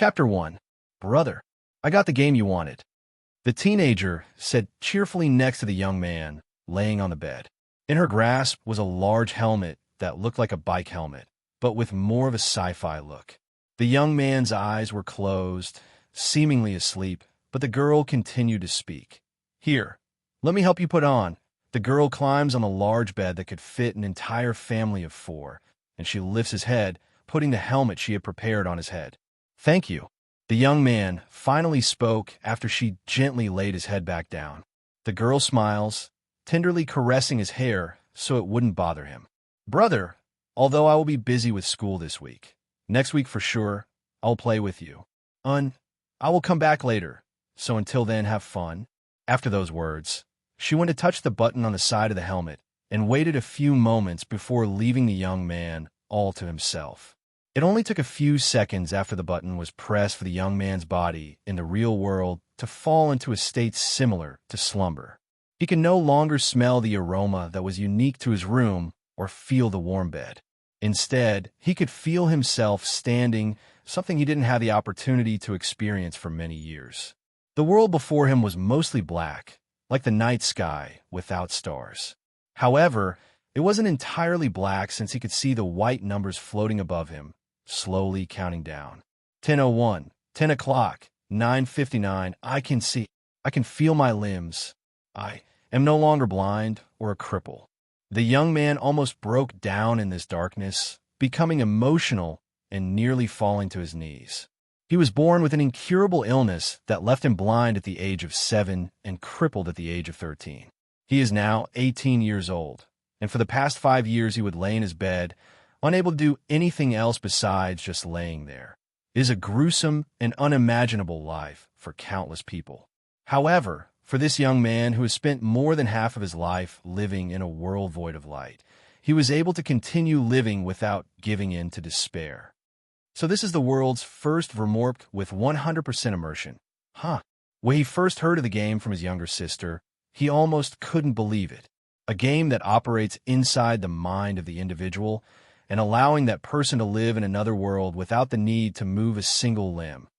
Chapter 1. Brother, I got the game you wanted. The teenager sat cheerfully next to the young man, laying on the bed. In her grasp was a large helmet that looked like a bike helmet, but with more of a sci-fi look. The young man's eyes were closed, seemingly asleep, but the girl continued to speak. Here, let me help you put on. The girl climbs on a large bed that could fit an entire family of 4, and she lifts his head, putting the helmet she had prepared on his head. Thank you. The young man finally spoke after she gently laid his head back down. The girl smiles, tenderly caressing his hair so it wouldn't bother him. Brother, although I will be busy with school this week, next week for sure, I'll play with you. I will come back later, so until then have fun. After those words, she went to touch the button on the side of the helmet and waited a few moments before leaving the young man all to himself. It only took a few seconds after the button was pressed for the young man's body in the real world to fall into a state similar to slumber. He could no longer smell the aroma that was unique to his room or feel the warm bed. Instead, he could feel himself standing, something he didn't have the opportunity to experience for many years. The world before him was mostly black, like the night sky without stars. However, it wasn't entirely black since he could see the white numbers floating above him, slowly counting down. 10:01, 10 o'clock, 9:59, I can feel my limbs. I am no longer blind or a cripple. The young man almost broke down in this darkness, becoming emotional and nearly falling to his knees. He was born with an incurable illness that left him blind at the age of 7 and crippled at the age of 13. He is now 18 years old, and for the past 5 years he would lay in his bed, unable to do anything else besides just laying there. It is a gruesome and unimaginable life for countless people. However, for this young man who has spent more than half of his life living in a world void of light, he was able to continue living without giving in to despair. So this is the world's first Vermorp with 100% immersion. When he first heard of the game from his younger sister, he almost couldn't believe it. A game that operates inside the mind of the individual and allowing that person to live in another world without the need to move a single limb.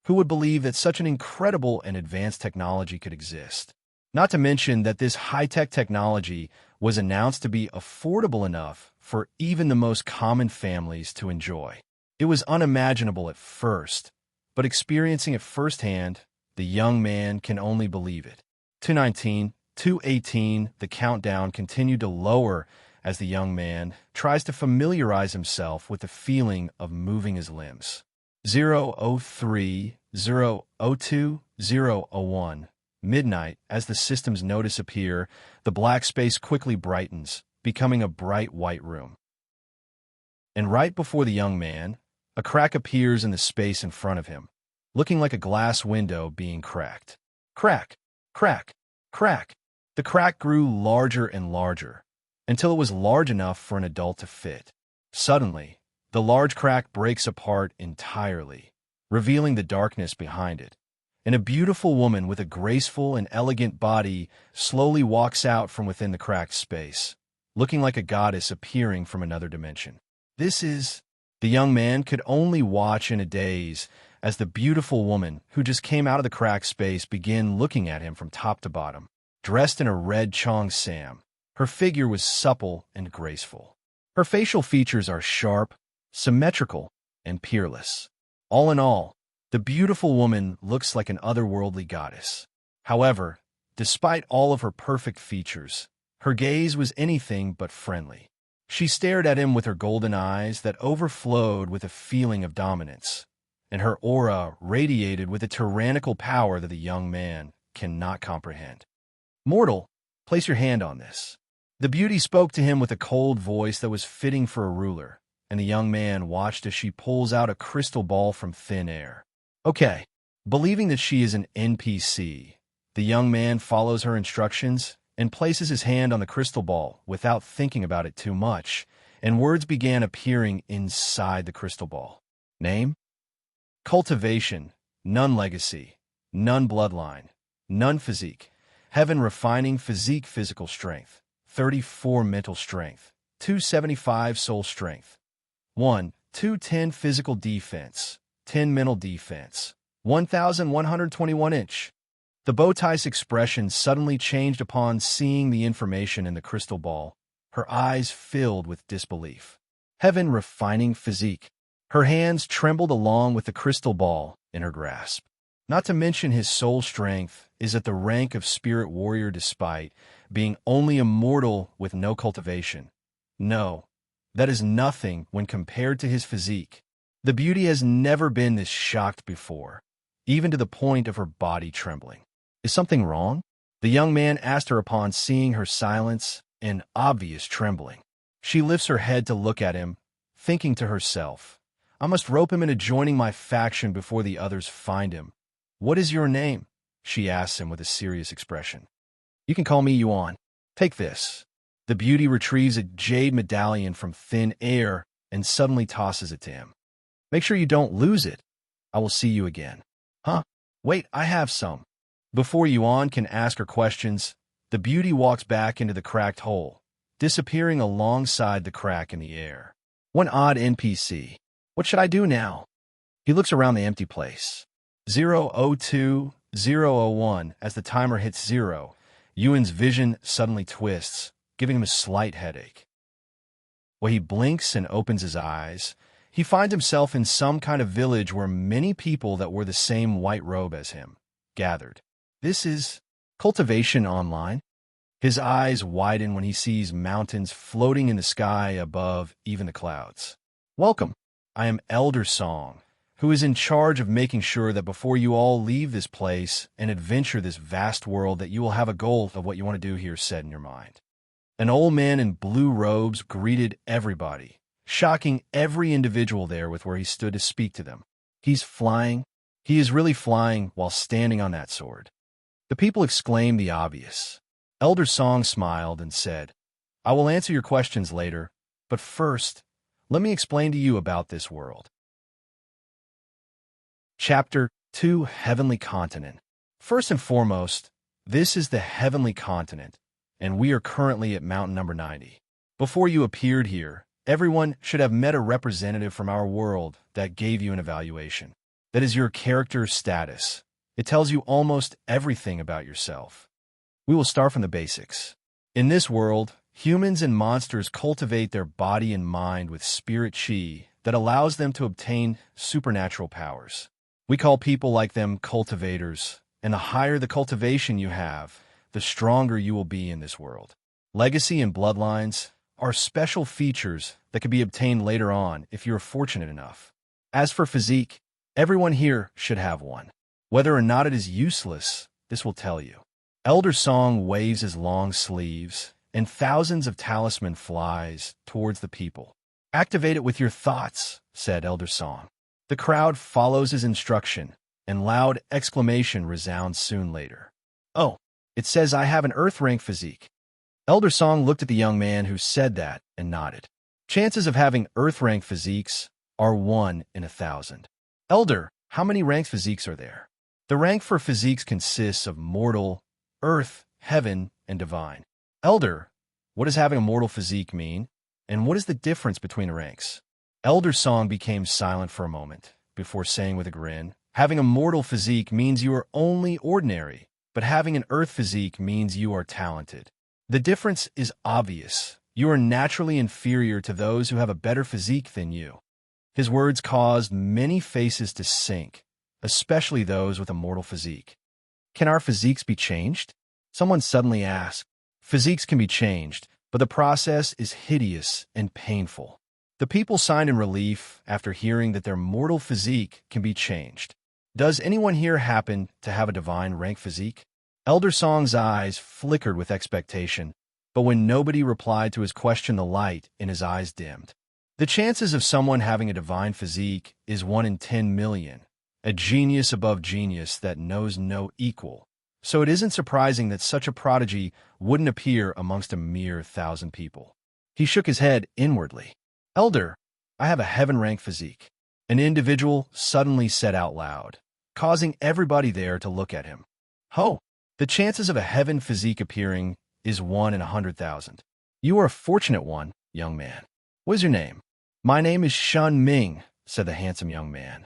Who would believe that such an incredible and advanced technology could exist? Not to mention that this high-tech technology was announced to be affordable enough for even the most common families to enjoy. It was unimaginable at first, but experiencing it firsthand, the young man can only believe it. 2:19, 2:18, the countdown continued to lower as the young man tries to familiarize himself with the feeling of moving his limbs. 0:03, 0:02, 0:01. Midnight, as the system's notice appear, the black space quickly brightens, becoming a bright white room. And right before the young man, a crack appears in the space in front of him, looking like a glass window being cracked. Crack, crack, crack. The crack grew larger and larger, until it was large enough for an adult to fit. Suddenly, the large crack breaks apart entirely, revealing the darkness behind it, and a beautiful woman with a graceful and elegant body slowly walks out from within the cracked space, looking like a goddess appearing from another dimension. The young man could only watch in a daze as the beautiful woman who just came out of the cracked space began looking at him from top to bottom. Dressed in a red cheongsam, her figure was supple and graceful. Her facial features are sharp, symmetrical, and peerless. All in all, the beautiful woman looks like an otherworldly goddess. However, despite all of her perfect features, her gaze was anything but friendly. She stared at him with her golden eyes that overflowed with a feeling of dominance, and her aura radiated with a tyrannical power that the young man cannot comprehend. Mortal, place your hand on this. The beauty spoke to him with a cold voice that was fitting for a ruler, and the young man watched as she pulls out a crystal ball from thin air. Okay, believing that she is an NPC, the young man follows her instructions and places his hand on the crystal ball without thinking about it too much, and words began appearing inside the crystal ball. Name? Cultivation, none legacy, none bloodline, none physique. Heaven refining physique physical strength, 34 mental strength, 275 soul strength, 1, 210 physical defense, 10 mental defense, 1,121 inch. The bowtie's expression suddenly changed upon seeing the information in the crystal ball. Her eyes filled with disbelief. Heaven refining physique. Her hands trembled along with the crystal ball in her grasp. Not to mention his soul strength is at the rank of spirit warrior despite being only immortal with no cultivation. No, that is nothing when compared to his physique. The beauty has never been this shocked before, even to the point of her body trembling. Is something wrong? The young man asked her upon seeing her silence and obvious trembling. She lifts her head to look at him, thinking to herself, I must rope him into joining my faction before the others find him. What is your name? She asks him with a serious expression. You can call me Yuan. Take this. The beauty retrieves a jade medallion from thin air and suddenly tosses it to him. Make sure you don't lose it. I will see you again. Huh? Wait, I have some. Before Yuan can ask her questions, the beauty walks back into the cracked hole, disappearing alongside the crack in the air. One odd NPC. What should I do now? He looks around the empty place. 002, 001. As the timer hits 0, Yuan's vision suddenly twists, giving him a slight headache. When he blinks and opens his eyes, he finds himself in some kind of village where many people that wore the same white robe as him gathered. This is cultivation online. His eyes widen when he sees mountains floating in the sky above even the clouds. Welcome. I am Elder Song, who is in charge of making sure that before you all leave this place and adventure this vast world that you will have a goal of what you want to do here set in your mind. An old man in blue robes greeted everybody, shocking every individual there with where he stood to speak to them. He's flying. He is really flying while standing on that sword. The people exclaimed the obvious. Elder Song smiled and said, I will answer your questions later, but first, let me explain to you about this world. Chapter 2, Heavenly Continent. First and foremost, this is the Heavenly Continent, and we are currently at mountain number 90. Before you appeared here, everyone should have met a representative from our world that gave you an evaluation. That is your character status. It tells you almost everything about yourself. We will start from the basics. In this world, humans and monsters cultivate their body and mind with spirit chi that allows them to obtain supernatural powers. We call people like them cultivators, and the higher the cultivation you have, the stronger you will be in this world. Legacy and bloodlines are special features that can be obtained later on if you are fortunate enough. As for physique, everyone here should have one. Whether or not it is useless, this will tell you. Elder Song waves his long sleeves, and thousands of talisman flies towards the people. Activate it with your thoughts, said Elder Song. The crowd follows his instruction, and loud exclamation resounds soon later. Oh, it says I have an Earth rank physique. Elder Song looked at the young man who said that and nodded. Chances of having Earth rank physiques are 1 in 1,000. Elder, how many rank physiques are there? The rank for physiques consists of mortal, earth, heaven, and divine. Elder, what does having a mortal physique mean? And what is the difference between the ranks? Elder Song became silent for a moment, before saying with a grin, having a mortal physique means you are only ordinary, but having an earth physique means you are talented. The difference is obvious. You are naturally inferior to those who have a better physique than you. His words caused many faces to sink, especially those with a mortal physique. Can our physiques be changed? Someone suddenly asked. Physiques can be changed, but the process is hideous and painful. The people signed in relief after hearing that their mortal physique can be changed. Does anyone here happen to have a divine rank physique? Elder Song's eyes flickered with expectation, but when nobody replied to his question, the light in his eyes dimmed. The chances of someone having a divine physique is 1 in 10 million. A genius above genius that knows no equal. So it isn't surprising that such a prodigy wouldn't appear amongst a mere 1,000 people. He shook his head inwardly. Elder, I have a heaven-rank physique. An individual suddenly said out loud, causing everybody there to look at him. Ho! The chances of a heaven physique appearing is 1 in 100,000. You are a fortunate one, young man. What is your name? My name is Shun Ming, said the handsome young man.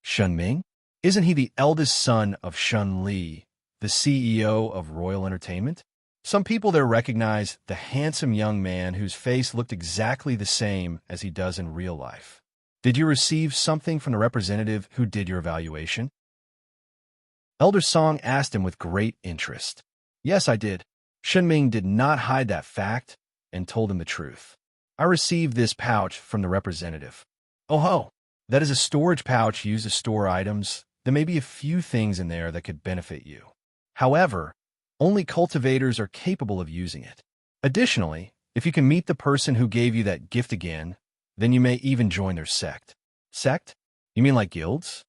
Shun Ming? Isn't he the eldest son of Shun Li, the CEO of Royal Entertainment? Some people there recognize the handsome young man whose face looked exactly the same as he does in real life. Did you receive something from the representative who did your evaluation? Elder Song asked him with great interest. Yes, I did. Shun Ming did not hide that fact and told him the truth. I received this pouch from the representative. Oh ho! That is a storage pouch used to store items. There may be a few things in there that could benefit you. However, only cultivators are capable of using it. Additionally, if you can meet the person who gave you that gift again, then you may even join their sect. Sect? You mean like guilds?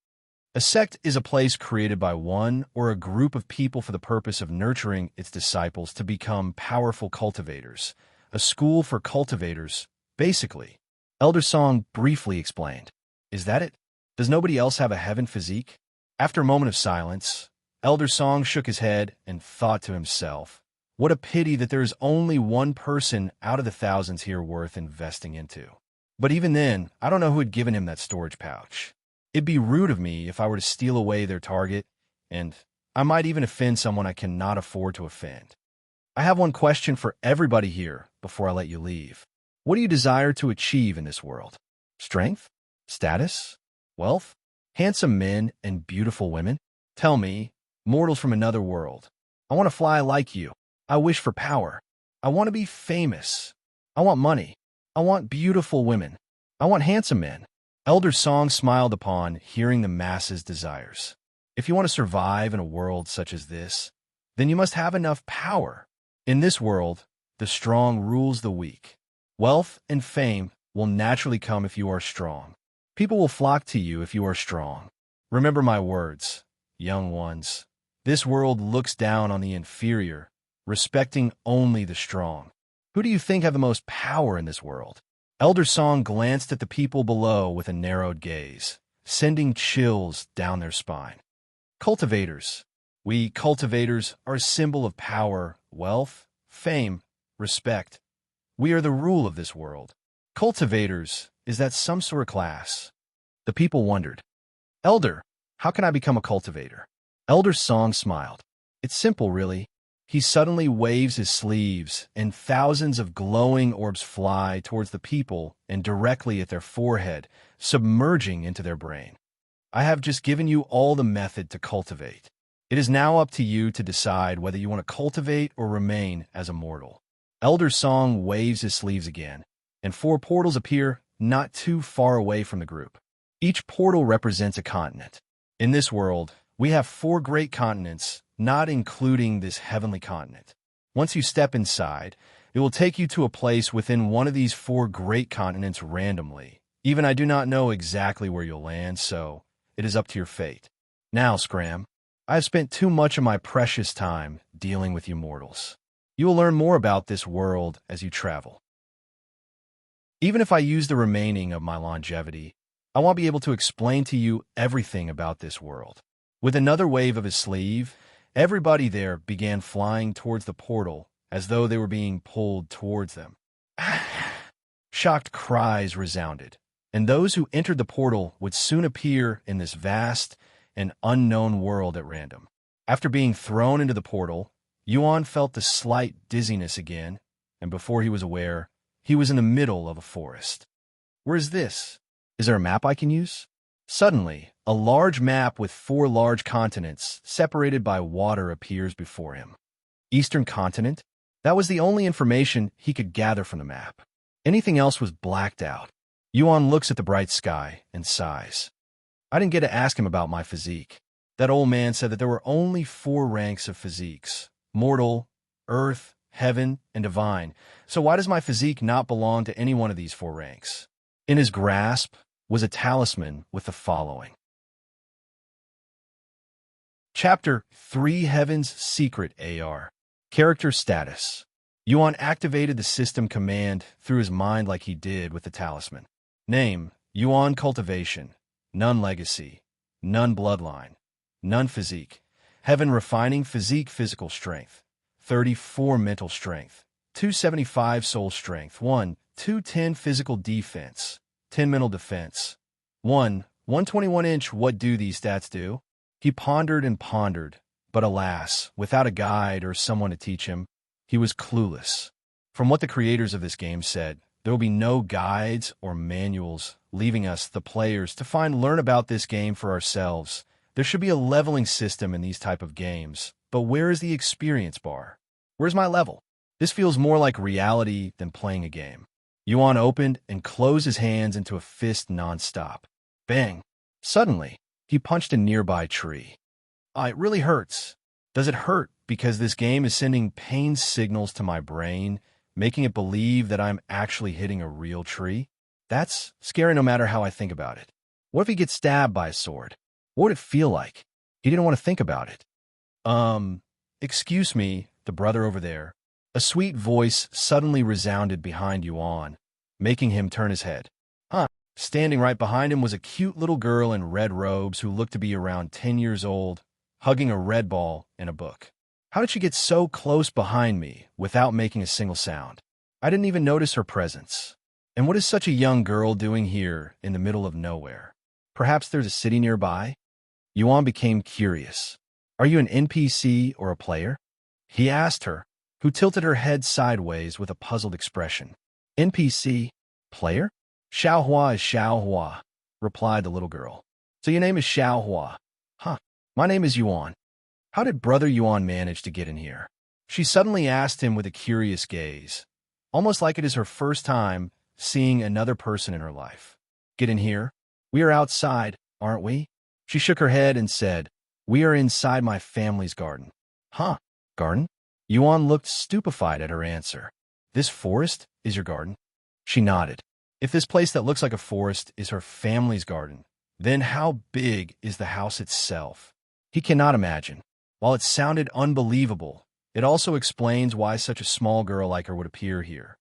A sect is a place created by one or a group of people for the purpose of nurturing its disciples to become powerful cultivators. A school for cultivators, basically. Elder Song briefly explained. Is that it? Does nobody else have a heaven physique? After a moment of silence, Elder Song shook his head and thought to himself, what a pity that there is only one person out of the thousands here worth investing into. But even then, I don't know who had given him that storage pouch. It'd be rude of me if I were to steal away their target, and I might even offend someone I cannot afford to offend. I have one question for everybody here before I let you leave. What do you desire to achieve in this world? Strength? Status? Wealth? Handsome men and beautiful women? Tell me, mortals from another world. I want to fly like you. I wish for power. I want to be famous. I want money. I want beautiful women. I want handsome men. Elder Song smiled upon hearing the masses' desires. If you want to survive in a world such as this, then you must have enough power. In this world, the strong rules the weak. Wealth and fame will naturally come if you are strong. People will flock to you if you are strong. Remember my words, young ones. This world looks down on the inferior, respecting only the strong. Who do you think have the most power in this world? Elder Song glanced at the people below with a narrowed gaze, sending chills down their spine. Cultivators. We cultivators are a symbol of power, wealth, fame, respect. We are the rule of this world. Cultivators, is that some sort of class? The people wondered. Elder, how can I become a cultivator? Elder Song smiled. It's simple, really. He suddenly waves his sleeves, and thousands of glowing orbs fly towards the people and directly at their forehead, submerging into their brain. I have just given you all the method to cultivate. It is now up to you to decide whether you want to cultivate or remain as a mortal. Elder Song waves his sleeves again, and 4 portals appear not too far away from the group. Each portal represents a continent. In this world, we have 4 great continents, not including this heavenly continent. Once you step inside, it will take you to a place within one of these 4 great continents randomly. Even I do not know exactly where you'll land, so it is up to your fate. Now, Scram, I have spent too much of my precious time dealing with you mortals. You will learn more about this world as you travel. Even if I use the remaining of my longevity, I won't be able to explain to you everything about this world. With another wave of his sleeve, everybody there began flying towards the portal as though they were being pulled towards them. Shocked cries resounded, and those who entered the portal would soon appear in this vast and unknown world at random. After being thrown into the portal, Yuan felt the slight dizziness again, and before he was aware, he was in the middle of a forest. Where is this? Is there a map I can use? Suddenly, a large map with 4 large continents separated by water appears before him. Eastern continent? That was the only information he could gather from the map. Anything else was blacked out. Yuan looks at the bright sky and sighs. I didn't get to ask him about my physique. That old man said that there were only 4 ranks of physiques: mortal, earth, heaven, and divine. So why does my physique not belong to any one of these 4 ranks? In his grasp was a talisman with the following. Chapter 3: Heaven's Secret AR. Character Status. Yuan activated the system command through his mind like he did with the talisman. Name: Yuan Cultivation. None Legacy. None Bloodline. None Physique. Heaven Refining Physique Physical Strength. 34 Mental Strength. 275 Soul Strength. 210 Physical Defense. 10 Mental Defense. 1 121-inch, what do these stats do? He pondered and pondered, but alas, without a guide or someone to teach him, he was clueless. From what the creators of this game said, there will be no guides or manuals, leaving us, the players, to learn about this game for ourselves. There should be a leveling system in these type of games, but where is the experience bar? Where's my level? This feels more like reality than playing a game. Yuan opened and closed his hands into a fist non-stop. Bang! Suddenly, he punched a nearby tree. It really hurts. Does it hurt because this game is sending pain signals to my brain, making it believe that I'm actually hitting a real tree? That's scary no matter how I think about it. What if he gets stabbed by a sword? What would it feel like? He didn't want to think about it. Excuse me, the brother over there. A sweet voice suddenly resounded behind Yuan, making him turn his head. Standing right behind him was a cute little girl in red robes who looked to be around 10 years old, hugging a red ball and a book. How did she get so close behind me without making a single sound? I didn't even notice her presence. And what is such a young girl doing here in the middle of nowhere? Perhaps there's a city nearby? Yuan became curious. Are you an NPC or a player? He asked her, who tilted her head sideways with a puzzled expression. NPC? Player? Xiaohua is Xiaohua, replied the little girl. So your name is Xiaohua? My name is Yuan. How did Brother Yuan manage to get in here? She suddenly asked him with a curious gaze, almost like it is her first time seeing another person in her life. Get in here? We are outside, aren't we? She shook her head and said, we are inside my family's garden. Garden? Yuan looked stupefied at her answer. This forest is your garden? She nodded. If this place that looks like a forest is her family's garden, then how big is the house itself? He cannot imagine. While it sounded unbelievable, it also explains why such a small girl like her would appear here.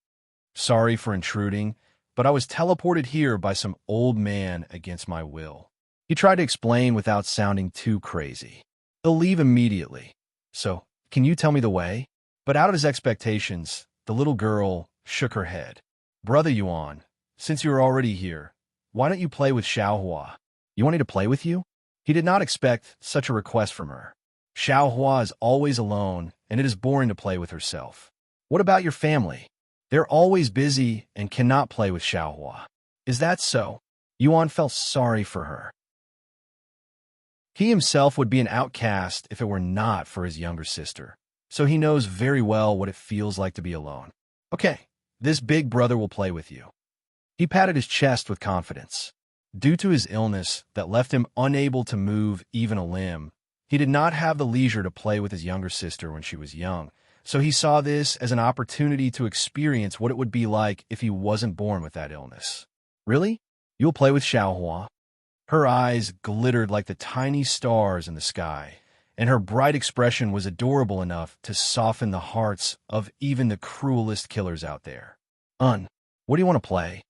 Sorry for intruding, but I was teleported here by some old man against my will. He tried to explain without sounding too crazy. He'll leave immediately. So, can you tell me the way? But out of his expectations, the little girl shook her head. Brother Yuan, since you are already here, why don't you play with Xiaohua? You want me to play with you? He did not expect such a request from her. Xiaohua is always alone, and it is boring to play with herself. What about your family? They're always busy and cannot play with Xiaohua. Is that so? Yuan felt sorry for her. He himself would be an outcast if it were not for his younger sister, so he knows very well what it feels like to be alone. Okay, this big brother will play with you. He patted his chest with confidence. Due to his illness that left him unable to move even a limb, he did not have the leisure to play with his younger sister when she was young, so he saw this as an opportunity to experience what it would be like if he wasn't born with that illness. Really? You'll play with Xiaohua? Her eyes glittered like the tiny stars in the sky, and her bright expression was adorable enough to soften the hearts of even the cruelest killers out there. What do you want to play?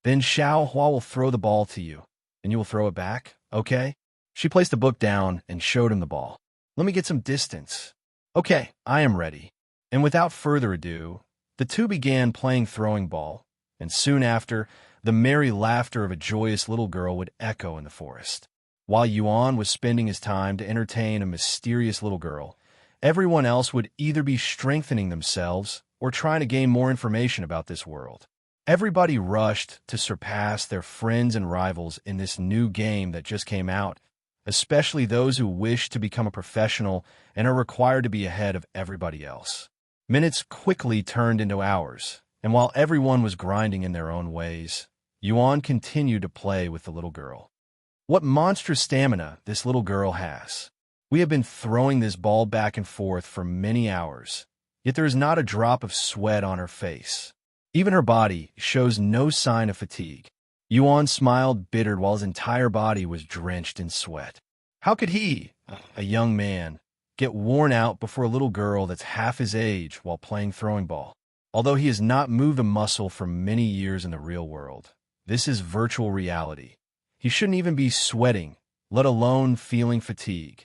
Then Xiaohua will throw the ball to you, and you will throw it back, okay? She placed the book down and showed him the ball. Let me get some distance. Okay, I am ready. And without further ado, the two began playing throwing ball, and soon after, the merry laughter of a joyous little girl would echo in the forest. While Yuan was spending his time to entertain a mysterious little girl, everyone else would either be strengthening themselves or trying to gain more information about this world. Everybody rushed to surpass their friends and rivals in this new game that just came out, especially those who wish to become a professional and are required to be ahead of everybody else. Minutes quickly turned into hours, and while everyone was grinding in their own ways, Yuan continued to play with the little girl. What monstrous stamina this little girl has. We have been throwing this ball back and forth for many hours, yet there is not a drop of sweat on her face. Even her body shows no sign of fatigue. Yuan smiled bitter while his entire body was drenched in sweat. How could he, a young man, get worn out before a little girl that's half his age while playing throwing ball? Although he has not moved a muscle for many years in the real world, this is virtual reality. He shouldn't even be sweating, let alone feeling fatigue.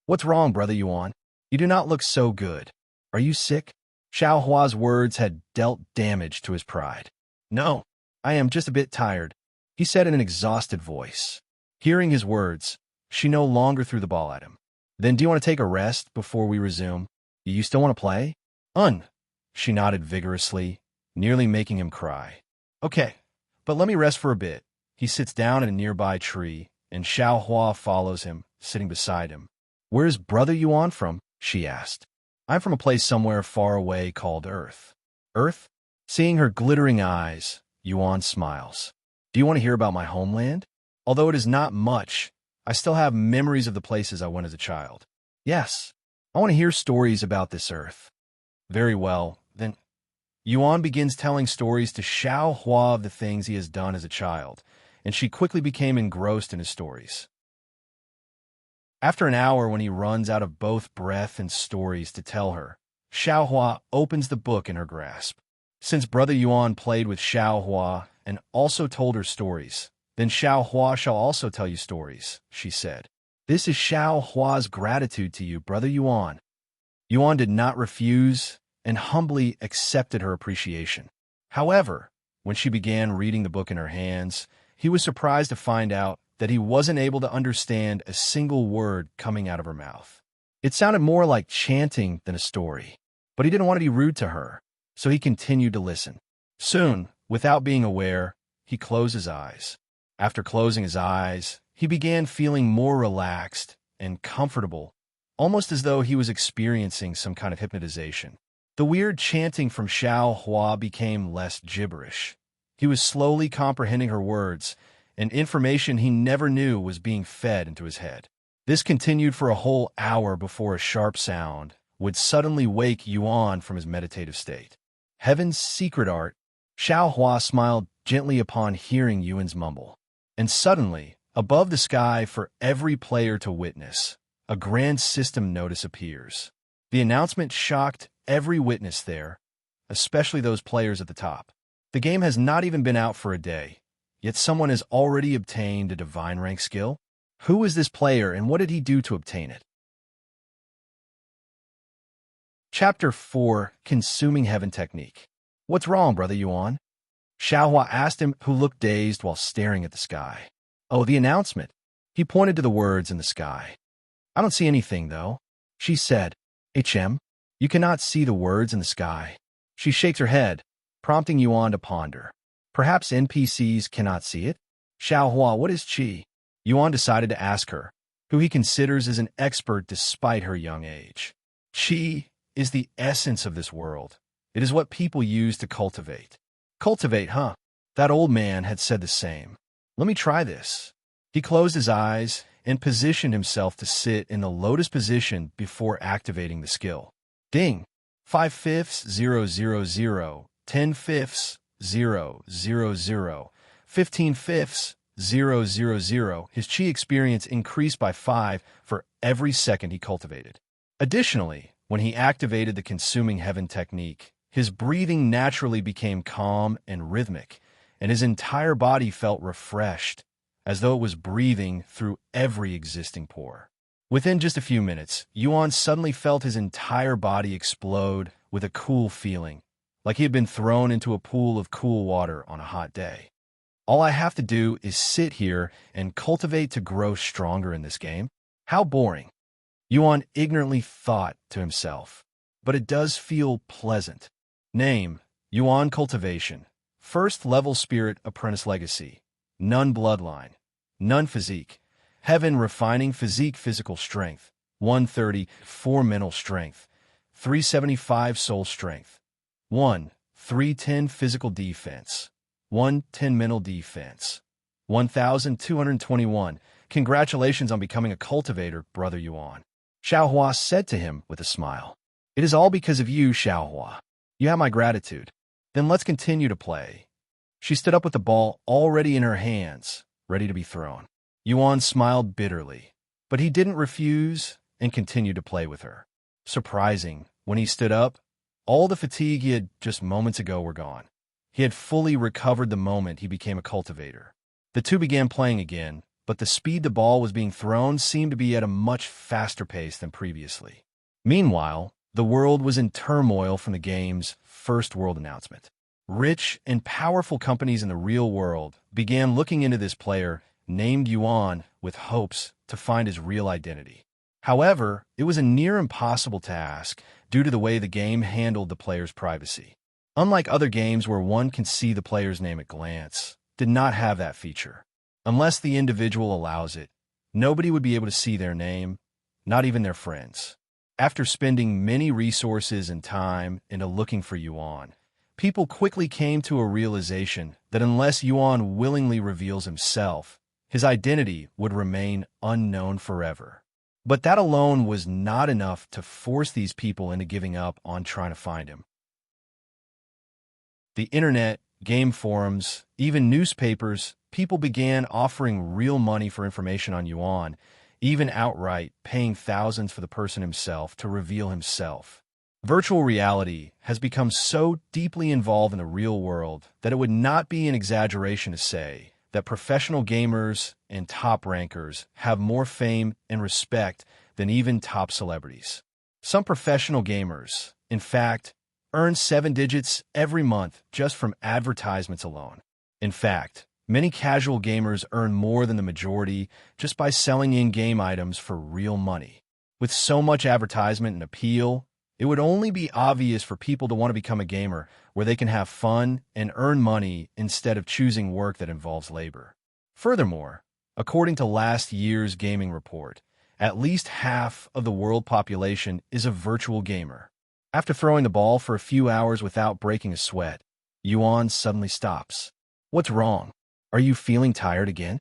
What's wrong, Brother Yuan? You do not look so good. Are you sick? Xiaohua's words had dealt damage to his pride. No, I am just a bit tired, he said in an exhausted voice. Hearing his words, she no longer threw the ball at him. Then do you want to take a rest before we resume? You still want to play? She nodded vigorously, nearly making him cry. Okay, but let me rest for a bit. He sits down in a nearby tree, and Xiaohua follows him, sitting beside him. Where's Brother Yuan from? She asked. I'm from a place somewhere far away called Earth. Earth? Seeing her glittering eyes, Yuan smiles. Do you want to hear about my homeland? Although it is not much, I still have memories of the places I went as a child. Yes, I want to hear stories about this Earth. Very well, then. Yuan begins telling stories to Xiaohua of the things he has done as a child, and she quickly became engrossed in his stories. After an hour, when he runs out of both breath and stories to tell her, Xiaohua opens the book in her grasp. Since Brother Yuan played with Xiaohua and also told her stories, then Xiaohua shall also tell you stories, she said. This is Xiaohua's gratitude to you, Brother Yuan. Yuan did not refuse and humbly accepted her appreciation. However, when she began reading the book in her hands, he was surprised to find out that he wasn't able to understand a single word coming out of her mouth. It sounded more like chanting than a story, but he didn't want to be rude to her, so he continued to listen. Soon, without being aware, he closed his eyes. After closing his eyes, he began feeling more relaxed and comfortable, almost as though he was experiencing some kind of hypnotization. The weird chanting from Xiaohua became less gibberish. He was slowly comprehending her words, and information he never knew was being fed into his head. This continued for a whole hour before a sharp sound would suddenly wake Yuan from his meditative state. Heaven's secret art. Xiaohua smiled gently upon hearing Yuan's mumble. And suddenly, above the sky for every player to witness, a grand system notice appears. The announcement shocked every witness there, especially those players at the top. The game has not even been out for a day, yet someone has already obtained a divine rank skill. Who is this player and what did he do to obtain it? Chapter 4, Consuming Heaven Technique. What's wrong, Brother Yuan? Xiaohua asked him, who looked dazed while staring at the sky. Oh, the announcement. He pointed to the words in the sky. I don't see anything, though. She said, HM, you cannot see the words in the sky. She shakes her head, prompting Yuan to ponder. Perhaps NPCs cannot see it? Xiaohua, what is Qi? Yuan decided to ask her, who he considers as an expert despite her young age. Qi is the essence of this world. It is what people use to cultivate. Cultivate, huh? That old man had said the same. Let me try this. He closed his eyes and positioned himself to sit in the lotus position before activating the skill. Ding! 5/5, 0, 0, 0, 10/5, 0, 0, 0, 15/5, 0, 0, 0. His Qi experience increased by 5 for every second he cultivated. Additionally, when he activated the Consuming Heaven technique, his breathing naturally became calm and rhythmic, and his entire body felt refreshed, as though it was breathing through every existing pore. Within just a few minutes, Yuan suddenly felt his entire body explode with a cool feeling, like he had been thrown into a pool of cool water on a hot day. All I have to do is sit here and cultivate to grow stronger in this game? How boring. Yuan ignorantly thought to himself, but it does feel pleasant. Name, Yuan Cultivation. First level Spirit Apprentice Legacy. None Bloodline. None Physique. Heaven Refining Physique Physical Strength. 134 Mental Strength. 375 Soul Strength. 310 Physical Defense. 110 Mental Defense. 1,221. Congratulations on becoming a cultivator, Brother Yuan. Xiaohua said to him with a smile. It is all because of you, Xiaohua. You have my gratitude. Then let's continue to play. She stood up with the ball already in her hands, ready to be thrown. Yuan smiled bitterly, but he didn't refuse and continued to play with her. Surprising, when he stood up, all the fatigue he had just moments ago were gone. He had fully recovered the moment he became a cultivator. The two began playing again, but the speed the ball was being thrown seemed to be at a much faster pace than previously. Meanwhile, the world was in turmoil from the game's first world announcement. Rich and powerful companies in the real world began looking into this player named Yuan with hopes to find his real identity. However, it was a near impossible task due to the way the game handled the player's privacy. Unlike other games where one can see the player's name at glance, did not have that feature. Unless the individual allows it, nobody would be able to see their name, not even their friends. After spending many resources and time into looking for Yuan, people quickly came to a realization that unless Yuan willingly reveals himself, his identity would remain unknown forever. But that alone was not enough to force these people into giving up on trying to find him. The internet, game forums, even newspapers, people began offering real money for information on Yuan, even outright paying thousands for the person himself to reveal himself. Virtual reality has become so deeply involved in the real world that it would not be an exaggeration to say that professional gamers and top rankers have more fame and respect than even top celebrities. Some professional gamers, in fact, earn 7 digits every month just from advertisements alone. In fact, many casual gamers earn more than the majority just by selling in-game items for real money. With so much advertisement and appeal, it would only be obvious for people to want to become a gamer where they can have fun and earn money instead of choosing work that involves labor. Furthermore, according to last year's gaming report, at least half of the world population is a virtual gamer. After throwing the ball for a few hours without breaking a sweat, Yuan suddenly stops. "What's wrong? Are you feeling tired again?"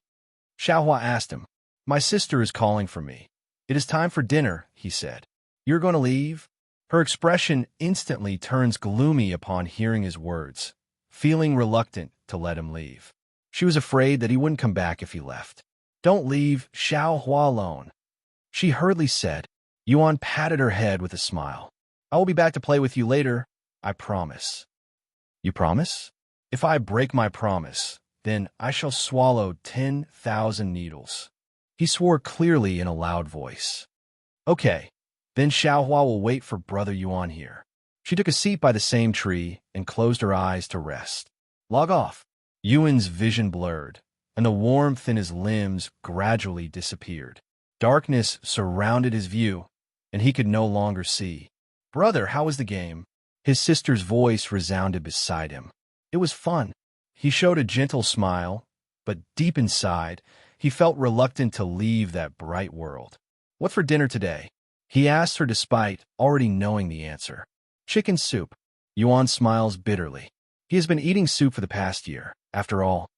Xiaohua asked him. "My sister is calling for me. It is time for dinner," he said. "You're going to leave?" Her expression instantly turns gloomy upon hearing his words, feeling reluctant to let him leave. She was afraid that he wouldn't come back if he left. "Don't leave Xiaohua alone," she hurriedly said. Yuan patted her head with a smile. "I will be back to play with you later, I promise." "You promise?" "If I break my promise, then I shall swallow 10,000 needles." He swore clearly in a loud voice. "Okay, then Xiaohua will wait for Brother Yuan here." She took a seat by the same tree and closed her eyes to rest. "Log off." Yuan's vision blurred, and the warmth in his limbs gradually disappeared. Darkness surrounded his view, and he could no longer see. "Brother, how was the game?" His sister's voice resounded beside him. "It was fun." He showed a gentle smile, but deep inside, he felt reluctant to leave that bright world. "What for dinner today?" he asked her despite already knowing the answer. "Chicken soup." Yuan smiles bitterly. He has been eating soup for the past year, after all.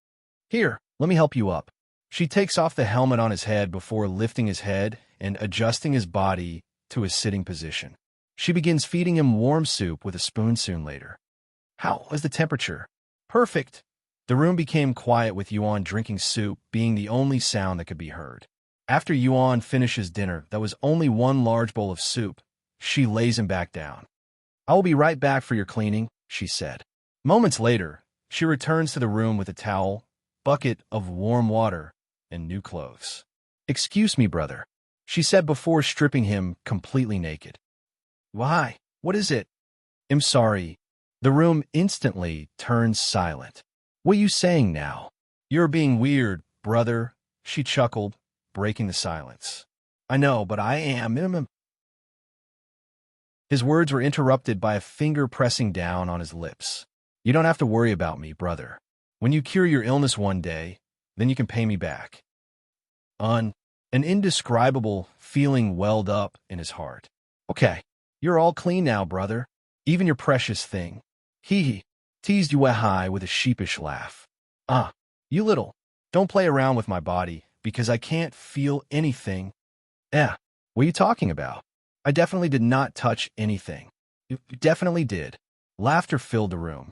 "Here, let me help you up." She takes off the helmet on his head before lifting his head and adjusting his body to his sitting position. She begins feeding him warm soup with a spoon soon later. "How is the temperature?" "Perfect." The room became quiet with Yuan drinking soup being the only sound that could be heard. After Yuan finishes dinner that was only one large bowl of soup, she lays him back down. "I will be right back for your cleaning," she said. Moments later, she returns to the room with a towel, bucket of warm water, and new clothes. "Excuse me, brother," she said before stripping him completely naked. "Why? What is it?" "I'm sorry." The room instantly turns silent. "What are you saying now?" "You're being weird, brother," she chuckled, breaking the silence. "I know, but I am." His words were interrupted by a finger pressing down on his lips. "You don't have to worry about me, brother. When you cure your illness one day, then you can pay me back." An indescribable feeling welled up in his heart. "Okay, you're all clean now, brother. Even your precious thing." He teased Yuehai with a sheepish laugh. "Ah, you little. Don't play around with my body, because I can't feel anything." What are you talking about?" "I definitely did not touch anything." "You definitely did." Laughter filled the room.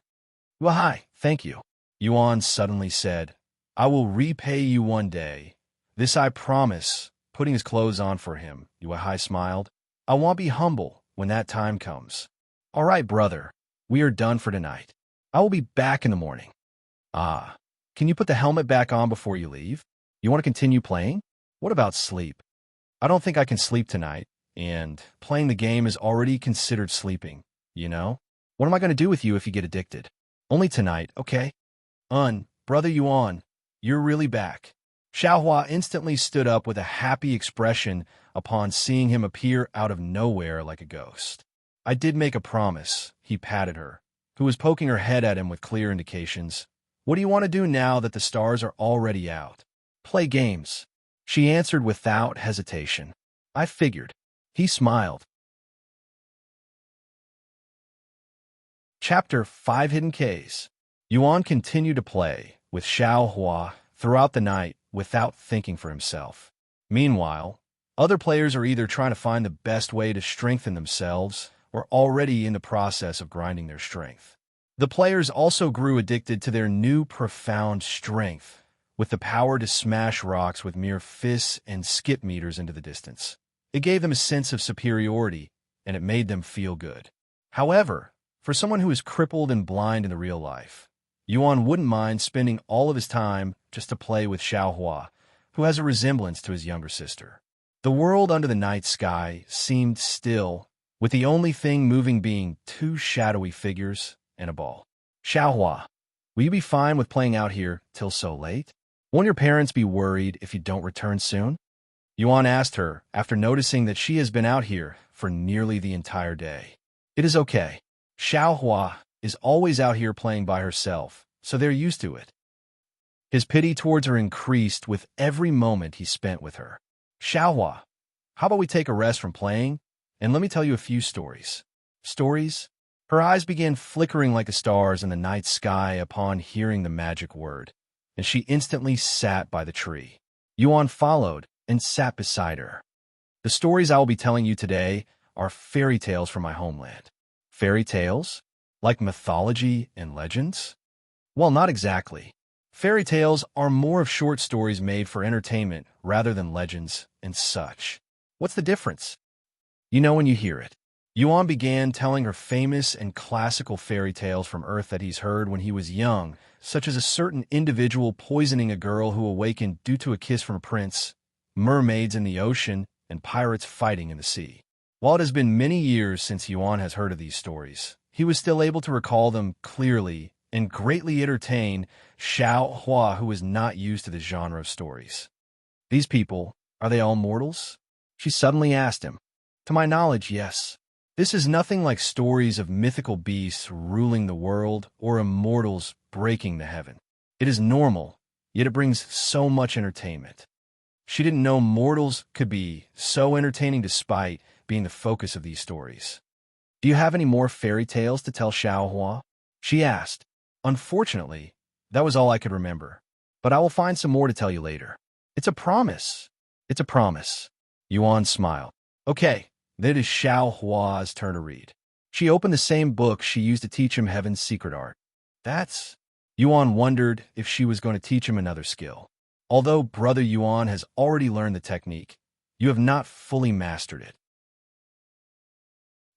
"Yuehai, thank you." Yuan suddenly said, "I will repay you one day. This I promise," putting his clothes on for him. Yuehai smiled. "I won't be humble when that time comes." "All right, brother. We are done for tonight. I will be back in the morning." "Ah, can you put the helmet back on before you leave? You want to continue playing? What about sleep?" "I don't think I can sleep tonight, and playing the game is already considered sleeping, you know? What am I going to do with you if you get addicted?" "Only tonight, okay?" Brother Yuan, you're really back." Xiaohua instantly stood up with a happy expression upon seeing him appear out of nowhere like a ghost. I did make a promise, he patted her, who was poking her head at him with clear indications. What do you want to do now that the stars are already out? Play games. She answered without hesitation. I figured. He smiled. Chapter 5 Hidden Ks. Yuan continued to play with Xiaohua throughout the night without thinking for himself. Meanwhile, other players are either trying to find the best way to strengthen themselves or already in the process of grinding their strength. The players also grew addicted to their new profound strength, with the power to smash rocks with mere fists and skip meters into the distance. It gave them a sense of superiority, and it made them feel good. However, for someone who is crippled and blind in the real life, Yuan wouldn't mind spending all of his time just to play with Xiaohua, who has a resemblance to his younger sister. The world under the night sky seemed still, with the only thing moving being two shadowy figures and a ball. Xiaohua, will you be fine with playing out here till so late? Won't your parents be worried if you don't return soon? Yuan asked her after noticing that she has been out here for nearly the entire day. It is okay. Xiaohua is always out here playing by herself, so they're used to it. His pity towards her increased with every moment he spent with her. Xiaohua, how about we take a rest from playing, and let me tell you a few stories. Stories? Her eyes began flickering like the stars in the night sky upon hearing the magic word, and she instantly sat by the tree. Yuan followed and sat beside her. The stories I will be telling you today are fairy tales from my homeland. Fairy tales? Like mythology and legends? Well, not exactly. Fairy tales are more of short stories made for entertainment rather than legends and such. What's the difference? You know when you hear it. Yuan began telling her famous and classical fairy tales from Earth that he's heard when he was young, such as a certain individual poisoning a girl who awakened due to a kiss from a prince, mermaids in the ocean, and pirates fighting in the sea. While it has been many years since Yuan has heard of these stories, he was still able to recall them clearly and greatly entertain Xiaohua, who was not used to this genre of stories. These people, are they all mortals? She suddenly asked him. To my knowledge, yes. This is nothing like stories of mythical beasts ruling the world or immortals breaking the heaven. It is normal, yet it brings so much entertainment. She didn't know mortals could be so entertaining despite being the focus of these stories. Do you have any more fairy tales to tell Xiaohua? She asked. Unfortunately, that was all I could remember, but I will find some more to tell you later. It's a promise. It's a promise. Yuan smiled. Okay, then it is Xiaohua's turn to read. She opened the same book she used to teach him Heaven's secret art. Yuan wondered if she was going to teach him another skill. Although Brother Yuan has already learned the technique, you have not fully mastered it.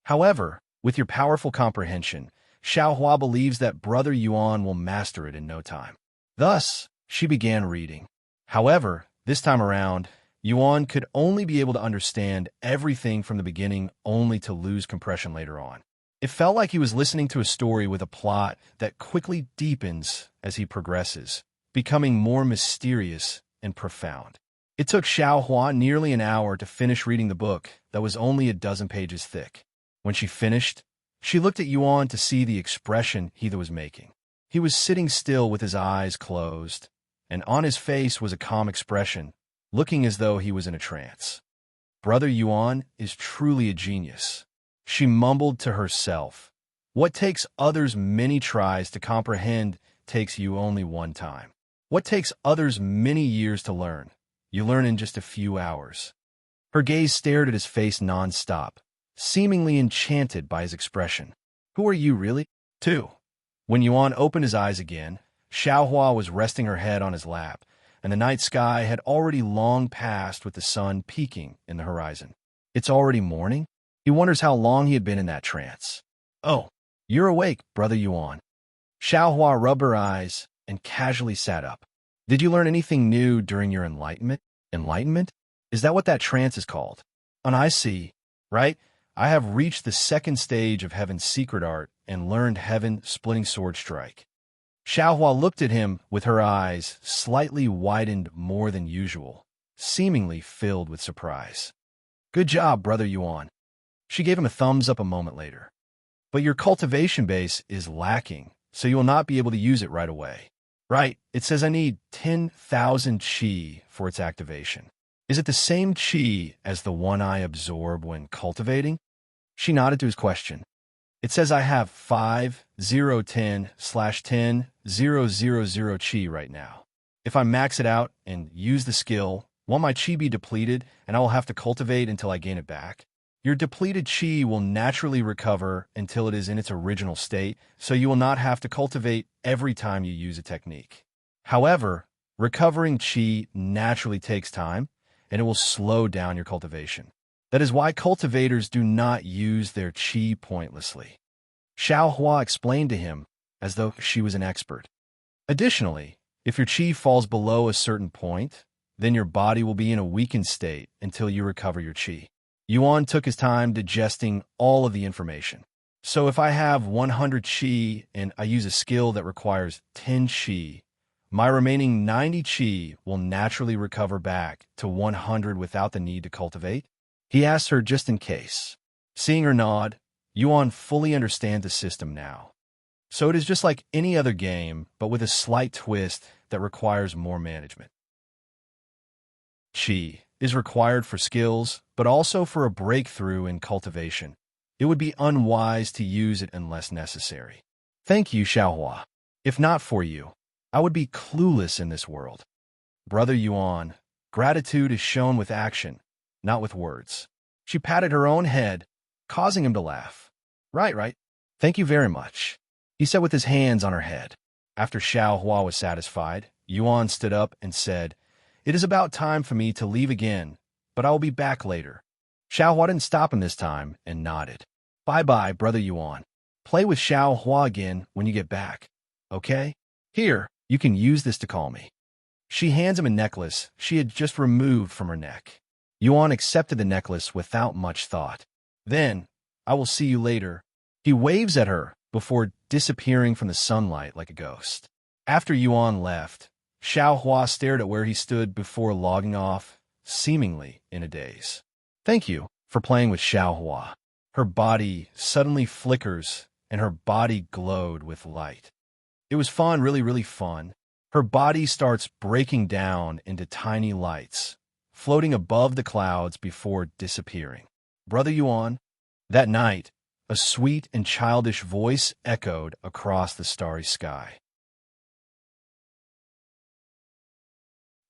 However, with your powerful comprehension, Xiaohua believes that Brother Yuan will master it in no time. Thus, she began reading. However, this time around, Yuan could only be able to understand everything from the beginning only to lose compression later on. It felt like he was listening to a story with a plot that quickly deepens as he progresses, becoming more mysterious and profound. It took Xiaohua nearly an hour to finish reading the book that was only a dozen pages thick. When she finished, she looked at Yuan to see the expression he was making. He was sitting still with his eyes closed, and on his face was a calm expression, looking as though he was in a trance. Brother Yuan is truly a genius. She mumbled to herself. What takes others many tries to comprehend takes you only one time. What takes others many years to learn, you learn in just a few hours. Her gaze stared at his face non-stop, seemingly enchanted by his expression. Who are you, really? 2. When Yuan opened his eyes again, Xiaohua was resting her head on his lap, and the night sky had already long passed with the sun peaking in the horizon. It's already morning? He wonders how long he had been in that trance. Oh, you're awake, Brother Yuan. Xiaohua rubbed her eyes and casually sat up. Did you learn anything new during your enlightenment? Enlightenment? Is that what that trance is called? And I see, right? I have reached the second stage of Heaven's secret art and learned Heaven Splitting Sword Strike. Xiaohua looked at him with her eyes slightly widened more than usual, seemingly filled with surprise. Good job, Brother Yuan. She gave him a thumbs up a moment later. But your cultivation base is lacking, so you will not be able to use it right away. Right, it says I need 10,000 qi for its activation. Is it the same qi as the one I absorb when cultivating? She nodded to his question. It says I have 5010/10,000 qi right now. If I max it out and use the skill, won't my qi be depleted and I will have to cultivate until I gain it back? Your depleted qi will naturally recover until it is in its original state, so you will not have to cultivate every time you use a technique. However, recovering qi naturally takes time, and it will slow down your cultivation. That is why cultivators do not use their qi pointlessly. Xiaohua explained to him as though she was an expert. Additionally, if your qi falls below a certain point, then your body will be in a weakened state until you recover your qi. Yuan took his time digesting all of the information. So if I have 100 qi and I use a skill that requires 10 qi, my remaining 90 qi will naturally recover back to 100 without the need to cultivate? He asked her just in case. Seeing her nod, Yuan fully understands the system now. So it is just like any other game, but with a slight twist that requires more management. Qi is required for skills, but also for a breakthrough in cultivation. It would be unwise to use it unless necessary. Thank you, Xiaohua. If not for you, I would be clueless in this world. Brother Yuan, gratitude is shown with action, not with words. She patted her own head, causing him to laugh. Right. Thank you very much, he said with his hands on her head. After Xiaohua was satisfied, Yuan stood up and said, It is about time for me to leave again, but I will be back later. Xiaohua didn't stop him this time and nodded. Bye-bye, Brother Yuan. Play with Xiaohua again when you get back, okay? Here, you can use this to call me. She hands him a necklace she had just removed from her neck. Yuan accepted the necklace without much thought. Then, I will see you later. He waves at her before disappearing from the sunlight like a ghost. After Yuan left, Xiaohua stared at where he stood before logging off, seemingly in a daze. Thank you for playing with Xiaohua. Her body suddenly flickers, and her body glowed with light. It was fun, really fun. Her body starts breaking down into tiny lights, floating above the clouds before disappearing. Brother Yuan, that night, a sweet and childish voice echoed across the starry sky.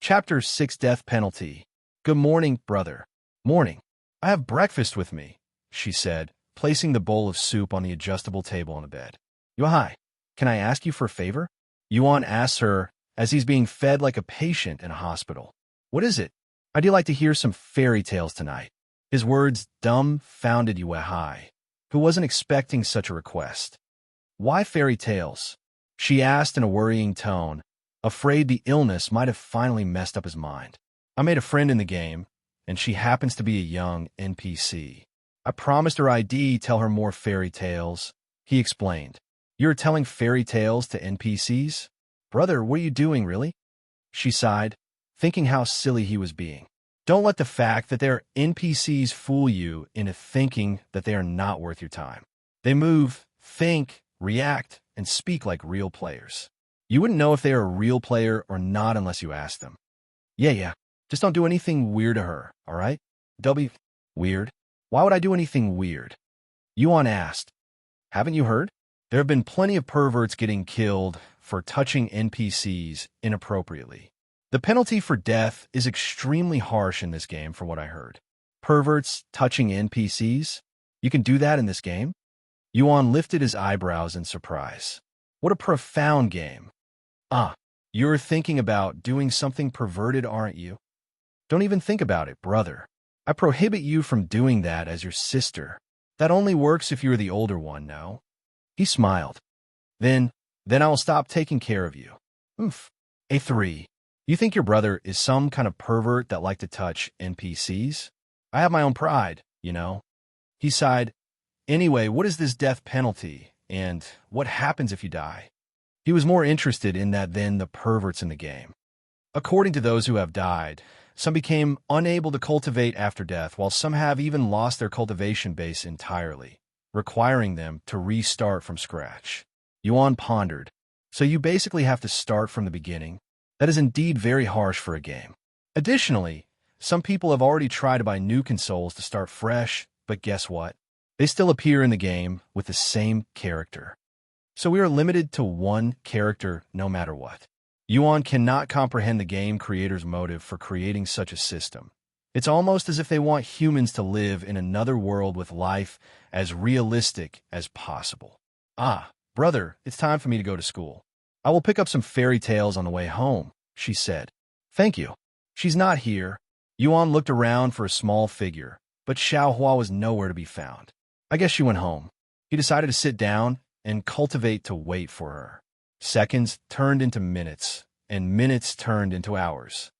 Chapter 6 Death Penalty. Good morning, brother. Morning. I have breakfast with me, she said, placing the bowl of soup on the adjustable table on the bed. Hi, can I ask you for a favor? Yuan asks her as he's being fed like a patient in a hospital. What is it? I'd like to hear some fairy tales tonight. His words dumbfounded Yuehai, who wasn't expecting such a request. Why fairy tales? She asked in a worrying tone, afraid the illness might have finally messed up his mind. I made a friend in the game, and she happens to be a young NPC. I promised her I'd tell her more fairy tales, he explained. You're telling fairy tales to NPCs? Brother, what are you doing, really? She sighed, thinking how silly he was being. Don't let the fact that they're NPCs fool you into thinking that they are not worth your time. They move, think, react, and speak like real players. You wouldn't know if they are a real player or not unless you asked them. Yeah. Just don't do anything weird to her, all right? W. Weird? Why would I do anything weird? Yuan asked. Haven't you heard? There have been plenty of perverts getting killed for touching NPCs inappropriately. The penalty for death is extremely harsh in this game, from what I heard. Perverts touching NPCs? You can do that in this game? Yuan lifted his eyebrows in surprise. What a profound game. You're thinking about doing something perverted, aren't you? Don't even think about it, brother. I prohibit you from doing that as your sister. That only works if you're the older one, no? He smiled. Then I will stop taking care of you. A3. You think your brother is some kind of pervert that like to touch NPCs? I have my own pride, you know. He sighed. Anyway, what is this death penalty, and what happens if you die? He was more interested in that than the perverts in the game. According to those who have died, some became unable to cultivate after death, while some have even lost their cultivation base entirely, requiring them to restart from scratch. Yuan pondered. So you basically have to start from the beginning? That is indeed very harsh for a game. Additionally, some people have already tried to buy new consoles to start fresh, but guess what? They still appear in the game with the same character. So we are limited to one character no matter what. Yuan cannot comprehend the game creator's motive for creating such a system. It's almost as if they want humans to live in another world with life as realistic as possible. Ah, brother, it's time for me to go to school. I will pick up some fairy tales on the way home, she said. Thank you. She's not here. Yuan looked around for a small figure, but Xiaohua was nowhere to be found. I guess she went home. He decided to sit down and cultivate to wait for her. Seconds turned into minutes, and minutes turned into hours.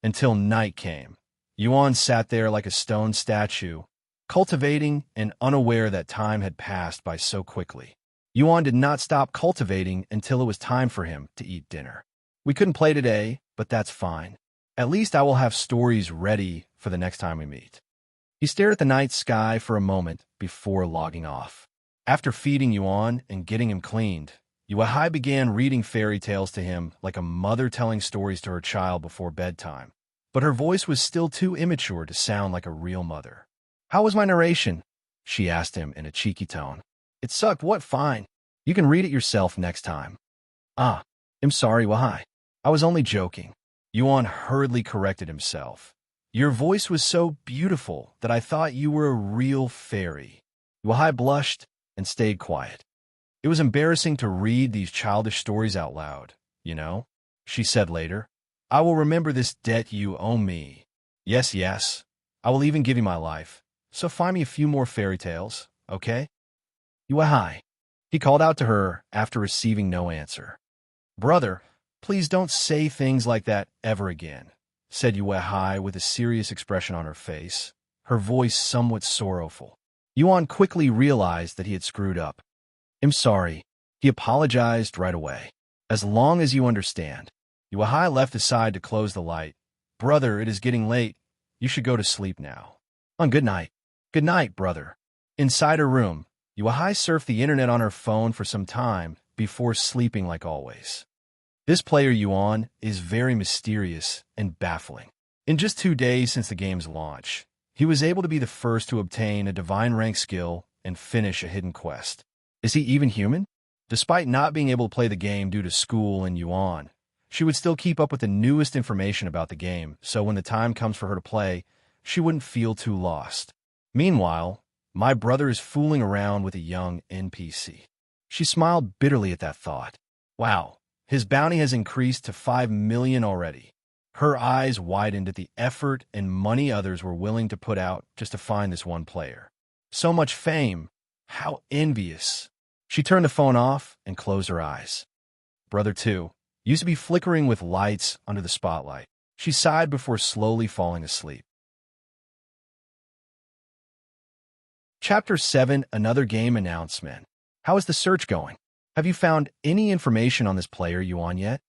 Until night came. Yuan sat there like a stone statue, cultivating and unaware that time had passed by so quickly. Yuan did not stop cultivating until it was time for him to eat dinner. We couldn't play today, but that's fine. At least I will have stories ready for the next time we meet. He stared at the night sky for a moment before logging off. After feeding Yuan and getting him cleaned, Yuehai began reading fairy tales to him like a mother telling stories to her child before bedtime. But her voice was still too immature to sound like a real mother. How was my narration? She asked him in a cheeky tone. It sucked. What? Fine. You can read it yourself next time. Ah, I'm sorry, Yuehai. I was only joking. Yuan hurriedly corrected himself. Your voice was so beautiful that I thought you were a real fairy. Yuehai blushed and stayed quiet. It was embarrassing to read these childish stories out loud, you know, she said later. I will remember this debt you owe me. Yes, yes. I will even give you my life. So find me a few more fairy tales, okay? Yuehai. He called out to her after receiving no answer. Brother, please don't say things like that ever again, said Yuehai with a serious expression on her face, her voice somewhat sorrowful. Yuan quickly realized that he had screwed up. I'm sorry. He apologized right away. As long as you understand. Yuehai left aside to close the light. Brother, it is getting late. You should go to sleep now. Good night. Good night, brother. Inside her room, Yuehai surfed the internet on her phone for some time before sleeping like always. This player Yuan is very mysterious and baffling. In just 2 days since the game's launch, he was able to be the first to obtain a divine rank skill and finish a hidden quest. Is he even human? Despite not being able to play the game due to school and Yuan, she would still keep up with the newest information about the game, so when the time comes for her to play, she wouldn't feel too lost. Meanwhile, my brother is fooling around with a young NPC. She smiled bitterly at that thought. Wow, his bounty has increased to 5 million already. Her eyes widened at the effort and money others were willing to put out just to find this one player. So much fame. How envious. She turned the phone off and closed her eyes. Brother 2 used to be flickering with lights under the spotlight. She sighed before slowly falling asleep. Chapter 7, Another Game Announcement. How is the search going? Have you found any information on this player, Yuan, yet?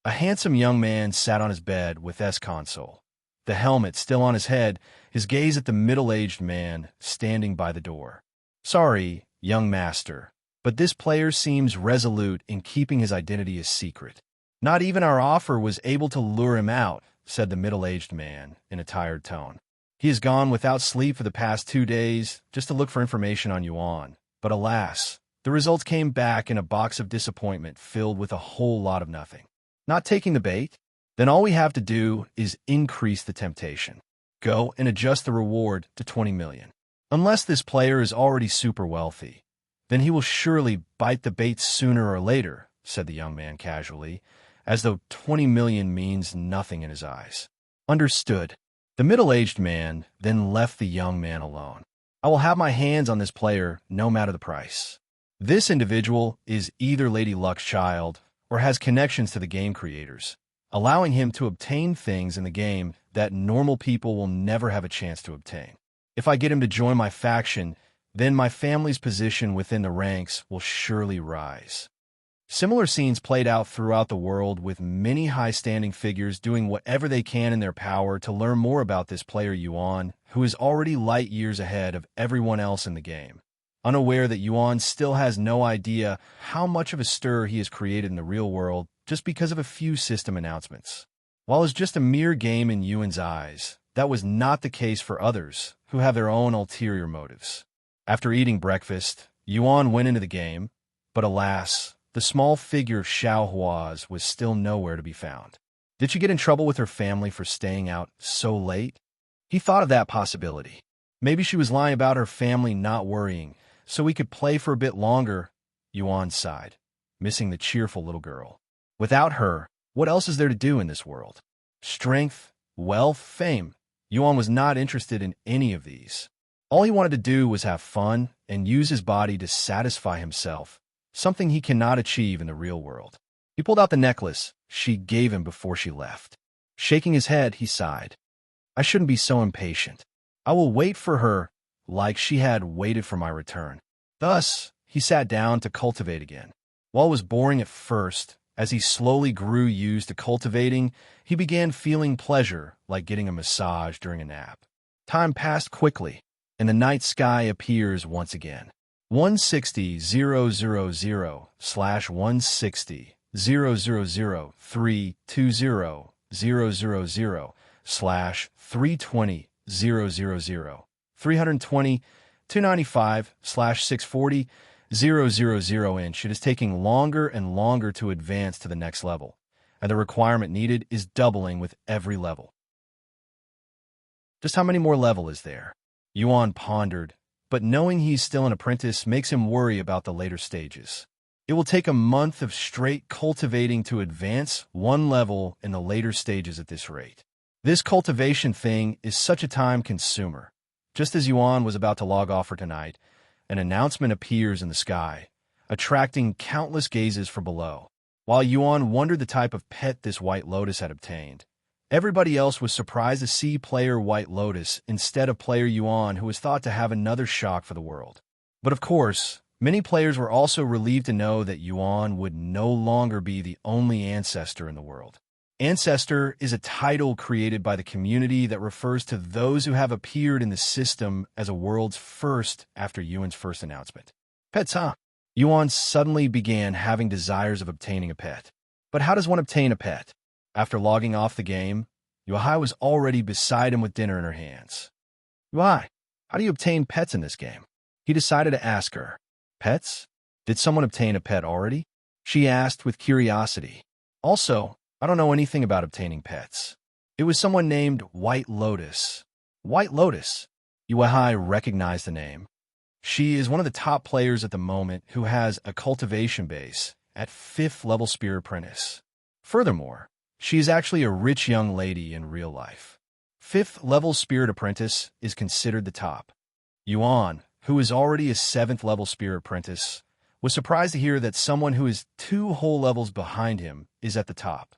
A handsome young man sat on his bed with S-console, the helmet still on his head, his gaze at the middle-aged man standing by the door. Sorry, young master, but this player seems resolute in keeping his identity a secret. Not even our offer was able to lure him out, said the middle-aged man in a tired tone. He has gone without sleep for the past 2 days just to look for information on Yuan. But alas, the results came back in a box of disappointment filled with a whole lot of nothing. Not taking the bait? Then all we have to do is increase the temptation. Go and adjust the reward to 20 million. Unless this player is already super wealthy, then he will surely bite the bait sooner or later, said the young man casually, as though 20 million means nothing in his eyes. Understood. The middle-aged man then left the young man alone. I will have my hands on this player no matter the price. This individual is either Lady Luck's child or has connections to the game creators, allowing him to obtain things in the game that normal people will never have a chance to obtain. If I get him to join my faction, then my family's position within the ranks will surely rise. Similar scenes played out throughout the world, with many high-standing figures doing whatever they can in their power to learn more about this player Yuan, who is already light years ahead of everyone else in the game. Unaware that Yuan still has no idea how much of a stir he has created in the real world just because of a few system announcements. While it's just a mere game in Yuan's eyes, that was not the case for others who have their own ulterior motives. After eating breakfast, Yuan went into the game, but alas, the small figure of Xiaohua's was still nowhere to be found. Did she get in trouble with her family for staying out so late? He thought of that possibility. Maybe she was lying about her family not worrying, so we could play for a bit longer. Yuan sighed, missing the cheerful little girl. Without her, what else is there to do in this world? Strength, wealth, fame. Yuan was not interested in any of these. All he wanted to do was have fun and use his body to satisfy himself, something he cannot achieve in the real world. He pulled out the necklace she gave him before she left. Shaking his head, he sighed. I shouldn't be so impatient. I will wait for her like she had waited for my return. Thus, he sat down to cultivate again. While it was boring at first, as he slowly grew used to cultivating, he began feeling pleasure like getting a massage during a nap. Time passed quickly, and the night sky appears once again. 160.000/160.000/320.000 320.295/640.000 inch. It is taking longer and longer to advance to the next level, and the requirement needed is doubling with every level. Just how many more level is there? Yuan pondered, but knowing he's still an apprentice makes him worry about the later stages. It will take a month of straight cultivating to advance one level in the later stages at this rate. This cultivation thing is such a time consumer. Just as Yuan was about to log off for tonight, an announcement appears in the sky, attracting countless gazes from below. While Yuan wondered the type of pet this White Lotus had obtained, everybody else was surprised to see player White Lotus instead of player Yuan, who was thought to have another shock for the world. But of course, many players were also relieved to know that Yuan would no longer be the only ancestor in the world. Ancestor is a title created by the community that refers to those who have appeared in the system as a world's first after Yuan's first announcement. Pets, huh? Yuan suddenly began having desires of obtaining a pet. But how does one obtain a pet? After logging off the game, Yuhai was already beside him with dinner in her hands. Yuhai, how do you obtain pets in this game? He decided to ask her. Pets? Did someone obtain a pet already? She asked with curiosity. Also, I don't know anything about obtaining pets. It was someone named White Lotus. White Lotus. Yuhai recognized the name. She is one of the top players at the moment who has a cultivation base at 5th level Spirit Apprentice. Furthermore, she is actually a rich young lady in real life. 5th level Spirit Apprentice is considered the top. Yuan, who is already a 7th level Spirit Apprentice, was surprised to hear that someone who is 2 whole levels behind him is at the top.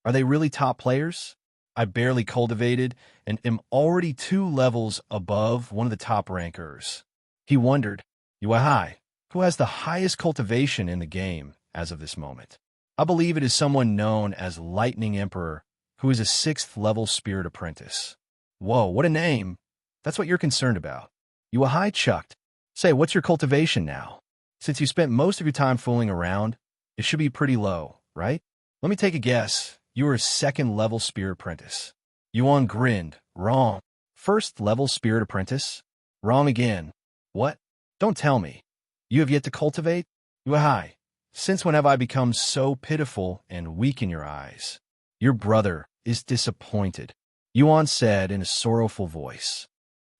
Are they really top players? I barely cultivated and am already 2 levels above one of the top rankers. He wondered, Yuhai, who has the highest cultivation in the game as of this moment? I believe it is someone known as Lightning Emperor, who is a 6th level Spirit Apprentice. Whoa, what a name! That's what you're concerned about. Yuhai chucked. Say, what's your cultivation now? Since you spent most of your time fooling around, it should be pretty low, right? Let me take a guess. You are a 2nd level Spirit Apprentice. Yuan grinned. Wrong. 1st level Spirit Apprentice? Wrong again. What? Don't tell me. You have yet to cultivate? Yuhai, since when have I become so pitiful and weak in your eyes? Your brother is disappointed, Yuan said in a sorrowful voice.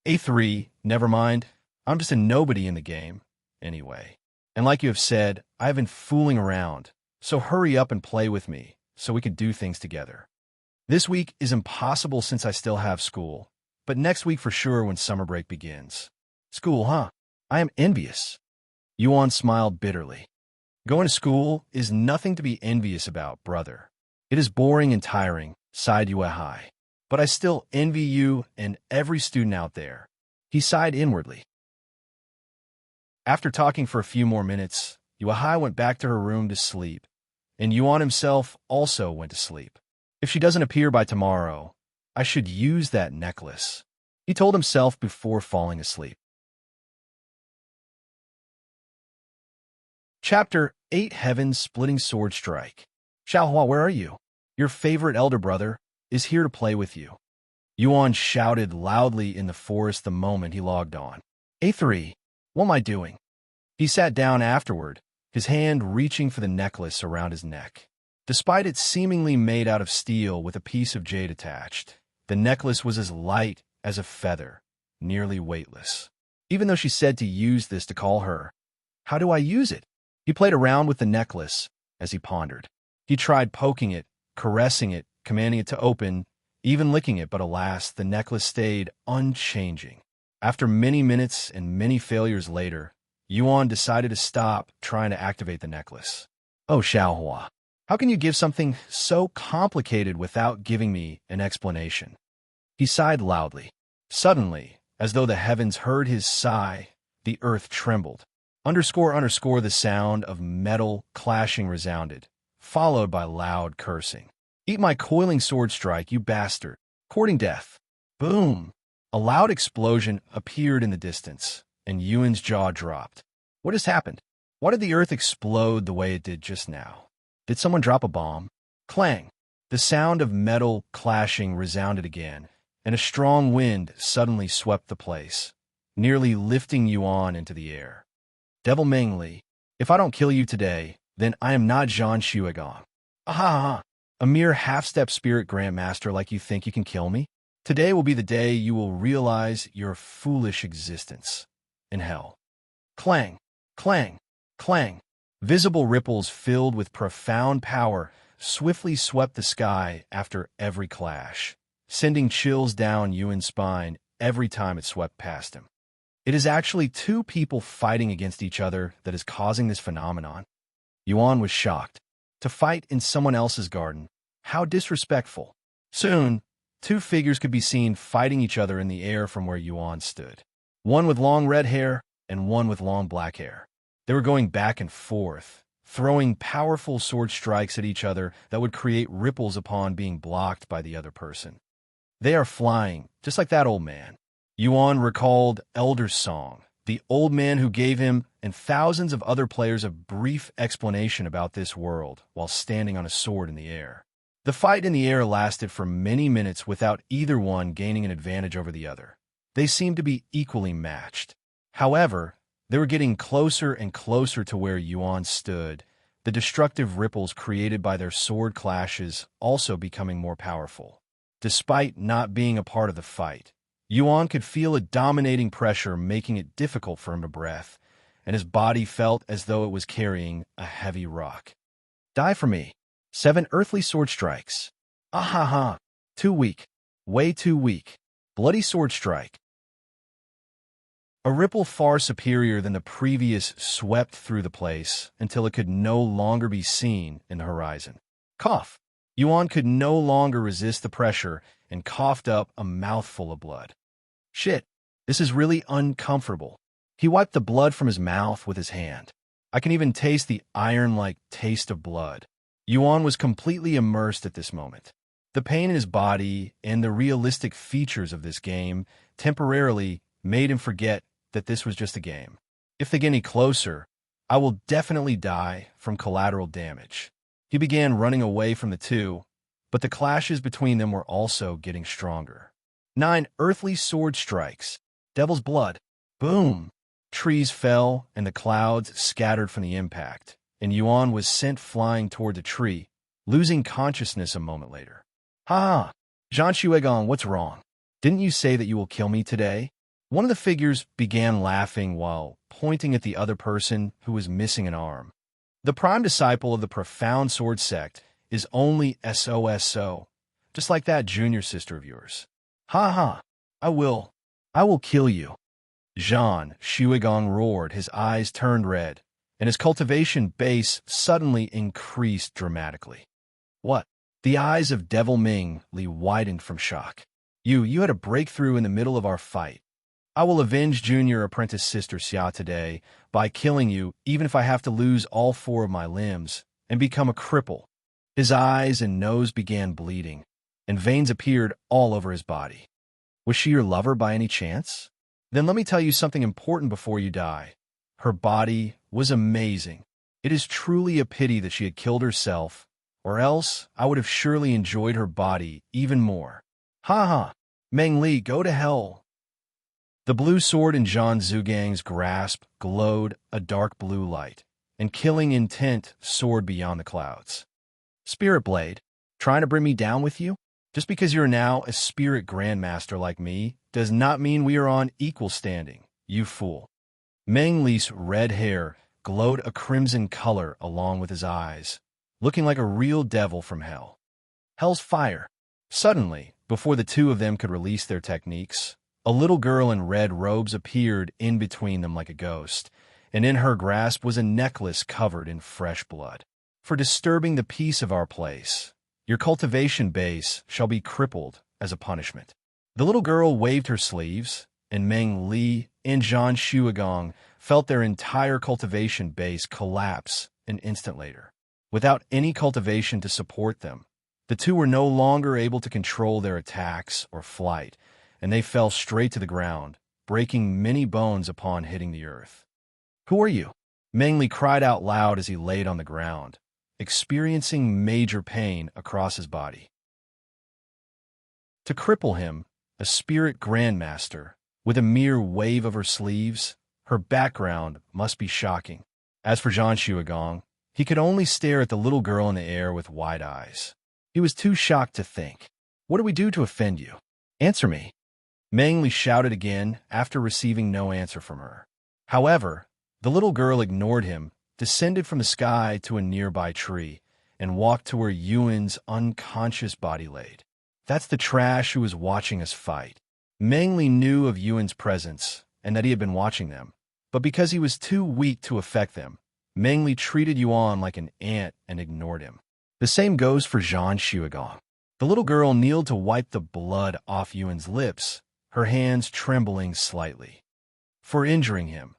A3, never mind. I'm just a nobody in the game, anyway. And like you have said, I have been fooling around, so hurry up and play with me so we can do things together. This week is impossible since I still have school, but next week for sure when summer break begins. School, huh? I am envious. Yuan smiled bitterly. Going to school is nothing to be envious about, brother. It is boring and tiring, sighed Yuhai. But I still envy you and every student out there. He sighed inwardly. After talking for a few more minutes, Yuehai went back to her room to sleep, and Yuan himself also went to sleep. If she doesn't appear by tomorrow, I should use that necklace, he told himself before falling asleep. Chapter 8, Heaven's Splitting Sword Strike. Xiaohua, where are you? Your favorite elder brother is here to play with you. Yuan shouted loudly in the forest the moment he logged on. A3, what am I doing? He sat down afterward, his hand reaching for the necklace around his neck. Despite it seemingly made out of steel with a piece of jade attached, the necklace was as light as a feather, nearly weightless. Even though she said to use this to call her, how do I use it? He played around with the necklace as he pondered. He tried poking it, caressing it, commanding it to open, even licking it, but alas, the necklace stayed unchanging. After many minutes and many failures later, Yuan decided to stop trying to activate the necklace. Oh, Xiaohua, how can you give something so complicated without giving me an explanation? He sighed loudly. Suddenly, as though the heavens heard his sigh, the earth trembled. The sound of metal clashing resounded, followed by loud cursing. Eat my coiling sword strike, you bastard. Courting death. Boom! A loud explosion appeared in the distance, and Yuan's jaw dropped. What has happened? Why did the earth explode the way it did just now? Did someone drop a bomb? Clang! The sound of metal clashing resounded again, and a strong wind suddenly swept the place, nearly lifting Yuan into the air. Devil Mingli, if I don't kill you today, then I am not Zhan Shuigong. Aha! A mere half-step spirit grandmaster like you think you can kill me? Today will be the day you will realize your foolish existence in hell. Clang, clang, clang. Visible ripples filled with profound power swiftly swept the sky after every clash, sending chills down Yuan's spine every time it swept past him. It is actually two people fighting against each other that is causing this phenomenon. Yuan was shocked. To fight in someone else's garden. How disrespectful. Soon, two figures could be seen fighting each other in the air from where Yuan stood. One with long red hair and one with long black hair. They were going back and forth, throwing powerful sword strikes at each other that would create ripples upon being blocked by the other person. They are flying, just like that old man. Yuan recalled Elder's song, the old man who gave him and thousands of other players a brief explanation about this world while standing on a sword in the air. The fight in the air lasted for many minutes without either one gaining an advantage over the other. They seemed to be equally matched. However, they were getting closer and closer to where Yuan stood, the destructive ripples created by their sword clashes also becoming more powerful. Despite not being a part of the fight, Yuan could feel a dominating pressure making it difficult for him to breathe, and his body felt as though it was carrying a heavy rock. Die for me. 7 earthly sword strikes. Ahaha. Too weak. Way too weak. Bloody sword strike. A ripple far superior than the previous swept through the place until it could no longer be seen in the horizon. Cough. Yuan could no longer resist the pressure and coughed up a mouthful of blood. Shit, this is really uncomfortable. He wiped the blood from his mouth with his hand. I can even taste the iron-like taste of blood. Yuan was completely immersed at this moment. The pain in his body and the realistic features of this game temporarily made him forget that this was just a game. If they get any closer, I will definitely die from collateral damage. He began running away from the two, but the clashes between them were also getting stronger. 9 earthly sword strikes. Devil's blood. Boom! Trees fell and the clouds scattered from the impact, and Yuan was sent flying toward the tree, losing consciousness a moment later. Ha! Zhan Shuigong, what's wrong? Didn't you say that you will kill me today? One of the figures began laughing while pointing at the other person who was missing an arm. The prime disciple of the profound sword sect is only SOSO, just like that junior sister of yours. Ha ha, I will kill you. Zhan Shuigong roared, his eyes turned red, and his cultivation base suddenly increased dramatically. What? The eyes of Devil Ming Li widened from shock. You had a breakthrough in the middle of our fight. I will avenge junior apprentice sister Xia today by killing you, even if I have to lose all 4 of my limbs and become a cripple. His eyes and nose began bleeding, and veins appeared all over his body. Was she your lover by any chance? Then let me tell you something important before you die. Her body was amazing. It is truly a pity that she had killed herself, or else I would have surely enjoyed her body even more. Ha ha! Meng Li, go to hell! The blue sword in Zhang Zugang's grasp glowed a dark blue light, and killing intent soared beyond the clouds. Spirit Blade, trying to bring me down with you? Just because you're now a spirit grandmaster like me does not mean we are on equal standing, you fool. Meng Li's red hair glowed a crimson color along with his eyes, looking like a real devil from hell. Hell's fire. Suddenly, before the 2 of them could release their techniques, a little girl in red robes appeared in between them like a ghost, and in her grasp was a necklace covered in fresh blood. For disturbing the peace of our place, your cultivation base shall be crippled as a punishment. The little girl waved her sleeves, and Meng Li and Zhang Shuagong felt their entire cultivation base collapse an instant later. Without any cultivation to support them, the 2 were no longer able to control their attacks or flight, and they fell straight to the ground, breaking many bones upon hitting the earth. Who are you? Meng Li cried out loud as he laid on the ground, experiencing major pain across his body. To cripple him, a spirit grandmaster, with a mere wave of her sleeves, her background must be shocking. As for Zhang Shuagong, he could only stare at the little girl in the air with wide eyes. He was too shocked to think. What do we do to offend you? Answer me. Meng Li shouted again after receiving no answer from her. However, the little girl ignored him, descended from the sky to a nearby tree, and walked to where Yuan's unconscious body laid. That's the trash who was watching us fight. Meng Li knew of Yuan's presence and that he had been watching them, but because he was too weak to affect them, Meng Li treated Yuan like an ant and ignored him. The same goes for Zhang Shuagong. The little girl kneeled to wipe the blood off Yuan's lips, her hands trembling slightly. For injuring him,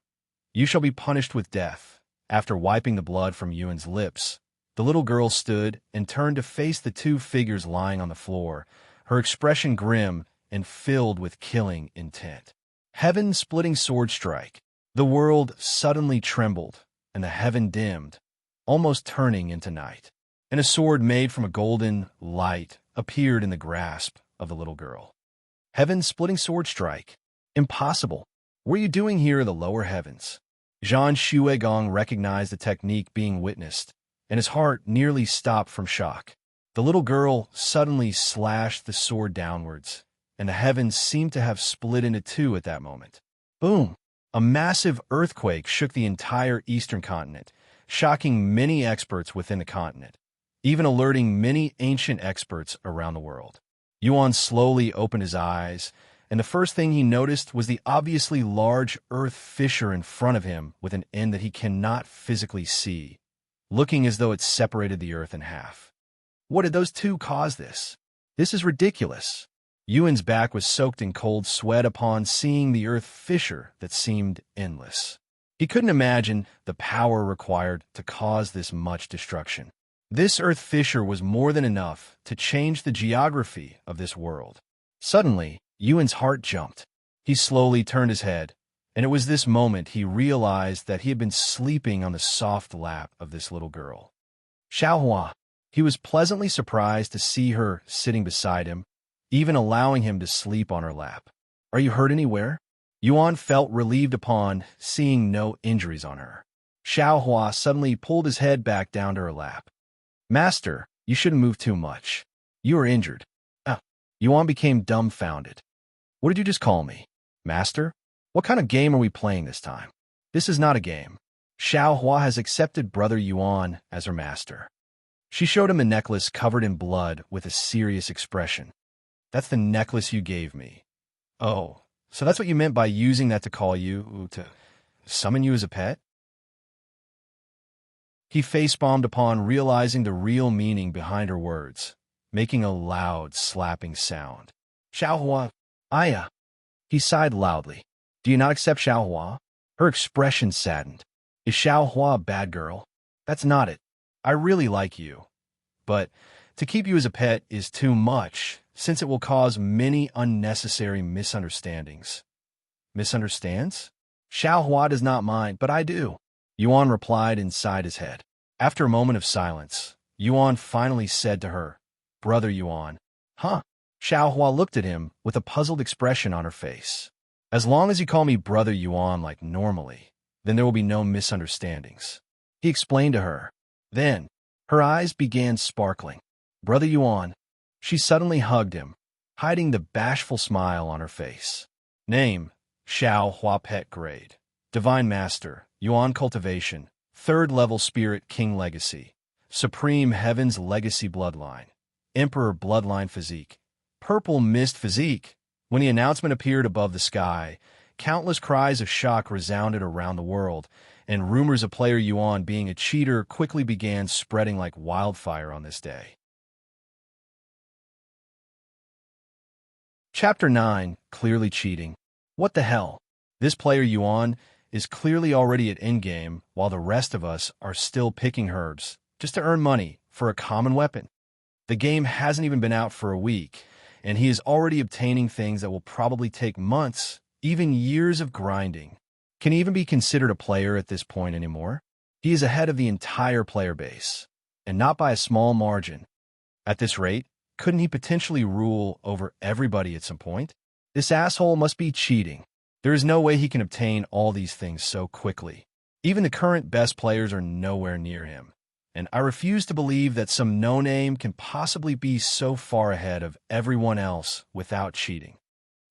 you shall be punished with death. After wiping the blood from Yuan's lips, the little girl stood and turned to face the 2 figures lying on the floor, her expression grim and filled with killing intent. Heaven-splitting sword strike. The world suddenly trembled, and the heaven dimmed, almost turning into night. And a sword made from a golden light appeared in the grasp of the little girl. Heaven-splitting sword strike. Impossible. What are you doing here in the lower heavens? Zhang Shuagong recognized the technique being witnessed, and his heart nearly stopped from shock. The little girl suddenly slashed the sword downwards, and the heavens seemed to have split into 2 at that moment. Boom! A massive earthquake shook the entire eastern continent, shocking many experts within the continent, even alerting many ancient experts around the world. Yuan slowly opened his eyes, and the first thing he noticed was the obviously large earth fissure in front of him with an end that he cannot physically see, looking as though it separated the earth in half. What did those 2 cause this? This is ridiculous. Yuan's back was soaked in cold sweat upon seeing the earth fissure that seemed endless. He couldn't imagine the power required to cause this much destruction. This earth fissure was more than enough to change the geography of this world. Suddenly, Yuan's heart jumped. He slowly turned his head, and it was this moment he realized that he had been sleeping on the soft lap of this little girl. Xiaohua. He was pleasantly surprised to see her sitting beside him, even allowing him to sleep on her lap. Are you hurt anywhere? Yuan felt relieved upon seeing no injuries on her. Xiaohua suddenly pulled his head back down to her lap. Master, you shouldn't move too much. You are injured. Yuan became dumbfounded. What did you just call me? Master? What kind of game are we playing this time? This is not a game. Xiaohua has accepted Brother Yuan as her master. She showed him a necklace covered in blood with a serious expression. That's the necklace you gave me. Oh, so that's what you meant by using that to call you, to summon you as a pet? He facepalmed upon realizing the real meaning behind her words, making a loud, slapping sound. Xiaohua, Aya. He sighed loudly. Do you not accept Xiaohua? Her expression saddened. Is Xiaohua a bad girl? That's not it. I really like you. But to keep you as a pet is too much, since it will cause many unnecessary misunderstandings. Misunderstands? Xiaohua does not mind, but I do. Yuan replied inside his head. After a moment of silence, Yuan finally said to her, Brother Yuan. Huh? Xiaohua looked at him with a puzzled expression on her face. As long as you call me Brother Yuan like normally, then there will be no misunderstandings. He explained to her. Then, her eyes began sparkling. Brother Yuan. She suddenly hugged him, hiding the bashful smile on her face. Name, Xiaohua Pet Grade. Divine Master, Yuan Cultivation, 3rd Level Spirit King Legacy. Supreme Heaven's Legacy Bloodline. Emperor Bloodline Physique. Purple Mist Physique. When the announcement appeared above the sky, countless cries of shock resounded around the world, and rumors of player Yuan being a cheater quickly began spreading like wildfire on this day. Chapter 9, Clearly Cheating. What the hell? This player Yuan is clearly already at endgame, while the rest of us are still picking herbs, just to earn money for a common weapon. The game hasn't even been out for a week, and he is already obtaining things that will probably take months, even years of grinding. Can he even be considered a player at this point anymore? He is ahead of the entire player base, and not by a small margin. At this rate, couldn't he potentially rule over everybody at some point? This asshole must be cheating. There is no way he can obtain all these things so quickly. Even the current best players are nowhere near him. And I refuse to believe that some no-name can possibly be so far ahead of everyone else without cheating.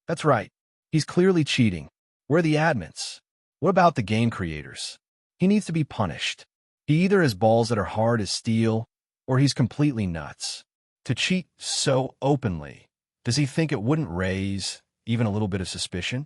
That's right. He's clearly cheating. Where are the admins? What about the game creators? He needs to be punished. He either has balls that are hard as steel, or he's completely nuts. To cheat so openly, does he think it wouldn't raise even a little bit of suspicion?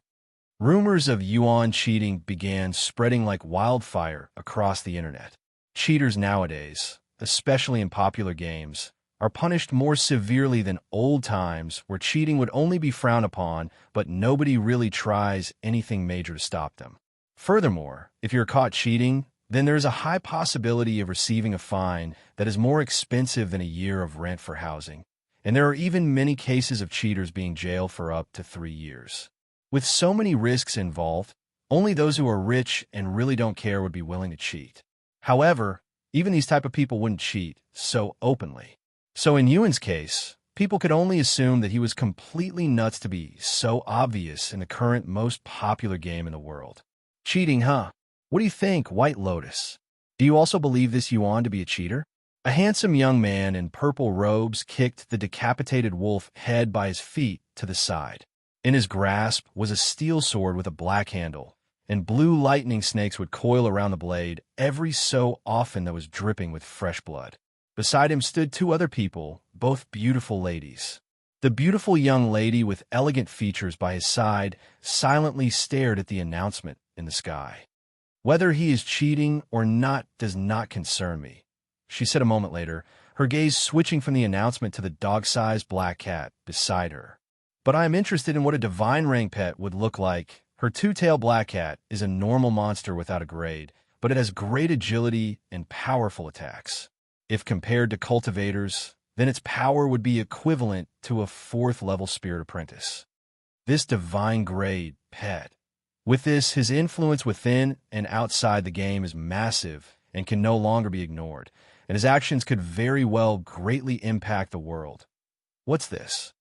Rumors of Yuan cheating began spreading like wildfire across the internet. Cheaters nowadays, especially in popular games, are punished more severely than old times where cheating would only be frowned upon, but nobody really tries anything major to stop them. Furthermore, if you're caught cheating, then there's a high possibility of receiving a fine that is more expensive than a year of rent for housing, and there are even many cases of cheaters being jailed for up to 3 years. With so many risks involved, only those who are rich and really don't care would be willing to cheat. However, even these type of people wouldn't cheat so openly. So in Yuan's case, people could only assume that he was completely nuts to be so obvious in the current most popular game in the world. Cheating, huh? What do you think, White Lotus? Do you also believe this Yuan to be a cheater? A handsome young man in purple robes kicked the decapitated wolf head by his feet to the side. In his grasp was a steel sword with a black handle, and blue lightning snakes would coil around the blade every so often that was dripping with fresh blood. Beside him stood 2 other people, both beautiful ladies. The beautiful young lady with elegant features by his side silently stared at the announcement in the sky. Whether he is cheating or not does not concern me, she said a moment later, her gaze switching from the announcement to the dog-sized black cat beside her. But I am interested in what a divine rank pet would look like. Her 2-tailed black cat is a normal monster without a grade, but it has great agility and powerful attacks. If compared to cultivators, then its power would be equivalent to a 4th-level spirit apprentice. This divine grade pet. With this, his influence within and outside the game is massive and can no longer be ignored, and his actions could very well greatly impact the world. What's this?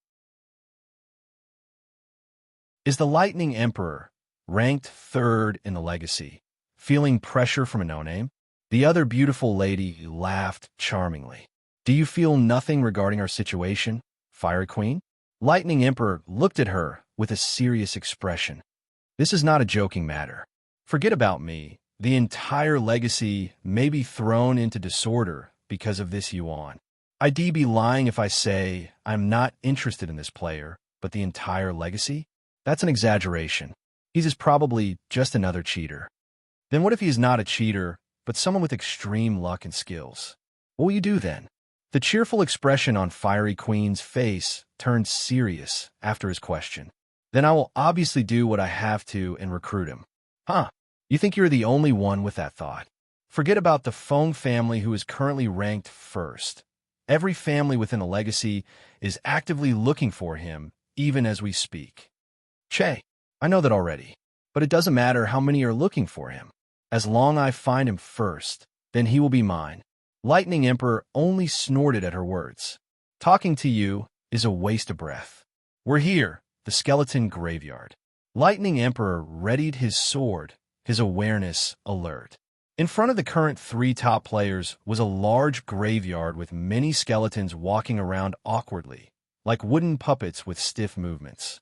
Is the Lightning Emperor, ranked 3rd in the legacy, feeling pressure from a no-name? The other beautiful lady laughed charmingly. Do you feel nothing regarding our situation, Fiery Queen? Lightning Emperor looked at her with a serious expression. This is not a joking matter. Forget about me. The entire legacy may be thrown into disorder because of this Yuan. I'd be lying if I say I'm not interested in this player, but the entire legacy? That's an exaggeration. He's probably just another cheater. Then what if he's not a cheater, but someone with extreme luck and skills? What will you do then? The cheerful expression on Fiery Queen's face turned serious after his question. then I will obviously do what I have to and recruit him. Huh? You think you're the only one with that thought? Forget about the Feng family who is currently ranked first. Every family within the legacy is actively looking for him, even as we speak. Che, I know that already, but it doesn't matter how many are looking for him. As long as I find him first, then he will be mine. Lightning Emperor only snorted at her words. Talking to you is a waste of breath. We're here, the skeleton graveyard. Lightning Emperor readied his sword, his awareness alert. In front of the current 3 top players was a large graveyard with many skeletons walking around awkwardly, like wooden puppets with stiff movements.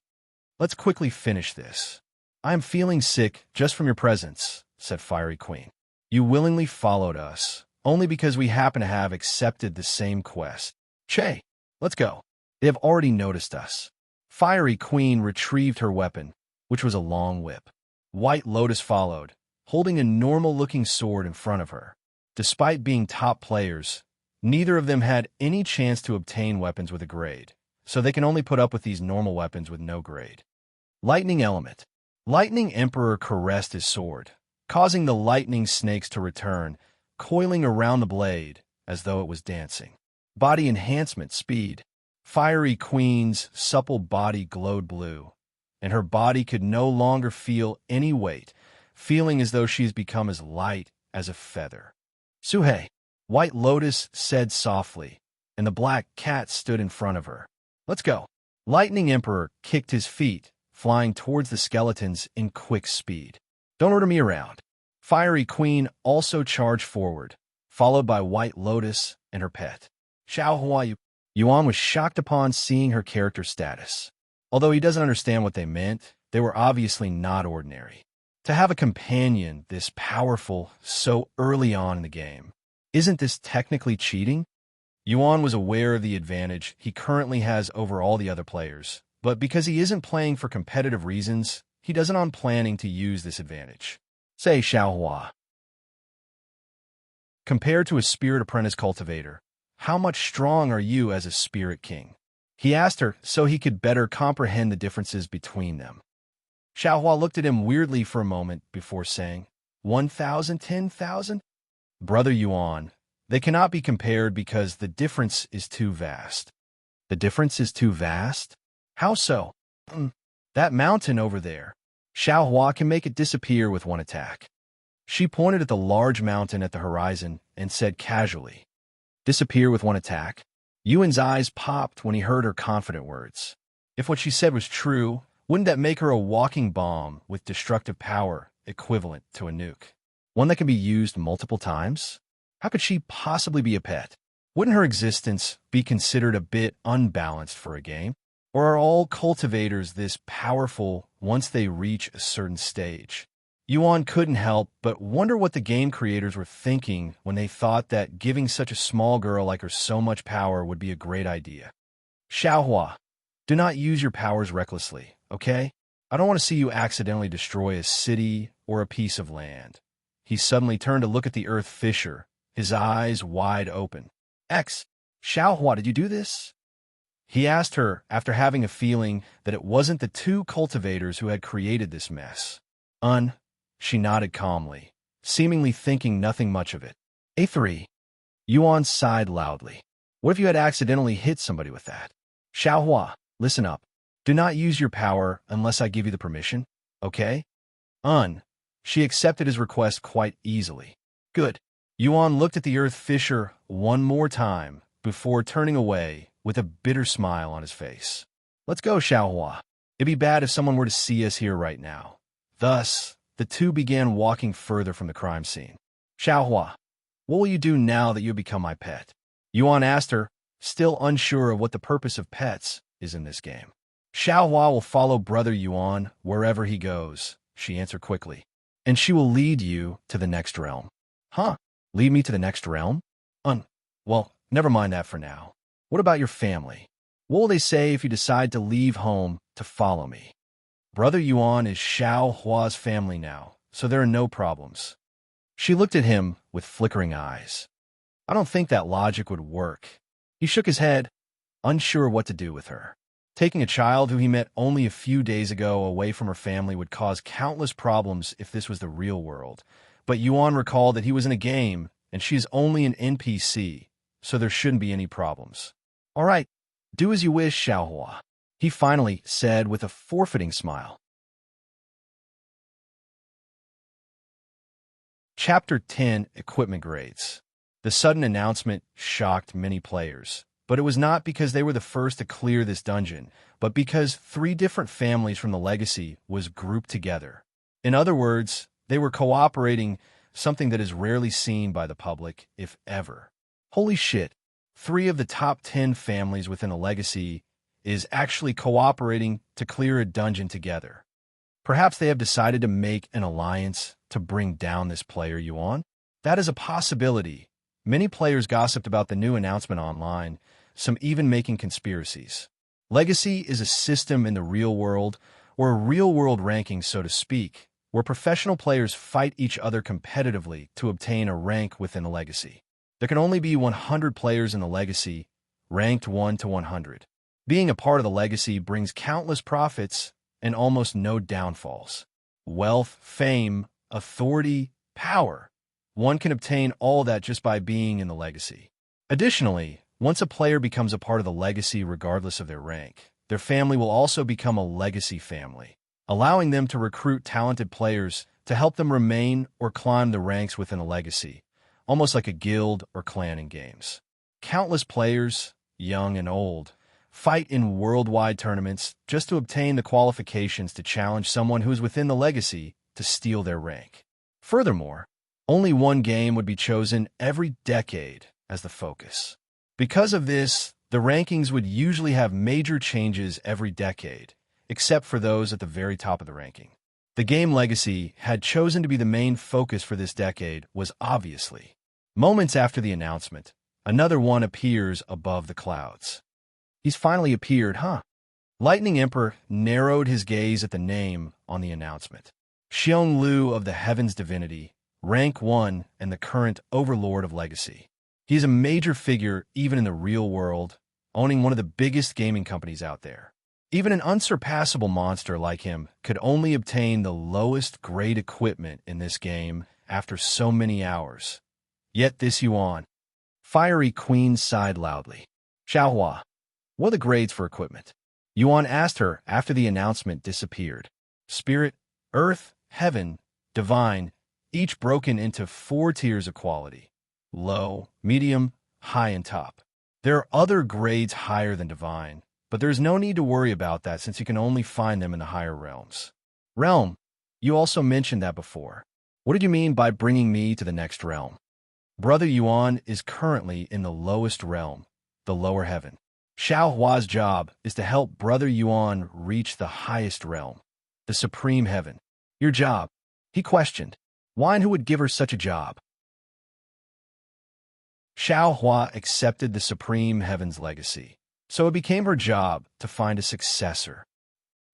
Let's quickly finish this. I am feeling sick just from your presence, said Fiery Queen. You willingly followed us, only because we happen to have accepted the same quest. Che, let's go. They have already noticed us. Fiery Queen retrieved her weapon, which was a long whip. White Lotus followed, holding a normal-looking sword in front of her. Despite being top players, neither of them had any chance to obtain weapons with a grade, so they can only put up with these normal weapons with no grade. Lightning Element. Lightning Emperor caressed his sword, causing the lightning snakes to return, coiling around the blade as though it was dancing. Body Enhancement Speed. Fiery Queen's supple body glowed blue, and her body could no longer feel any weight, feeling as though she's become as light as a feather. Suhei, White Lotus said softly, and the black cat stood in front of her. Let's go. Lightning Emperor kicked his feet, flying towards the skeletons in quick speed. Don't order me around. Fiery Queen also charged forward, followed by White Lotus and her pet. Xiaohua Yuan was shocked upon seeing her character status. Although he doesn't understand what they meant, they were obviously not ordinary. To have a companion this powerful so early on in the game, isn't this technically cheating? Yuan was aware of the advantage he currently has over all the other players, but because he isn't playing for competitive reasons, he doesn't planning to use this advantage. Say Xiaohua. Compared to a spirit apprentice cultivator, how much strong are you as a spirit king? He asked her so he could better comprehend the differences between them. Xiaohua looked at him weirdly for a moment before saying, 1,000, 10,000? Brother Yuan, they cannot be compared because the difference is too vast. The difference is too vast? How so? That mountain over there. Xiaohua can make it disappear with one attack. She pointed at the large mountain at the horizon and said casually, disappear with one attack? Yuan's eyes popped when he heard her confident words. If what she said was true, wouldn't that make her a walking bomb with destructive power equivalent to a nuke? One that can be used multiple times? How could she possibly be a pet? Wouldn't her existence be considered a bit unbalanced for a game? Or are all cultivators this powerful once they reach a certain stage? Yuan couldn't help but wonder what the game creators were thinking when they thought that giving such a small girl like her so much power would be a great idea. Xiaohua, do not use your powers recklessly, okay? I don't want to see you accidentally destroy a city or a piece of land. He suddenly turned to look at the Earth Fisher, his eyes wide open. Xiaohua, did you do this? He asked her after having a feeling that it wasn't the 2 cultivators who had created this mess. She nodded calmly, seemingly thinking nothing much of it. A3. Yuan sighed loudly. What if you had accidentally hit somebody with that? Xiaohua, listen up. Do not use your power unless I give you the permission, okay? She accepted his request quite easily. Good. Yuan looked at the Earth Fisher one more time before turning away with a bitter smile on his face. Let's go, Xiaohua. It'd be bad if someone were to see us here right now. Thus, the 2 began walking further from the crime scene. Xiaohua, what will you do now that you have become my pet? Yuan asked her, still unsure of what the purpose of pets is in this game. Xiaohua will follow Brother Yuan wherever he goes, she answered quickly. And she will lead you to the next realm. Huh? Lead me to the next realm? Well, never mind that for now. What about your family? What will they say if you decide to leave home to follow me? Brother Yuan is Xiaohua's family now, so there are no problems. She looked at him with flickering eyes. I don't think that logic would work. He shook his head, unsure what to do with her. Taking a child who he met only a few days ago away from her family would cause countless problems if this was the real world. But Yuan recalled that he was in a game, and she is only an NPC, so there shouldn't be any problems. All right, do as you wish, Xiaohua, he finally said with a forfeiting smile. Chapter 10, Equipment Grades. The sudden announcement shocked many players, but it was not because they were the first to clear this dungeon, but because 3 different families from the Legacy was grouped together. In other words, they were cooperating, something that is rarely seen by the public, if ever. Holy shit, 3 of the top 10 families within a Legacy is actually cooperating to clear a dungeon together. Perhaps they have decided to make an alliance to bring down this player, Yuan? That is a possibility. Many players gossiped about the new announcement online, some even making conspiracies. Legacy is a system in the real world, or a real-world ranking, so to speak, where professional players fight each other competitively to obtain a rank within the Legacy. There can only be 100 players in the Legacy, ranked 1 to 100. Being a part of the Legacy brings countless profits and almost no downfalls. Wealth, fame, authority, power. One can obtain all that just by being in the Legacy. Additionally, once a player becomes a part of the Legacy regardless of their rank, their family will also become a Legacy family, allowing them to recruit talented players to help them remain or climb the ranks within a Legacy, almost like a guild or clan in games. Countless players, young and old, fight in worldwide tournaments just to obtain the qualifications to challenge someone who is within the Legacy to steal their rank. Furthermore, only one game would be chosen every decade as the focus. Because of this, the rankings would usually have major changes every decade, except for those at the very top of the ranking. The game Legacy had chosen to be the main focus for this decade was obviously. Moments after the announcement, another one appears above the clouds. He's finally appeared, huh? Lightning Emperor narrowed his gaze at the name on the announcement. Xiong Lu of the Heaven's Divinity, rank 1 and the current Overlord of Legacy. He is a major figure even in the real world, owning one of the biggest gaming companies out there. Even an unsurpassable monster like him could only obtain the lowest grade equipment in this game after so many hours. Yet this Yuan. Fiery Queen sighed loudly. Xiaohua, what are the grades for equipment? Yuan asked her after the announcement disappeared. Spirit, Earth, Heaven, Divine, each broken into 4 tiers of quality. Low, medium, high, and top. There are other grades higher than Divine, but there's no need to worry about that since you can only find them in the higher realms. Realm, you also mentioned that before. What did you mean by bringing me to the next realm? Brother Yuan is currently in the lowest realm, the lower heaven. Xiaohua's job is to help Brother Yuan reach the highest realm, the supreme heaven. Your job? He questioned. Why and who would give her such a job? Xiaohua accepted the supreme heaven's legacy, so it became her job to find a successor.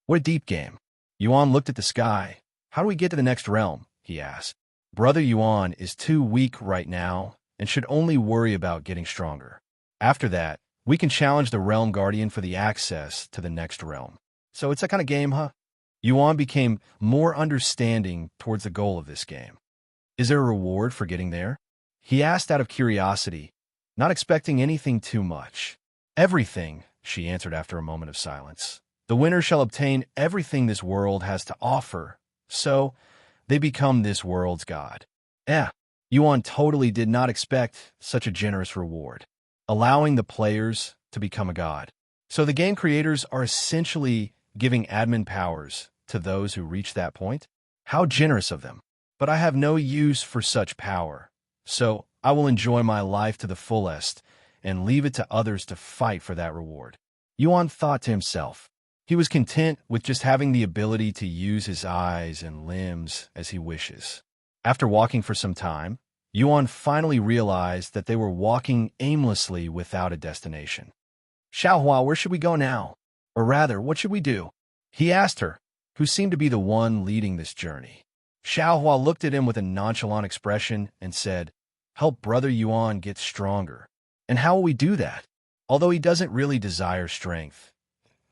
What a deep game. Yuan looked at the sky. How do we get to the next realm? He asked. Brother Yuan is too weak right now and should only worry about getting stronger. After that, we can challenge the Realm Guardian for the access to the next realm. So it's that kind of game, huh? Yuan became more understanding towards the goal of this game. Is there a reward for getting there? He asked out of curiosity, not expecting anything too much. Everything, she answered after a moment of silence. The winner shall obtain everything this world has to offer, so they become this world's god. Yuan totally did not expect such a generous reward, allowing the players to become a god. So the game creators are essentially giving admin powers to those who reach that point? How generous of them. But I have no use for such power, so I will enjoy my life to the fullest and leave it to others to fight for that reward. Yuan thought to himself. He was content with just having the ability to use his eyes and limbs as he wishes. After walking for some time, Yuan finally realized that they were walking aimlessly without a destination. Xiaohua, where should we go now? Or rather, what should we do? He asked her, who seemed to be the one leading this journey. Xiaohua looked at him with a nonchalant expression and said, help Brother Yuan get stronger. And how will we do that? Although he doesn't really desire strength,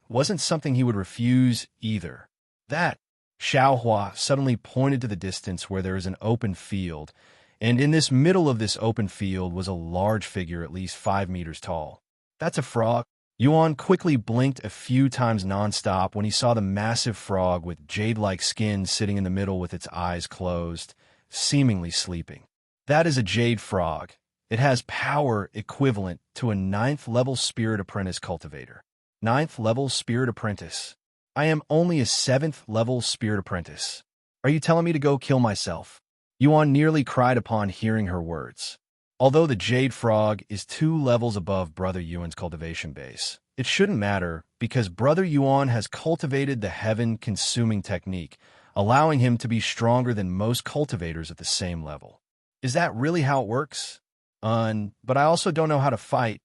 wasn't something he would refuse either. That Xiaohua suddenly pointed to the distance where there is an open field, and in this middle of this open field was a large figure at least 5 meters tall. That's a frog. Yuan quickly blinked a few times nonstop when he saw the massive frog with jade-like skin sitting in the middle with its eyes closed, seemingly sleeping. That is a jade frog. It has power equivalent to a 9th-level spirit apprentice cultivator. 9th-level spirit apprentice. I am only a 7th-level spirit apprentice. Are you telling me to go kill myself? Yuan nearly cried upon hearing her words. Although the jade frog is 2 levels above Brother Yuan's cultivation base, it shouldn't matter because Brother Yuan has cultivated the heaven-consuming technique, allowing him to be stronger than most cultivators at the same level. Is that really how it works? But I also don't know how to fight.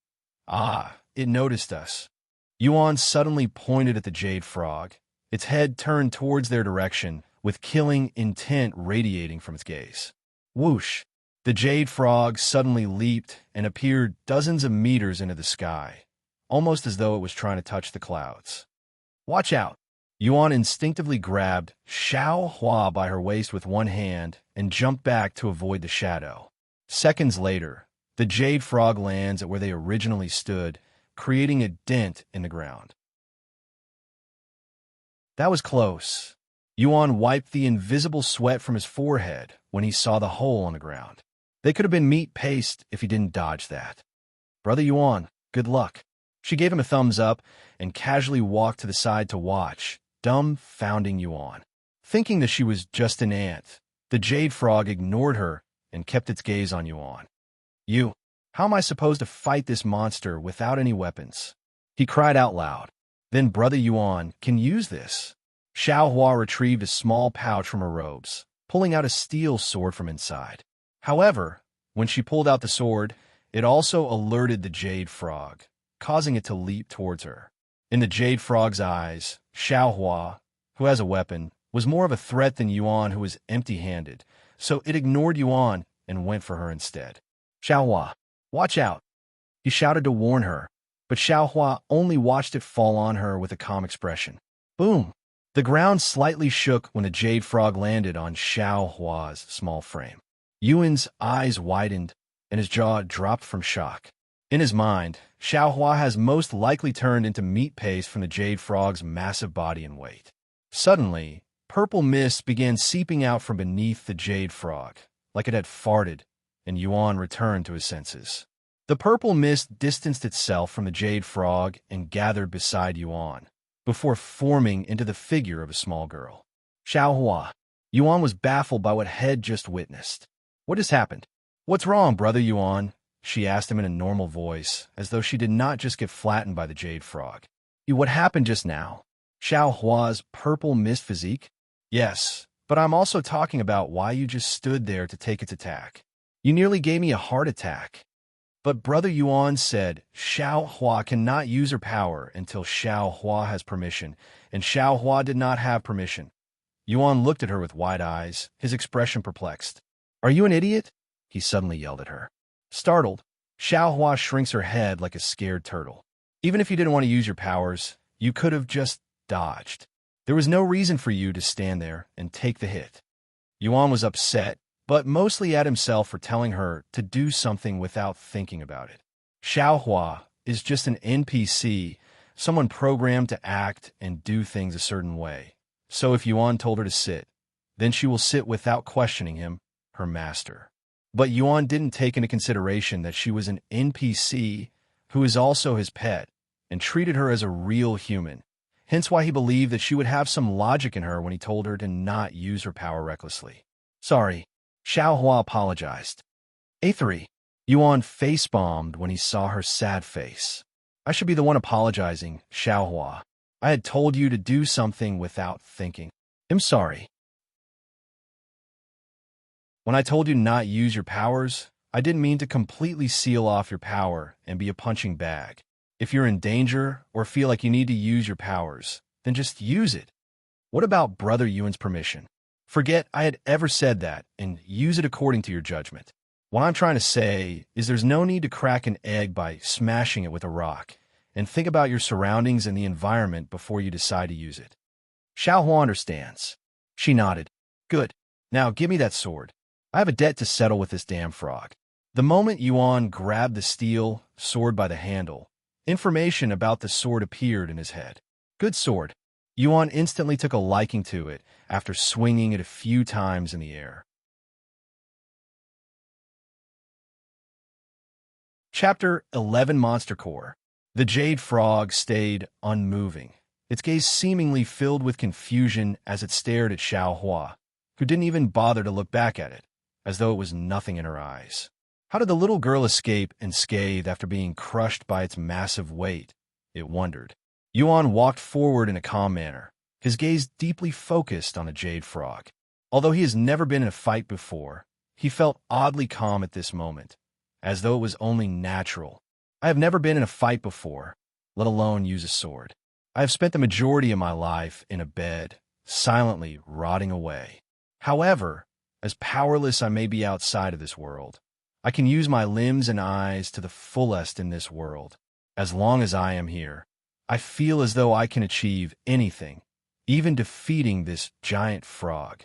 Ah, it noticed us. Yuan suddenly pointed at the jade frog. Its head turned towards their direction, with killing intent radiating from its gaze. Whoosh! The jade frog suddenly leaped and appeared dozens of meters into the sky, almost as though it was trying to touch the clouds. Watch out! Yuan instinctively grabbed Xiaohua by her waist with one hand and jumped back to avoid the shadow. Seconds later, the jade frog lands at where they originally stood, creating a dent in the ground. That was close. Yuan wiped the invisible sweat from his forehead when he saw the hole on the ground. They could have been meat paste if he didn't dodge that. Brother Yuan, good luck. She gave him a thumbs up and casually walked to the side to watch, dumbfounding Yuan. Thinking that she was just an ant, the jade frog ignored her and kept its gaze on Yuan. How am I supposed to fight this monster without any weapons? He cried out loud. Then Brother Yuan can use this. Xiaohua retrieved a small pouch from her robes, pulling out a steel sword from inside. However, when she pulled out the sword, it also alerted the jade frog, causing it to leap towards her. In the jade frog's eyes, Xiaohua, who has a weapon, was more of a threat than Yuan, who was empty-handed, so it ignored Yuan and went for her instead. Xiaohua, watch out! He shouted to warn her, but Xiaohua only watched it fall on her with a calm expression. Boom! The ground slightly shook when the jade frog landed on Xiaohua's small frame. Yuan's eyes widened, and his jaw dropped from shock. In his mind, Xiaohua has most likely turned into meat paste from the jade frog's massive body and weight. Suddenly, purple mist began seeping out from beneath the jade frog, like it had farted, and Yuan returned to his senses. The purple mist distanced itself from the jade frog and gathered beside Yuan, before forming into the figure of a small girl. Xiaohua. Yuan was baffled by what had just witnessed. What has happened? What's wrong, Brother Yuan? She asked him in a normal voice, as though she did not just get flattened by the jade frog. What happened just now? Xiaohua's purple mist physique? Yes, but I'm also talking about why you just stood there to take its attack. You nearly gave me a heart attack. But Brother Yuan said Xiaohua cannot use her power until Xiaohua has permission, and Xiaohua did not have permission. Yuan looked at her with wide eyes, his expression perplexed. Are you an idiot? He suddenly yelled at her. Startled, Xiaohua shrinks her head like a scared turtle. Even if you didn't want to use your powers, you could have just dodged. There was no reason for you to stand there and take the hit. Yuan was upset, but mostly at himself for telling her to do something without thinking about it. Xiaohua is just an NPC, someone programmed to act and do things a certain way. So if Yuan told her to sit, then she will sit without questioning him, her master. But Yuan didn't take into consideration that she was an NPC who is also his pet, and treated her as a real human, hence why he believed that she would have some logic in her when he told her to not use her power recklessly. Sorry, Xiaohua apologized. A3. Yuan face-bombed when he saw her sad face. I should be the one apologizing, Xiaohua. I had told you to do something without thinking. I'm sorry. When I told you not use your powers, I didn't mean to completely seal off your power and be a punching bag. If you're in danger or feel like you need to use your powers, then just use it. What about Brother Yuan's permission? Forget I had ever said that and use it according to your judgment. What I'm trying to say is there's no need to crack an egg by smashing it with a rock, and think about your surroundings and the environment before you decide to use it. Xiao Hua understands. She nodded. Good. Now give me that sword. I have a debt to settle with this damn frog. The moment Yuan grabbed the steel sword by the handle, information about the sword appeared in his head. Good sword. Yuan instantly took a liking to it after swinging it a few times in the air. Chapter 11 Monster Core. The jade frog stayed unmoving, its gaze seemingly filled with confusion as it stared at Xiao Hua, who didn't even bother to look back at it, as though it was nothing in her eyes. How did the little girl escape unscathed after being crushed by its massive weight? It wondered. Yuan walked forward in a calm manner, his gaze deeply focused on the jade frog. Although he has never been in a fight before, he felt oddly calm at this moment, as though it was only natural. I have never been in a fight before, let alone use a sword. I have spent the majority of my life in a bed, silently rotting away. However, as powerless I may be outside of this world, I can use my limbs and eyes to the fullest in this world. As long as I am here, I feel as though I can achieve anything, even defeating this giant frog.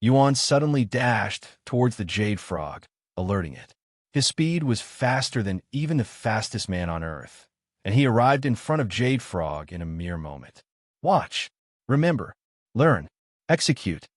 Yuan suddenly dashed towards the jade frog, alerting it. His speed was faster than even the fastest man on Earth, and he arrived in front of Jade Frog in a mere moment. Watch, remember, learn, execute.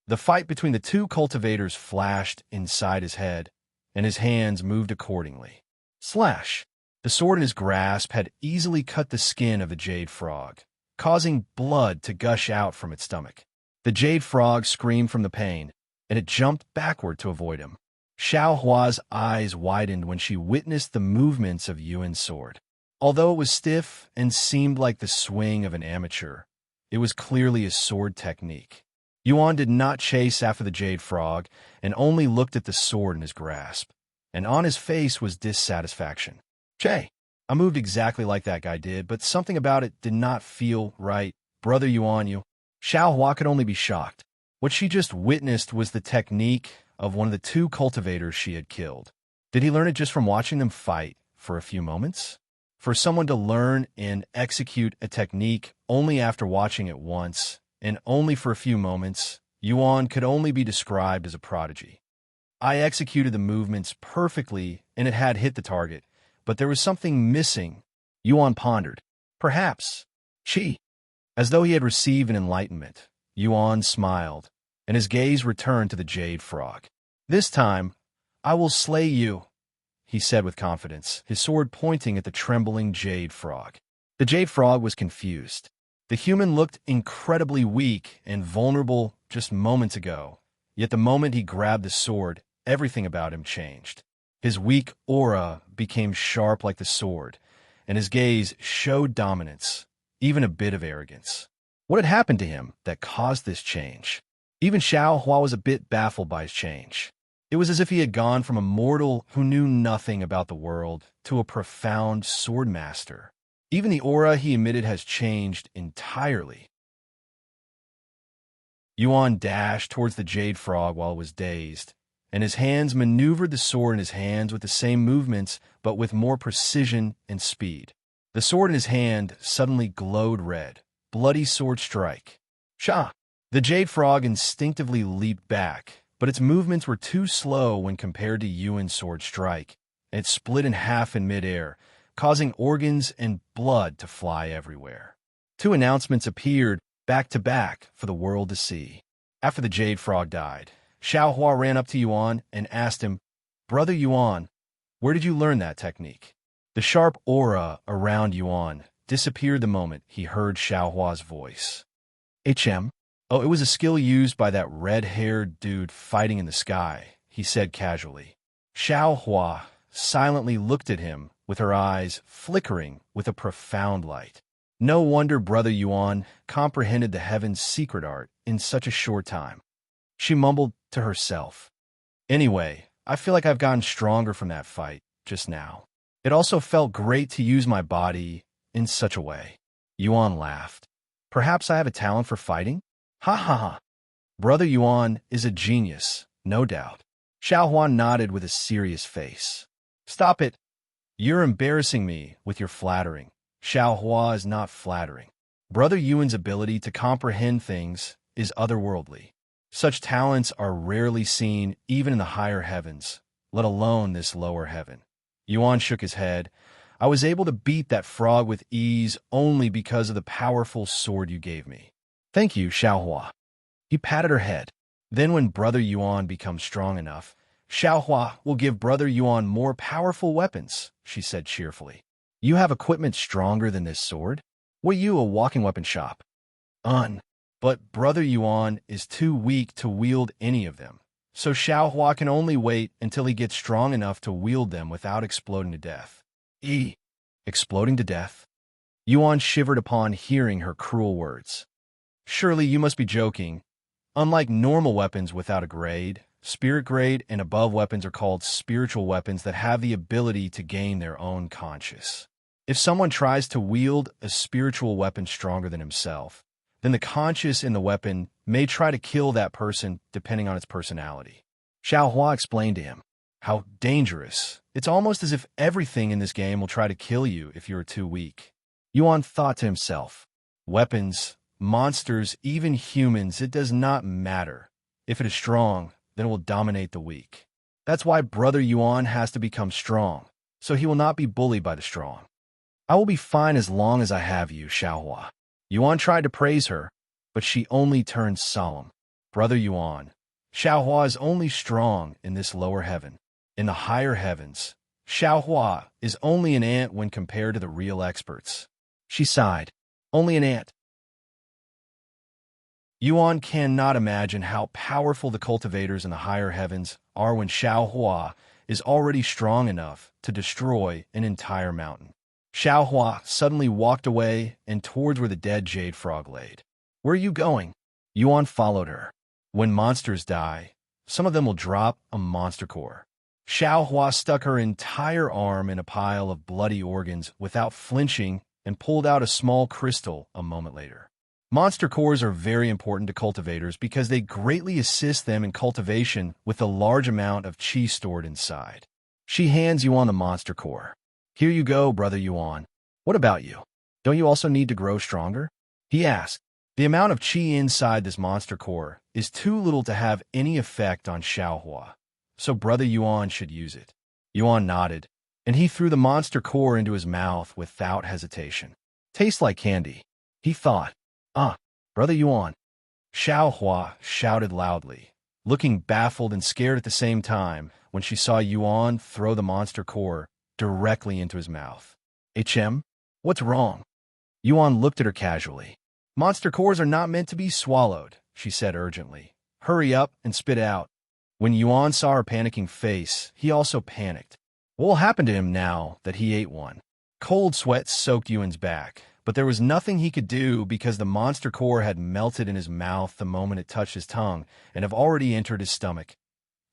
The fight between the two cultivators flashed inside his head, and his hands moved accordingly. Slash! The sword in his grasp had easily cut the skin of the jade frog, causing blood to gush out from its stomach. The jade frog screamed from the pain, and it jumped backward to avoid him. Xiao Hua's eyes widened when she witnessed the movements of Yuan's sword. Although it was stiff and seemed like the swing of an amateur, it was clearly a sword technique. Yuan did not chase after the jade frog and only looked at the sword in his grasp, and on his face was dissatisfaction. Che, I moved exactly like that guy did, but something about it did not feel right. Brother Yuan, you. Xiao Hua could only be shocked. What she just witnessed was the technique of one of the two cultivators she had killed. Did he learn it just from watching them fight for a few moments? For someone to learn and execute a technique only after watching it once, and only for a few moments, Yuan could only be described as a prodigy. I executed the movements perfectly, and it had hit the target, but there was something missing. Yuan pondered. Perhaps. Qi. As though he had received an enlightenment, Yuan smiled, and his gaze returned to the jade frog. This time, I will slay you, he said with confidence, his sword pointing at the trembling jade frog. The jade frog was confused. The human looked incredibly weak and vulnerable just moments ago, yet the moment he grabbed the sword, everything about him changed. His weak aura became sharp like the sword, and his gaze showed dominance, even a bit of arrogance. What had happened to him that caused this change? Even Xiao Hua was a bit baffled by his change. It was as if he had gone from a mortal who knew nothing about the world to a profound sword master. Even the aura he emitted has changed entirely. Yuan dashed towards the jade frog while it was dazed, and his hands maneuvered the sword in his hands with the same movements, but with more precision and speed. The sword in his hand suddenly glowed red. Bloody sword strike. Sha! The jade frog instinctively leaped back, but its movements were too slow when compared to Yuan's sword strike, and it split in half in midair, causing organs and blood to fly everywhere. Two announcements appeared back-to-back for the world to see. After the jade frog died, Xiao Hua ran up to Yuan and asked him, Brother Yuan, where did you learn that technique? The sharp aura around Yuan disappeared the moment he heard Xiao Hua's voice. HM? Oh, it was a skill used by that red-haired dude fighting in the sky, he said casually. Xiao Hua silently looked at him with her eyes flickering with a profound light. No wonder Brother Yuan comprehended the heaven's secret art in such a short time. She mumbled to herself. Anyway, I feel like I've gotten stronger from that fight just now. It also felt great to use my body in such a way. Yuan laughed. Perhaps I have a talent for fighting? Ha ha ha. Brother Yuan is a genius, no doubt. Xiao Hua nodded with a serious face. Stop it. You're embarrassing me with your flattering. Xiaohua is not flattering. Brother Yuan's ability to comprehend things is otherworldly. Such talents are rarely seen even in the higher heavens, let alone this lower heaven. Yuan shook his head. I was able to beat that frog with ease only because of the powerful sword you gave me. Thank you, Xiaohua. He patted her head. Then when Brother Yuan becomes strong enough, Xiaohua will give Brother Yuan more powerful weapons, she said cheerfully. You have equipment stronger than this sword? Were you a walking weapon shop? But Brother Yuan is too weak to wield any of them, so Xiaohua can only wait until he gets strong enough to wield them without exploding to death. Exploding to death? Yuan shivered upon hearing her cruel words. Surely you must be joking. Unlike normal weapons without a grade, spirit grade and above weapons are called spiritual weapons that have the ability to gain their own conscious. If someone tries to wield a spiritual weapon stronger than himself, then the conscious in the weapon may try to kill that person depending on its personality. Xiaohua explained to him. How dangerous. It's almost as if everything in this game will try to kill you if you are too weak. Yuan thought to himself. Weapons, monsters, even humans, it does not matter. If it is strong, then it will dominate the weak. That's why Brother Yuan has to become strong, so he will not be bullied by the strong. I will be fine as long as I have you, Xiaohua. Yuan tried to praise her, but she only turned solemn. Brother Yuan, Xiaohua is only strong in this lower heaven. In the higher heavens, Xiaohua is only an ant when compared to the real experts. She sighed. Only an ant. Yuan cannot imagine how powerful the cultivators in the higher heavens are when Xiaohua is already strong enough to destroy an entire mountain. Xiaohua suddenly walked away and towards where the dead jade frog laid. Where are you going? Yuan followed her. When monsters die, some of them will drop a monster core. Xiaohua stuck her entire arm in a pile of bloody organs without flinching and pulled out a small crystal a moment later. Monster cores are very important to cultivators because they greatly assist them in cultivation with the large amount of qi stored inside. She hands Yuan the monster core. Here you go, Brother Yuan. What about you? Don't you also need to grow stronger? He asked. The amount of qi inside this monster core is too little to have any effect on Xiaohua, so Brother Yuan should use it. Yuan nodded, and he threw the monster core into his mouth without hesitation. Tastes like candy, he thought. Brother Yuan. Xiaohua shouted loudly, looking baffled and scared at the same time when she saw Yuan throw the monster core directly into his mouth. What's wrong? Yuan looked at her casually. Monster cores are not meant to be swallowed, she said urgently. Hurry up and spit out. When Yuan saw her panicking face, he also panicked. What will happen to him now that he ate one? Cold sweat soaked Yuan's back, but there was nothing he could do because the monster core had melted in his mouth the moment it touched his tongue and have already entered his stomach.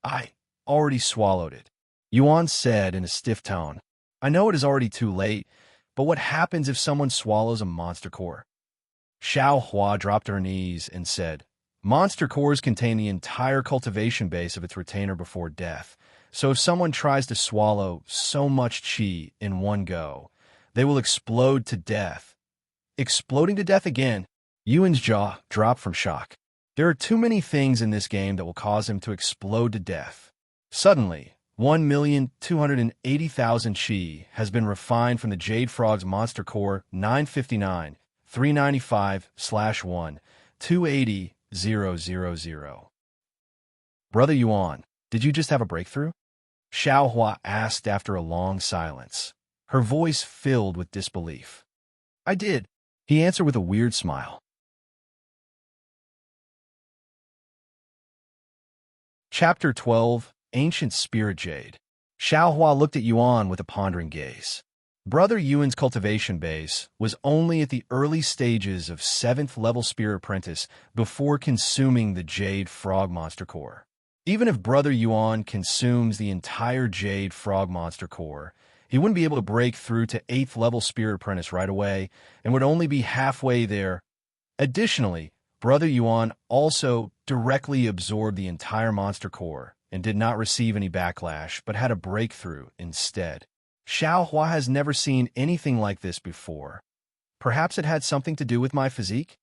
I already swallowed it, Yuan said in a stiff tone. I know it is already too late, but what happens if someone swallows a monster core? Xiaohua dropped to her knees and said, Monster cores contain the entire cultivation base of its retainer before death, so if someone tries to swallow so much qi in one go, they will explode to death. Exploding to death again? Yuan's jaw dropped from shock. There are too many things in this game that will cause him to explode to death. Suddenly, 1,280,000 qi has been refined from the Jade Frog's Monster Core 959, 395/1, 280,000. Brother Yuan, did you just have a breakthrough? Xiaohua asked after a long silence, her voice filled with disbelief. I did, he answered with a weird smile. Chapter 12, Ancient Spirit Jade. Xiaohua looked at Yuan with a pondering gaze. Brother Yuan's cultivation base was only at the early stages of 7th level Spirit Apprentice before consuming the Jade Frog Monster Core. Even if Brother Yuan consumes the entire Jade Frog Monster Core, he wouldn't be able to break through to 8th level Spirit Apprentice right away and would only be halfway there. Additionally, Brother Yuan also directly absorbed the entire Monster Core and did not receive any backlash, but had a breakthrough instead. Xiao Hua has never seen anything like this before. Perhaps it had something to do with my physique?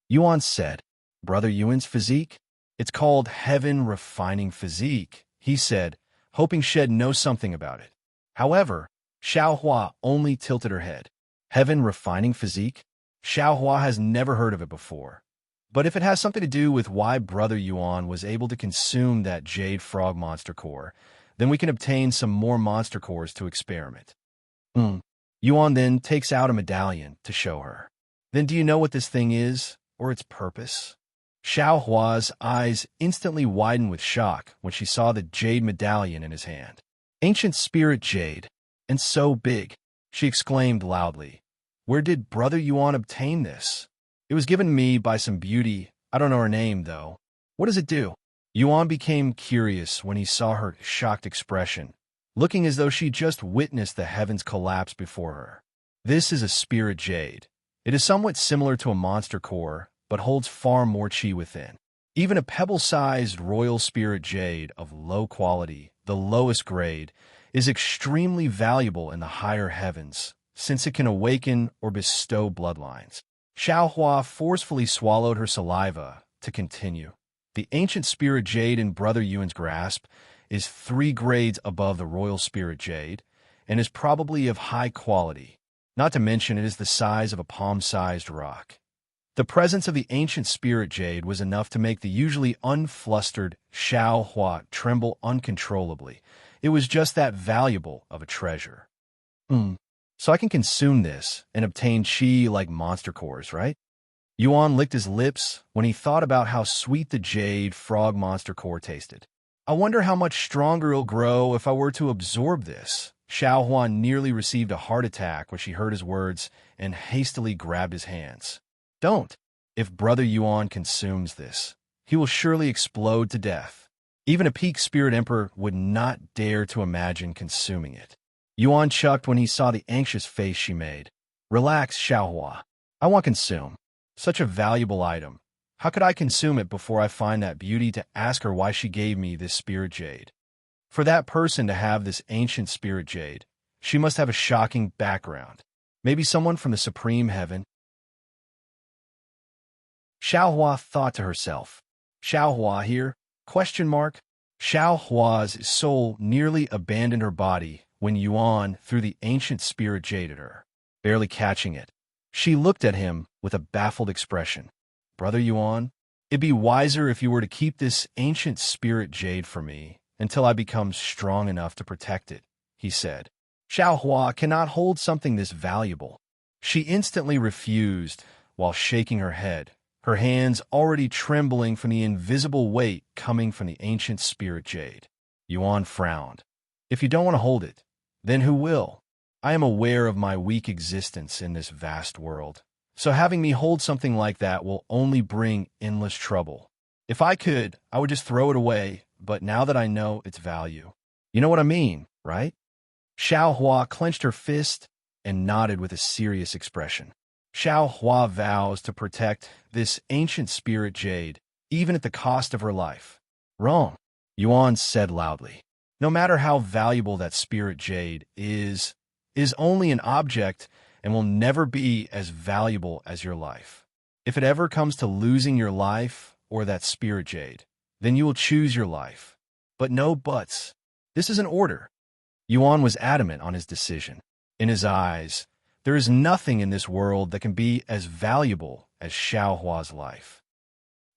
Yuan said. Brother Yuan's physique? It's called Heaven Refining Physique, he said, hoping Shed knows something about it. However, Xiao Hua only tilted her head. Heaven Refining Physique? Xiao Hua has never heard of it before. But if it has something to do with why Brother Yuan was able to consume that Jade Frog monster core, then we can obtain some more monster cores to experiment. Yuan then takes out a medallion to show her. Then do you know what this thing is, or its purpose? Xiao Hua's eyes instantly widened with shock when she saw the jade medallion in his hand. Ancient spirit jade, and so big, she exclaimed loudly. Where did Brother Yuan obtain this? It was given me by some beauty. I don't know her name, though. What does it do? Yuan became curious when he saw her shocked expression, looking as though she just witnessed the heavens collapse before her. This is a spirit jade. It is somewhat similar to a monster core, but holds far more chi within. Even a pebble-sized royal spirit jade of low quality, the lowest grade, is extremely valuable in the higher heavens, since it can awaken or bestow bloodlines. Xiao Hua forcefully swallowed her saliva to continue. The ancient spirit jade in Brother Yuan's grasp is 3 grades above the royal spirit jade, and is probably of high quality. Not to mention it is the size of a palm-sized rock. The presence of the ancient spirit jade was enough to make the usually unflustered Xiao Hua tremble uncontrollably. It was just that valuable of a treasure. So I can consume this and obtain chi like monster cores, right? Yuan licked his lips when he thought about how sweet the jade frog monster core tasted. I wonder how much stronger it'll grow if I were to absorb this. Xiao Huan nearly received a heart attack when she heard his words and hastily grabbed his hands. Don't. If Brother Yuan consumes this, he will surely explode to death. Even a peak spirit emperor would not dare to imagine consuming it. Yuan chuckled when he saw the anxious face she made. Relax, Xiao Hua. I won't consume. Such a valuable item. How could I consume it before I find that beauty to ask her why she gave me this spirit jade? For that person to have this ancient spirit jade, she must have a shocking background. Maybe someone from the supreme heaven. Xiao Hua thought to herself. Xiao Hua here? Xiao Hua's soul nearly abandoned her body when Yuan threw the ancient spirit jade at her, barely catching it. She looked at him with a baffled expression. Brother Yuan, it'd be wiser if you were to keep this ancient spirit jade for me until I become strong enough to protect it, he said. Xiao Hua cannot hold something this valuable. She instantly refused while shaking her head, her hands already trembling from the invisible weight coming from the ancient spirit jade. Yuan frowned. If you don't want to hold it, then who will? I am aware of my weak existence in this vast world, so having me hold something like that will only bring endless trouble. If I could, I would just throw it away, but now that I know its value. You know what I mean, right? Xiao Hua clenched her fist and nodded with a serious expression. Xiao Hua vows to protect this ancient spirit jade, even at the cost of her life. Wrong, Yuan said loudly. No matter how valuable that spirit jade is only an object and will never be as valuable as your life. If it ever comes to losing your life or that spirit jade, then you will choose your life. But no buts. This is an order. Yuan was adamant on his decision. In his eyes, there is nothing in this world that can be as valuable as Xiao Hua's life.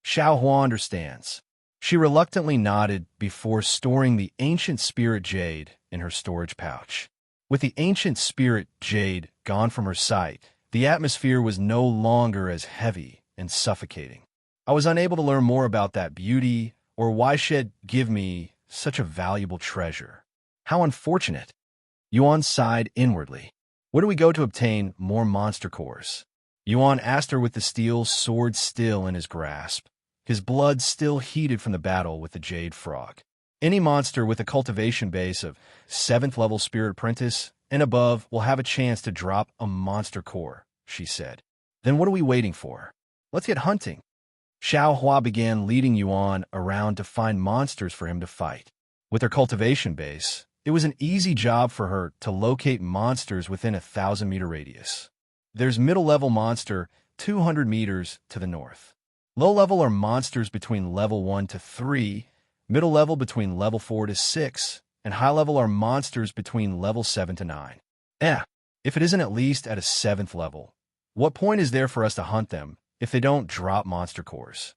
Xiao Hua understands. She reluctantly nodded before storing the ancient spirit jade in her storage pouch. With the ancient spirit jade gone from her sight, the atmosphere was no longer as heavy and suffocating. I was unable to learn more about that beauty or why she'd give me such a valuable treasure. How unfortunate. Yuan sighed inwardly. Where do we go to obtain more monster cores? Yuan asked her with the steel sword still in his grasp, his blood still heated from the battle with the jade frog. Any monster with a cultivation base of 7th level spirit apprentice and above will have a chance to drop a monster core, she said. Then what are we waiting for? Let's get hunting. Xiao Hua began leading Yuan around to find monsters for him to fight. With her cultivation base, It was an easy job for her to locate monsters within a 1,000-meter radius. There's middle-level monster 200 meters to the north. Low-level are monsters between level 1 to 3, middle-level between level 4 to 6, and high-level are monsters between level 7 to 9. If it isn't at least at a 7th level, what point is there for us to hunt them if they don't drop monster cores?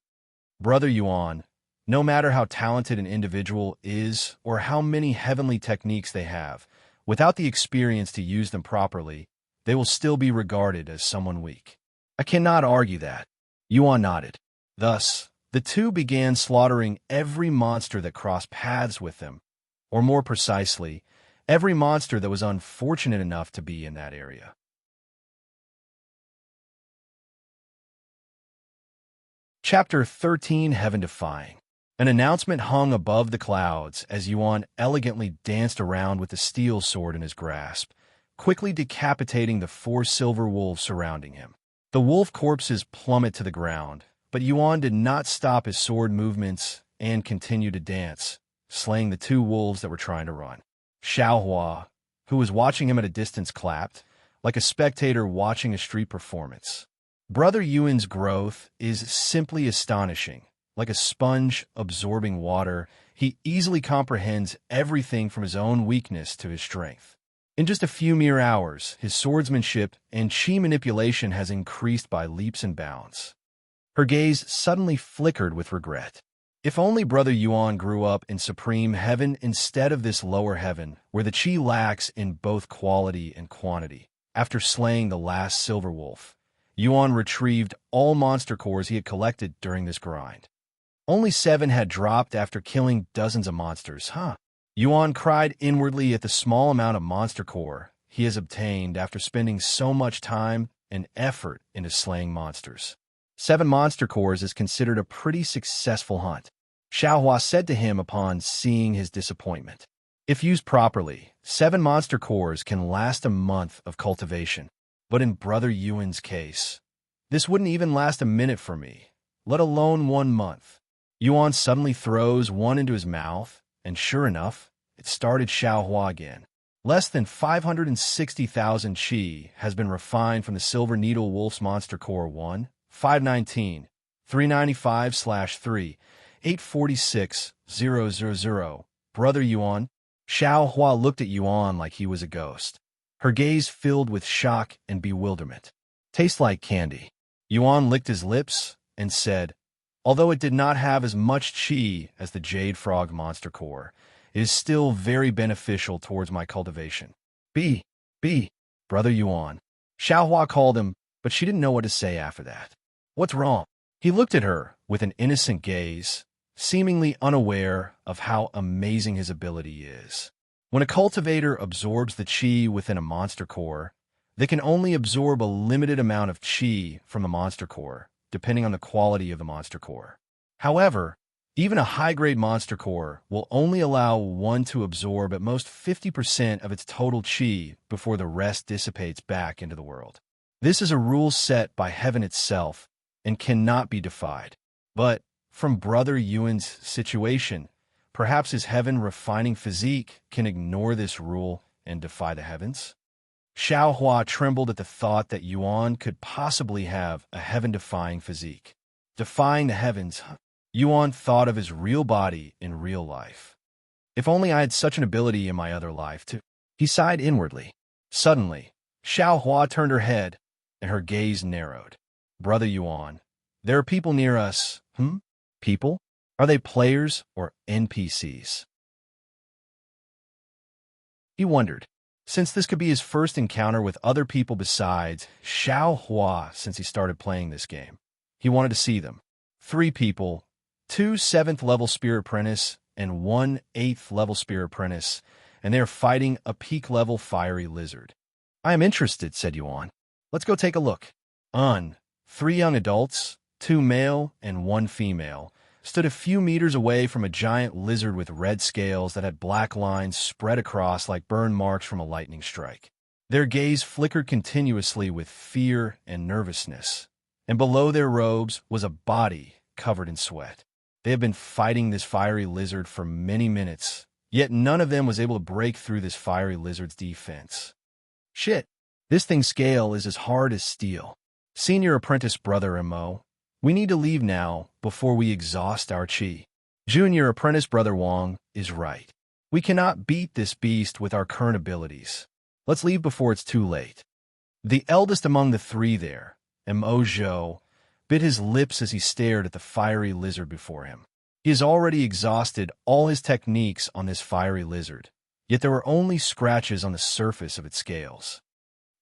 Brother Yuan, no matter how talented an individual is or how many heavenly techniques they have, without the experience to use them properly, they will still be regarded as someone weak. I cannot argue that. Yuan nodded. Thus, the two began slaughtering every monster that crossed paths with them, or more precisely, every monster that was unfortunate enough to be in that area. Chapter 13, Heaven Defying. An announcement hung above the clouds as Yuan elegantly danced around with the steel sword in his grasp, quickly decapitating the 4 silver wolves surrounding him. The wolf corpses plummet to the ground, but Yuan did not stop his sword movements and continued to dance, slaying the 2 wolves that were trying to run. Xiaohua, who was watching him at a distance, clapped, like a spectator watching a street performance. Brother Yuan's growth is simply astonishing. Like a sponge absorbing water, he easily comprehends everything from his own weakness to his strength. In just a few mere hours, his swordsmanship and chi manipulation has increased by leaps and bounds. Her gaze suddenly flickered with regret. If only Brother Yuan grew up in supreme heaven instead of this lower heaven, where the chi lacks in both quality and quantity. After slaying the last silver wolf, Yuan retrieved all monster cores he had collected during this grind. Only 7 had dropped after killing dozens of monsters, Yuan cried inwardly at the small amount of monster core he has obtained after spending so much time and effort into slaying monsters. 7 monster cores is considered a pretty successful hunt, Xiaohua said to him upon seeing his disappointment. If used properly, 7 monster cores can last a month of cultivation. But in Brother Yuan's case, this wouldn't even last a minute for me, let alone 1 month. Yuan suddenly throws one into his mouth, and sure enough, it started Xiaohua again. Less than 560,000 chi has been refined from the Silver Needle Wolf's Monster Core 1, 519, 395/3, 846,000. Brother Yuan. Xiaohua looked at Yuan like he was a ghost. Her gaze filled with shock and bewilderment. Tastes like candy. Yuan licked his lips and said, although it did not have as much chi as the Jade Frog Monster Core, it is still very beneficial towards my cultivation. B, Brother Yuan. Xiaohua called him, but she didn't know what to say after that. What's wrong? He looked at her with an innocent gaze, seemingly unaware of how amazing his ability is. When a cultivator absorbs the chi within a monster core, they can only absorb a limited amount of chi from the monster core, depending on the quality of the monster core. However, even a high-grade monster core will only allow one to absorb at most 50% of its total chi before the rest dissipates back into the world. This is a rule set by heaven itself and cannot be defied. But from Brother Yuan's situation, perhaps his heaven-refining physique can ignore this rule and defy the heavens? Xiaohua trembled at the thought that Yuan could possibly have a heaven-defying physique. Defying the heavens, Yuan thought of his real body in real life. If only I had such an ability in my other life, too. He sighed inwardly. Suddenly, Xiaohua turned her head, and her gaze narrowed. Brother Yuan, there are people near us. People? Are they players or NPCs? He wondered. Since this could be his first encounter with other people besides Xiaohua since he started playing this game, he wanted to see them. 3 people, 2 7th-level Spear Apprentice and 1 8th-level Spear Apprentice, and they are fighting a peak-level fiery lizard. I am interested, said Yuan. Let's go take a look. 3 young adults, 2 male and 1 female, stood a few meters away from a giant lizard with red scales that had black lines spread across like burn marks from a lightning strike. Their gaze flickered continuously with fear and nervousness, and below their robes was a body covered in sweat. They had been fighting this fiery lizard for many minutes, Yet none of them was able to break through this fiery lizard's defense. Shit, this thing's scale is as hard as steel. Senior apprentice brother Mo, we need to leave now before we exhaust our chi. Junior apprentice brother Wong is right. We cannot beat this beast with our current abilities. Let's leave before it's too late. The eldest among the three there, Mo Zhou, bit his lips as he stared at the fiery lizard before him. He has already exhausted all his techniques on this fiery lizard, yet there were only scratches on the surface of its scales.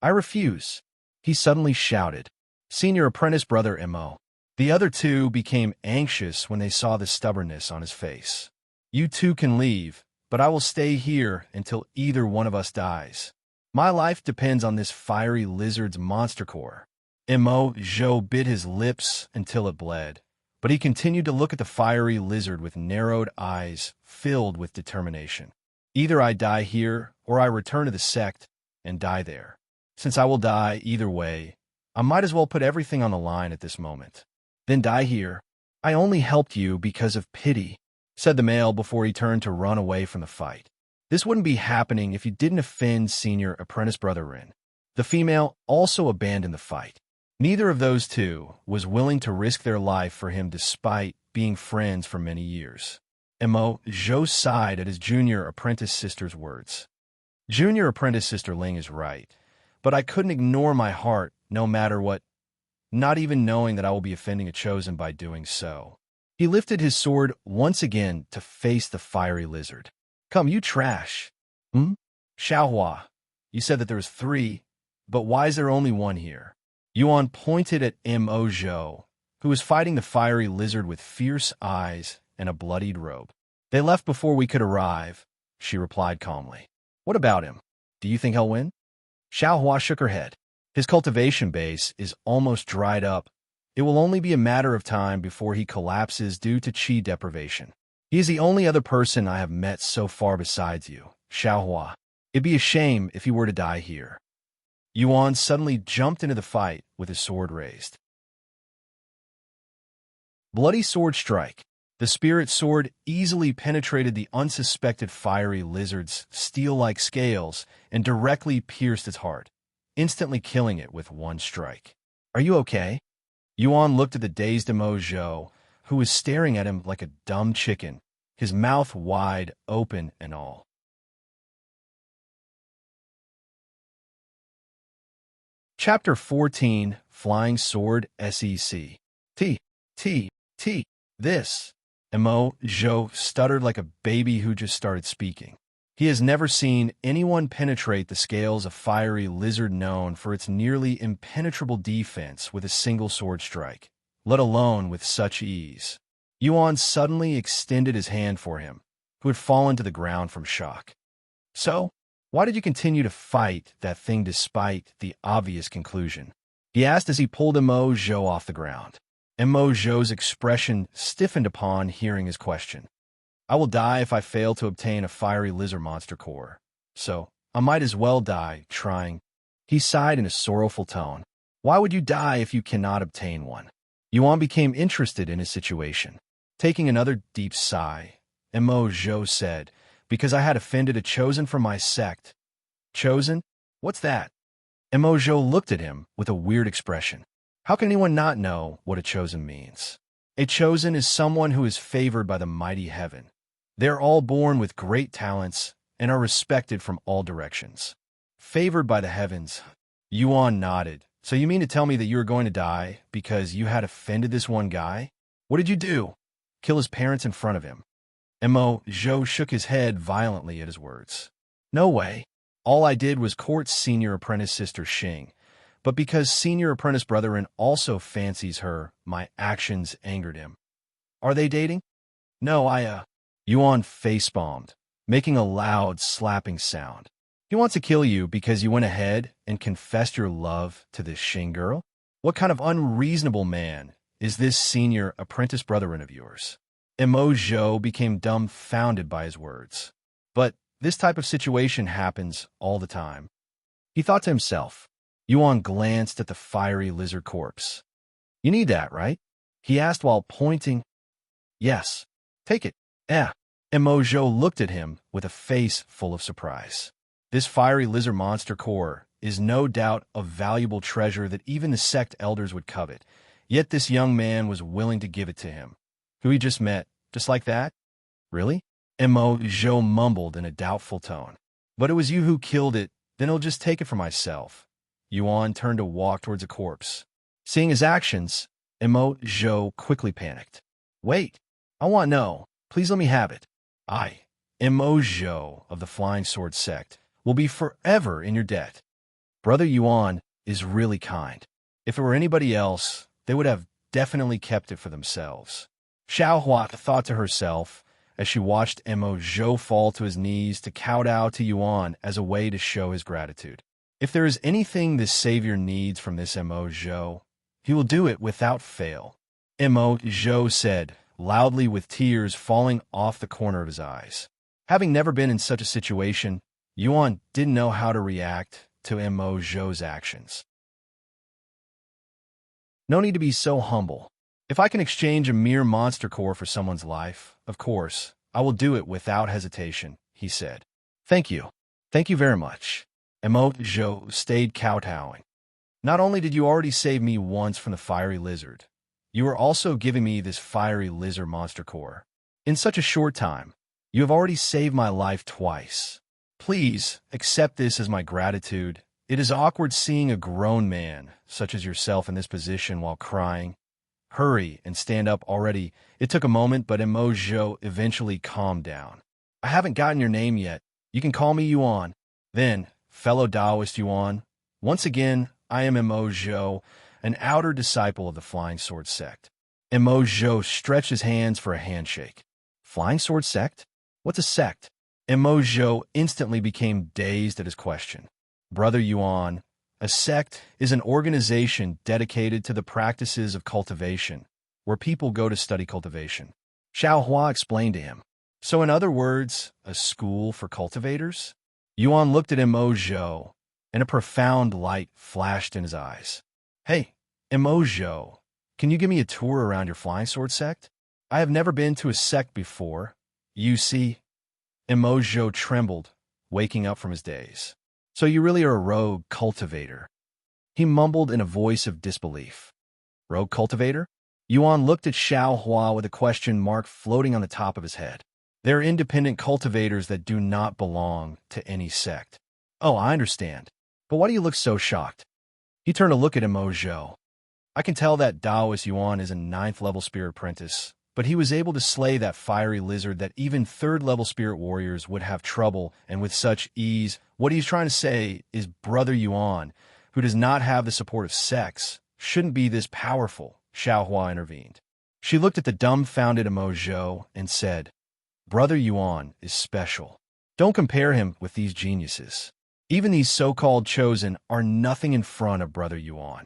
I refuse, he suddenly shouted. Senior apprentice brother Mo. The other two became anxious when they saw the stubbornness on his face. You two can leave, but I will stay here until either one of us dies. My life depends on this fiery lizard's monster core. Mo Zhou bit his lips until it bled, but he continued to look at the fiery lizard with narrowed eyes filled with determination. Either I die here, or I return to the sect and die there. Since I will die either way, I might as well put everything on the line at this moment. Then die here. I only helped you because of pity, said the male before he turned to run away from the fight. This wouldn't be happening if you didn't offend senior apprentice brother Rin. The female also abandoned the fight. Neither of those two was willing to risk their life for him despite being friends for many years. Mo Zhou sighed at his junior apprentice sister's words. Junior apprentice sister Ling is right, but I couldn't ignore my heart no matter what, not even knowing that I will be offending a chosen by doing so. He lifted his sword once again to face the fiery lizard. Come, you trash. Xiaohua, you said that there was 3, but why is there only 1 here? Yuan pointed at Mo Zhou, who was fighting the fiery lizard with fierce eyes and a bloodied robe. They left before we could arrive, she replied calmly. What about him? Do you think he'll win? Xiaohua shook her head. His cultivation base is almost dried up. It will only be a matter of time before he collapses due to qi deprivation. He is the only other person I have met so far besides you, Xiaohua. It'd be a shame if he were to die here. Yuan suddenly jumped into the fight with his sword raised. Bloody sword strike. The spirit sword easily penetrated the unsuspected fiery lizard's steel-like scales and directly pierced its heart, instantly killing it with 1 strike. Are you okay? Yuan looked at the dazed Mo Zhou, who was staring at him like a dumb chicken, his mouth wide open and all. Chapter 14, Flying Sword SEC. This. Mo Zhou stuttered like a baby who just started speaking. He has never seen anyone penetrate the scales of fiery lizard known for its nearly impenetrable defense with a single sword strike, let alone with such ease. Yuan suddenly extended his hand for him, who had fallen to the ground from shock. So, why did you continue to fight that thing despite the obvious conclusion? He asked as he pulled Mo Zhou off the ground. Mo Zhou's expression stiffened upon hearing his question. I will die if I fail to obtain a fiery lizard monster core, so I might as well die trying. He sighed in a sorrowful tone. Why would you die if you cannot obtain one? Yuan became interested in his situation. Taking another deep sigh, Mo Zhou said, because I had offended a chosen from my sect. Chosen? What's that? Mo Zhou looked at him with a weird expression. How can anyone not know what a chosen means? A chosen is someone who is favored by the mighty heaven. They are all born with great talents and are respected from all directions. Favored by the heavens. Yuan nodded. So you mean to tell me that you are going to die because you had offended this one guy? What did you do? Kill his parents in front of him. Mo Zhou shook his head violently at his words. No way. All I did was court senior apprentice sister Xing. But because senior apprentice brother also fancies her, my actions angered him. Are they dating? No, Yuan face-palmed, making a loud slapping sound. He wants to kill you because you went ahead and confessed your love to this Xing girl? What kind of unreasonable man is this senior apprentice brother of yours? Mo Zhou became dumbfounded by his words. But this type of situation happens all the time. He thought to himself. Yuan glanced at the fiery lizard corpse. You need that, right? He asked while pointing. Yes. Take it. Emojo looked at him with a face full of surprise. This fiery lizard monster core is no doubt a valuable treasure that even the sect elders would covet, yet this young man was willing to give it to him, who he just met, just like that? Really? Emojo mumbled in a doubtful tone. But it was you who killed it, then I'll just take it for myself. Yuan turned to walk towards a corpse. Seeing his actions, Emojo quickly panicked. Wait, I want no. Please let me have it. I, Emojo of the Flying Sword Sect, will be forever in your debt. Brother Yuan is really kind. If it were anybody else, they would have definitely kept it for themselves. Xiaohua thought to herself as she watched Emojo fall to his knees to kowtow to Yuan as a way to show his gratitude. If there is anything this savior needs from this Emojo, he will do it without fail. Emojo said, loudly with tears falling off the corner of his eyes. Having never been in such a situation, Yuan didn't know how to react to Emojo's actions. No need to be so humble. If I can exchange a mere monster core for someone's life, of course, I will do it without hesitation, he said. Thank you. Thank you very much. Emojo stayed kowtowing. Not only did you already save me once from the fiery lizard, you are also giving me this fiery lizard monster core. In such a short time, you have already saved my life twice. Please accept this as my gratitude. It is awkward seeing a grown man, such as yourself, in this position while crying. Hurry and stand up already. It took a moment, but Emojo eventually calmed down. I haven't gotten your name yet. You can call me Yuan. Then, fellow Taoist Yuan, once again, I am Emojo, an outer disciple of the Flying Sword Sect. Emojo stretched his hands for a handshake. Flying Sword Sect? What's a sect? Emojo instantly became dazed at his question. Brother Yuan, a sect is an organization dedicated to the practices of cultivation, where people go to study cultivation. Xiaohua explained to him. So in other words, a school for cultivators? Yuan looked at Emojo, and a profound light flashed in his eyes. Hey, Emojo, can you give me a tour around your Flying Sword sect? I have never been to a sect before. You see, Emojo trembled, waking up from his daze. So you really are a rogue cultivator? He mumbled in a voice of disbelief. Rogue cultivator? Yuan looked at Xiaohua with a question mark floating on the top of his head. They are independent cultivators that do not belong to any sect. Oh, I understand. But why do you look so shocked? He turned to look at Emojo. I can tell that Taoist Yuan is a 9th-level spirit apprentice, but he was able to slay that fiery lizard that even 3rd-level spirit warriors would have trouble, and with such ease. What he's trying to say is Brother Yuan, who does not have the support of sects, shouldn't be this powerful, Xiaohua intervened. She looked at the dumbfounded Emojo and said, Brother Yuan is special. Don't compare him with these geniuses. Even these so-called chosen are nothing in front of Brother Yuan.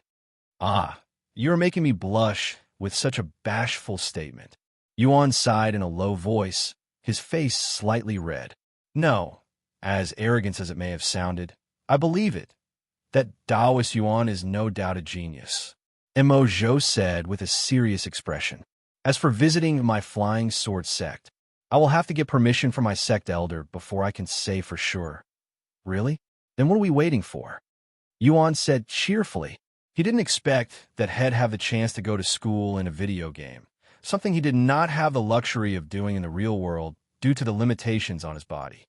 Ah, you are making me blush with such a bashful statement. Yuan sighed in a low voice, his face slightly red. No, as arrogant as it may have sounded, I believe it. That Taoist Yuan is no doubt a genius. Emojo said with a serious expression. As for visiting my Flying Sword sect, I will have to get permission from my sect elder before I can say for sure. Really? Then what are we waiting for? Yuan said cheerfully. He didn't expect that he'd have the chance to go to school in a video game, something he did not have the luxury of doing in the real world due to the limitations on his body.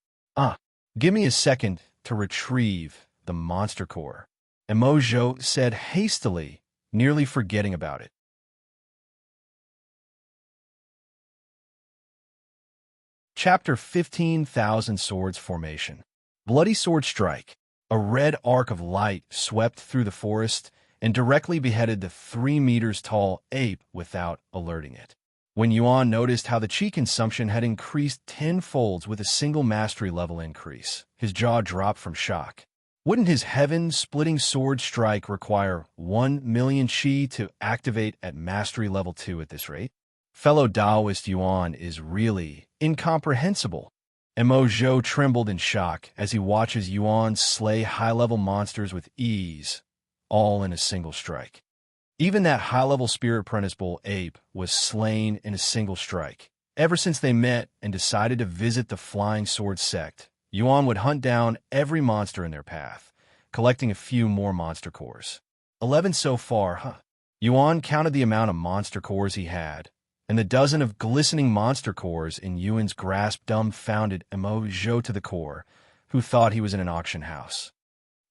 Give me a second to retrieve the monster core, Emojo said hastily, nearly forgetting about it. Chapter 15,000 Swords Formation. Bloody Sword Strike. A red arc of light swept through the forest and directly beheaded the 3 meters tall ape without alerting it. When Yuan noticed how the chi consumption had increased 10-folds with a single mastery level increase, his jaw dropped from shock. Wouldn't his heaven-splitting sword strike require 1 million chi to activate at mastery level 2 at this rate? Fellow Taoist Yuan is really incomprehensible. Emojo trembled in shock as he watches Yuan slay high-level monsters with ease, all in a single strike. Even that high-level spirit apprentice bull ape was slain in a single strike, Ever since they met and decided to visit the Flying Sword sect, Yuan would hunt down every monster in their path, collecting a few more monster cores. 11 so far, huh? Yuan counted the amount of monster cores he had, and the dozen of glistening monster cores in Yuan's grasp dumbfounded Emo Zhou to the core, who thought he was in an auction house.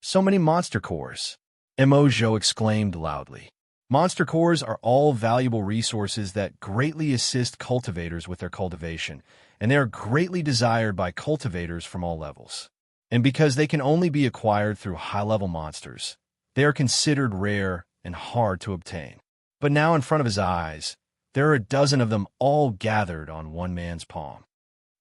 So many monster cores! Emo Zhou exclaimed loudly. Monster cores are all valuable resources that greatly assist cultivators with their cultivation, and they are greatly desired by cultivators from all levels. And because they can only be acquired through high-level monsters, they are considered rare and hard to obtain. But now in front of his eyes, there are a dozen of them all gathered on one man's palm.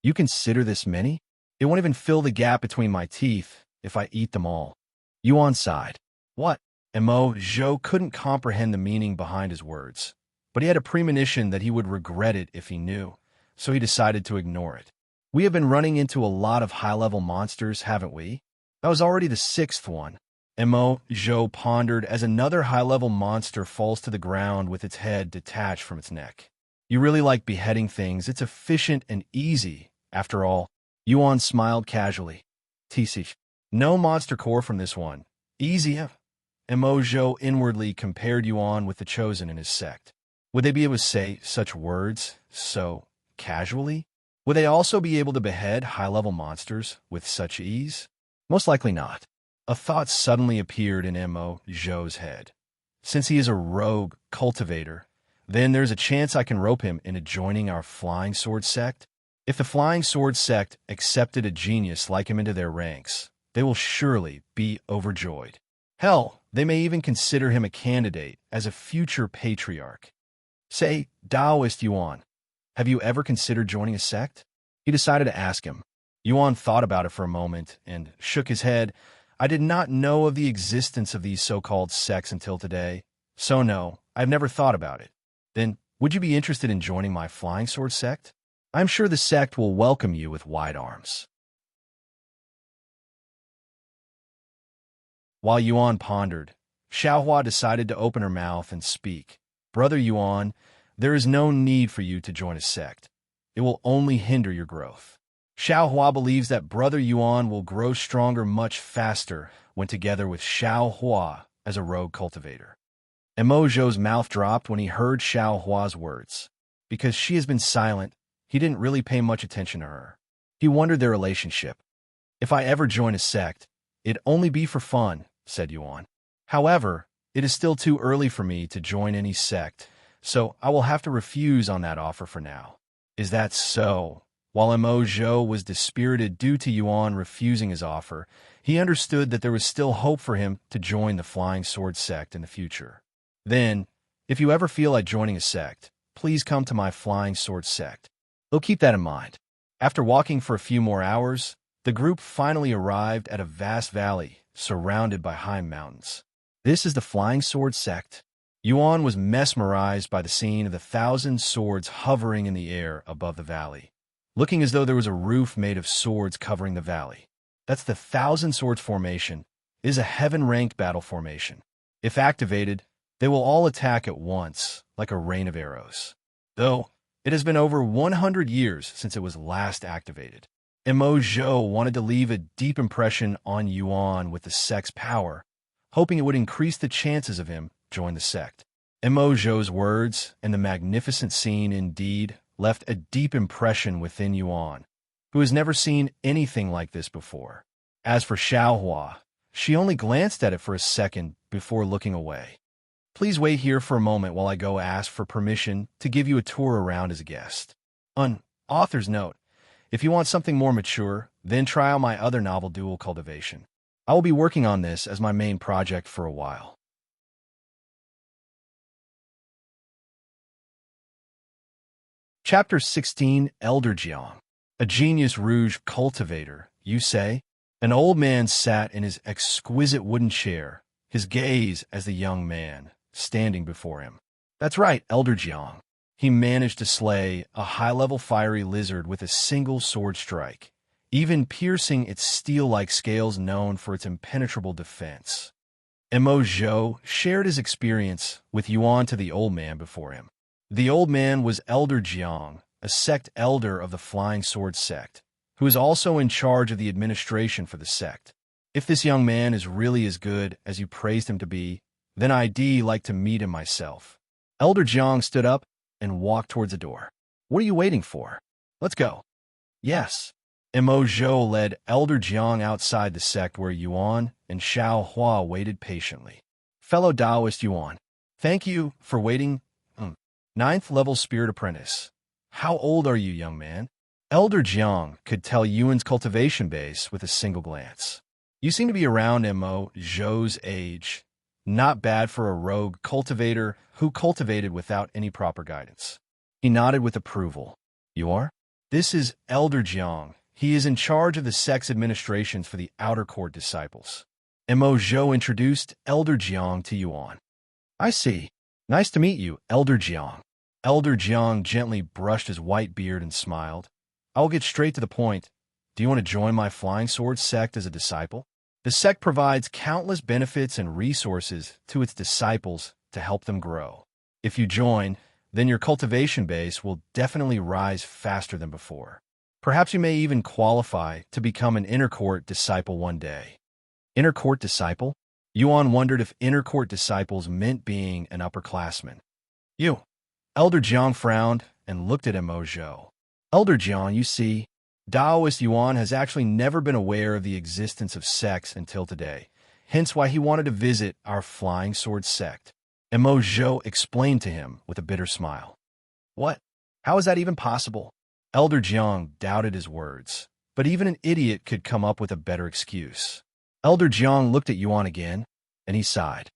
You consider this many? It won't even fill the gap between my teeth if I eat them all. Yuan sighed. What? Emo Zhou couldn't comprehend the meaning behind his words, but he had a premonition that he would regret it if he knew, so he decided to ignore it. We have been running into a lot of high-level monsters, haven't we? That was already the 6th one. Emo Zhou pondered as another high-level monster falls to the ground with its head detached from its neck. You really like beheading things. It's efficient and easy. After all, Yuan smiled casually. TC. No monster core from this one. Easy. Emo Zhou inwardly compared Yuan with the Chosen in his sect. Would they be able to say such words so casually? Would they also be able to behead high-level monsters with such ease? Most likely not. A thought suddenly appeared in Emo Zhou's head. Since he is a rogue cultivator, then there's a chance I can rope him into joining our Flying Sword sect. If the Flying Sword sect accepted a genius like him into their ranks, they will surely be overjoyed. Hell, they may even consider him a candidate as a future patriarch. Say, Taoist Yuan, have you ever considered joining a sect? He decided to ask him. Yuan thought about it for a moment and shook his head. I did not know of the existence of these so-called sects until today, so no, I've never thought about it. Then, would you be interested in joining my Flying Sword sect? I'm sure the sect will welcome you with wide arms. While Yuan pondered, Xiaohua decided to open her mouth and speak. Brother Yuan, there is no need for you to join a sect. It will only hinder your growth. Xiaohua believes that Brother Yuan will grow stronger much faster when together with Xiaohua as a rogue cultivator. Emo Zhou's mouth dropped when he heard Xiaohua's words. Because she has been silent, he didn't really pay much attention to her. He wondered their relationship. If I ever join a sect, it'd only be for fun, said Yuan. However, it is still too early for me to join any sect, so I will have to refuse on that offer for now. Is that so? While Emo Zhou was dispirited due to Yuan refusing his offer, he understood that there was still hope for him to join the Flying Sword sect in the future. Then, if you ever feel like joining a sect, please come to my Flying Sword sect. He'll keep that in mind. After walking for a few more hours, the group finally arrived at a vast valley surrounded by high mountains. This is the Flying Sword sect. Yuan was mesmerized by the scene of the 1,000 swords hovering in the air above the valley, looking as though there was a roof made of swords covering the valley. That's the 1,000 Swords formation. It is a heaven-ranked battle formation. If activated, they will all attack at once, like a rain of arrows. Though, it has been over 100 years since it was last activated. Emo Zhou wanted to leave a deep impression on Yuan with the sect's power, hoping it would increase the chances of him join the sect. Emo Zhou's words and the magnificent scene indeed left a deep impression within Yuan, who has never seen anything like this before. As for Xiaohua, she only glanced at it for a second before looking away. Please wait here for a moment while I go ask for permission to give you a tour around as a guest. Author's note. If you want something more mature, then try out my other novel, Dual Cultivation. I will be working on this as my main project for a while. Chapter 16, Elder Jiang. A genius rouge cultivator, you say? An old man sat in his exquisite wooden chair, his gaze as the young man, standing before him. That's right, Elder Jiang. He managed to slay a high-level fiery lizard with a single sword strike, even piercing its steel-like scales known for its impenetrable defense. Emo Zhou shared his experience with Yuan to the old man before him. The old man was Elder Jiang, a sect elder of the Flying Sword sect, who is also in charge of the administration for the sect. If this young man is really as good as you praised him to be, then I'd like to meet him myself. Elder Jiang stood up and walked towards the door. What are you waiting for? Let's go. Yes. Mo Zhou led Elder Jiang outside the sect where Yuan and Xiao Hua waited patiently. Fellow Taoist Yuan, thank you for waiting. 9th level Spirit Apprentice. How old are you, young man? Elder Jiang could tell Yuan's cultivation base with a single glance. You seem to be around Mo Zhou's age. Not bad for a rogue cultivator who cultivated without any proper guidance. He nodded with approval. You are? This is Elder Jiang. He is in charge of the sect's administrations for the Outer Court disciples. Mo Zhou introduced Elder Jiang to Yuan. I see. Nice to meet you, Elder Jiang. Elder Jiang gently brushed his white beard and smiled. I will get straight to the point. Do you want to join my Flying Sword sect as a disciple? The sect provides countless benefits and resources to its disciples to help them grow. If you join, then your cultivation base will definitely rise faster than before. Perhaps you may even qualify to become an Inner Court disciple one day. Inner Court disciple? Yuan wondered if Inner Court disciples meant being an upperclassman. You. Elder Jiang frowned and looked at Mo Zhou. Elder Jiang, you see, Taoist Yuan has actually never been aware of the existence of sects until today, hence why he wanted to visit our Flying Sword sect. Mo Zhou explained to him with a bitter smile. What? How is that even possible? Elder Jiang doubted his words, but even an idiot could come up with a better excuse. Elder Jiang looked at Yuan again, and he sighed.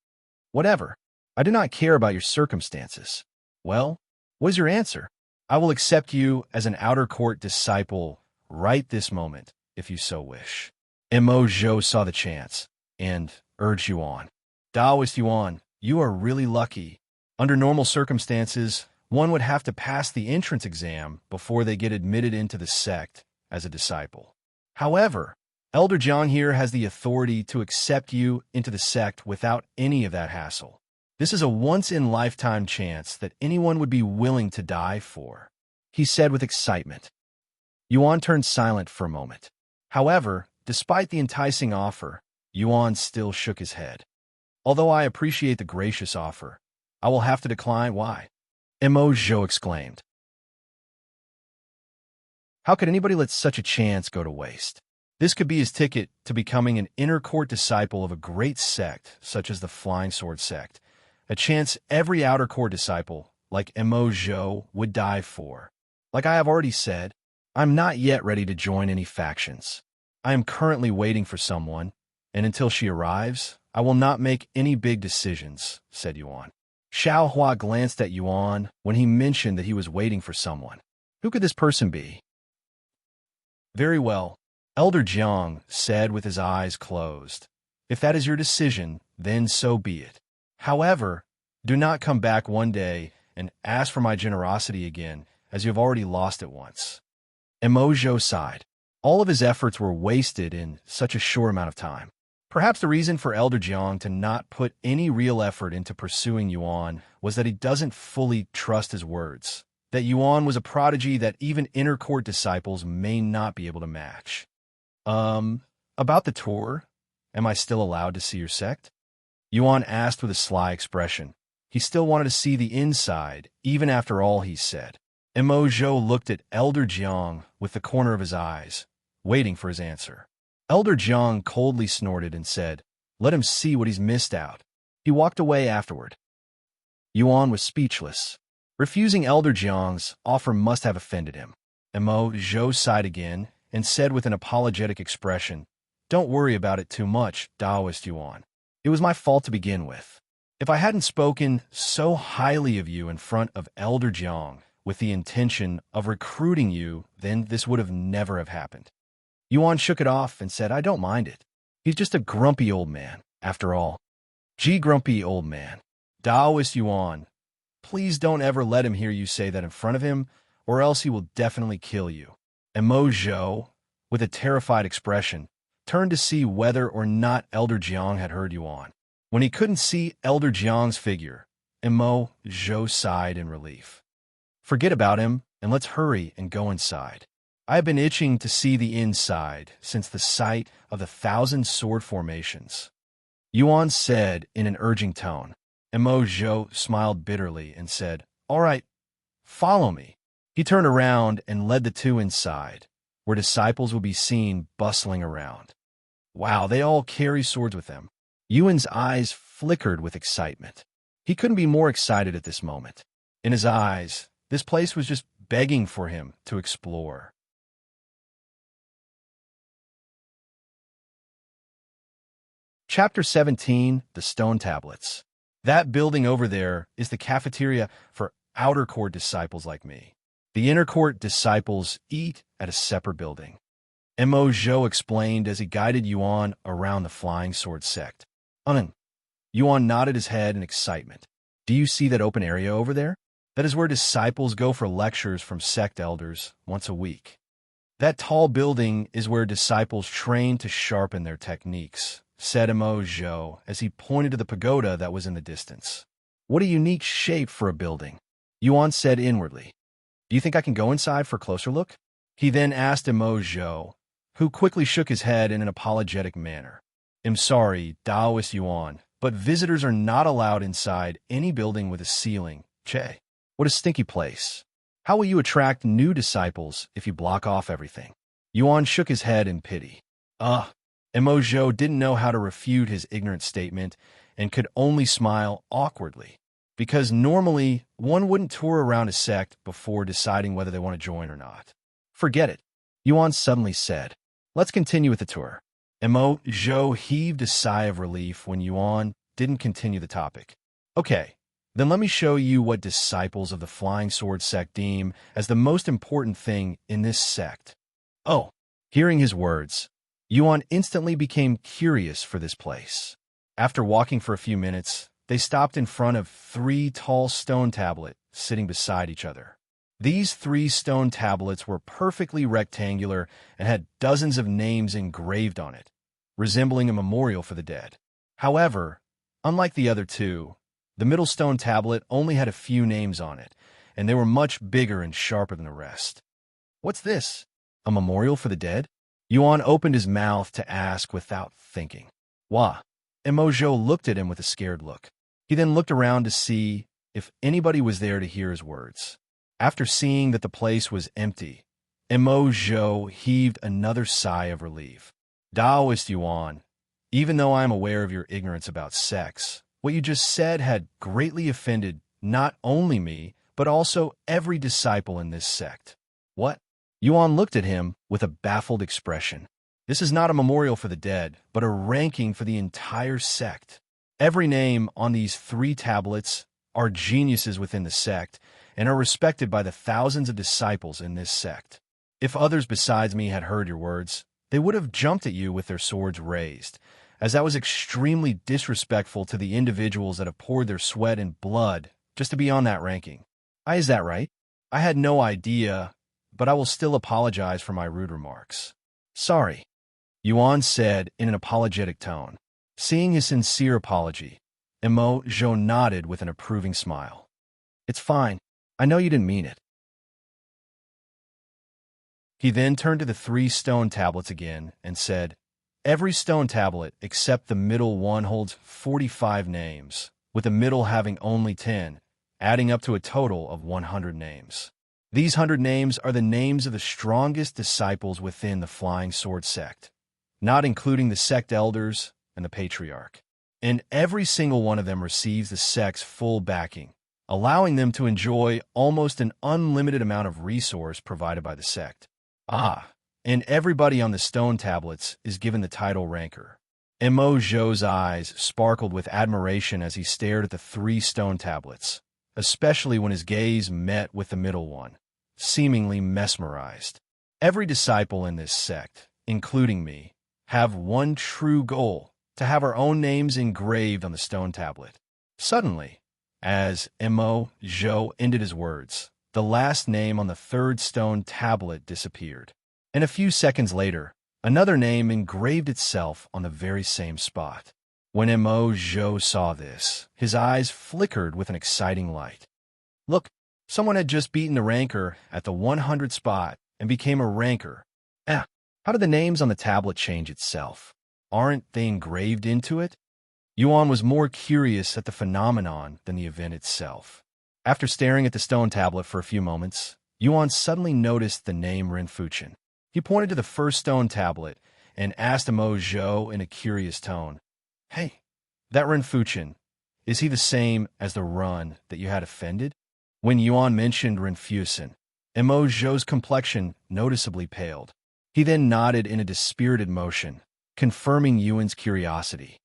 Whatever. I do not care about your circumstances. Well, what is your answer? I will accept you as an Outer Court disciple right this moment, if you so wish. Mo Zhou saw the chance and urged Yuan. Taoist Yuan, you are really lucky. Under normal circumstances, one would have to pass the entrance exam before they get admitted into the sect as a disciple. However, Elder Jiang here has the authority to accept you into the sect without any of that hassle. This is a once-in-lifetime chance that anyone would be willing to die for, he said with excitement. Yuan turned silent for a moment. However, despite the enticing offer, Yuan still shook his head. Although I appreciate the gracious offer, I will have to decline. Why? Mo Zhou exclaimed. How could anybody let such a chance go to waste? This could be his ticket to becoming an Inner Court disciple of a great sect such as the Flying Sword sect, a chance every Outer Court disciple, like Mo Zhou, would die for. Like I have already said, I'm not yet ready to join any factions. I am currently waiting for someone, and until she arrives, I will not make any big decisions, said Yuan. Xiao Hua glanced at Yuan when he mentioned that he was waiting for someone. Who could this person be? Very well, Elder Jiang said with his eyes closed. If that is your decision, then so be it. However, do not come back one day and ask for my generosity again, as you have already lost it once. Mo Zhou sighed. All of his efforts were wasted in such a short amount of time. Perhaps the reason for Elder Jiang to not put any real effort into pursuing Yuan was that he doesn't fully trust his words, that Yuan was a prodigy that even Inner Court disciples may not be able to match. About the tour, am I still allowed to see your sect? Yuan asked with a sly expression. He still wanted to see the inside, even after all he said. Mo Zhou looked at Elder Jiang with the corner of his eyes, waiting for his answer. Elder Jiang coldly snorted and said, "Let him see what he's missed out." He walked away afterward. Yuan was speechless. Refusing Elder Jiang's offer must have offended him. Mo Zhou sighed again and said with an apologetic expression, "Don't worry about it too much, Taoist Yuan. It was my fault to begin with. If I hadn't spoken so highly of you in front of Elder Jiang with the intention of recruiting you, then this would have never have happened." Yuan shook it off and said, "I don't mind it. He's just a grumpy old man, after all." Gee, grumpy old man. Taoist Yuan, please don't ever let him hear you say that in front of him, or else he will definitely kill you. And Mo Zhou, with a terrified expression, turned to see whether or not Elder Jiang had heard Yuan. When he couldn't see Elder Jiang's figure, Mo Zhou sighed in relief. Forget about him, and let's hurry and go inside. I have been itching to see the inside since the sight of the 1,000 sword formations. Yuan said in an urging tone. Emo Zhou smiled bitterly and said, "All right, follow me." He turned around and led the two inside, where disciples would be seen bustling around. Wow, they all carry swords with them. Yuan's eyes flickered with excitement. He couldn't be more excited at this moment. In his eyes, this place was just begging for him to explore. Chapter 17, The Stone Tablets. That building over there is the cafeteria for outer court disciples like me. The inner court disciples eat at a separate building. Mo Zhou explained as he guided Yuan around the Flying Sword sect. Yuan nodded his head in excitement. Do you see that open area over there? That is where disciples go for lectures from sect elders once a week. That tall building is where disciples train to sharpen their techniques, said Mo Zhou as he pointed to the pagoda that was in the distance. What a unique shape for a building, Yuan said inwardly. Do you think I can go inside for a closer look? He then asked Mo Zhou, who quickly shook his head in an apologetic manner. I'm sorry, Taoist Yuan, but visitors are not allowed inside any building with a ceiling. Che, what a stinky place. How will you attract new disciples if you block off everything? Yuan shook his head in pity. Mo Zhou didn't know how to refute his ignorant statement and could only smile awkwardly, because normally one wouldn't tour around a sect before deciding whether they want to join or not. Forget it, Yuan suddenly said. Let's continue with the tour. Mo Zhou heaved a sigh of relief when Yuan didn't continue the topic. Okay, then let me show you what disciples of the Flying Sword sect deem as the most important thing in this sect. Oh, hearing his words, Yuan instantly became curious for this place. After walking for a few minutes, they stopped in front of 3 tall stone tablets sitting beside each other. These 3 stone tablets were perfectly rectangular and had dozens of names engraved on it, resembling a memorial for the dead. However, unlike the other 2, the middle stone tablet only had a few names on it, and they were much bigger and sharper than the rest. What's this? A memorial for the dead? Yuan opened his mouth to ask without thinking. Wah. Mo Zhou looked at him with a scared look. He then looked around to see if anybody was there to hear his words. After seeing that the place was empty, Mo Zhou heaved another sigh of relief. Taoist Yuan, even though I am aware of your ignorance about sex, what you just said had greatly offended not only me, but also every disciple in this sect. What? Yuan looked at him with a baffled expression. This is not a memorial for the dead, but a ranking for the entire sect. Every name on these 3 tablets are geniuses within the sect and are respected by the thousands of disciples in this sect. If others besides me had heard your words, they would have jumped at you with their swords raised, as that was extremely disrespectful to the individuals that have poured their sweat and blood just to be on that ranking. Is that right? I had no idea, but I will still apologize for my rude remarks. Sorry, Yuan said in an apologetic tone. Seeing his sincere apology, Mo Zhou nodded with an approving smile. It's fine. I know you didn't mean it. He then turned to the 3 stone tablets again and said, Every stone tablet except the middle one holds 45 names, with the middle having only 10, adding up to a total of 100 names. These 100 names are the names of the strongest disciples within the Flying Sword sect, not including the sect elders and the patriarch. And every single one of them receives the sect's full backing, allowing them to enjoy almost an unlimited amount of resource provided by the sect. And everybody on the stone tablets is given the title ranker. Mo Zhou's eyes sparkled with admiration as he stared at the 3 stone tablets, especially when his gaze met with the middle one, seemingly mesmerized. Every disciple in this sect, including me, have one true goal, to have our own names engraved on the stone tablet. Suddenly, as Mo Zhou ended his words, the last name on the 3rd stone tablet disappeared. And a few seconds later, another name engraved itself on the very same spot. When Mo Zhou saw this, his eyes flickered with an exciting light. Look, Someone had just beaten the ranker at the 100 spot and became a ranker. How did the names on the tablet change itself? Aren't they engraved into it? Yuan was more curious at the phenomenon than the event itself. After staring at the stone tablet for a few moments, Yuan suddenly noticed the name Renfuchen. He pointed to the first stone tablet and asked Emo Zhou in a curious tone, "Hey, that Renfuchen, is he the same as the Run that you had offended?" When Yuan mentioned Renfuchen, Emo Zhou's complexion noticeably paled. He then nodded in a dispirited motion, confirming Yuan's curiosity.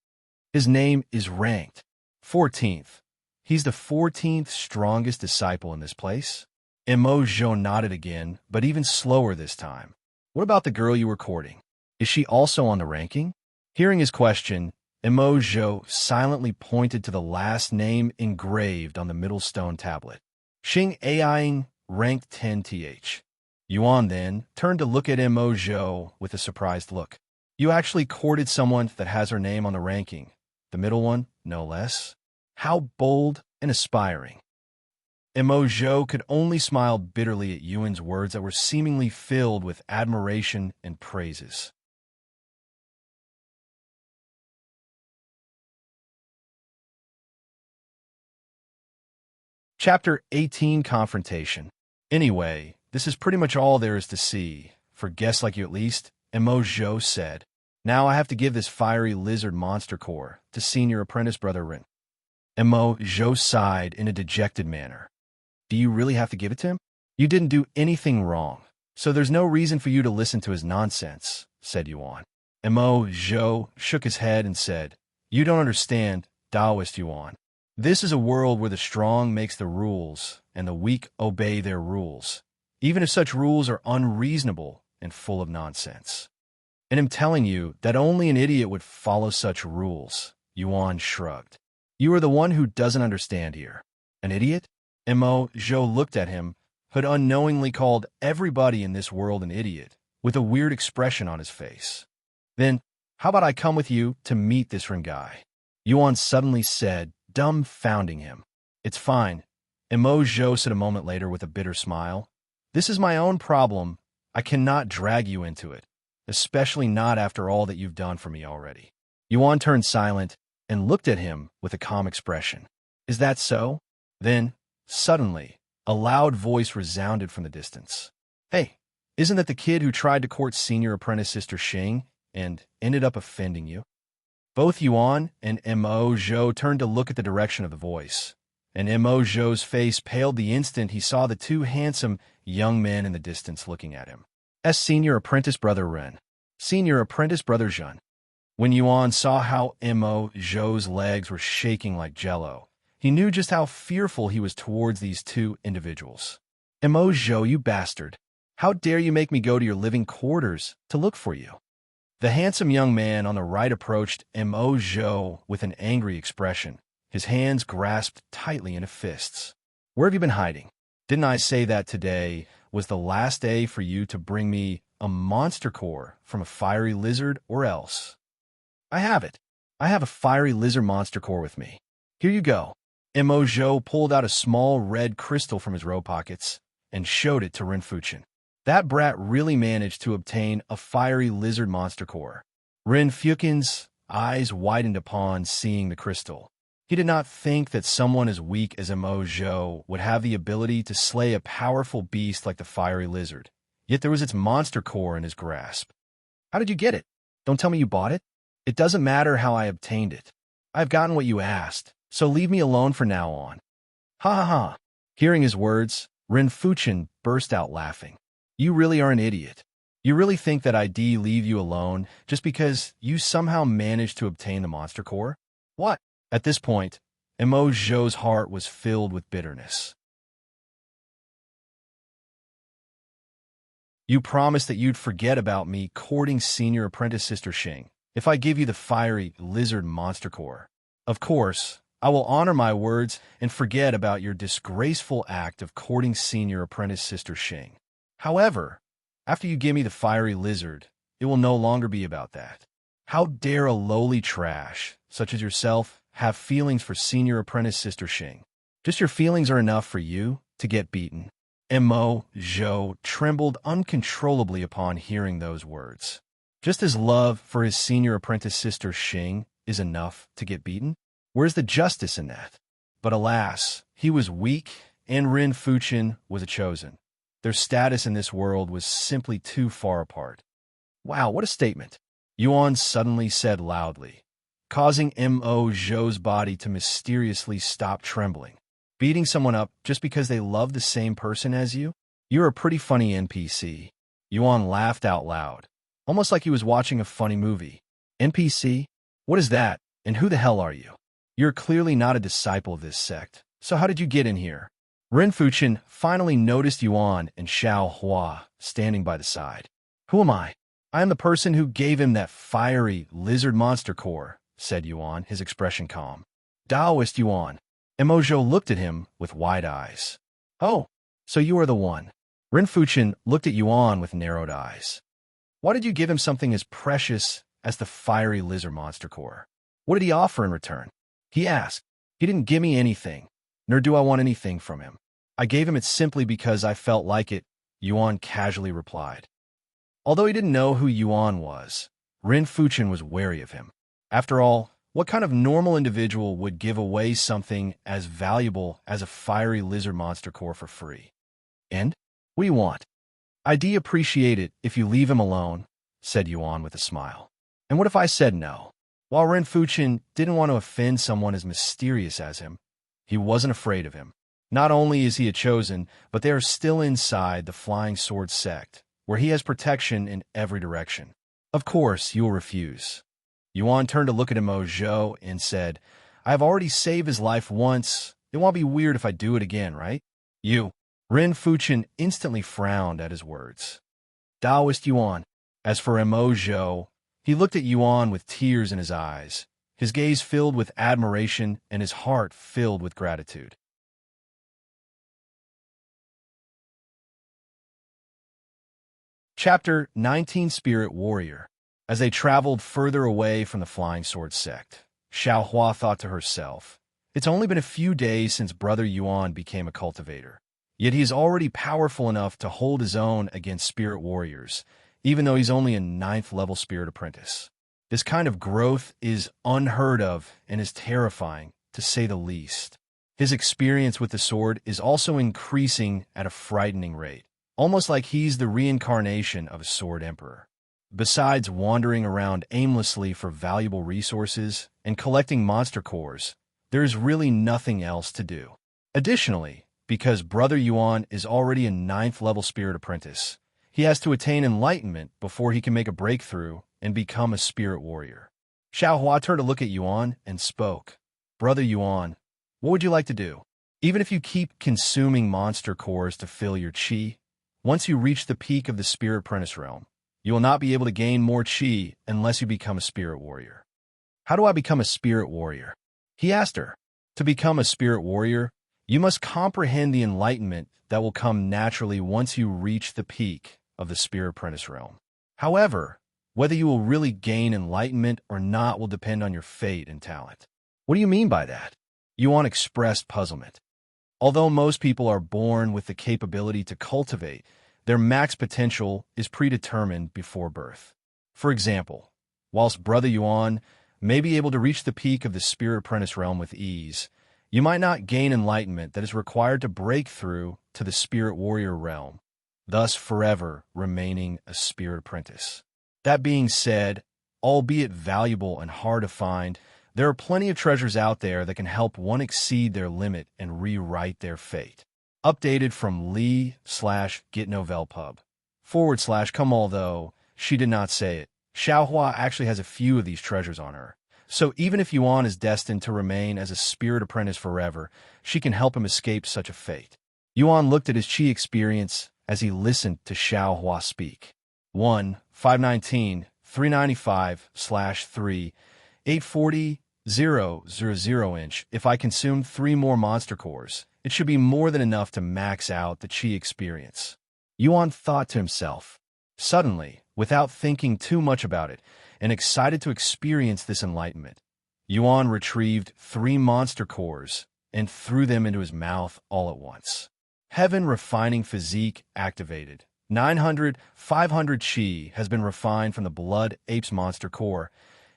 His name is ranked 14th. He's the 14th strongest disciple in this place. Emo Zhou nodded again, but even slower this time. What about the girl you were courting? Is she also on the ranking? Hearing his question, Emo Zhou silently pointed to the last name engraved on the middle stone tablet. Xing Aiying, ranked 10th. Yuan then turned to look at Emo Zhou with a surprised look. You actually courted someone that has her name on the ranking. The middle one, no less. How bold and aspiring. Emo Zhou could only smile bitterly at Yuan's words that were seemingly filled with admiration and praises. Chapter 18, Confrontation. Anyway, this is pretty much all there is to see, for guests like you at least, Emo Zhou said. Now I have to give this fiery lizard monster core to senior apprentice brother Rin. Emo Zhou sighed in a dejected manner. Do you really have to give it to him? You didn't do anything wrong, so there's no reason for you to listen to his nonsense, said Yuan. Emo Zhou shook his head and said, You don't understand, Taoist Yuan. This is a world where the strong makes the rules and the weak obey their rules, even if such rules are unreasonable and full of nonsense. And I'm telling you that only an idiot would follow such rules, Yuan shrugged. You are the one who doesn't understand here. An idiot? Emo Zhou looked at him, who had unknowingly called everybody in this world an idiot, with a weird expression on his face. Then, how about I come with you to meet this Ren guy? Yuan suddenly said, dumbfounding him. It's fine, Emo Zhou said a moment later with a bitter smile. This is my own problem. I cannot drag you into it, especially not after all that you've done for me already. Yuan turned silent and looked at him with a calm expression. Is that so? Then, suddenly, a loud voice resounded from the distance. Hey, isn't that the kid who tried to court senior apprentice Sister Xing and ended up offending you? Both Yuan and Emo Zhou turned to look at the direction of the voice, and Emo Zhou's face paled the instant he saw the two handsome young men in the distance looking at him. As senior apprentice brother Ren, senior apprentice brother Zhen. When Yuan saw how Emo Zhou's legs were shaking like jello, he knew just how fearful he was towards these two individuals. Emo Zhou, you bastard! How dare you make me go to your living quarters to look for you? The handsome young man on the right approached Emo Zhou with an angry expression, his hands grasped tightly into fists. Where have you been hiding? Didn't I say that today was the last day for you to bring me a monster core from a fiery lizard or else? I have it. I have a fiery lizard monster core with me. Here you go. Emo Zhou pulled out a small red crystal from his robe pockets and showed it to Renfuchen. That brat really managed to obtain a fiery lizard monster core. Renfuchen's eyes widened upon seeing the crystal. He did not think that someone as weak as Emo Zhou would have the ability to slay a powerful beast like the fiery lizard. Yet there was its monster core in his grasp. How did you get it? Don't tell me you bought it. It doesn't matter how I obtained it. I've gotten what you asked, so leave me alone from now on. Ha ha ha. Hearing his words, Renfuchen burst out laughing. You really are an idiot. You really think that I'd leave you alone just because you somehow managed to obtain the monster core? What? At this point, Emo Zhou's heart was filled with bitterness. You promised that you'd forget about me courting senior apprentice Sister Xing if I give you the fiery lizard monster core. Of course, I will honor my words and forget about your disgraceful act of courting senior apprentice Sister Xing. However, after you give me the fiery lizard, it will no longer be about that. How dare a lowly trash, such as yourself, have feelings for senior apprentice Sister Xing? Just your feelings are enough for you to get beaten. Mo Zhou trembled uncontrollably upon hearing those words. Just as love for his senior apprentice sister Xing is enough to get beaten, where's the justice in that? But alas, he was weak, and Ren Fuchen was a chosen. Their status in this world was simply too far apart. Wow, what a statement! Yuan suddenly said loudly, causing Mo Zhou's body to mysteriously stop trembling. Beating someone up just because they love the same person as you? You're a pretty funny NPC. Yuan laughed out loud, almost like he was watching a funny movie. NPC? What is that, and who the hell are you? You're clearly not a disciple of this sect, so how did you get in here? Ren Fuchen finally noticed Yuan and Xiao Hua standing by the side. Who am I? I am the person who gave him that fiery lizard monster core, said Yuan, his expression calm. Taoist Yuan. Mo Zhou looked at him with wide eyes. Oh, so you are the one. Ren Fuchen looked at Yuan with narrowed eyes. Why did you give him something as precious as the fiery lizard monster core? What did he offer in return? He asked. He didn't give me anything, nor do I want anything from him. I gave him it simply because I felt like it, Yuan casually replied. Although he didn't know who Yuan was, Ren Fuchen was wary of him. After all, what kind of normal individual would give away something as valuable as a fiery lizard monster core for free? And? What do you want? I'd appreciate it if you leave him alone, said Yuan with a smile. And what if I said no? While Ren Fuchen didn't want to offend someone as mysterious as him, he wasn't afraid of him. Not only is he a chosen, but they are still inside the Flying Sword sect, where he has protection in every direction. Of course, you will refuse. Yuan turned to look at Mo Zhou and said, I have already saved his life once. It won't be weird if I do it again, right? You. Ren Fuchen instantly frowned at his words. Taoist Yuan. As for Mo Zhou, he looked at Yuan with tears in his eyes, his gaze filled with admiration and his heart filled with gratitude. Chapter 19 Spirit Warrior. As they traveled further away from the Flying Sword sect, Xiao Hua thought to herself, it's only been a few days since Brother Yuan became a cultivator, yet he is already powerful enough to hold his own against spirit warriors, even though he's only a 9th level spirit apprentice. This kind of growth is unheard of and is terrifying, to say the least. His experience with the sword is also increasing at a frightening rate, almost like he's the reincarnation of a sword emperor. Besides wandering around aimlessly for valuable resources and collecting monster cores, there is really nothing else to do. Additionally, because Brother Yuan is already a 9th level spirit apprentice, he has to attain enlightenment before he can make a breakthrough and become a spirit warrior. Xiao Hua turned to look at Yuan and spoke. Brother Yuan, what would you like to do? Even if you keep consuming monster cores to fill your chi, once you reach the peak of the spirit apprentice realm, you will not be able to gain more chi unless you become a spirit warrior. How do I become a spirit warrior? He asked her. To become a spirit warrior, you must comprehend the enlightenment that will come naturally once you reach the peak of the spirit apprentice realm. However, whether you will really gain enlightenment or not will depend on your fate and talent. What do you mean by that? Yuan expressed puzzlement. Although most people are born with the capability to cultivate, their max potential is predetermined before birth. For example, whilst Brother Yuan may be able to reach the peak of the spirit apprentice realm with ease, you might not gain enlightenment that is required to break through to the spirit warrior realm, thus forever remaining a spirit apprentice. That being said, albeit valuable and hard to find, there are plenty of treasures out there that can help one exceed their limit and rewrite their fate. Updated from Lee/GetNovellePub. /come although she did not say it. Xiao Hua actually has a few of these treasures on her. So even if Yuan is destined to remain as a spirit apprentice forever, she can help him escape such a fate. Yuan looked at his chi experience as he listened to Xiao Hua speak. 1, 519, 395/3, 840, 000 inch. If I consume 3 more monster cores, it should be more than enough to max out the chi experience. Yuan thought to himself. Suddenly, without thinking too much about it, and excited to experience this enlightenment, Yuan retrieved 3 monster cores and threw them into his mouth all at once. Heaven Refining Physique activated. 900, 500 Chi has been refined from the Blood Apes Monster Core.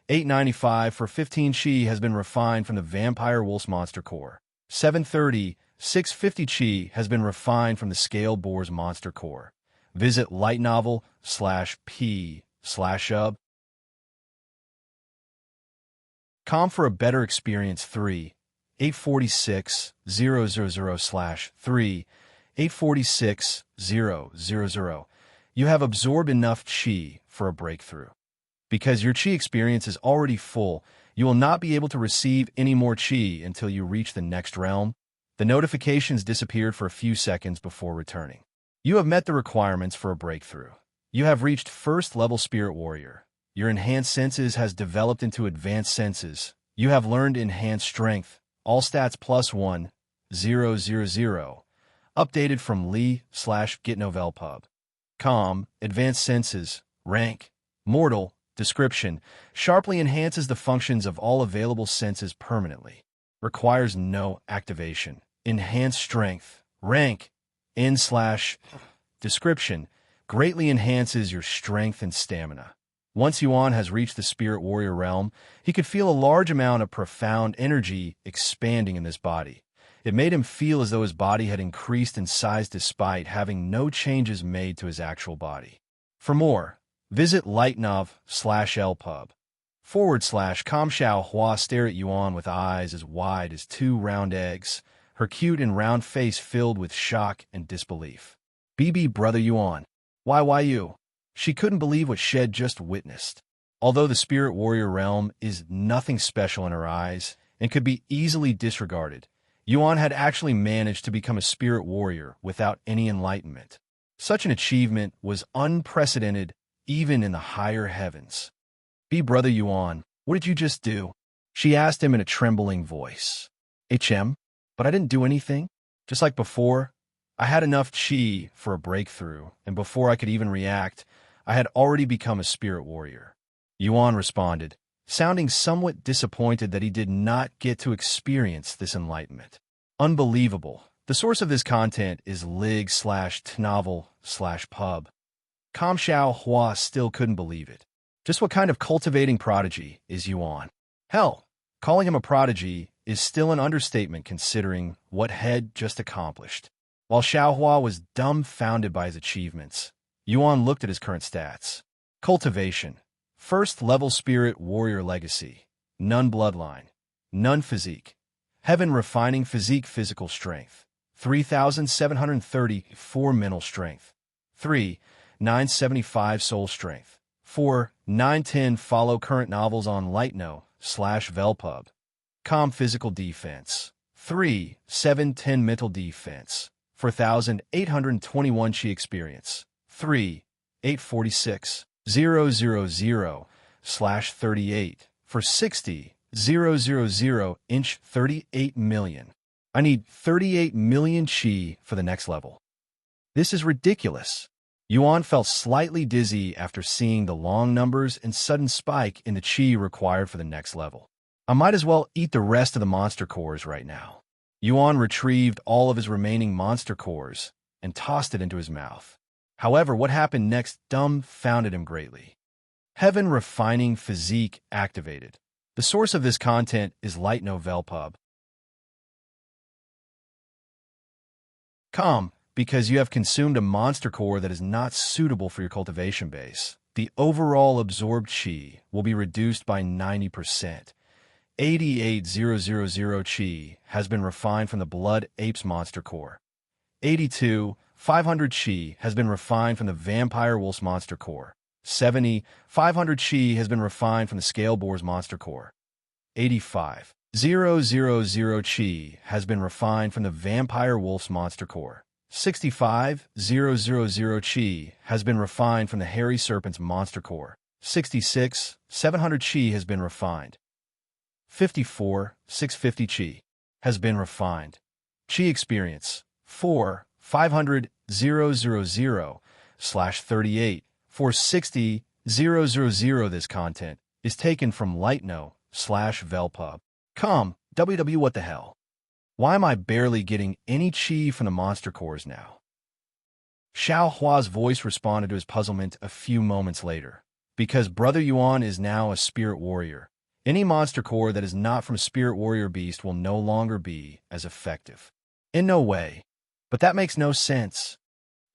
895 for 15 Chi has been refined from the Vampire Wolves Monster Core. 730, 650 Chi has been refined from the Scale Boars Monster Core. Visit lightnovel/p/ub. Com for a better experience. 3, 846 000/3, 846 000. You have absorbed enough Chi for a breakthrough. Because your Chi experience is already full, you will not be able to receive any more Chi until you reach the next realm. The notifications disappeared for a few seconds before returning. You have met the requirements for a breakthrough. You have reached first level Spirit Warrior. Your enhanced senses has developed into advanced senses. You have learned enhanced strength. All stats +1, 000. Updated from Lee/GitNovelPub. Com, advanced senses, rank, mortal, description, sharply enhances the functions of all available senses permanently. Requires no activation. Enhanced strength, rank, N/description, greatly enhances your strength and stamina. Once Yuan has reached the Spirit Warrior realm, he could feel a large amount of profound energy expanding in this body. It made him feel as though his body had increased in size despite having no changes made to his actual body. For more, visit lightnov/lpub. /com. Xiao Hua stared at Yuan with eyes as wide as two round eggs, her cute and round face filled with shock and disbelief. BB brother Yuan. Why you? She couldn't believe what she had just witnessed. Although the Spirit Warrior realm is nothing special in her eyes and could be easily disregarded, Yuan had actually managed to become a Spirit Warrior without any enlightenment. Such an achievement was unprecedented even in the higher heavens. Brother Yuan, what did you just do? She asked him in a trembling voice. But I didn't do anything. Just like before, I had enough Chi for a breakthrough, and before I could even react, I had already become a Spirit Warrior. Yuan responded, sounding somewhat disappointed that he did not get to experience this enlightenment. Unbelievable. The source of this content is lig/tnovel/pub. Com Xiao Hua still couldn't believe it. Just what kind of cultivating prodigy is Yuan? Hell, calling him a prodigy is still an understatement considering what Head just accomplished. While Xiao Hua was dumbfounded by his achievements, Yuan looked at his current stats. Cultivation. First level Spirit Warrior Legacy. None bloodline. None physique. Heaven Refining Physique Physical Strength. 3,734 Mental Strength. 3,975 Soul Strength. 4,910 Follow current novels on lightno/velpub. Com Physical Defense. 3,710 Mental Defense. 4,821 Chi Experience. 3,846 000/38 for 60,000 inch 38 million. I need 38 million Chi for the next level. This is ridiculous. Yuan felt slightly dizzy after seeing the long numbers and sudden spike in the Chi required for the next level. I might as well eat the rest of the monster cores right now. Yuan retrieved all of his remaining monster cores and tossed it into his mouth. However, what happened next dumbfounded him greatly. Heaven Refining Physique activated. The source of this content is lightnovelpub. Com, because you have consumed a monster core that is not suitable for your cultivation base, the overall absorbed Chi will be reduced by 90%. 88,000 Chi has been refined from the Blood Apes Monster Core. 82,500 Chi has been refined from the Vampire Wolves Monster Core. 70,500 Chi has been refined from the Scale Boars Monster Core. 85,000 Chi has been refined from the Vampire Wolves Monster Core. 65,000 Chi has been refined from the Hairy Serpent's Monster Core. 66,700 Chi has been refined. 54,650 Chi has been refined. Chi Experience 4,500 000/38 for 60,000. This content is taken from lightno/velpub. Com, www what the hell. Why am I barely getting any chi from the monster cores now? Xiao Hua's voice responded to his puzzlement a few moments later. Because Brother Yuan is now a spirit warrior, any monster core that is not from a spirit warrior beast will no longer be as effective. In no way. But that makes no sense.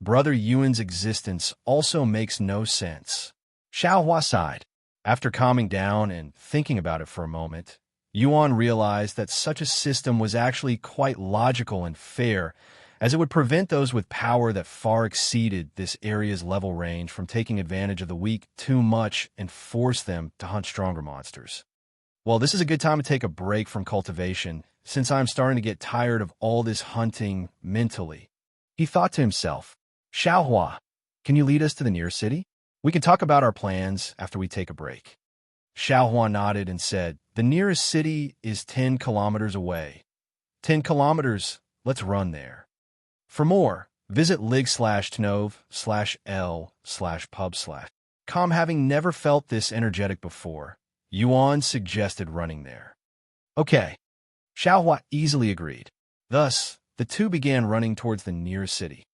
Brother Yuan's existence also makes no sense. Xiao Hua sighed. After calming down and thinking about it for a moment, Yuan realized that such a system was actually quite logical and fair, as it would prevent those with power that far exceeded this area's level range from taking advantage of the weak too much and force them to hunt stronger monsters. Well, this is a good time to take a break from cultivation, since I'm starting to get tired of all this hunting mentally. He thought to himself, Xiaohua, can you lead us to the nearest city? We can talk about our plans after we take a break. Xiaohua nodded and said, the nearest city is 10 kilometers away. 10 kilometers, let's run there. For more, visit lig/tnov/l/pub/com. Having never felt this energetic before, Yuan suggested running there. Okay. Xiaohua easily agreed. Thus, the two began running towards the nearest city.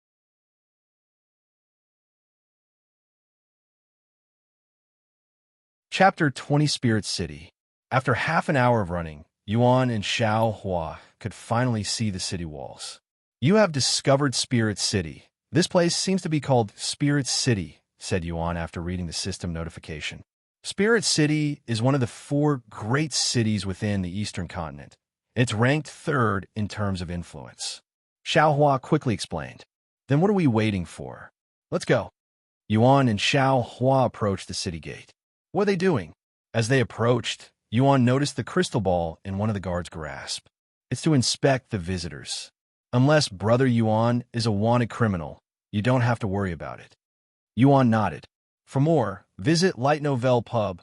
Chapter 20 Spirit City. After half an hour of running, Yuan and Xiaohua could finally see the city walls. You have discovered Spirit City. This place seems to be called Spirit City, said Yuan after reading the system notification. Spirit City is one of the 4 great cities within the Eastern continent. It's ranked 3rd in terms of influence. Xiaohua quickly explained. Then what are we waiting for? Let's go. Yuan and Xiaohua approached the city gate. What are they doing? As they approached, Yuan noticed the crystal ball in one of the guards' grasp. It's to inspect the visitors. Unless Brother Yuan is a wanted criminal, you don't have to worry about it. Yuan nodded. For more, visit Light Novel Pub.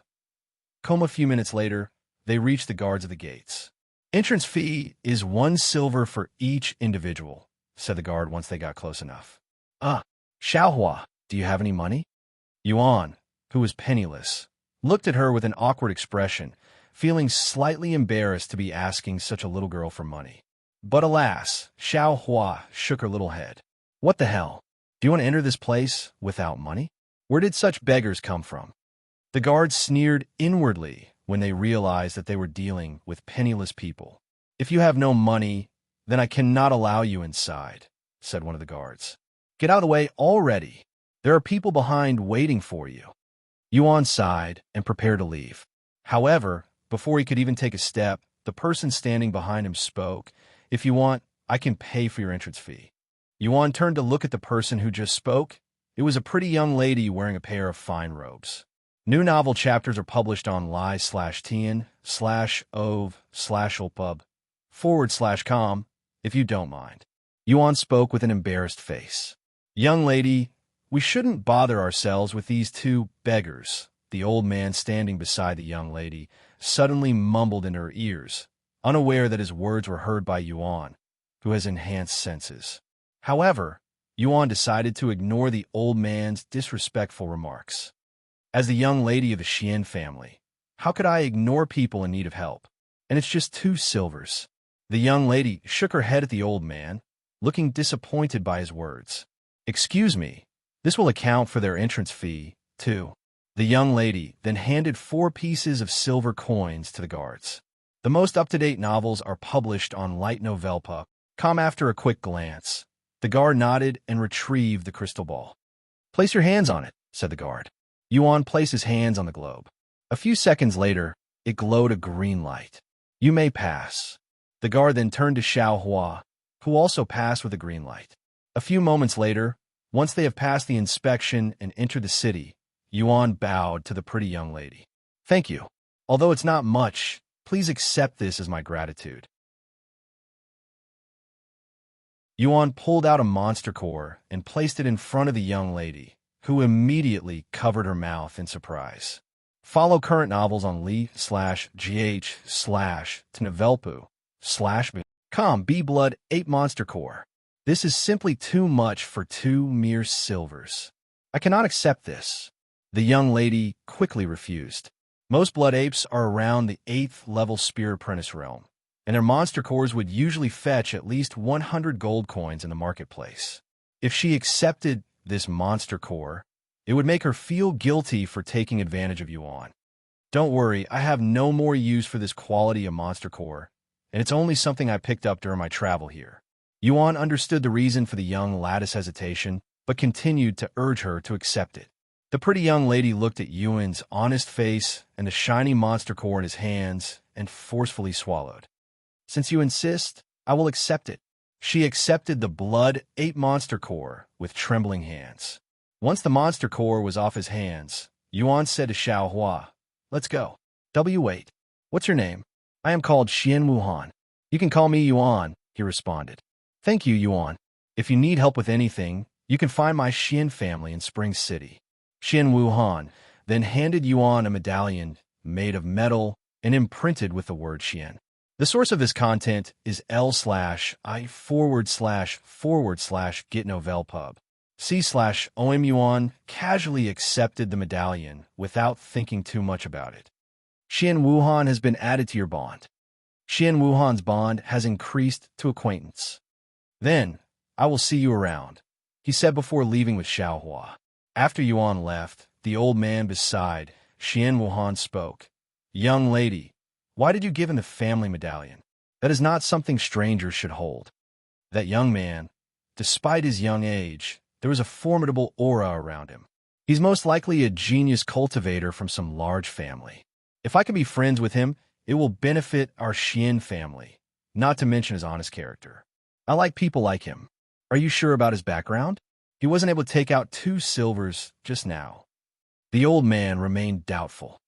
A few minutes later, they reached the guards of the gates. Entrance fee is 1 silver for each individual, said the guard once they got close enough. Xiaohua, do you have any money? Yuan, who was penniless, looked at her with an awkward expression, feeling slightly embarrassed to be asking such a little girl for money. But alas, Xiaohua shook her little head. What the hell? Do you want to enter this place without money? Where did such beggars come from? The guards sneered inwardly when they realized that they were dealing with penniless people. If you have no money, then I cannot allow you inside, said one of the guards. Get out of the way already. There are people behind waiting for you. Yuan sighed and prepared to leave. However, before he could even take a step, the person standing behind him spoke. If you want, I can pay for your entrance fee. Yuan turned to look at the person who just spoke. It was a pretty young lady wearing a pair of fine robes. New novel chapters are published on li/tn/ov/opub/com, if you don't mind. Yuan spoke with an embarrassed face. Young lady, we shouldn't bother ourselves with these 2 beggars. The old man standing beside the young lady suddenly mumbled in her ears, unaware that his words were heard by Yuan, who has enhanced senses. However, Yuan decided to ignore the old man's disrespectful remarks. As the young lady of the Xian family, how could I ignore people in need of help? And it's just 2 silvers. The young lady shook her head at the old man, looking disappointed by his words. Excuse me, this will account for their entrance fee, too. The young lady then handed 4 pieces of silver coins to the guards. The most up-to-date novels are published on Light Novel Pub. After a quick glance, the guard nodded and retrieved the crystal ball. Place your hands on it, said the guard. Yuan placed his hands on the globe. A few seconds later, it glowed a green light. You may pass. The guard then turned to Xiaohua, who also passed with a green light. A few moments later, once they have passed the inspection and entered the city, Yuan bowed to the pretty young lady. Thank you. Although it's not much, please accept this as my gratitude. Yuan pulled out a monster core and placed it in front of the young lady, who immediately covered her mouth in surprise. Follow current novels on li/gh/tnovelpu/com. B-Blood 8 Monster Core. This is simply too much for 2 mere silvers. I cannot accept this. The young lady quickly refused. Most blood apes are around the 8th level spirit apprentice realm. and their monster cores would usually fetch at least 100 gold coins in the marketplace. If she accepted this monster core, it would make her feel guilty for taking advantage of Yuan. Don't worry, I have no more use for this quality of monster core, and it's only something I picked up during my travel here. Yuan understood the reason for the young lad's hesitation, but continued to urge her to accept it. The pretty young lady looked at Yuan's honest face and the shiny monster core in his hands and forcefully swallowed. Since you insist, I will accept it. She accepted the Blood 8 monster core with trembling hands. Once the monster core was off his hands, Yuan said to Xiaohua, "Let's go." "W8. What's your name?" "I am called Xian Wuhan." "You can call me Yuan," he responded. "Thank you, Yuan. If you need help with anything, you can find my Xian family in Spring City." Xian Wuhan then handed Yuan a medallion made of metal and imprinted with the word Xian. The source of this content is l/i//gitnovelpub. C/OM Yuan casually accepted the medallion without thinking too much about it. Xian Wuhan has been added to your bond. Xian Wuhan's bond has increased to acquaintance. "Then, I will see you around," he said before leaving with Xiaohua. After Yuan left, the old man beside Xian Wuhan spoke. "Young lady, why did you give him the family medallion? That is not something strangers should hold." That young man, despite his young age, there was a formidable aura around him. He's most likely a genius cultivator from some large family. If I can be friends with him, it will benefit our Xian family, not to mention his honest character. I like people like him. Are you sure about his background? He wasn't able to take out 2 silvers just now. The old man remained doubtful.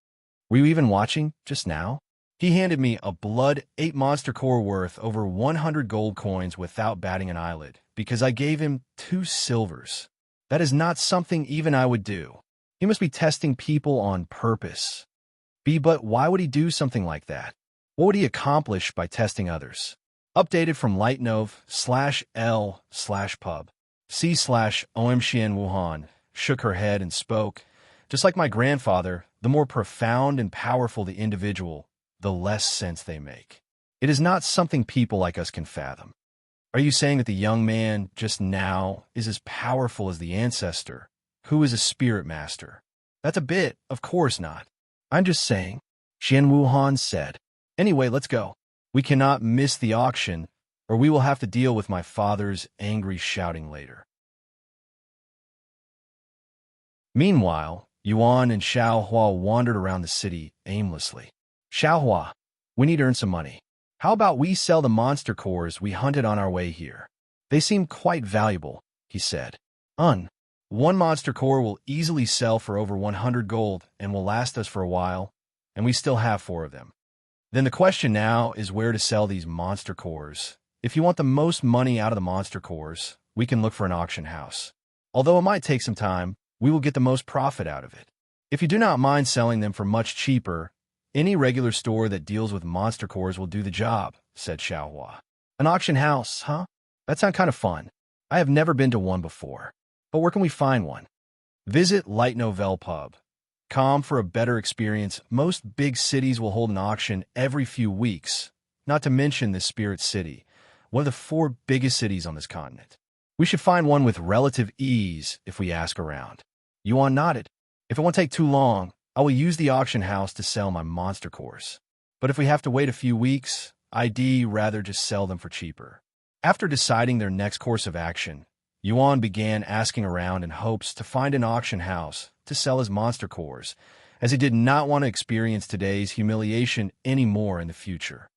Were you even watching just now? He handed me a Blood 8 monster core worth over 100 gold coins without batting an eyelid, because I gave him 2 silvers. That is not something even I would do. He must be testing people on purpose. But why would he do something like that? What would he accomplish by testing others? Updated from lightnov/l/pub. C/OM Xian Wuhan shook her head and spoke. Just like my grandfather, the more profound and powerful the individual, the less sense they make. It is not something people like us can fathom. Are you saying that the young man just now is as powerful as the ancestor, who is a spirit master? That's a bit, of course not. I'm just saying, Xian Wuhan said. Anyway, let's go. We cannot miss the auction, or we will have to deal with my father's angry shouting later. Meanwhile, Yuan and Xiaohua wandered around the city aimlessly. "Xiaohua, we need to earn some money. How about we sell the monster cores we hunted on our way here? They seem quite valuable," he said. One monster core will easily sell for over 100 gold and will last us for a while, and we still have 4 of them. Then the question now is where to sell these monster cores. If you want the most money out of the monster cores, we can look for an auction house. Although it might take some time, we will get the most profit out of it. If you do not mind selling them for much cheaper, any regular store that deals with monster cores will do the job, said Xiaohua. An auction house, huh? That sounds kind of fun. I have never been to one before. But where can we find one? Visit lightnovelpub.com for a better experience. Most big cities will hold an auction every few weeks, not to mention the Spirit City, one of the 4 biggest cities on this continent. We should find one with relative ease if we ask around. Yuan nodded. If it won't take too long, I will use the auction house to sell my monster cores. But if we have to wait a few weeks, I'd rather just sell them for cheaper. After deciding their next course of action, Yuan began asking around in hopes to find an auction house to sell his monster cores, as he did not want to experience today's humiliation anymore in the future.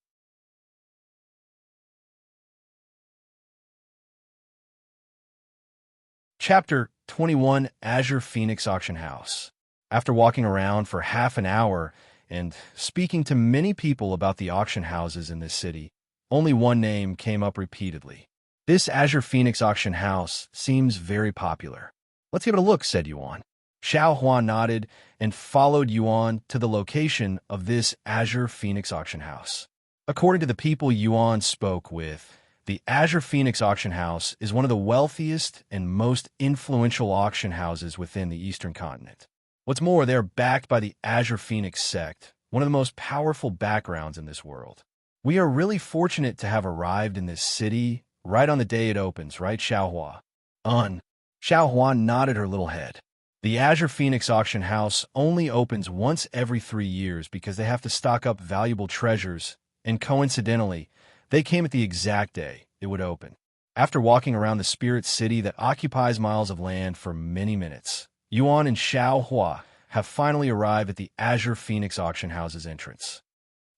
Chapter 21 Azure Phoenix Auction House. After walking around for half an hour and speaking to many people about the auction houses in this city, only one name came up repeatedly. This Azure Phoenix Auction House seems very popular. Let's give it a look, said Yuan. Xiaohua nodded and followed Yuan to the location of this Azure Phoenix Auction House. According to the people Yuan spoke with, the Azure Phoenix Auction House is one of the wealthiest and most influential auction houses within the Eastern continent. What's more, they are backed by the Azure Phoenix sect, one of the most powerful backgrounds in this world. We are really fortunate to have arrived in this city right on the day it opens, right, Xiaohua? Xiaohua nodded her little head. The Azure Phoenix auction house only opens once every 3 years because they have to stock up valuable treasures, and coincidentally, they came at the exact day it would open. After walking around the spirit city that occupies miles of land for many minutes, Yuan and Xiaohua have finally arrived at the Azure Phoenix auction house's entrance.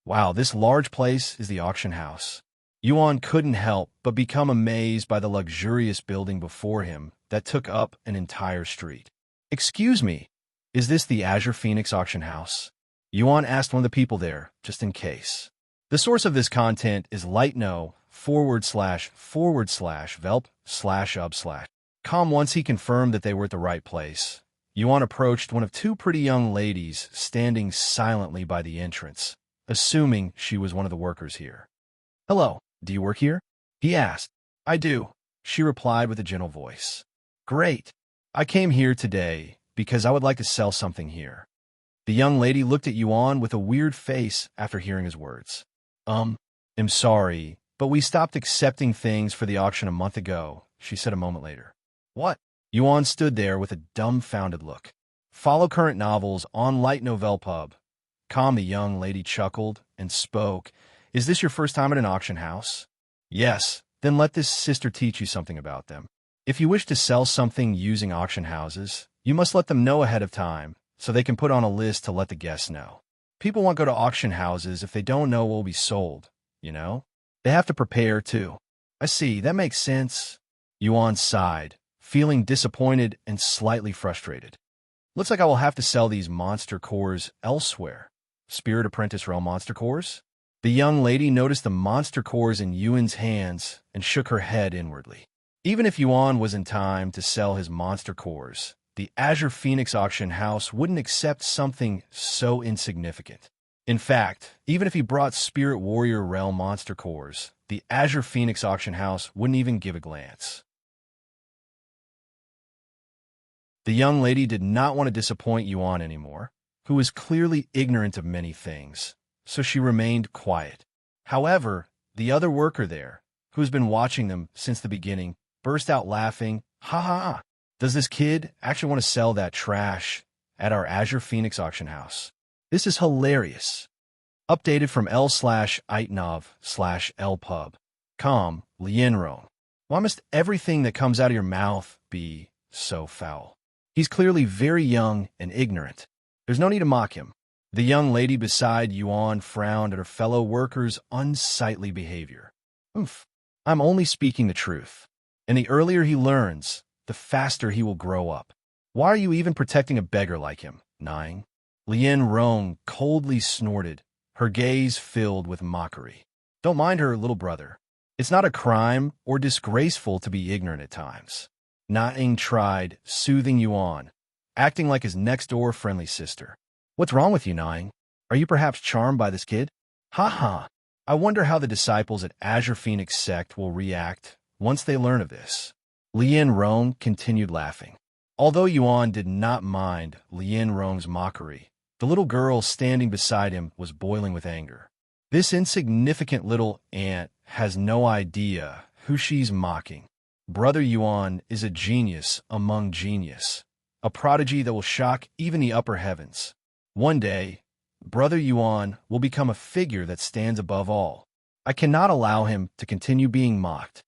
Wow, this large place is the auction house. Yuan couldn't help but become amazed by the luxurious building before him that took up an entire street. Excuse me, is this the Azure Phoenix auction house? Yuan asked one of the people there, just in case. The source of this content is lightno/velp/up/com. Once he confirmed that they were at the right place, Yuan approached one of two pretty young ladies standing silently by the entrance, assuming she was one of the workers here. "Hello, do you work here?" he asked. "I do," she replied with a gentle voice. "Great. I came here today because I would like to sell something here." The young lady looked at Yuan with a weird face after hearing his words. I'm sorry, but we stopped accepting things for the auction a month ago," she said a moment later. "What?" Yuan stood there with a dumbfounded look. "Follow current novels on Light Novel Pub. Calm, the young lady chuckled and spoke. "Is this your first time at an auction house?" "Yes, then let this sister teach you something about them. If you wish to sell something using auction houses, you must let them know ahead of time so they can put on a list to let the guests know. People won't go to auction houses if they don't know what will be sold, you know? They have to prepare, too." "I see, that makes sense." Yuan sighed, feeling disappointed and slightly frustrated. "Looks like I will have to sell these monster cores elsewhere." Spirit Apprentice Realm monster cores? The young lady noticed the monster cores in Yuan's hands and shook her head inwardly. Even if Yuan was in time to sell his monster cores, the Azure Phoenix auction house wouldn't accept something so insignificant. In fact, even if he brought Spirit Warrior Realm monster cores, the Azure Phoenix auction house wouldn't even give a glance. The young lady did not want to disappoint Yuan anymore, who was clearly ignorant of many things, so she remained quiet. However, the other worker there, who has been watching them since the beginning, burst out laughing. "Ha ha ha! Does this kid actually want to sell that trash at our Azure Phoenix auction house? This is hilarious." Updated from l/itnov/lpub.com, Lienrong. Why must everything that comes out of your mouth be so foul? He's clearly very young and ignorant. There's no need to mock him. The young lady beside Yuan frowned at her fellow workers' unsightly behavior. "Oof, I'm only speaking the truth. And the earlier he learns, the faster he will grow up. Why are you even protecting a beggar like him, Nine?" Lien Rong coldly snorted, her gaze filled with mockery. "Don't mind her, little brother. It's not a crime or disgraceful to be ignorant at times." Nine tried, soothing Yuan, acting like his next-door friendly sister. "What's wrong with you, Nine? Are you perhaps charmed by this kid? Ha ha! I wonder how the disciples at Azure Phoenix Sect will react once they learn of this." Lien Rong continued laughing. Although Yuan did not mind Lien Rong's mockery, the little girl standing beside him was boiling with anger. This insignificant little ant has no idea who she's mocking. Brother Yuan is a genius among genius, a prodigy that will shock even the upper heavens. One day, Brother Yuan will become a figure that stands above all. I cannot allow him to continue being mocked.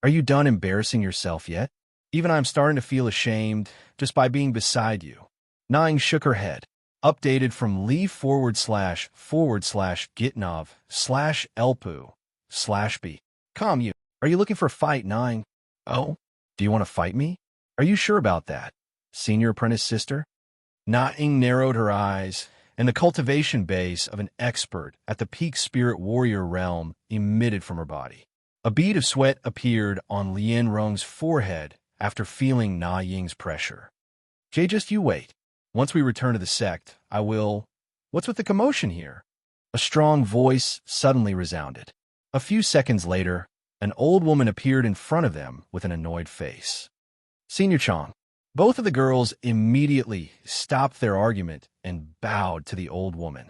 Are you done embarrassing yourself yet? Even I'm starting to feel ashamed just by being beside you." Nine shook her head. Updated from Lee//gitnov/elpu/b. "Calm you. Are you looking for a fight, Nine?" "Oh? Do you want to fight me? Are you sure about that, Senior Apprentice Sister?" Nine narrowed her eyes, and the cultivation base of an expert at the peak Spirit Warrior realm emitted from her body. A bead of sweat appeared on Lien Rong's forehead after feeling Na Ying's pressure. "Jay, just you wait. Once we return to the sect, I will—" "What's with the commotion here?" A strong voice suddenly resounded. A few seconds later, an old woman appeared in front of them with an annoyed face. "Senior Chong." Both of the girls immediately stopped their argument and bowed to the old woman.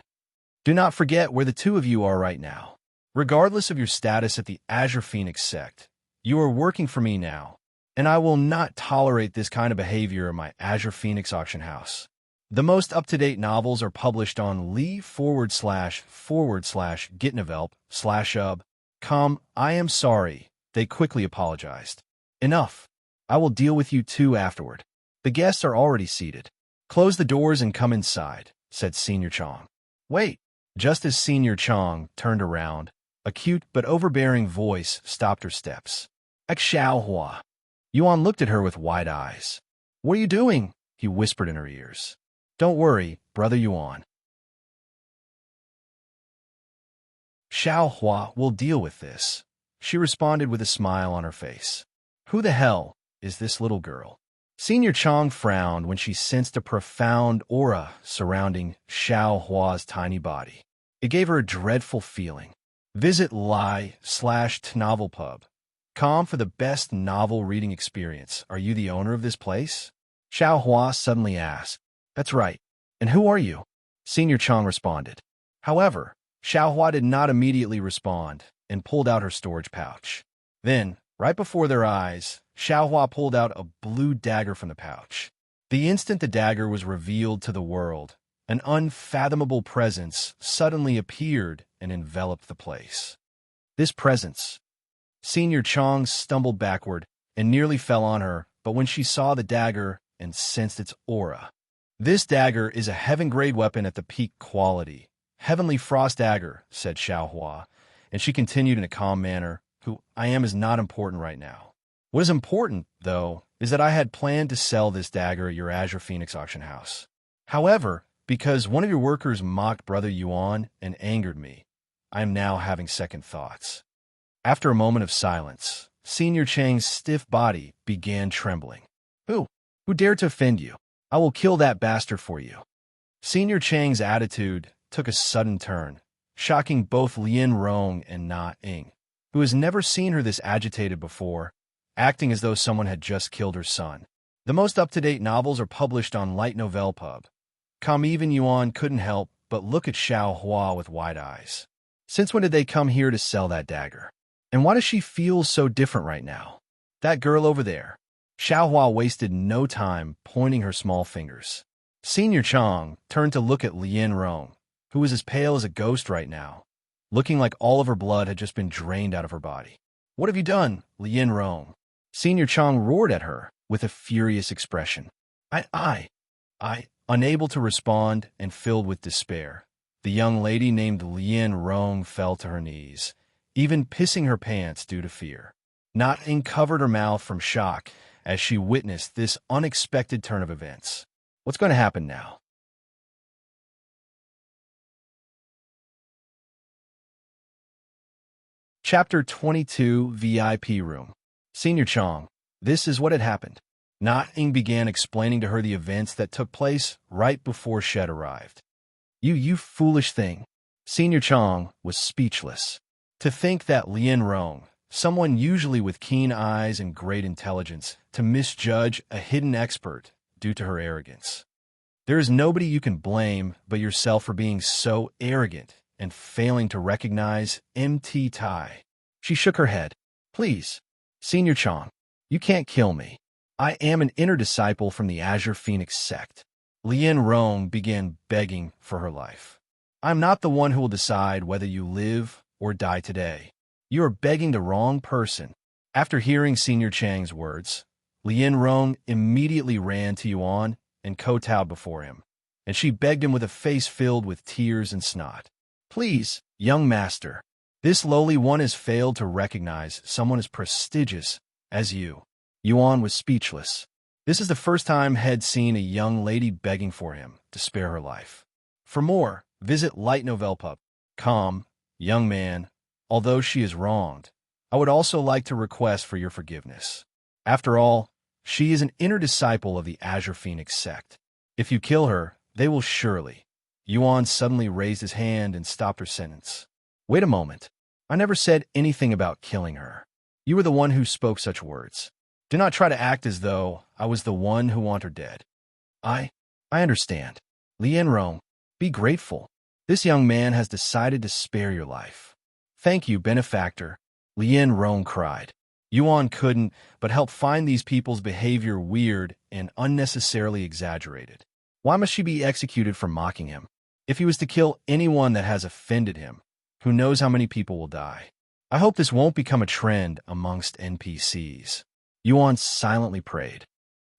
"Do not forget where the two of you are right now. Regardless of your status at the Azure Phoenix sect, you are working for me now, and I will not tolerate this kind of behavior in my Azure Phoenix auction house. The most up-to-date novels are published on lee//gitnovelp/ub/. I am sorry. They quickly apologized. Enough. I will deal with you two afterward. The guests are already seated. Close the doors and come inside, said Senior Chong. Wait. Just as Senior Chong turned around, a cute but overbearing voice stopped her steps. Xiaohua. Yuan looked at her with wide eyes. What are you doing? He whispered in her ears. Don't worry, Brother Yuan. Xiaohua will deal with this, she responded with a smile on her face. Who the hell is this little girl? Senior Chong frowned when she sensed a profound aura surrounding Xiaohua's tiny body. It gave her a dreadful feeling. Visit lie/tnovelpub.com for the best novel reading experience. Are you the owner of this place? Xiaohua suddenly asked. That's right. And who are you? Senior Chong responded. However, Xiaohua did not immediately respond and pulled out her storage pouch. Then, right before their eyes, Xiaohua pulled out a blue dagger from the pouch. The instant the dagger was revealed to the world, an unfathomable presence suddenly appeared and enveloped the place. This presence. Senior Chong stumbled backward and nearly fell on her, but when she saw the dagger and sensed its aura. This dagger is a heaven-grade weapon at the peak quality. Heavenly Frost Dagger, said Xiaohua, and she continued in a calm manner, Who I am is not important right now. What is important, though, is that I had planned to sell this dagger at your Azure Phoenix auction house. However, because one of your workers mocked Brother Yuan and angered me, I am now having second thoughts. After a moment of silence, Senior Chang's stiff body began trembling. Who dared to offend you? I will kill that bastard for you. Senior Chang's attitude took a sudden turn, shocking both Lien Rong and Na Ing, who has never seen her this agitated before, acting as though someone had just killed her son. The most up-to-date novels are published on Light Novel Pub. Even Yuan couldn't help but look at Xiaohua with wide eyes. Since when did they come here to sell that dagger? And why does she feel so different right now? That girl over there. Xiaohua wasted no time pointing her small fingers. Senior Chong turned to look at Lien Rong, who was as pale as a ghost right now, looking like all of her blood had just been drained out of her body. What have you done, Lien Rong? Senior Chong roared at her with a furious expression. I, unable to respond and filled with despair. The young lady named Lien Rong fell to her knees, even pissing her pants due to fear. Not Ing covered her mouth from shock as she witnessed this unexpected turn of events. What's going to happen now? Chapter 22, VIP Room. Senior Chong, this is what had happened. Na Ing began explaining to her the events that took place right before Shed arrived. You foolish thing. Senior Chong was speechless. To think that Lien Rong, someone usually with keen eyes and great intelligence, to misjudge a hidden expert due to her arrogance. There is nobody you can blame but yourself for being so arrogant and failing to recognize MT Tai. She shook her head. Please, Senior Chong, you can't kill me. I am an inner disciple from the Azure Phoenix sect. Lien Rong began begging for her life. I'm not the one who will decide whether you live or die today. You are begging the wrong person. After hearing Senior Chang's words, Lien Rong immediately ran to Yuan and kowtowed before him, and she begged him with a face filled with tears and snot. Please, young master, this lowly one has failed to recognize someone as prestigious as you. Yuan was speechless. This is the first time he'd seen a young lady begging for him to spare her life. For more, visit lightnovelpub.com. Young man, although she is wronged, I would also like to request for your forgiveness. After all, she is an inner disciple of the Azure Phoenix sect. If you kill her, they will surely. Yuan suddenly raised his hand and stopped her sentence. Wait a moment. I never said anything about killing her. You were the one who spoke such words. Do not try to act as though I was the one who want her dead. I understand. Lien Rong, be grateful. This young man has decided to spare your life. Thank you, benefactor, Lien Rong cried. Yuan couldn't but help find these people's behavior weird and unnecessarily exaggerated. Why must she be executed for mocking him? If he was to kill anyone that has offended him, who knows how many people will die? I hope this won't become a trend amongst NPCs. Yuan silently prayed.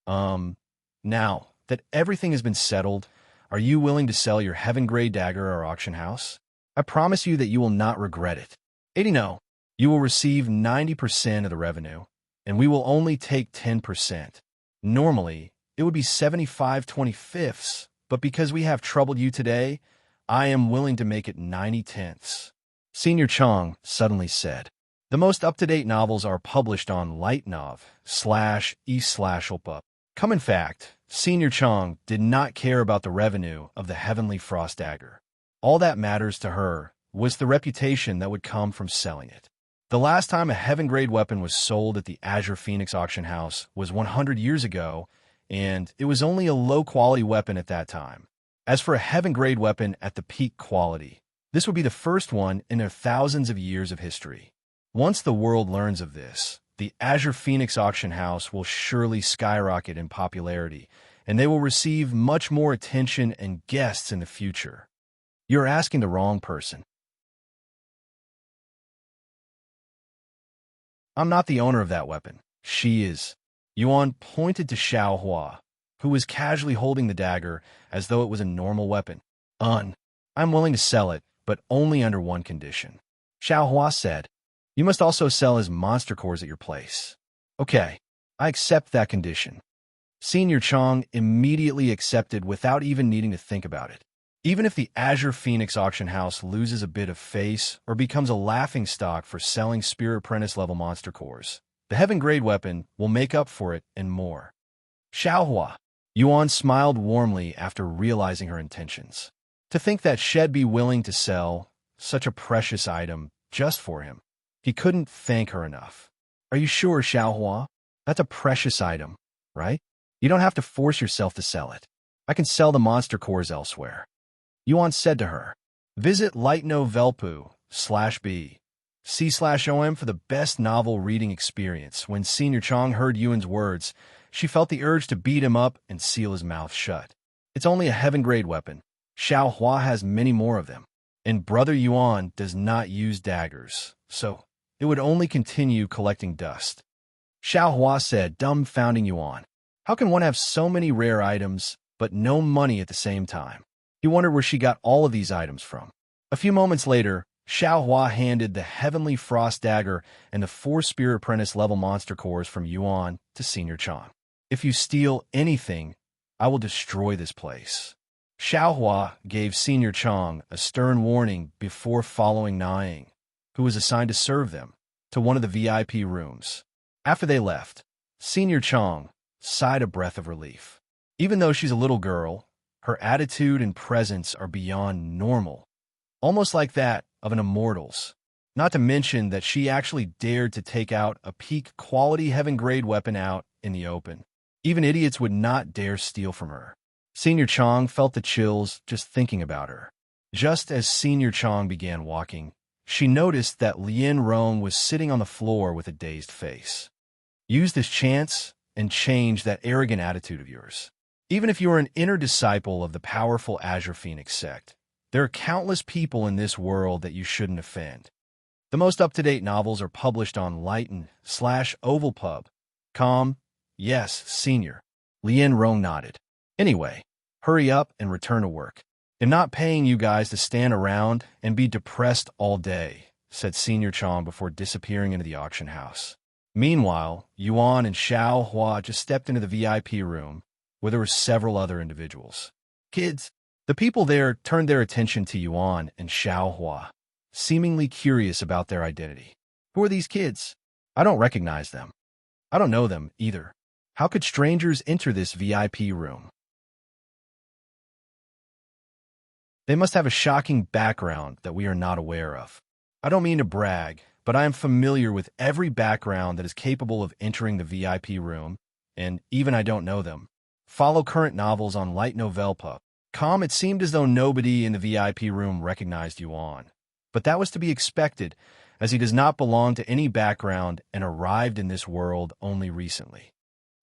Now that everything has been settled, are you willing to sell your Heaven Grey dagger at our auction house? I promise you that you will not regret it. 80 no. You will receive 90% of the revenue, and we will only take 10%. Normally, it would be 75/25, but because we have troubled you today, I am willing to make it 90/10. Senior Chong suddenly said. The most up-to-date novels are published on lightnov/e/opa. In fact, Senior Chong did not care about the revenue of the Heavenly Frost Dagger. All that matters to her was the reputation that would come from selling it. The last time a Heaven-grade weapon was sold at the Azure Phoenix auction house was 100 years ago, and it was only a low-quality weapon at that time. As for a Heaven-grade weapon at the peak quality, this would be the first one in their thousands of years of history. Once the world learns of this, the Azure Phoenix auction house will surely skyrocket in popularity, and they will receive much more attention and guests in the future. You're asking the wrong person. I'm not the owner of that weapon. She is. Yuan pointed to Xiao Hua, who was casually holding the dagger as though it was a normal weapon. I'm willing to sell it, but only under one condition. Xiao Hua said, you must also sell his monster cores at your place. Okay, I accept that condition. Senior Chong immediately accepted without even needing to think about it. Even if the Azure Phoenix auction house loses a bit of face or becomes a laughingstock for selling Spirit Apprentice level monster cores, the Heaven Grade weapon will make up for it and more. Xiaohua. Yuan smiled warmly after realizing her intentions. To think that she'd be willing to sell such a precious item just for him. He couldn't thank her enough. Are you sure, Xiaohua? That's a precious item, right? You don't have to force yourself to sell it. I can sell the monster cores elsewhere. Yuan said to her, visit lightnovelpu/b/c/om for the best novel reading experience. When Senior Chong heard Yuan's words, she felt the urge to beat him up and seal his mouth shut. It's only a Heaven-grade weapon. Xiao Hua has many more of them, and Brother Yuan does not use daggers, so it would only continue collecting dust. Xiao Hua said, dumbfounding Yuan. How can one have so many rare items, but no money at the same time? He wondered where she got all of these items from. A few moments later, Xiao Hua handed the Heavenly Frost Dagger and the 4 Spirit Apprentice level monster cores from Yuan to Senior Chong. If you steal anything, I will destroy this place. Xiao Hua gave Senior Chong a stern warning before following Naing, who was assigned to serve them, to one of the VIP rooms. After they left, Senior Chong sighed a breath of relief. Even though she's a little girl, her attitude and presence are beyond normal, almost like that of an immortal's. Not to mention that she actually dared to take out a peak-quality Heaven-grade weapon out in the open. Even idiots would not dare steal from her. Senior Chong felt the chills just thinking about her. Just as Senior Chong began walking, she noticed that Lien Rong was sitting on the floor with a dazed face. Use this chance and change that arrogant attitude of yours. Even if you are an inner disciple of the powerful Azure Phoenix sect, there are countless people in this world that you shouldn't offend. The most up-to-date novels are published on lighten/ovalpub.com. Yes, Senior. Lien Rong nodded. Anyway, hurry up and return to work. I'm not paying you guys to stand around and be depressed all day, said Senior Chong before disappearing into the auction house. Meanwhile, Yuan and Xiao Hua just stepped into the VIP room, where there were several other individuals. Kids. The people there turned their attention to Yuan and Xiao Hua, seemingly curious about their identity. Who are these kids? I don't recognize them. I don't know them either. How could strangers enter this VIP room? They must have a shocking background that we are not aware of. I don't mean to brag, but I am familiar with every background that is capable of entering the VIP room, and even I don't know them. Follow current novels on lightnovelpub.com. It seemed as though nobody in the VIP room recognized Yuan, But that was to be expected, as he does not belong to any background and arrived in this world only recently.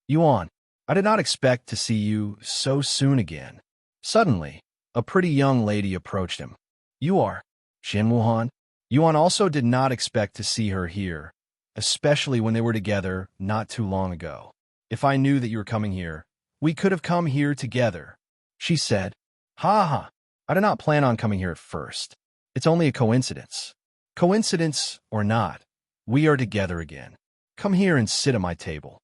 Yuan, I did not expect to see you so soon again. Suddenly, a pretty young lady approached him. You are Xin Wuhan? Yuan also did not expect to see her here, especially when they were together not too long ago. If I knew that you were coming here, we could have come here together, she said. Ha ha, I did not plan on coming here at first. It's only a coincidence. Coincidence or not, we are together again. Come here and sit at my table.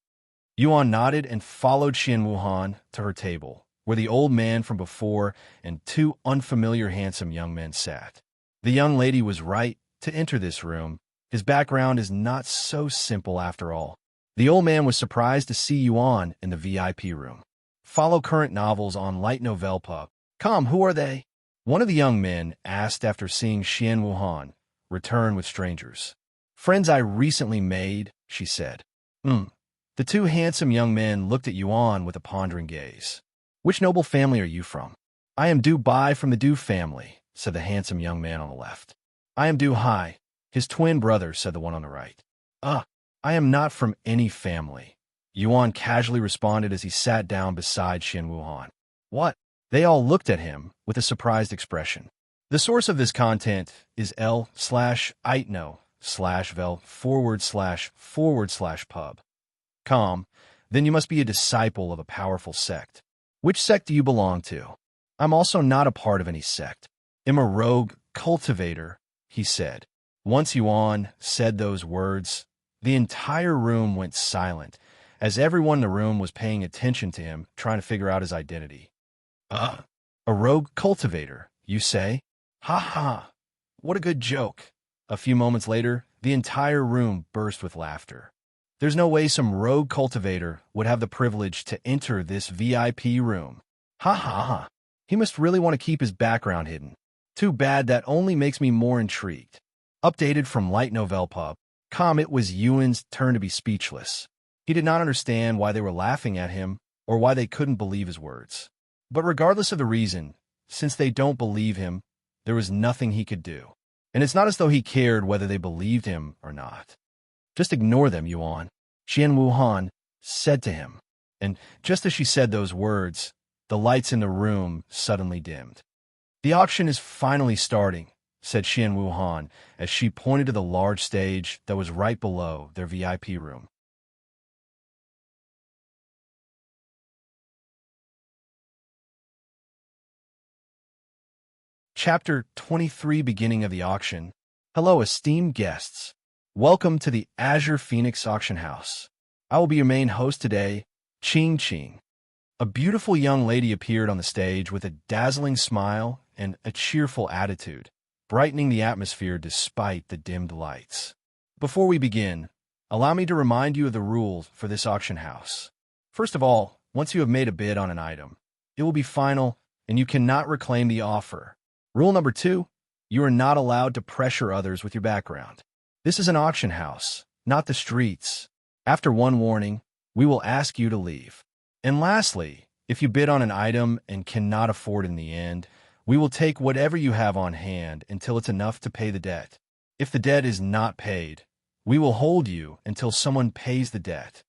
Yuan nodded and followed Xian Wuhan to her table, where the old man from before and two unfamiliar handsome young men sat. The young lady was right to enter this room. His background is not so simple after all. The old man was surprised to see Yuan in the VIP room. Follow current novels on Light Novel Pub. Come, who are they? One of the young men asked after seeing Xian Wuhan return with strangers. Friends I recently made, she said. The two handsome young men looked at Yuan with a pondering gaze. Which noble family are you from? I am Du Bai from the Du family, said the handsome young man on the left. I am Du Hai, his twin brother, said the one on the right. I am not from any family, Yuan casually responded as he sat down beside Xian Wuhan. What? They all looked at him with a surprised expression. The source of this content is l/itno/vel/pub. Then you must be a disciple of a powerful sect. Which sect do you belong to? I'm also not a part of any sect. I'm a rogue cultivator, he said. Once Yuan said those words, the entire room went silent, as everyone in the room was paying attention to him, trying to figure out his identity. A rogue cultivator, you say? Ha ha! What a good joke. A few moments later, the entire room burst with laughter. There's no way some rogue cultivator would have the privilege to enter this VIP room. Ha ha ha. He must really want to keep his background hidden. Too bad, that only makes me more intrigued. Updated from Light Novel Pub. It was Yuan's turn to be speechless. He did not understand why they were laughing at him or why they couldn't believe his words. But regardless of the reason, since they don't believe him, there was nothing he could do. And it's not as though he cared whether they believed him or not. Just ignore them, Yuan, Xian Wuhan said to him. And just as she said those words, the lights in the room suddenly dimmed. The auction is finally starting, said Xian Wuhan as she pointed to the large stage that was right below their VIP room. Chapter 23, Beginning of the Auction. Hello, esteemed guests. Welcome to the Azure Phoenix Auction House. I will be your main host today, Ching Ching. A beautiful young lady appeared on the stage with a dazzling smile and a cheerful attitude, brightening the atmosphere despite the dimmed lights. Before we begin, allow me to remind you of the rules for this auction house. First of all, once you have made a bid on an item, it will be final and you cannot reclaim the offer. Rule number 2, you are not allowed to pressure others with your background. This is an auction house, not the streets. After one warning, we will ask you to leave. And lastly, if you bid on an item and cannot afford in the end, we will take whatever you have on hand until it's enough to pay the debt. If the debt is not paid, we will hold you until someone pays the debt.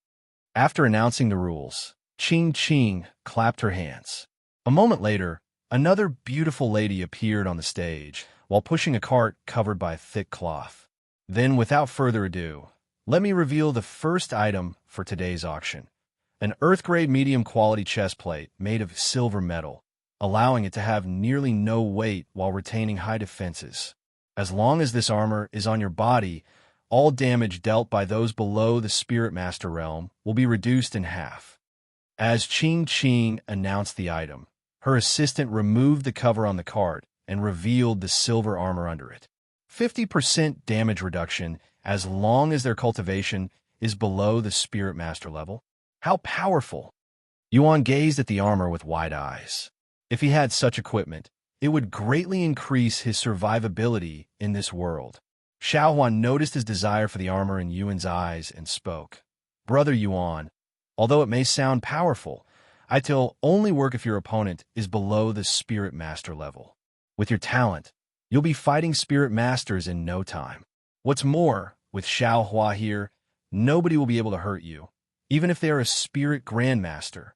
After announcing the rules, Ching Ching clapped her hands. A moment later, another beautiful lady appeared on the stage while pushing a cart covered by a thick cloth. Then, without further ado, let me reveal the first item for today's auction. An earth-grade medium-quality chest plate made of silver metal, allowing it to have nearly no weight while retaining high defenses. As long as this armor is on your body, all damage dealt by those below the Spirit Master realm will be reduced in half. As Ching Ching announced the item, her assistant removed the cover on the cart and revealed the silver armor under it. 50% damage reduction as long as their cultivation is below the Spirit Master level. How powerful! Yuan gazed at the armor with wide eyes. If he had such equipment, it would greatly increase his survivability in this world. Xiaohuan noticed his desire for the armor in Yuan's eyes and spoke. Brother Yuan, although it may sound powerful, it'll only work if your opponent is below the Spirit Master level. With your talent, You'll be fighting spirit masters in no time. What's more, with Xiao Hua here, nobody will be able to hurt you, even if they are a spirit grandmaster.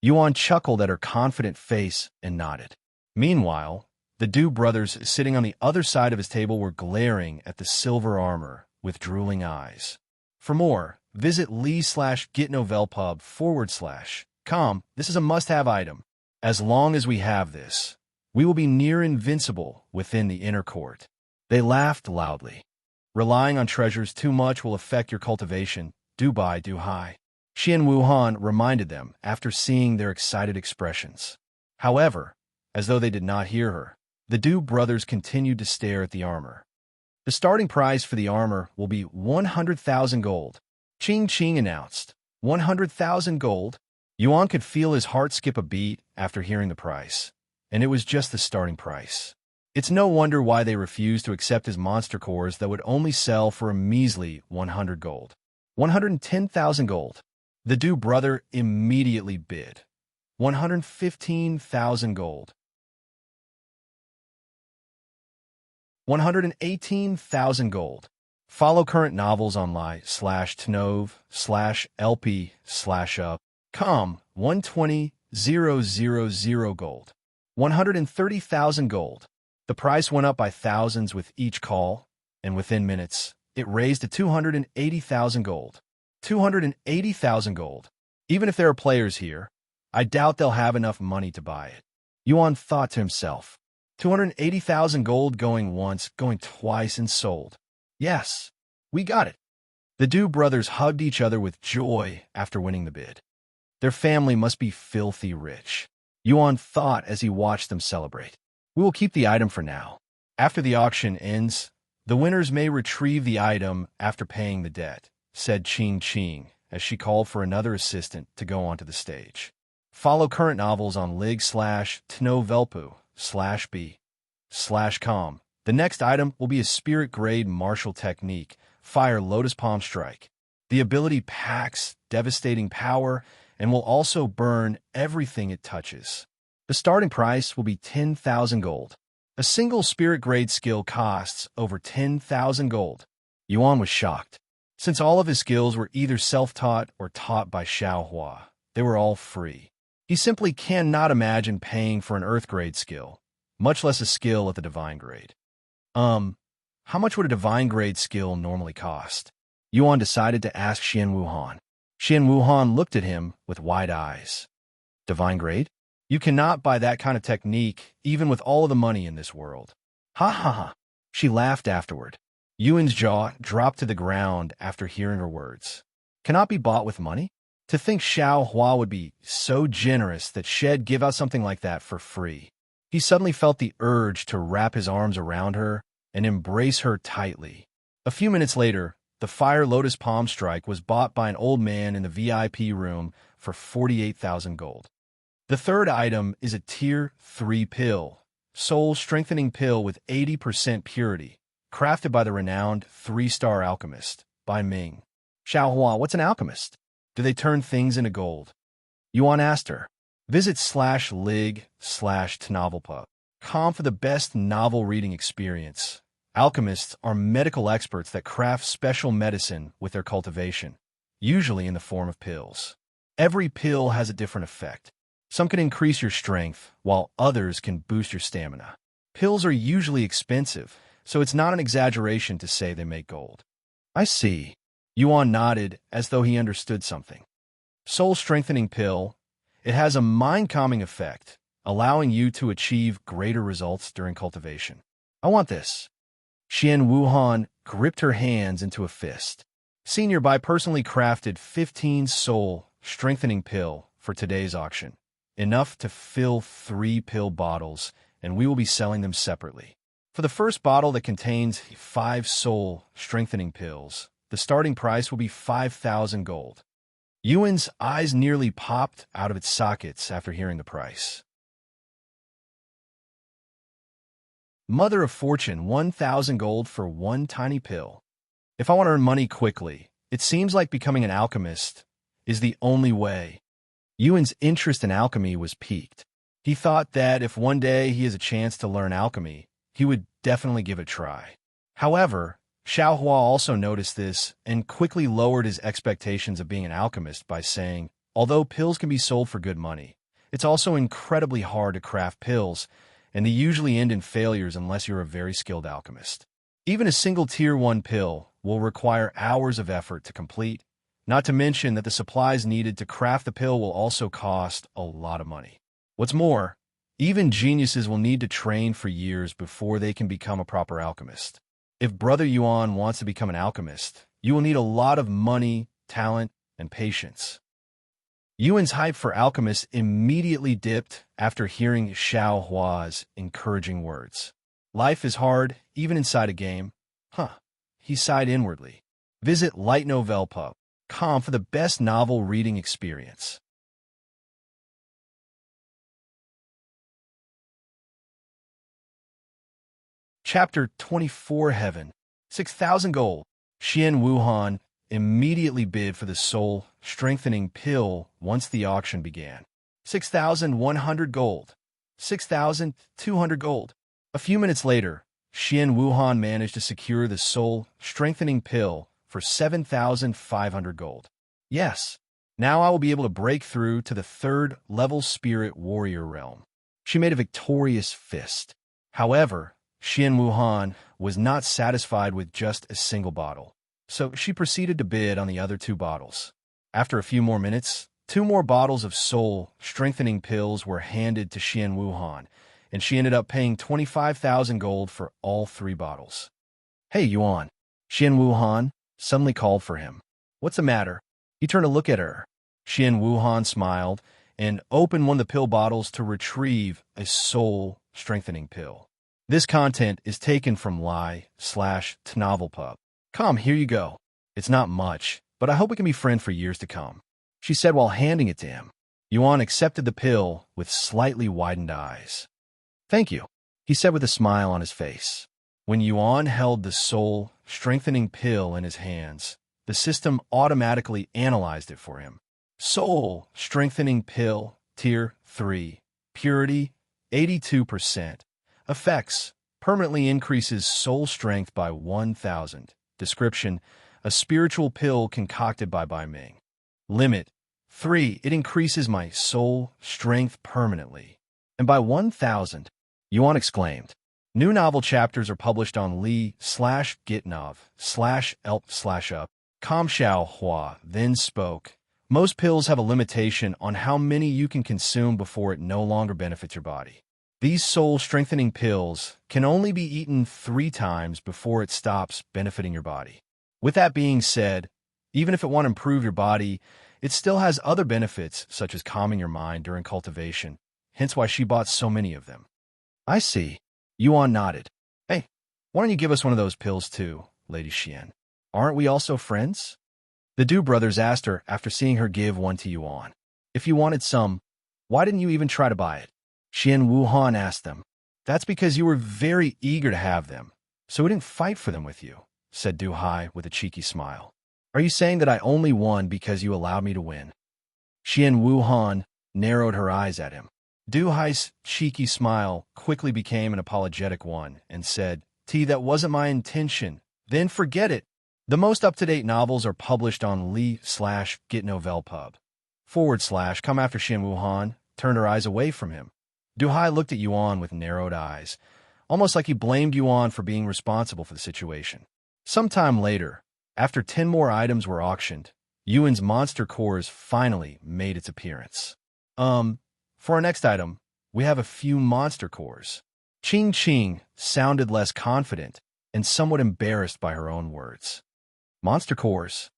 Yuan chuckled at her confident face and nodded. Meanwhile, the Du brothers sitting on the other side of his table were glaring at the silver armor with drooling eyes. For more, visit lee/getnovelpub/com. This is a must-have item. As long as we have this, we will be near invincible within the inner court. They laughed loudly. Relying on treasures too much will affect your cultivation. Do buy, do high. Xian Wuhan reminded them after seeing their excited expressions. However, as though they did not hear her, the Du brothers continued to stare at the armor. The starting price for the armor will be 100,000 gold. Ching Ching announced. 100,000 gold? Yuan could feel his heart skip a beat after hearing the price, and it was just the starting price. It's no wonder why they refused to accept his monster cores that would only sell for a measly 100 gold. 110,000 gold. The Du brother immediately bid. 115,000 gold. 118,000 gold. Follow current novels on li/tnov/lp/up.com. 120,000 gold. 130,000 gold. The price went up by thousands with each call, and within minutes, it raised to 280,000 gold. 280,000 gold. Even if there are players here, I doubt they'll have enough money to buy it. Yuan thought to himself. 280,000 gold going once, going twice, and sold. Yes, we got it. The Du brothers hugged each other with joy after winning the bid. Their family must be filthy rich. Yuan thought as he watched them celebrate. We will keep the item for now. After the auction ends, the winners may retrieve the item after paying the debt, said Ching Ching as she called for another assistant to go onto the stage. Follow current novels on lig/tnovelpu/b/com. The next item will be a spirit-grade martial technique, Fire Lotus Palm Strike. The ability packs devastating power and will also burn everything it touches. The starting price will be 10,000 gold. A single spirit-grade skill costs over 10,000 gold. Yuan was shocked. Since all of his skills were either self-taught or taught by Xiao Hua, they were all free. He simply cannot imagine paying for an Earth-grade skill, much less a skill at the Divine grade. How much would a Divine-grade skill normally cost? Yuan decided to ask Xian Wuhan. Xian Wuhan looked at him with wide eyes. Divine grade? You cannot buy that kind of technique, even with all of the money in this world. Ha ha ha. She laughed afterward. Yuan's jaw dropped to the ground after hearing her words. Cannot be bought with money? To think Xiao Hua would be so generous that she'd give out something like that for free. He suddenly felt the urge to wrap his arms around her and embrace her tightly. A few minutes later, the Fire Lotus Palm Strike was bought by an old man in the VIP room for 48,000 gold. The third item is a Tier 3 pill, Soul Strengthening Pill with 80% purity, crafted by the renowned 3-star alchemist, by Ming. Xiao Hua, what's an alchemist? Do they turn things into gold? Yuan asked her. Visit /lig/tnovelpub.com for the best novel reading experience. Alchemists are medical experts that craft special medicine with their cultivation, usually in the form of pills. Every pill has a different effect. Some can increase your strength, while others can boost your stamina. Pills are usually expensive, so it's not an exaggeration to say they make gold. I see. Yuan nodded as though he understood something. Soul Strengthening Pill. It has a mind-calming effect, allowing you to achieve greater results during cultivation. I want this. Xian Wuhan gripped her hands into a fist. Senior Buy personally crafted 15 Soul Strengthening Pill for today's auction. Enough to fill 3 pill bottles, and we will be selling them separately. For the first bottle that contains 5 Soul Strengthening Pills, the starting price will be 5,000 gold. Yuan's eyes nearly popped out of its sockets after hearing the price. Mother of Fortune, 1,000 gold for 1 tiny pill. If I want to earn money quickly, it seems like becoming an alchemist is the only way. Yuan's interest in alchemy was piqued. He thought that if one day he has a chance to learn alchemy, he would definitely give it a try. However, Xiao Hua also noticed this and quickly lowered his expectations of being an alchemist by saying, although pills can be sold for good money, it's also incredibly hard to craft pills, and they usually end in failures unless you're a very skilled alchemist. Even a single Tier 1 pill will require hours of effort to complete, not to mention that the supplies needed to craft the pill will also cost a lot of money. What's more, even geniuses will need to train for years before they can become a proper alchemist. If Brother Yuan wants to become an alchemist, you will need a lot of money, talent, and patience. Yuan's hype for alchemists immediately dipped after hearing Xiao Hua's encouraging words. Life is hard, even inside a game. He sighed inwardly. Visit lightnovel.com for the best novel reading experience. Chapter 24 Heaven 6,000 gold. Xian Wuhan immediately bid for the soul-strengthening pill once the auction began. 6,100 gold. 6,200 gold. A few minutes later, Xian Wuhan managed to secure the soul-strengthening pill for 7,500 gold. Yes, now I will be able to break through to the third-level spirit warrior realm. She made a victorious fist. However, Xian Wuhan was not satisfied with just a single bottle, so she proceeded to bid on the other 2 bottles. After a few more minutes, 2 more bottles of soul-strengthening pills were handed to Xian Wuhan, and she ended up paying 25,000 gold for all 3 bottles. Hey, Yuan. Xian Wuhan suddenly called for him. What's the matter? He turned to look at her. Xian Wuhan smiled and opened one of the pill bottles to retrieve a soul-strengthening pill. This content is taken from lie/tnovelpub.com. Here you go. It's not much, but I hope we can be friends for years to come, she said while handing it to him. Yuan accepted the pill with slightly widened eyes. Thank you, he said with a smile on his face. When Yuan held the soul-strengthening pill in his hands, the system automatically analyzed it for him. Soul-strengthening pill, Tier 3, purity, 82%. Effects, permanently increases soul strength by 1,000. Description, a spiritual pill concocted by Bai Ming. Limit, 3. It increases my soul strength permanently. And by 1,000, Yuan exclaimed. New novel chapters are published on li/gitnov/elp/up. Com Xiao Hua then spoke. Most pills have a limitation on how many you can consume before it no longer benefits your body. These soul-strengthening pills can only be eaten 3 times before it stops benefiting your body. With that being said, even if it won't improve your body, it still has other benefits such as calming your mind during cultivation, hence why she bought so many of them. I see. Yuan nodded. Hey, why don't you give us one of those pills too, Lady Xian? Aren't we also friends? The Du brothers asked her after seeing her give one to Yuan. If you wanted some, why didn't you even try to buy it? Xian Wuhan asked them. That's because you were very eager to have them, so we didn't fight for them with you, said Du Hai with a cheeky smile. Are you saying that I only won because you allowed me to win? Xian Wuhan narrowed her eyes at him. Du Hai's cheeky smile quickly became an apologetic one and said, that wasn't my intention. Then forget it. The most up-to-date novels are published on li/gitnovelpub. /. Come after Xian Wuhan turned her eyes away from him. Du Hai looked at Yuan with narrowed eyes, almost like he blamed Yuan for being responsible for the situation. Sometime later, after 10 more items were auctioned, Yuan's monster cores finally made its appearance. For our next item, we have a few monster cores. Ching Ching sounded less confident and somewhat embarrassed by her own words. Monster cores.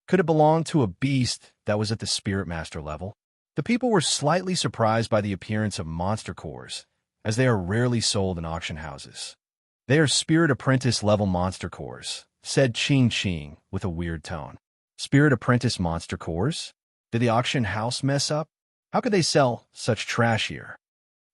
Could it belong to a beast that was at the Spirit Master level? The people were slightly surprised by the appearance of monster cores, as they are rarely sold in auction houses. They are Spirit Apprentice level monster cores, said Ching Ching with a weird tone. Spirit Apprentice monster cores? Did the auction house mess up? How could they sell such trash here?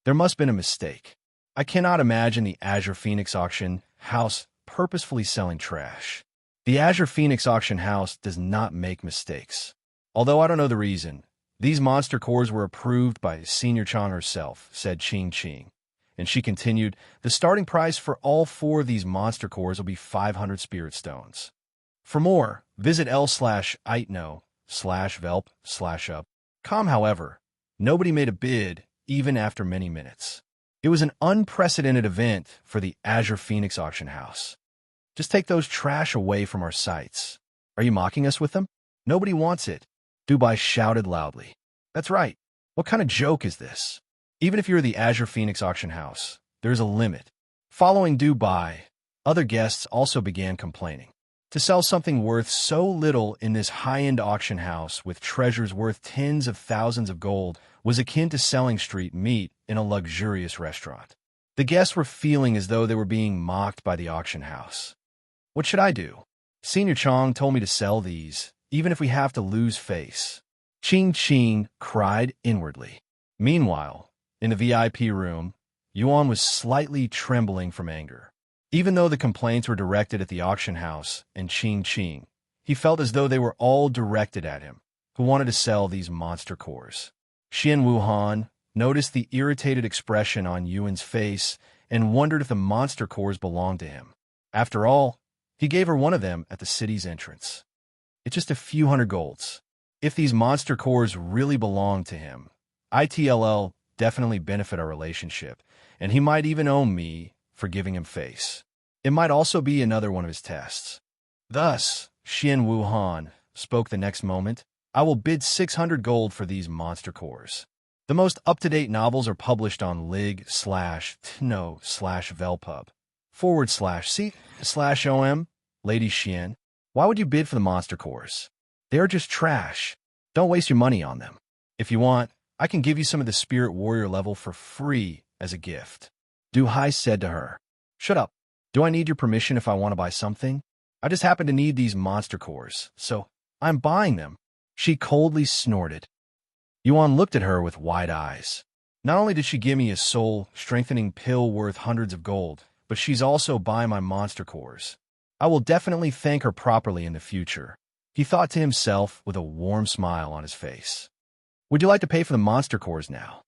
There must have been a mistake. I cannot imagine the Azure Phoenix auction house purposefully selling trash. The Azure Phoenix auction house does not make mistakes. Although I don't know the reason, These monster cores were approved by Senior Chong herself, said Ching Ching. And she continued, the starting price for all 4 of these monster cores will be 500 spirit stones. For more, visit l/itno/velp/up. However, nobody made a bid, even after many minutes. It was an unprecedented event for the Azure Phoenix auction house. Just take those trash away from our sites. Are you mocking us with them? Nobody wants it. Dubai shouted loudly. That's right. What kind of joke is this? Even if you're the Azure Phoenix auction house, there's a limit. Following Dubai, other guests also began complaining. To sell something worth so little in this high-end auction house with treasures worth tens of thousands of gold was akin to selling street meat in a luxurious restaurant. The guests were feeling as though they were being mocked by the auction house. What should I do? Senior Chong told me to sell these, even if we have to lose face. Ching Ching cried inwardly. Meanwhile, in the VIP room, Yuan was slightly trembling from anger. Even though the complaints were directed at the auction house and Ching Ching, he felt as though they were all directed at him, who wanted to sell these monster cores. Xian Wuhan noticed the irritated expression on Yuan's face and wondered if the monster cores belonged to him. After all, he gave her one of them at the city's entrance. It's just a few hundred golds. If these monster cores really belong to him, ITLL definitely benefit our relationship, and he might even owe me for giving him face. It might also be another one of his tests. Thus, Xian Wuhan spoke the next moment. I will bid 600 gold for these monster cores. The most up-to-date novels are published on lig/tno/velpub/c/om. Lady Xian, why would you bid for the monster cores? They are just trash. Don't waste your money on them. If you want, I can give you some of the Spirit Warrior level for free as a gift. Du Hai said to her. Shut up. Do I need your permission if I want to buy something? I just happen to need these monster cores, so I'm buying them. She coldly snorted. Yuan looked at her with wide eyes. Not only did she give me a soul-strengthening pill worth hundreds of gold, but she's also buying my monster cores. I will definitely thank her properly in the future, he thought to himself with a warm smile on his face. Would you like to pay for the monster cores now?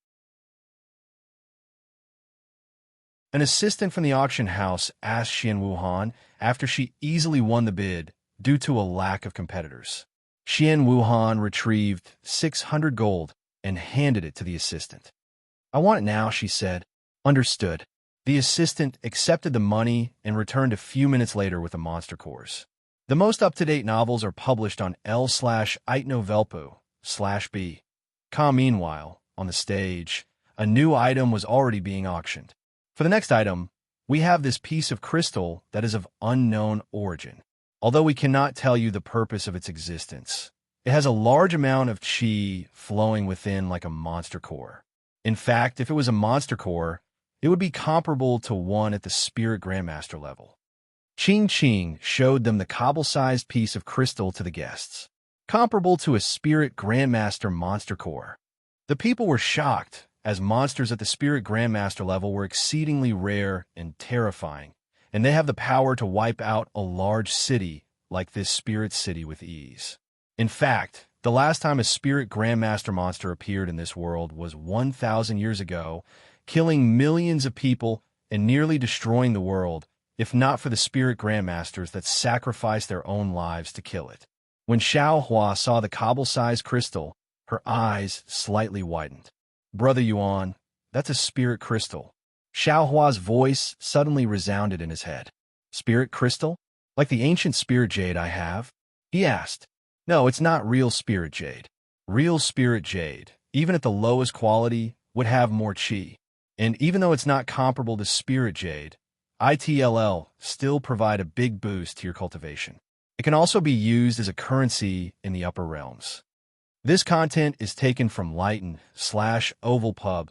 An assistant from the auction house asked Xian Wuhan after she easily won the bid due to a lack of competitors. Xian Wuhan retrieved 600 gold and handed it to the assistant. I want it now, she said. Understood. The assistant accepted the money and returned a few minutes later with the monster cores. The most up-to-date novels are published on l/itnovelpu/b. Meanwhile, on the stage, a new item was already being auctioned. For the next item, we have this piece of crystal that is of unknown origin. Although we cannot tell you the purpose of its existence, it has a large amount of qi flowing within like a monster core. In fact, if it was a monster core, it would be comparable to one at the Spirit Grandmaster level. Ching Ching showed them the cobble-sized piece of crystal to the guests, comparable to a Spirit Grandmaster monster core. The people were shocked, as monsters at the Spirit Grandmaster level were exceedingly rare and terrifying, and they have the power to wipe out a large city like this Spirit City with ease. In fact, the last time a Spirit Grandmaster monster appeared in this world was 1,000 years ago, killing millions of people and nearly destroying the world, if not for the Spirit Grandmasters that sacrificed their own lives to kill it. When Xiao Hua saw the cobble-sized crystal, her eyes slightly widened. Brother Yuan, that's a spirit crystal. Xiao Hua's voice suddenly resounded in his head. Spirit crystal? Like the ancient spirit jade I have? He asked. No, it's not real spirit jade. Real spirit jade, even at the lowest quality, would have more qi. And even though it's not comparable to spirit jade, ITLL still provide a big boost to your cultivation. It can also be used as a currency in the upper realms. This content is taken from Lighten/Ovalpub.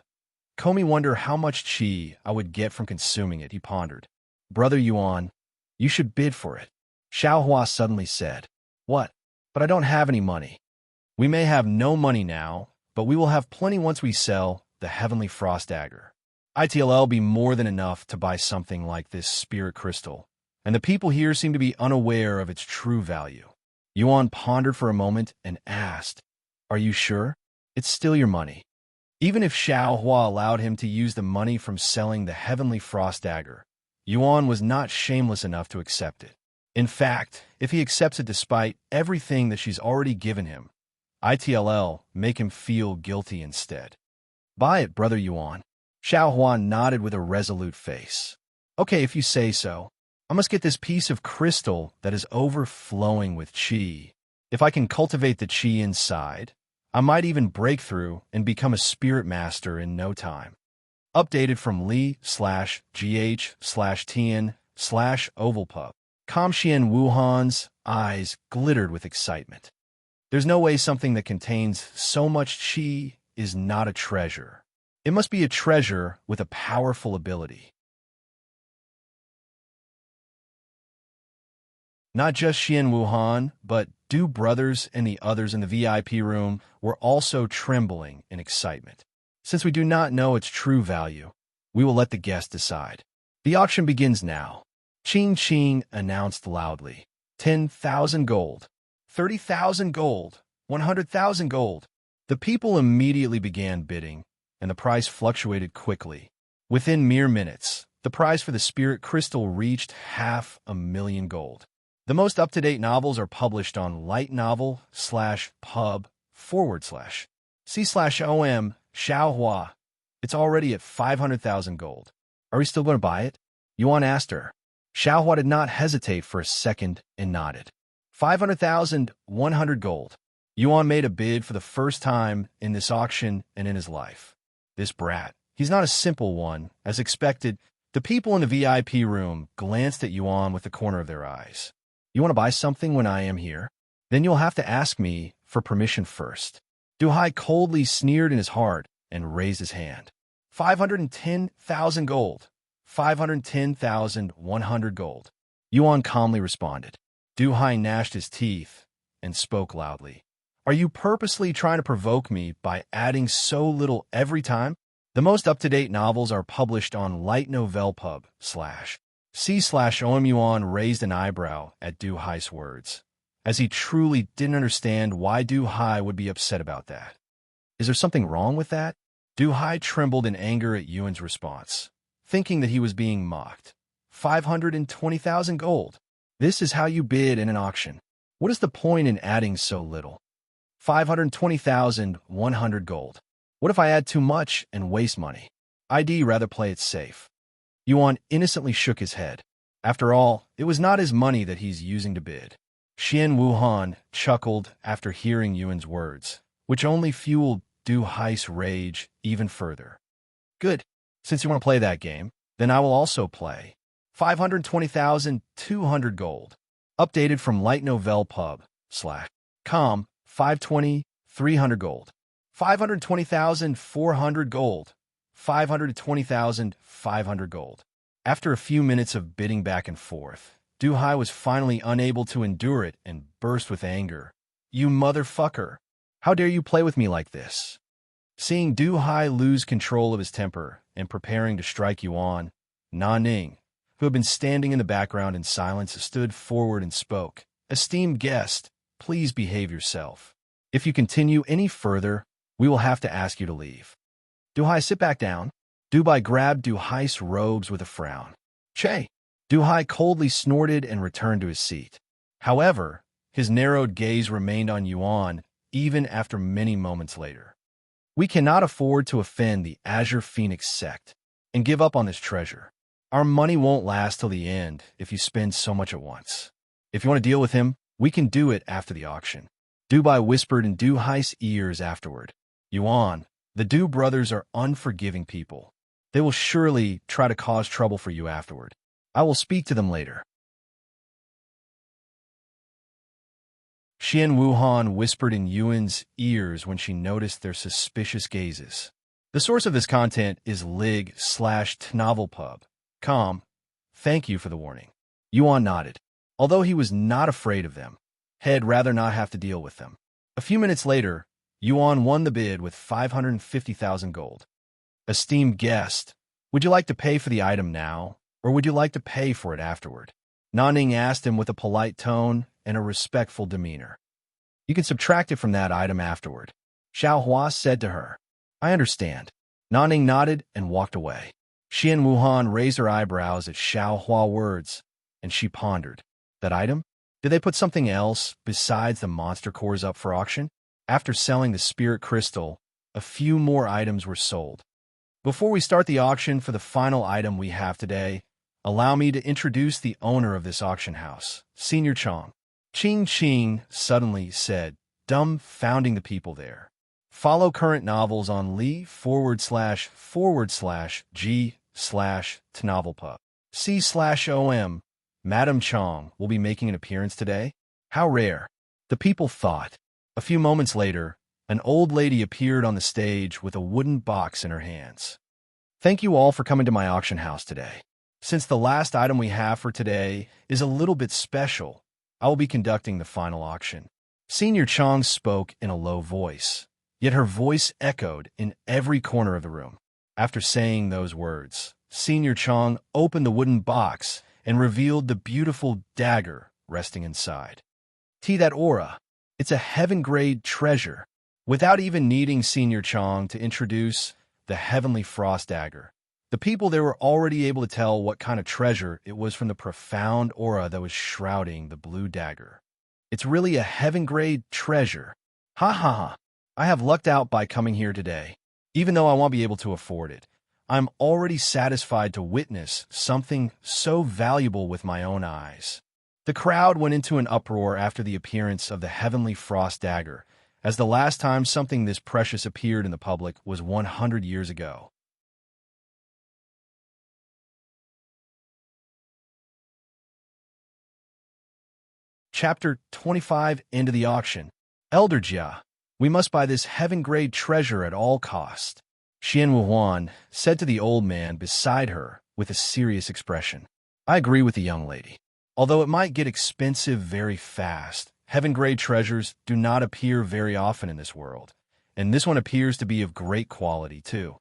Comey wonder how much qi I would get from consuming it, he pondered. Brother Yuan, you should bid for it. Xiao Hua suddenly said. What? But I don't have any money. We may have no money now, but we will have plenty once we sell the Heavenly Frost Dagger. ITLL be more than enough to buy something like this spirit crystal, and the people here seem to be unaware of its true value. Yuan pondered for a moment and asked, Are you sure? it's still your money. Even if Xiao Hua allowed him to use the money from selling the Heavenly Frost Dagger, Yuan was not shameless enough to accept it. In fact, if he accepts it despite everything that she's already given him, ITLL make him feel guilty instead. Buy it, brother Yuan. Xiao Hua nodded with a resolute face. Okay, if you say so. I must get this piece of crystal that is overflowing with qi. If I can cultivate the qi inside, I might even break through and become a spirit master in no time. Updated from Li/GH/Tian/Ovalpub. Kamxian Wuhan's eyes glittered with excitement. There's no way something that contains so much qi is not a treasure. It must be a treasure with a powerful ability. Not just Xian Wuhan, but Du brothers and the others in the VIP room were also trembling in excitement. Since we do not know its true value, we will let the guest decide. The auction begins now. Ching Ching announced loudly. 10,000 gold. 30,000 gold. 100,000 gold. The people immediately began bidding, and the price fluctuated quickly. Within mere minutes, the price for the Spirit Crystal reached 500,000 gold. The most up-to-date novels are published on lightnovel/pub/c/om Xiaohua. It's already at 500,000 gold. Are we still going to buy it? Yuan asked her. Xiaohua did not hesitate for a second and nodded. 500,100 gold. Yuan made a bid for the first time in this auction and in his life. This brat, he's not a simple one, as expected. The people in the VIP room glanced at Yuan with the corner of their eyes. You want to buy something when I am here? Then you'll have to ask me for permission first. Du Hai coldly sneered in his heart and raised his hand. 510,000 gold. 510,100 gold. Yuan calmly responded. Du Hai gnashed his teeth and spoke loudly. Are you purposely trying to provoke me by adding so little every time? The most up-to-date novels are published on Light Novel Pub /C/OM. Yuan raised an eyebrow at Du Hai's words, as he truly didn't understand why Du Hai would be upset about that. Is there something wrong with that? Du Hai trembled in anger at Yuan's response, thinking that he was being mocked. 520,000 gold. This is how you bid in an auction. What is the point in adding so little? 520,100 gold. What if I add too much and waste money? I'd rather play it safe. Yuan innocently shook his head. After all, it was not his money that he's using to bid. Xian Wuhan chuckled after hearing Yuan's words, which only fueled Du Hai's rage even further. Good. Since you want to play that game, then I will also play. 520,200 gold. Updated from Light Novel Pub /com. 520,300 gold. 520,400 gold. 520,500 gold. After a few minutes of bidding back and forth, Du Hai was finally unable to endure it and burst with anger. You motherfucker! How dare you play with me like this? Seeing Du Hai lose control of his temper and preparing to strike Yuan, Na Ning, who had been standing in the background in silence, stood forward and spoke. Esteemed guest, please behave yourself. If you continue any further, we will have to ask you to leave. Du Hai, sit back down. Du Hai grabbed Du Hai's robes with a frown. Che! Du Hai coldly snorted and returned to his seat. However, his narrowed gaze remained on Yuan even after many moments later. We cannot afford to offend the Azure Phoenix sect and give up on this treasure. Our money won't last till the end if you spend so much at once. If you want to deal with him, we can do it after the auction. Du Hai whispered in Du Hai's ears afterward. Yuan, the Du brothers are unforgiving people. They will surely try to cause trouble for you afterward. I will speak to them later. Xian Wuhan whispered in Yuan's ears when she noticed their suspicious gazes. The source of this content is lig/tnovelpub.com. Thank you for the warning. Yuan nodded. Although he was not afraid of them, he'd rather not have to deal with them. A few minutes later, Yuan won the bid with 550,000 gold. Esteemed guest, would you like to pay for the item now, or would you like to pay for it afterward? Nanning asked him with a polite tone and a respectful demeanor. You can subtract it from that item afterward. Xiao Hua said to her. I understand. Nanning nodded and walked away. Xian Wuhan raised her eyebrows at Xiao Hua's words, and she pondered. That item? Did they put something else besides the monster cores up for auction? After selling the spirit crystal, a few more items were sold. Before we start the auction for the final item we have today, allow me to introduce the owner of this auction house, Senior Chong. Ching Ching suddenly said, dumbfounding the people there. Follow current novels on Lee//G/TNovelPub. C/OM. Madam Chong will be making an appearance today? How rare. The people thought. A few moments later, an old lady appeared on the stage with a wooden box in her hands. Thank you all for coming to my auction house today. Since the last item we have for today is a little bit special, I will be conducting the final auction. Senior Chong spoke in a low voice, yet her voice echoed in every corner of the room. After saying those words, Senior Chong opened the wooden box and revealed the beautiful dagger resting inside. That aura. It's a heaven-grade treasure. Without even needing Senior Chong to introduce the Heavenly Frost Dagger, the people there were already able to tell what kind of treasure it was from the profound aura that was shrouding the blue dagger. It's really a heaven-grade treasure. Ha ha ha. I have lucked out by coming here today. Even though I won't be able to afford it, I'm already satisfied to witness something so valuable with my own eyes. The crowd went into an uproar after the appearance of the Heavenly Frost Dagger, as the last time something this precious appeared in the public was 100 years ago. Chapter 25. End of the auction. Elder Jia, we must buy this heaven-grade treasure at all cost. Xian Wuhuan said to the old man beside her with a serious expression. I agree with the young lady. Although it might get expensive very fast, heaven-grade treasures do not appear very often in this world, and this one appears to be of great quality too.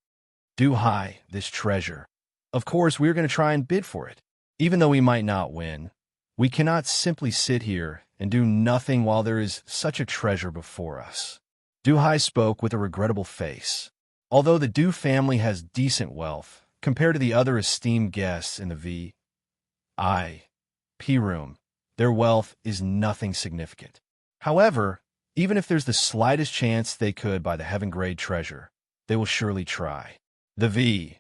Do high this treasure. Of course, we're going to try and bid for it. Even though we might not win, we cannot simply sit here and do nothing while there is such a treasure before us. Du Hai spoke with a regrettable face. Although the Du family has decent wealth compared to the other esteemed guests in the VIP room, their wealth is nothing significant. However, even if there's the slightest chance they could buy the heaven-grade treasure, they will surely try. The VIP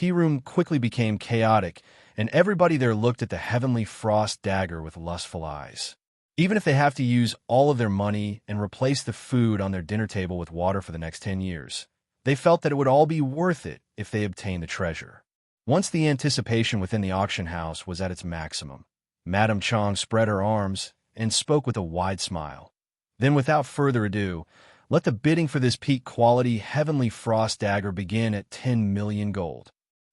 room quickly became chaotic, and everybody there looked at the Heavenly Frost Dagger with lustful eyes. Even if they have to use all of their money and replace the food on their dinner table with water for the next 10 years, they felt that it would all be worth it if they obtained the treasure. Once the anticipation within the auction house was at its maximum, Madame Chong spread her arms and spoke with a wide smile. Then, without further ado, let the bidding for this peak-quality Heavenly Frost Dagger begin at 10 million gold.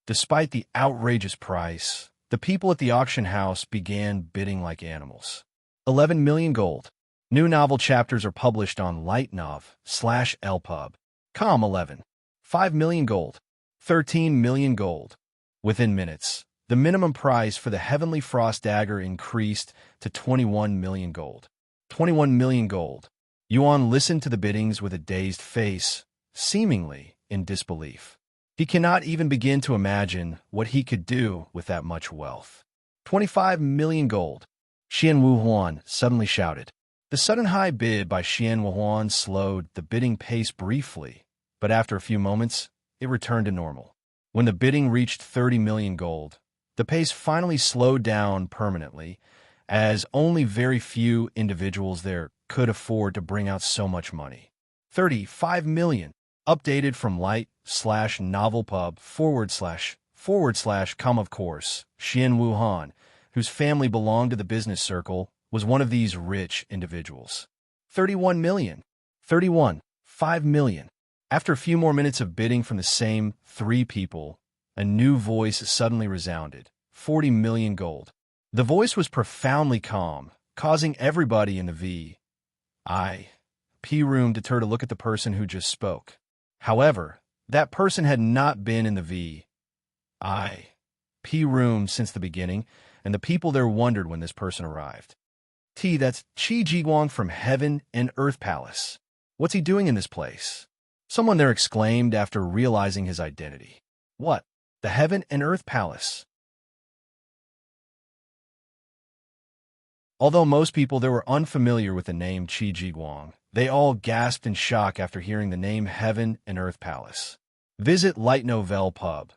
Despite the outrageous price, the people at the auction house began bidding like animals. 11 million gold. New novel chapters are published on lightnov/lpub. Com 11. 5 million gold. 13 million gold. Within minutes, the minimum price for the Heavenly Frost Dagger increased to 21 million gold. 21 million gold. Yuan listened to the biddings with a dazed face, seemingly in disbelief. He cannot even begin to imagine what he could do with that much wealth. 25 million gold. Xian Wuhuan suddenly shouted. The sudden high bid by Xian Wuhuan slowed the bidding pace briefly, but after a few moments, it returned to normal. When the bidding reached 30 million gold, the pace finally slowed down permanently, as only very few individuals there could afford to bring out so much money. 35 million. Updated from light/novelpub//com. Of course, Xian Wuhan, whose family belonged to the business circle, was one of these rich individuals. 31 million. 31. 5 million. After a few more minutes of bidding from the same three people, a new voice suddenly resounded. 40 million gold. The voice was profoundly calm, causing everybody in the VIP room to turn to look at the person who just spoke. However, that person had not been in the VIP room since the beginning, and the people there wondered when this person arrived. That's Qi Jiguang from Heaven and Earth Palace. What's he doing in this place? Someone there exclaimed after realizing his identity. What? The Heaven and Earth Palace. Although most people there were unfamiliar with the name Qi Jiguang, they all gasped in shock after hearing the name Heaven and Earth Palace. Visit Light Novel Pub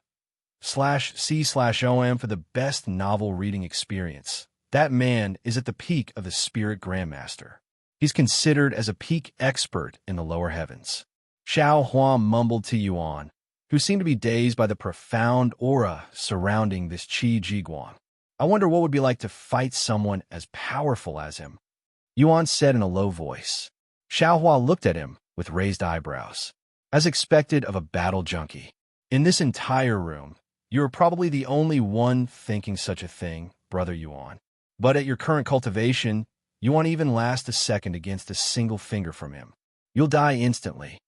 /C/OM for the best novel reading experience. That man is at the peak of the Spirit Grandmaster. He's considered as a peak expert in the lower heavens. Xiao Hua mumbled to Yuan, who seemed to be dazed by the profound aura surrounding this Qi Jiguang. I wonder what it would be like to fight someone as powerful as him. Yuan said in a low voice. Xiao Hua looked at him with raised eyebrows, as expected of a battle junkie. In this entire room, you are probably the only one thinking such a thing, Brother Yuan. But at your current cultivation, you won't even last a second against a single finger from him. You'll die instantly.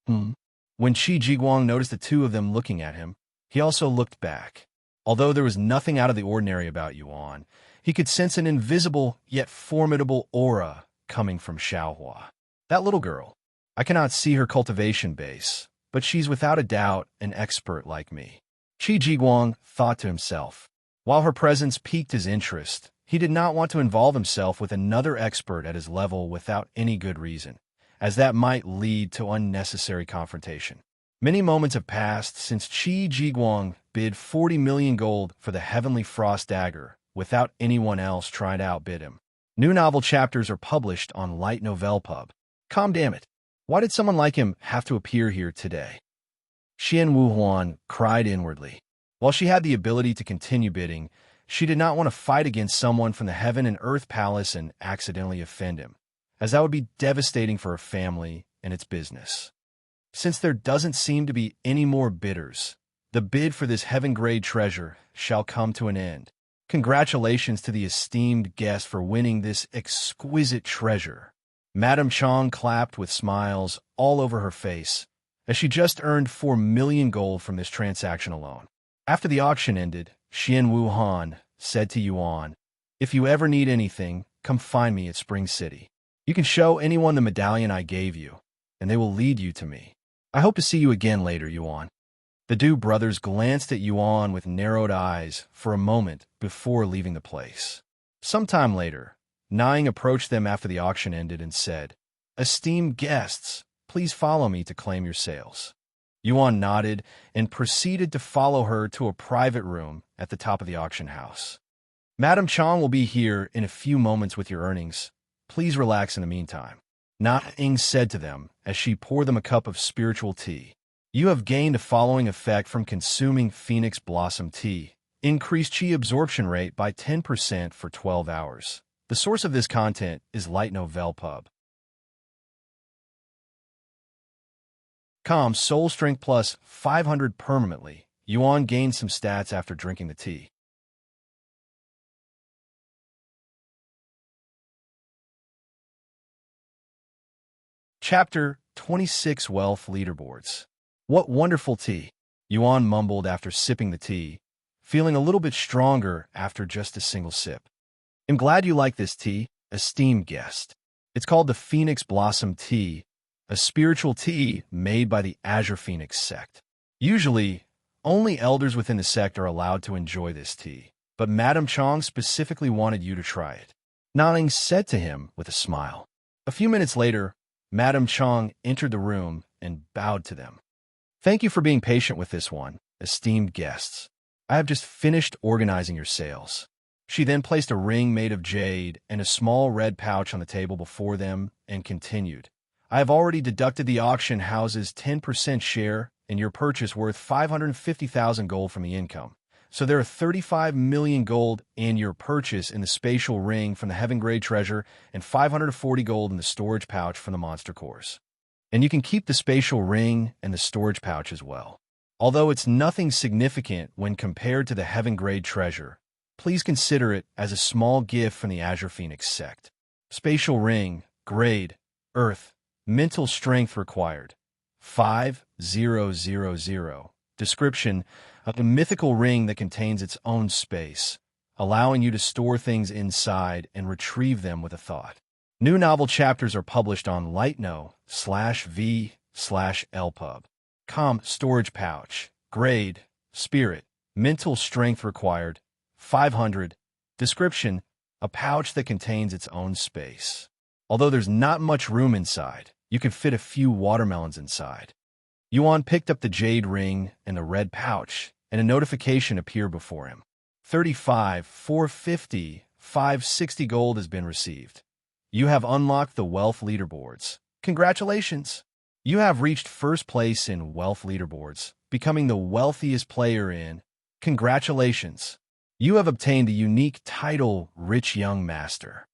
When Qi Jiguang noticed the two of them looking at him, he also looked back. Although there was nothing out of the ordinary about Yuan, he could sense an invisible yet formidable aura coming from Xiaohua. That little girl. I cannot see her cultivation base, but she's without a doubt an expert like me. Qi Jiguang thought to himself. While her presence piqued his interest, he did not want to involve himself with another expert at his level without any good reason, as that might lead to unnecessary confrontation. Many moments have passed since Qi Jiguang bid 40 million gold for the Heavenly Frost Dagger without anyone else trying to outbid him. New novel chapters are published on Light Novel Pub. Damn it. Why did someone like him have to appear here today? Xian Wuhuan cried inwardly. While she had the ability to continue bidding, she did not want to fight against someone from the Heaven and Earth Palace and accidentally offend him, as that would be devastating for her family and its business. Since there doesn't seem to be any more bidders, the bid for this heaven-grade treasure shall come to an end. Congratulations to the esteemed guest for winning this exquisite treasure. Madame Chong clapped with smiles all over her face, as she just earned 4 million gold from this transaction alone. After the auction ended, Xian Wuhan said to Yuan, "If you ever need anything, come find me at Spring City. You can show anyone the medallion I gave you, and they will lead you to me. I hope to see you again later, Yuan." The two brothers glanced at Yuan with narrowed eyes for a moment before leaving the place. Sometime later, Nying approached them after the auction ended and said, "Esteemed guests, please follow me to claim your sales." Yuan nodded and proceeded to follow her to a private room at the top of the auction house. "Madame Chong will be here in a few moments with your earnings. Please relax in the meantime," Na-Ing said to them as she poured them a cup of spiritual tea. "You have gained a following effect from consuming Phoenix Blossom tea. Increased Qi absorption rate by 10% for 12 hours. The source of this content is Light Novel Pub. Soul Strength plus 500 permanently. Yuan gained some stats after drinking the tea. Chapter 26 Wealth Leaderboards. What wonderful tea, Yuan mumbled after sipping the tea, feeling a little bit stronger after just a single sip. "I'm glad you like this tea, esteemed guest. It's called the Phoenix Blossom Tea, a spiritual tea made by the Azure Phoenix sect. Usually, only elders within the sect are allowed to enjoy this tea, but Madame Chong specifically wanted you to try it," Nanning said to him with a smile. A few minutes later, Madame Chong entered the room and bowed to them. "Thank you for being patient with this one, esteemed guests. I have just finished organizing your sales." She then placed a ring made of jade and a small red pouch on the table before them and continued. "I have already deducted the auction house's 10% share and your purchase worth 550,000 gold from the income. So there are 35 million gold in your purchase in the spatial ring from the Heaven Grade Treasure and 540 gold in the storage pouch from the Monster Cores. And you can keep the spatial ring and the storage pouch as well. Although it's nothing significant when compared to the Heaven Grade Treasure, please consider it as a small gift from the Azure Phoenix sect. Spatial ring, grade, earth, mental strength required, 5000. Description of the mythical ring that contains its own space, allowing you to store things inside and retrieve them with a thought. New novel chapters are published on lightno/v/lpub. Storage pouch. Grade. Spirit. Mental strength required. 500. Description. A pouch that contains its own space. Although there's not much room inside, you can fit a few watermelons inside. Yuan picked up the jade ring and the red pouch, and a notification appeared before him. 35, 450, 560 gold has been received. You have unlocked the Wealth Leaderboards. Congratulations! You have reached first place in Wealth Leaderboards, becoming the wealthiest player in. Congratulations! You have obtained the unique title Rich Young Master.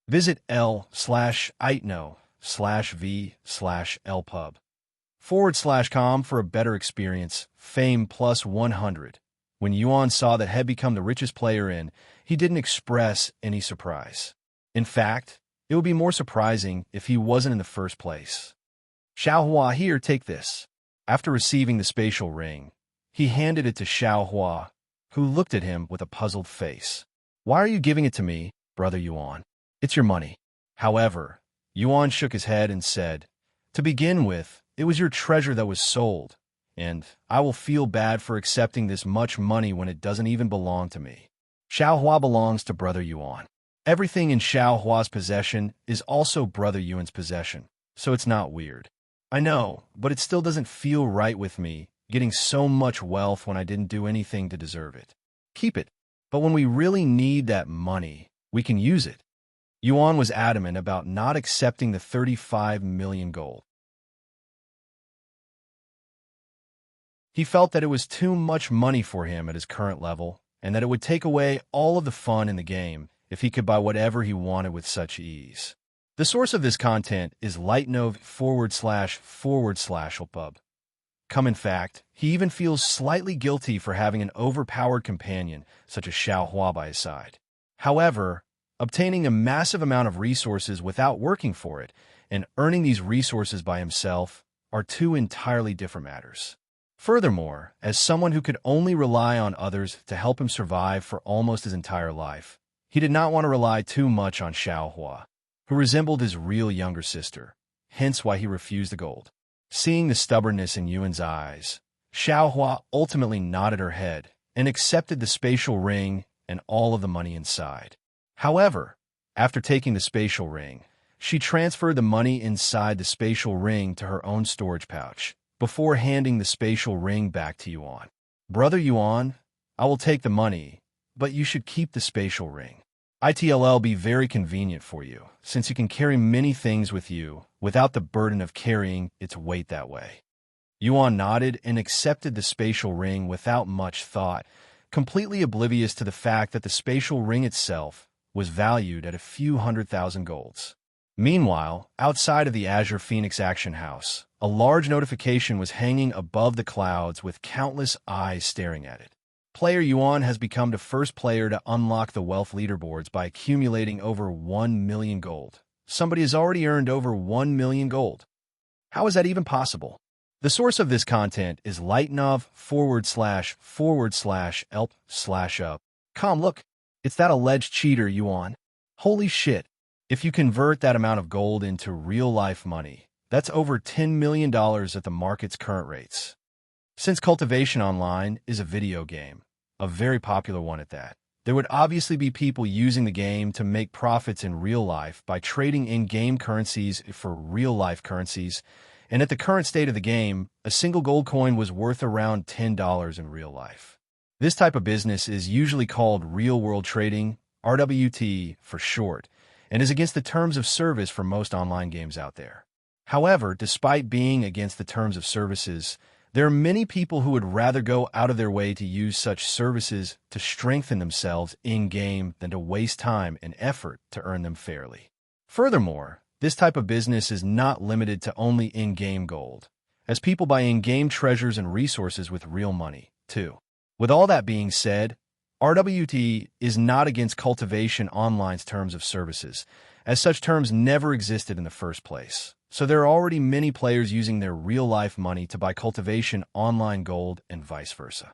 Visit l/itno/v/lpub/com for a better experience. Fame plus 100. When Yuan saw that had become the richest player in, he didn't express any surprise. In fact, it would be more surprising if he wasn't in the first place. Xiaohua, here, take this. After receiving the spatial ring, he handed it to Xiaohua, who looked at him with a puzzled face. Why are you giving it to me, brother Yuan? It's your money. However, Yuan shook his head and said, to begin with, it was your treasure that was sold, and I will feel bad for accepting this much money when it doesn't even belong to me. Xiaohua belongs to brother Yuan. Everything in Xiaohua's possession is also brother Yuan's possession, so it's not weird. I know, but it still doesn't feel right with me, getting so much wealth when I didn't do anything to deserve it. Keep it, but when we really need that money, we can use it. Yuan was adamant about not accepting the 35 million gold. He felt that it was too much money for him at his current level, and that it would take away all of the fun in the game if he could buy whatever he wanted with such ease. The source of this content is lightnov//lpub. In fact, he even feels slightly guilty for having an overpowered companion such as Xiaohua by his side. However, obtaining a massive amount of resources without working for it and earning these resources by himself are two entirely different matters. Furthermore, as someone who could only rely on others to help him survive for almost his entire life, he did not want to rely too much on Xiaohua, who resembled his real younger sister, hence why he refused the gold. Seeing the stubbornness in Yuan's eyes, Xiaohua ultimately nodded her head and accepted the spatial ring and all of the money inside. However, after taking the spatial ring, she transferred the money inside the spatial ring to her own storage pouch before handing the spatial ring back to Yuan. Brother Yuan, I will take the money, but you should keep the spatial ring. It'll be very convenient for you, since you can carry many things with you without the burden of carrying its weight that way. Yuan nodded and accepted the spatial ring without much thought, completely oblivious to the fact that the spatial ring itself was valued at a few 100,000 golds. Meanwhile, outside of the Azure Phoenix Action House, a large notification was hanging above the clouds with countless eyes staring at it. Player Yuan has become the first player to unlock the Wealth Leaderboards by accumulating over 1 million gold. Somebody has already earned over 1 million gold. How is that even possible? The source of this content is lightnov//lp/up. Look, it's that alleged cheater Yuan. Holy shit. If you convert that amount of gold into real-life money, that's over $10 million at the market's current rates. Since Cultivation Online is a video game, a very popular one at that, there would obviously be people using the game to make profits in real life by trading in-game currencies for real-life currencies, and at the current state of the game, a single gold coin was worth around $10 in real life. This type of business is usually called real-world trading, RWT for short, and is against the terms of service for most online games out there. However, despite being against the terms of services, there are many people who would rather go out of their way to use such services to strengthen themselves in-game than to waste time and effort to earn them fairly. Furthermore, this type of business is not limited to only in-game gold, as people buy in-game treasures and resources with real money, too. With all that being said, RWT is not against Cultivation Online's terms of services, as such terms never existed in the first place. So there are already many players using their real-life money to buy Cultivation Online gold and vice versa.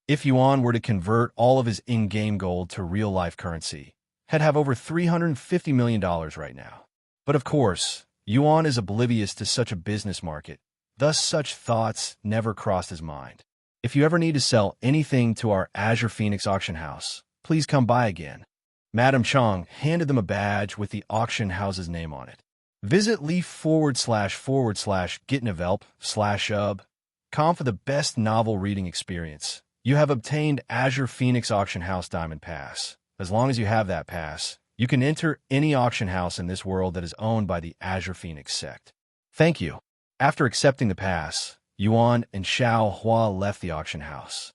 If Yuan were to convert all of his in-game gold to real-life currency, he'd have over $350 million right now. But of course, Yuan is oblivious to such a business market, thus such thoughts never crossed his mind. If you ever need to sell anything to our Azure Phoenix auction house, please come by again. Madam Chong handed them a badge with the auction house's name on it. Visit leaf//getnovelp/com for the best novel reading experience. You have obtained Azure Phoenix Auction House Diamond Pass. As long as you have that pass, you can enter any auction house in this world that is owned by the Azure Phoenix sect. Thank you. After accepting the pass, Yuan and Xiao Hua left the auction house.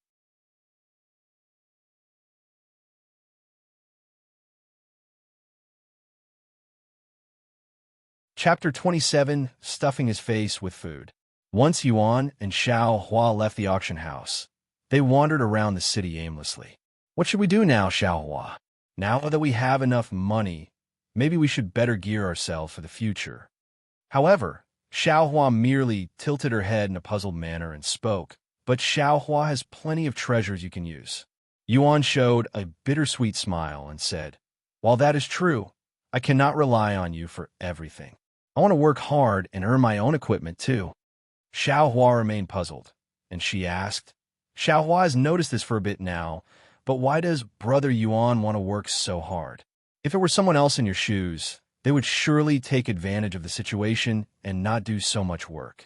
Chapter 27, Stuffing His Face with Food. Once Yuan and Xiao Hua left the auction house, they wandered around the city aimlessly. What should we do now, Xiao Hua? Now that we have enough money, maybe we should better gear ourselves for the future. However, Xiao Hua merely tilted her head in a puzzled manner and spoke, but Xiao Hua has plenty of treasures you can use. Yuan showed a bittersweet smile and said, while that is true, I cannot rely on you for everything. I want to work hard and earn my own equipment too. Xiao Hua remained puzzled, and she asked, Xiao Hua has noticed this for a bit now, but why does Brother Yuan want to work so hard? If it were someone else in your shoes, they would surely take advantage of the situation and not do so much work.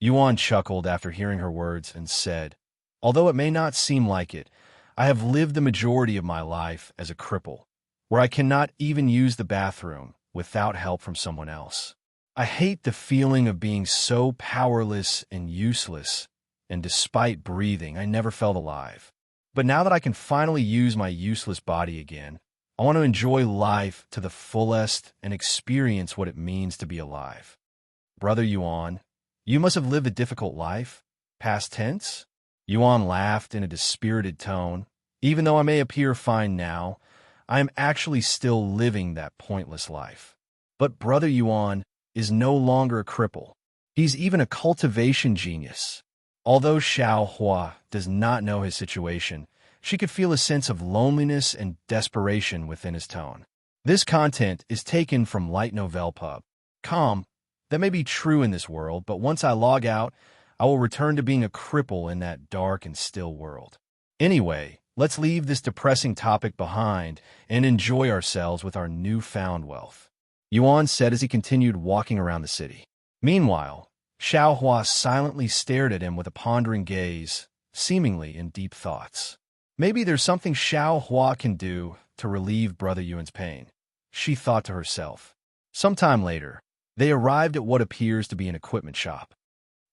Yuan chuckled after hearing her words and said, although it may not seem like it, I have lived the majority of my life as a cripple, where I cannot even use the bathroom without help from someone else. I hate the feeling of being so powerless and useless, and despite breathing, I never felt alive. But now that I can finally use my useless body again, I want to enjoy life to the fullest and experience what it means to be alive. Brother Yuan, you must have lived a difficult life. Past tense? Yuan laughed in a dispirited tone. Even though I may appear fine now, I am actually still living that pointless life. But Brother Yuan is no longer a cripple. He's even a cultivation genius. Although Xiao Hua does not know his situation, she could feel a sense of loneliness and desperation within his tone. This content is taken from lightnovelpub.com. That may be true in this world, but once I log out, I will return to being a cripple in that dark and still world. Anyway, let's leave this depressing topic behind and enjoy ourselves with our newfound wealth. Yuan said as he continued walking around the city. Meanwhile, Xiao Hua silently stared at him with a pondering gaze, seemingly in deep thoughts. Maybe there's something Xiao Hua can do to relieve Brother Yuan's pain, she thought to herself. Sometime later, they arrived at what appears to be an equipment shop.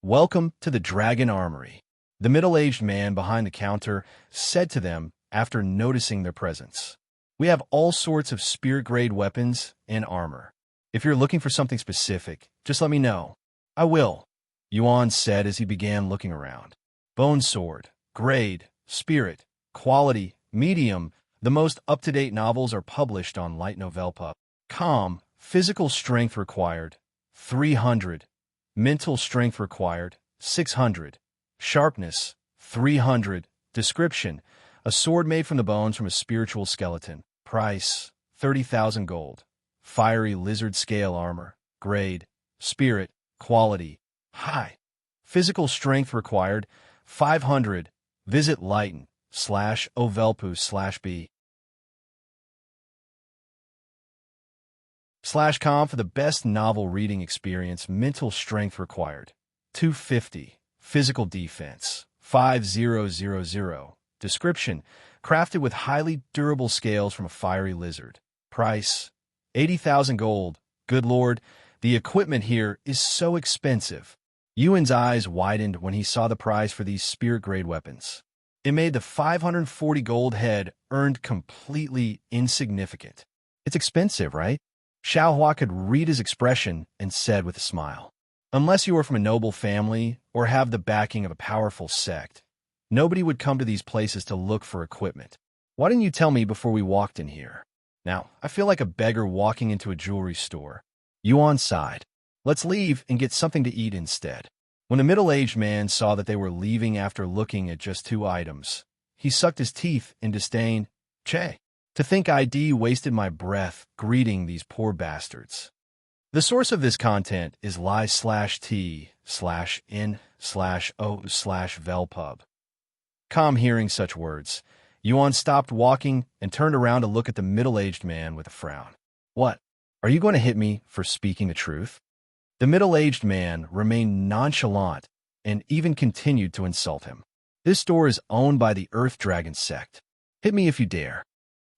Welcome to the Dragon Armory, the middle-aged man behind the counter said to them after noticing their presence. We have all sorts of spirit-grade weapons and armor. If you're looking for something specific, just let me know. I will, Yuan said as he began looking around. Bone sword, grade, spirit, quality, medium. The most up-to-date novels are published on lightnovelpub.com. Physical strength required, 300. Mental strength required, 600. Sharpness, 300. Description: a sword made from the bones from a spiritual skeleton. Price, 30,000 gold. Fiery lizard scale armor. Grade, spirit, quality, high. Physical strength required, 500. Visit lighten/ovelpu/b/com for the best novel reading experience. Mental strength required, 250. Physical defense, 5000. Description: crafted with highly durable scales from a fiery lizard. Price, 80,000 gold. Good lord, the equipment here is so expensive. Yuan's eyes widened when he saw the price for these spirit-grade weapons. It made the 540 gold head earned completely insignificant. It's expensive, right? Xiao Hua could read his expression and said with a smile, unless you are from a noble family or have the backing of a powerful sect, nobody would come to these places to look for equipment. Why didn't you tell me before we walked in here? Now, I feel like a beggar walking into a jewelry store. Yuan sighed. Let's leave and get something to eat instead. When the middle-aged man saw that they were leaving after looking at just 2 items, he sucked his teeth in disdain. Che. To think ID wasted my breath greeting these poor bastards. The source of this content is lie/t/in/o/velpub. Calm hearing such words, Yuan stopped walking and turned around to look at the middle-aged man with a frown. What? Are you going to hit me for speaking the truth? The middle-aged man remained nonchalant and even continued to insult him. This store is owned by the Earth Dragon sect. Hit me if you dare.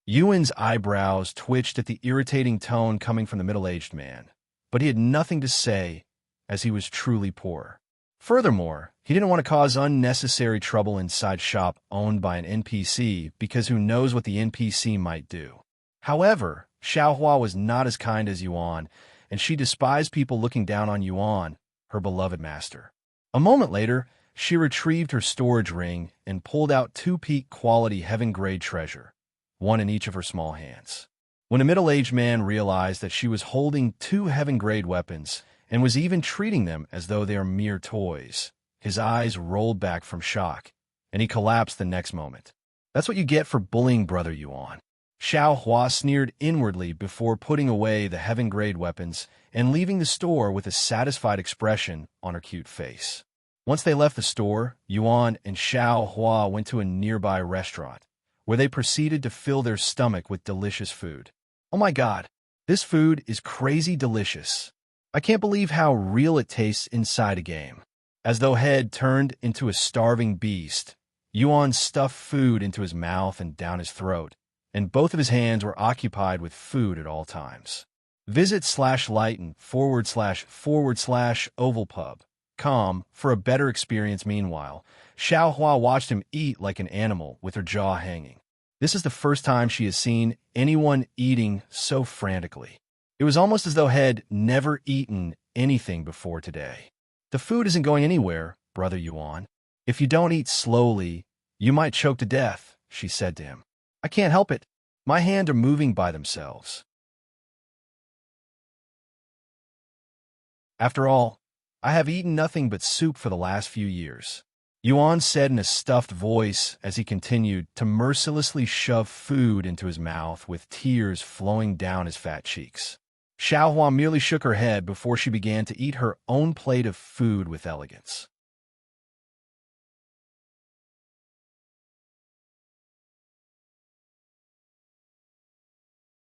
Yuan's eyebrows twitched at the irritating tone coming from the middle-aged man, but he had nothing to say as he was truly poor. Furthermore, he didn't want to cause unnecessary trouble inside shop owned by an NPC because who knows what the NPC might do. However, Xiaohua was not as kind as Yuan, and she despised people looking down on Yuan, her beloved master. A moment later, she retrieved her storage ring and pulled out 2 peak quality heaven-grade treasure, one in each of her small hands. When a middle-aged man realized that she was holding 2 heaven-grade weapons and was even treating them as though they are mere toys, his eyes rolled back from shock, and he collapsed the next moment. That's what you get for bullying Brother Yuan. Xiaohua sneered inwardly before putting away the heaven-grade weapons and leaving the store with a satisfied expression on her cute face. Once they left the store, Yuan and Xiaohua went to a nearby restaurant, where they proceeded to fill their stomach with delicious food. Oh my God, this food is crazy delicious. I can't believe how real it tastes inside a game. As though Head turned into a starving beast, Yuan stuffed food into his mouth and down his throat, and both of his hands were occupied with food at all times. Visit /lighten//ovalpub.com for a better experience. Meanwhile, Xiaohua watched him eat like an animal with her jaw hanging. This is the first time she has seen anyone eating so frantically. It was almost as though Head never eaten anything before today. The food isn't going anywhere, Brother Yuan. If you don't eat slowly, you might choke to death, she said to him. I can't help it. My hands are moving by themselves. After all, I have eaten nothing but soup for the last few years, Yuan said in a stuffed voice as he continued to mercilessly shove food into his mouth with tears flowing down his fat cheeks. Xiaohua merely shook her head before she began to eat her own plate of food with elegance.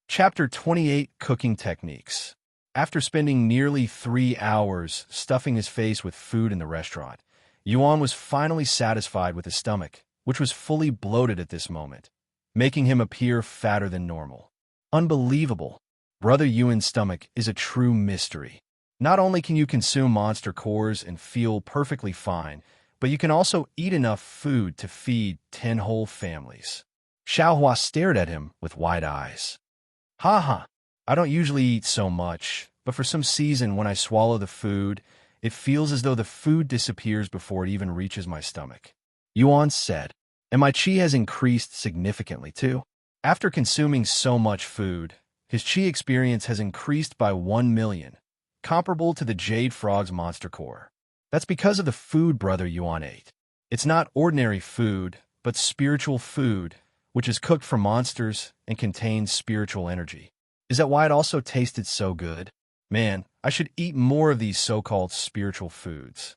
Chapter 28 Cooking Techniques. After spending nearly 3 hours stuffing his face with food in the restaurant, Yuan was finally satisfied with his stomach, which was fully bloated at this moment, making him appear fatter than normal. Unbelievable. Brother Yuan's stomach is a true mystery. Not only can you consume monster cores and feel perfectly fine, but you can also eat enough food to feed 10 whole families. Xiaohua stared at him with wide eyes. Ha! I don't usually eat so much, but for some reason when I swallow the food, it feels as though the food disappears before it even reaches my stomach. Yuan said, and my chi has increased significantly too. After consuming so much food, his chi experience has increased by 1 million, comparable to the Jade Frog's monster core. That's because of the food Brother Yuan ate. It's not ordinary food, but spiritual food, which is cooked for monsters and contains spiritual energy. Is that why it also tasted so good? Man, I should eat more of these so-called spiritual foods,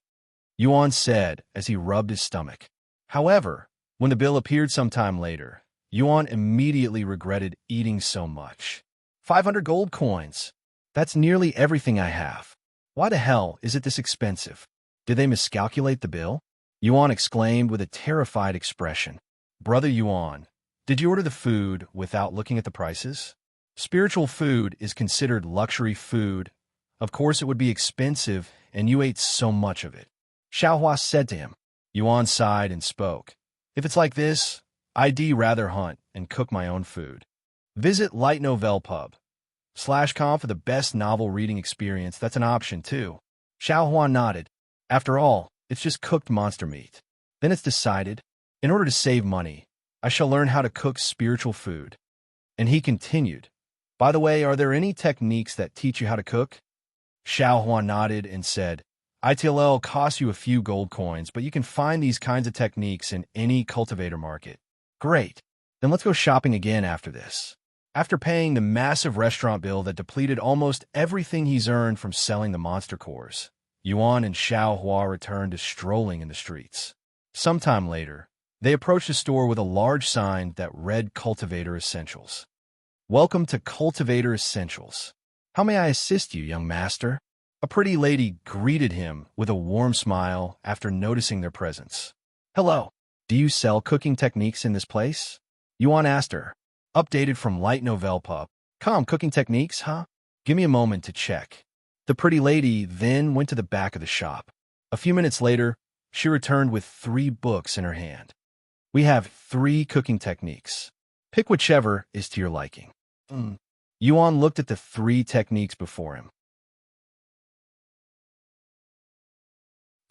Yuan said as he rubbed his stomach. However, when the bill appeared sometime later, Yuan immediately regretted eating so much. 500 gold coins. That's nearly everything I have. Why the hell is it this expensive? Did they miscalculate the bill? Yuan exclaimed with a terrified expression. Brother Yuan, did you order the food without looking at the prices? Spiritual food is considered luxury food. Of course it would be expensive, and you ate so much of it. Xiaohua said to him. Yuan sighed and spoke. If it's like this, I'd rather hunt and cook my own food. Visit lightnovelpub.com for the best novel reading experience. That's an option too. Xiaohua nodded. After all, it's just cooked monster meat. Then it's decided, in order to save money, I shall learn how to cook spiritual food. And he continued. By the way, are there any techniques that teach you how to cook? Xiaohua nodded and said, ITLL costs you a few gold coins, but you can find these kinds of techniques in any cultivator market. Great. Then let's go shopping again after this. After paying the massive restaurant bill that depleted almost everything he's earned from selling the monster cores, Yuan and Xiao Hua returned to strolling in the streets. Sometime later, they approached a store with a large sign that read Cultivator Essentials. Welcome to Cultivator Essentials. How may I assist you, young master? A pretty lady greeted him with a warm smile after noticing their presence. Hello. Do you sell cooking techniques in this place? Yuan asked her. Updated from Light Novel Pub. Cooking techniques, huh? Give me a moment to check. The pretty lady then went to the back of the shop. A few minutes later, she returned with 3 books in her hand. We have 3 cooking techniques. Pick whichever is to your liking. Yuan looked at the 3 techniques before him.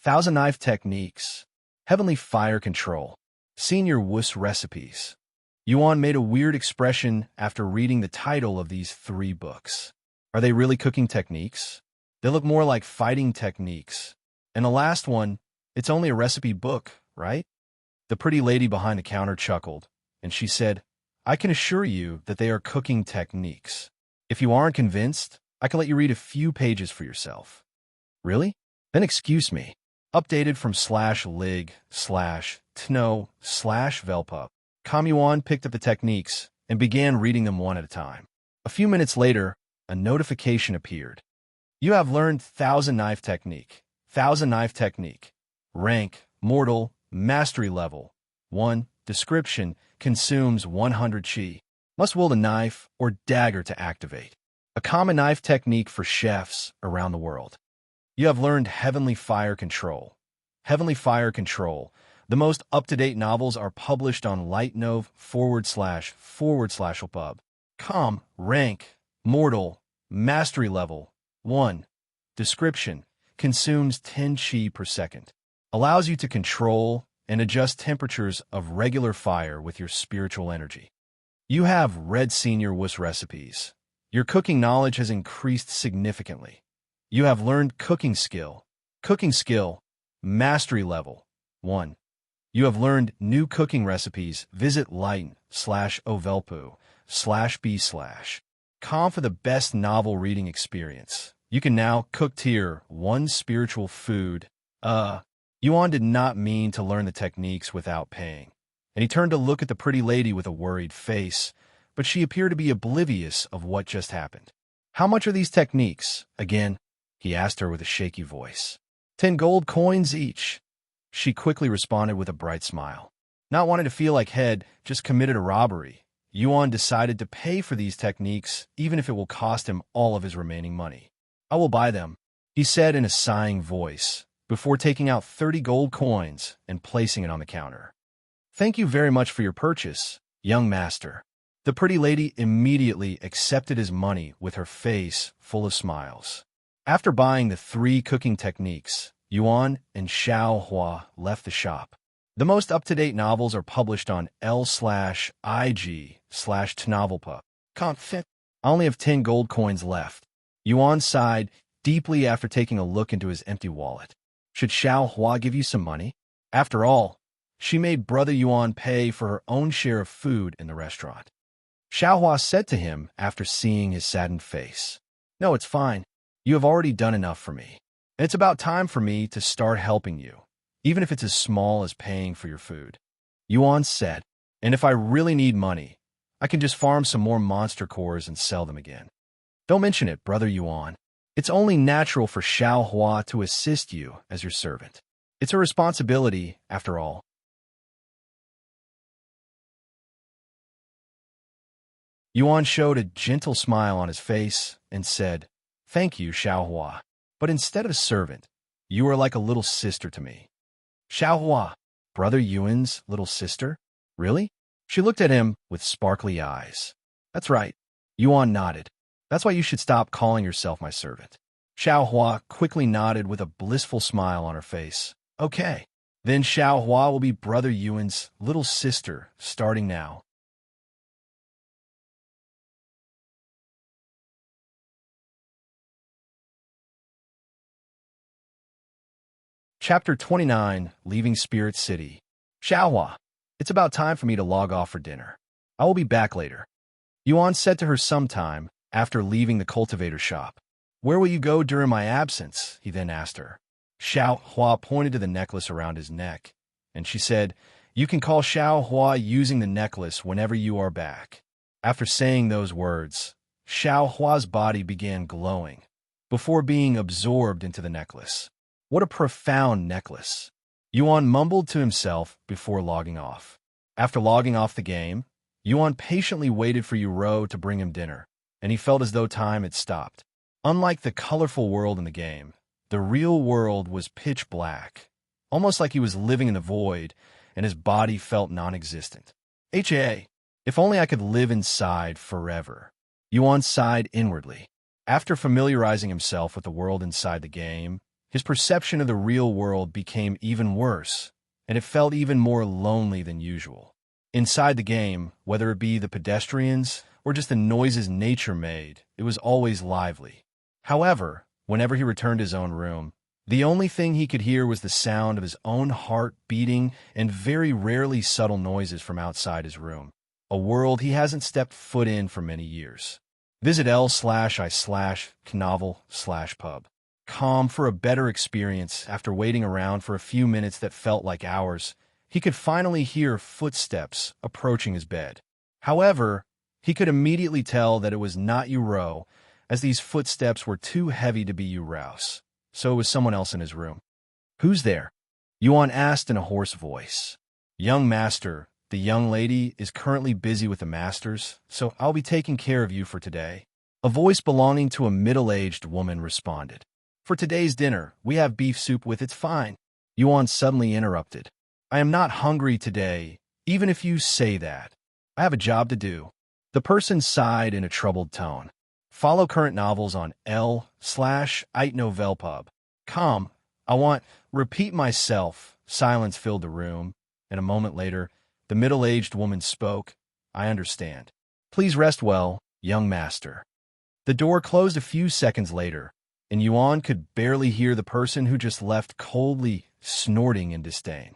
Thousand Knife Techniques, Heavenly Fire Control, Senior Wuss Recipes. Yuan made a weird expression after reading the title of these 3 books. Are they really cooking techniques? They look more like fighting techniques. And the last one, it's only a recipe book, right? The pretty lady behind the counter chuckled, and she said, I can assure you that they are cooking techniques. If you aren't convinced, I can let you read a few pages for yourself. Really? Then excuse me. Updated from /lig/tno/velpa. Yuan picked up the techniques and began reading them one at a time. A few minutes later, a notification appeared. You have learned Thousand Knife Technique. Thousand Knife Technique. Rank, Mortal, Mastery Level. 1. Description, consumes 100 chi. Must wield a knife or dagger to activate. A common knife technique for chefs around the world. You have learned Heavenly Fire Control. Heavenly Fire Control. The most up-to-date novels are published on lightnov//opub. Rank, Mortal, Mastery Level. 1. Description, consumes 10 chi per second. Allows you to control and adjust temperatures of regular fire with your spiritual energy. You have read Senior Wuss Recipes. Your cooking knowledge has increased significantly. You have learned Cooking Skill. Cooking Skill, Mastery Level. 1. You have learned new cooking recipes. Visit light/ovelpu/b/com for the best novel reading experience. You can now cook Tier 1 spiritual food. Yuan did not mean to learn the techniques without paying, and he turned to look at the pretty lady with a worried face, but she appeared to be oblivious of what just happened. How much are these techniques, again? He asked her with a shaky voice. 10 gold coins each. She quickly responded with a bright smile. Not wanting to feel like head just committed a robbery, Yuan decided to pay for these techniques even if it will cost him all of his remaining money. I will buy them, he said in a sighing voice, before taking out 30 gold coins and placing it on the counter. Thank you very much for your purchase, young master. The pretty lady immediately accepted his money with her face full of smiles. After buying the 3 cooking techniques, Yuan and Xiao Hua left the shop. The most up-to-date novels are published on l/ig/tnovelpa. I only have 10 gold coins left. Yuan sighed deeply after taking a look into his empty wallet. Should Xiao Hua give you some money? After all, she made Brother Yuan pay for her own share of food in the restaurant. Xiao Hua said to him after seeing his saddened face, No, it's fine. You have already done enough for me. And it's about time for me to start helping you, even if it's as small as paying for your food. Yuan said, and if I really need money, I can just farm some more monster cores and sell them again. Don't mention it, Brother Yuan. It's only natural for Xiao Hua to assist you as your servant. It's her responsibility, after all. Yuan showed a gentle smile on his face and said, Thank you, Xiao Hua. But instead of a servant, you are like a little sister to me. Xiao Hua, Brother Yuan's little sister? Really? She looked at him with sparkly eyes. That's right. Yuan nodded. That's why you should stop calling yourself my servant. Xiao Hua quickly nodded with a blissful smile on her face. Okay. Then Xiao Hua will be Brother Yuan's little sister starting now. Chapter 29, Leaving Spirit City. Xiao Hua. It's about time for me to log off for dinner. I will be back later. Yuan said to her sometime after leaving the cultivator shop. Where will you go during my absence? He then asked her. Xiao Hua pointed to the necklace around his neck, and she said, You can call Xiao Hua using the necklace whenever you are back. After saying those words, Xiao Hua's body began glowing before being absorbed into the necklace. What a profound necklace. Yuan mumbled to himself before logging off. After logging off the game, Yuan patiently waited for Uro to bring him dinner, and he felt as though time had stopped. Unlike the colorful world in the game, the real world was pitch black, almost like he was living in the void, and his body felt non-existent. If only I could live inside forever. Yuan sighed inwardly. After familiarizing himself with the world inside the game, his perception of the real world became even worse, and it felt even more lonely than usual. Inside the game, whether it be the pedestrians or just the noises nature made, it was always lively. However, whenever he returned to his own room, the only thing he could hear was the sound of his own heart beating and very rarely subtle noises from outside his room, a world he hasn't stepped foot in for many years. Visit l/i/novel/pub. Calm for a better experience. After waiting around for a few minutes that felt like hours, he could finally hear footsteps approaching his bed. However, he could immediately tell that it was not Uro, as these footsteps were too heavy to be Uro's, so it was someone else in his room. Who's there? Yuan asked in a hoarse voice. Young master, the young lady is currently busy with the masters, so I'll be taking care of you for today. A voice belonging to a middle-aged woman responded. For today's dinner, we have beef soup with it's fine. Yuan suddenly interrupted. I am not hungry today, even if you say that. I have a job to do. The person sighed in a troubled tone. Follow current novels on l/itnovelpub. Repeat myself. Silence filled the room, and a moment later, the middle-aged woman spoke. I understand. Please rest well, young master. The door closed a few seconds later, and Yuan could barely hear the person who just left coldly snorting in disdain.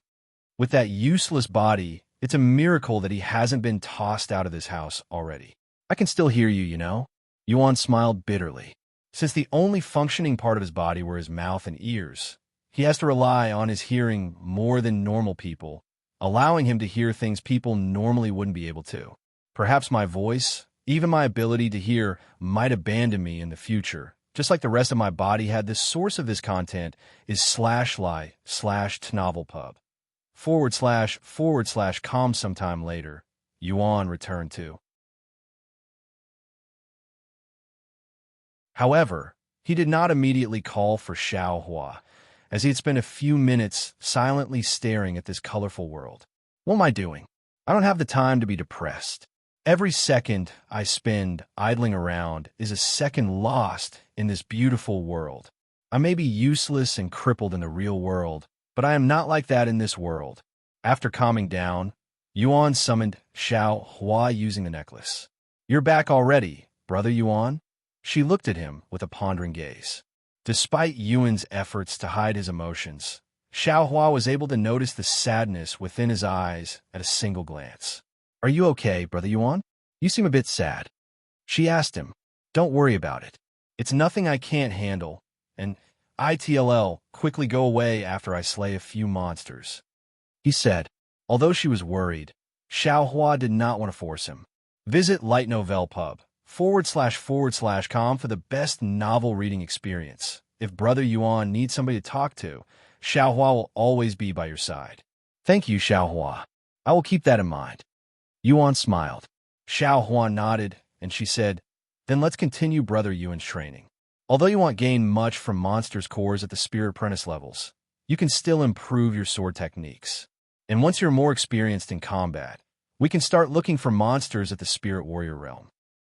With that useless body, it's a miracle that he hasn't been tossed out of this house already. I can still hear you, you know? Yuan smiled bitterly. Since the only functioning part of his body were his mouth and ears, he has to rely on his hearing more than normal people, allowing him to hear things people normally wouldn't be able to. Perhaps my voice, even my ability to hear, might abandon me in the future, just like the rest of my body had. The source of this content is /li/tnovelpub. // sometime later, Yuan returned to. However, he did not immediately call for Xiao Hua, as he had spent a few minutes silently staring at this colorful world. What am I doing? I don't have the time to be depressed. Every second I spend idling around is a second lost in this beautiful world. I may be useless and crippled in the real world, but I am not like that in this world. After calming down, Yuan summoned Xiao Hua using the necklace. You're back already, brother Yuan? She looked at him with a pondering gaze. Despite Yuan's efforts to hide his emotions, Xiao Hua was able to notice the sadness within his eyes at a single glance. Are you okay, brother Yuan? You seem a bit sad. She asked him. Don't worry about it. It's nothing I can't handle, and it'll quickly go away after I slay a few monsters. He said. Although she was worried, Xiao Hua did not want to force him. Visit lightnovelpub // for the best novel reading experience. If brother Yuan needs somebody to talk to, Xiao Hua will always be by your side. Thank you, Xiao Hua. I will keep that in mind. Yuan smiled. Xiao Hua nodded, and she said, Then let's continue brother Yuan's training. Although you won't gain much from monsters' cores at the Spirit Apprentice levels, you can still improve your sword techniques. And once you're more experienced in combat, we can start looking for monsters at the Spirit Warrior realm.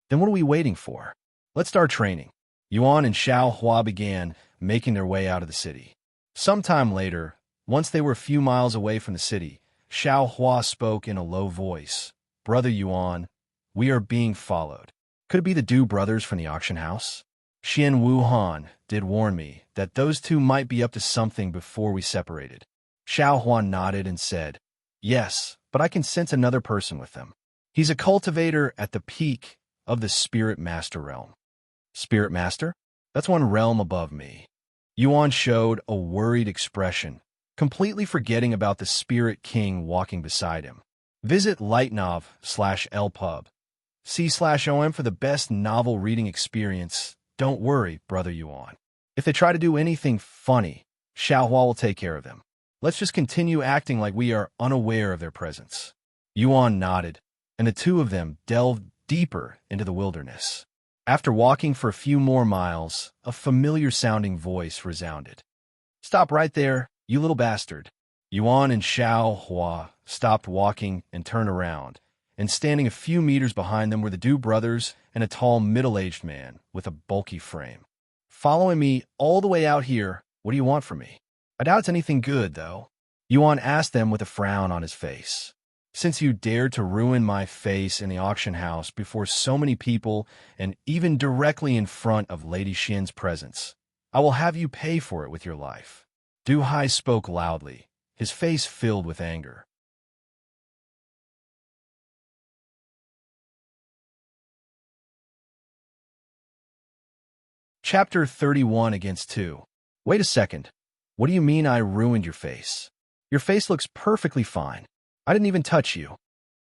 Then what are we waiting for? Let's start training. Yuan and Xiao Hua began making their way out of the city. Sometime later, once they were a few miles away from the city, Xiao Hua spoke in a low voice. Brother Yuan, we are being followed. Could it be the Du brothers from the auction house? Xian Wuhan did warn me that those two might be up to something before we separated. Xiao Hua nodded and said, Yes, but but I can sense another person with them. He's a cultivator at the peak of the Spirit Master realm. Spirit Master? That's one realm above me. Yuan showed a worried expression, completely forgetting about the Spirit King walking beside him. Visit lightnov.lpub. C/OM for the best novel reading experience. Don't worry, Brother Yuan. If they try to do anything funny, Xiaohua will take care of them. Let's just continue acting like we are unaware of their presence. Yuan nodded, and the two of them delved deeper into the wilderness. After walking for a few more miles, a familiar-sounding voice resounded. "Stop right there, you little bastard." Yuan and Xiaohua stopped walking and turned around, and standing a few meters behind them were the Du brothers and a tall, middle-aged man with a bulky frame. "Following me all the way out here, what do you want from me?" "I doubt it's anything good, though," Yuan asked them with a frown on his face. "Since you dared to ruin my face in the auction house before so many people and even directly in front of Lady Xian's presence, I will have you pay for it with your life." Du Hai spoke loudly, his face filled with anger. Chapter 31 against 2. Wait a second. What do you mean I ruined your face? Your face looks perfectly fine. I didn't even touch you.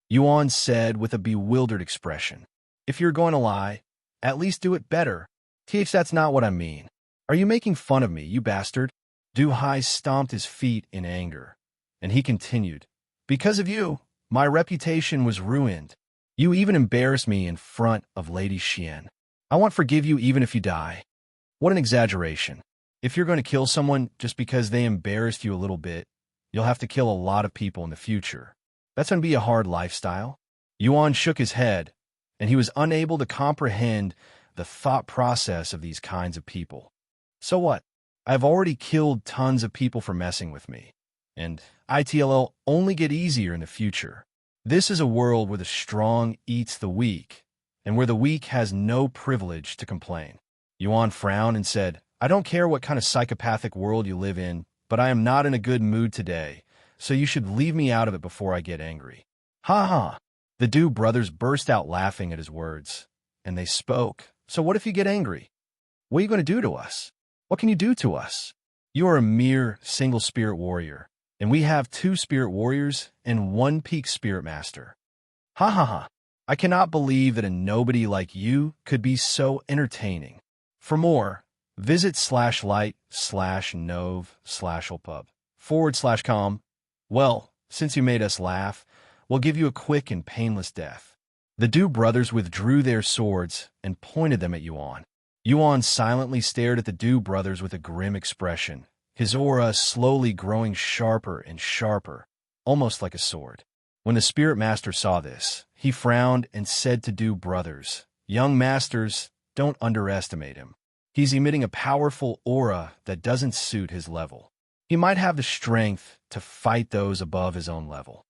Yuan said with a bewildered expression. If you're going to lie, at least do it better. That's not what I mean. Are you making fun of me, you bastard? Du Hai stomped his feet in anger, and he continued. Because of you, my reputation was ruined. You even embarrassed me in front of Lady Xian. I won't forgive you even if you die. What an exaggeration. If you're going to kill someone just because they embarrassed you a little bit, you'll have to kill a lot of people in the future. That's going to be a hard lifestyle. Yuan shook his head, and he was unable to comprehend the thought process of these kinds of people. So what? I've already killed tons of people for messing with me, and it'll only get easier in the future. This is a world where the strong eats the weak, and where the weak has no privilege to complain. Yuan frowned and said, I don't care what kind of psychopathic world you live in, but I am not in a good mood today, so you should leave me out of it before I get angry. Ha ha! The Du brothers burst out laughing at his words, and they spoke. So what if you get angry? What are you going to do to us? What can you do to us? You are a mere single spirit warrior, and we have 2 spirit warriors and 1 peak spirit master. Ha ha ha! I cannot believe that a nobody like you could be so entertaining. For more, visit /light/nov/lpub/com. Well, since you made us laugh, we'll give you a quick and painless death. The Du brothers withdrew their swords and pointed them at Yuan. Yuan silently stared at the Du brothers with a grim expression, his aura slowly growing sharper and sharper, almost like a sword. When the spirit master saw this, he frowned and said to Du brothers, Young masters, don't underestimate him. He's emitting a powerful aura that doesn't suit his level. He might have the strength to fight those above his own level.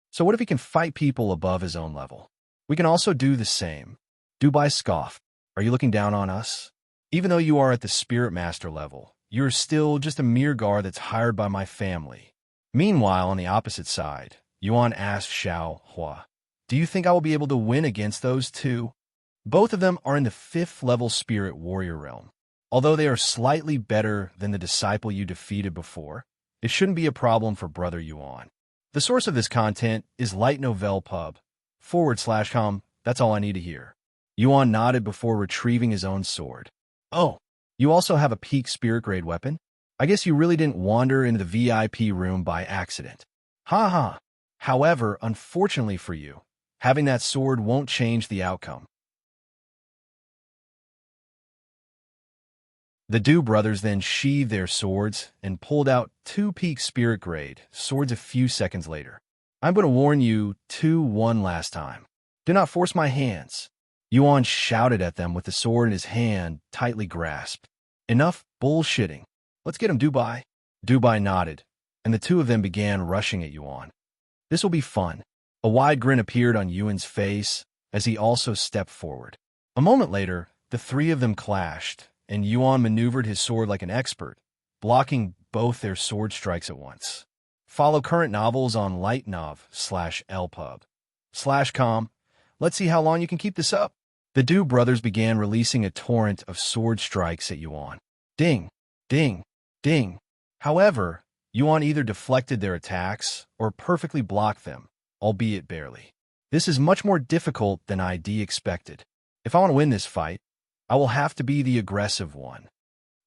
So what if he can fight people above his own level? We can also do the same. Dubai scoffed. Are you looking down on us? Even though you are at the spirit master level, you're still just a mere guard that's hired by my family. Meanwhile, on the opposite side, Yuan asked Xiaohua, do you think I will be able to win against those 2? Both of them are in the 5th level spirit warrior realm. Although they are slightly better than the disciple you defeated before, it shouldn't be a problem for Brother Yuan. The source of this content is lightnovelpub.com. That's all I need to hear. Yuan nodded before retrieving his own sword. Oh, you also have a peak spirit grade weapon? I guess you really didn't wander into the VIP room by accident. Ha ha. However, unfortunately for you, having that sword won't change the outcome. The Du brothers then sheathed their swords and pulled out 2 peak spirit grade swords a few seconds later. I'm going to warn you 2-1 last time. Do not force my hands. Yuan shouted at them with the sword in his hand tightly grasped. Enough bullshitting. Let's get him, Dubai. Dubai nodded, and the 2 of them began rushing at Yuan. This will be fun. A wide grin appeared on Yuan's face as he also stepped forward. A moment later, the 3 of them clashed, and Yuan maneuvered his sword like an expert, blocking both their sword strikes at once. Follow current novels on lightnov/lpub/com. Let's see how long you can keep this up. The Du brothers began releasing a torrent of sword strikes at Yuan. Ding, ding, ding. However, Yuan either deflected their attacks or perfectly blocked them, albeit barely. This is much more difficult than ID expected. If I want to win this fight, I will have to be the aggressive one.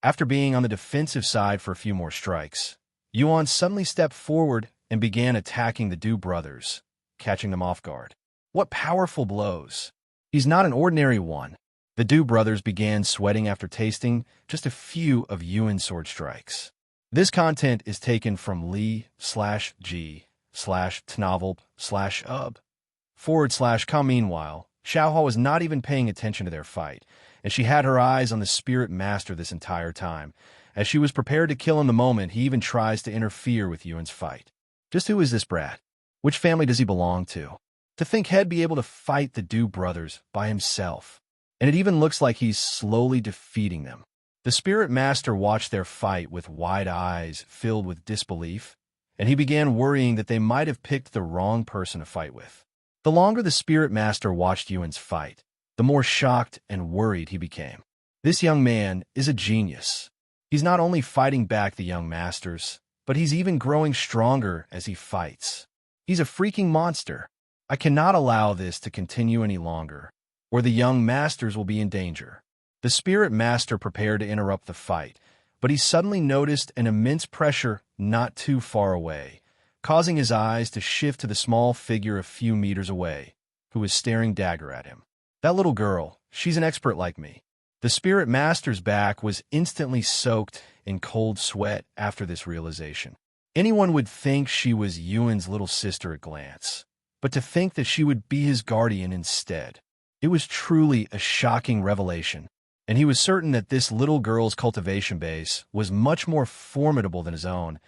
After being on the defensive side for a few more strikes, Yuan suddenly stepped forward and began attacking the Du brothers, catching them off guard. What powerful blows! He's not an ordinary one. The Du brothers began sweating after tasting just a few of Yuan's sword strikes. This content is taken from Lee/G/Tnovel/ub/com. Meanwhile, Xiaohua was not even paying attention to their fight, and she had her eyes on the Spirit Master this entire time. As she was prepared to kill him the moment he even tries to interfere with Yuan's fight. Just who is this brat? Which family does he belong to? To think he'd be able to fight the Du brothers by himself. And it even looks like he's slowly defeating them. The Spirit Master watched their fight with wide eyes filled with disbelief, and he began worrying that they might have picked the wrong person to fight with. The longer the Spirit Master watched Yuan's fight, the more shocked and worried he became. This young man is a genius. He's not only fighting back the young masters, but he's even growing stronger as he fights. He's a freaking monster. I cannot allow this to continue any longer, or the young masters will be in danger. The Spirit Master prepared to interrupt the fight, but he suddenly noticed an immense pressure not too far away, causing his eyes to shift to the small figure a few meters away, who was staring dagger at him. That little girl, she's an expert like me. The Spirit Master's back was instantly soaked in cold sweat after this realization. Anyone would think she was Yuan's little sister at a glance, but to think that she would be his guardian instead. It was truly a shocking revelation, and he was certain that this little girl's cultivation base was much more formidable than his own,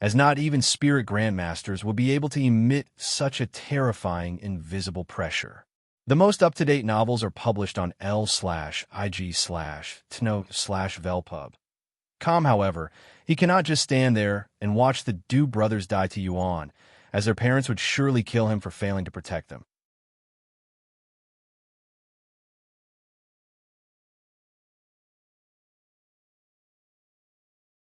as not even spirit grandmasters would be able to emit such a terrifying invisible pressure. The most up-to-date novels are published on l/ig/tno/velpub.com. However, he cannot just stand there and watch the Du brothers die to Yuan, as their parents would surely kill him for failing to protect them.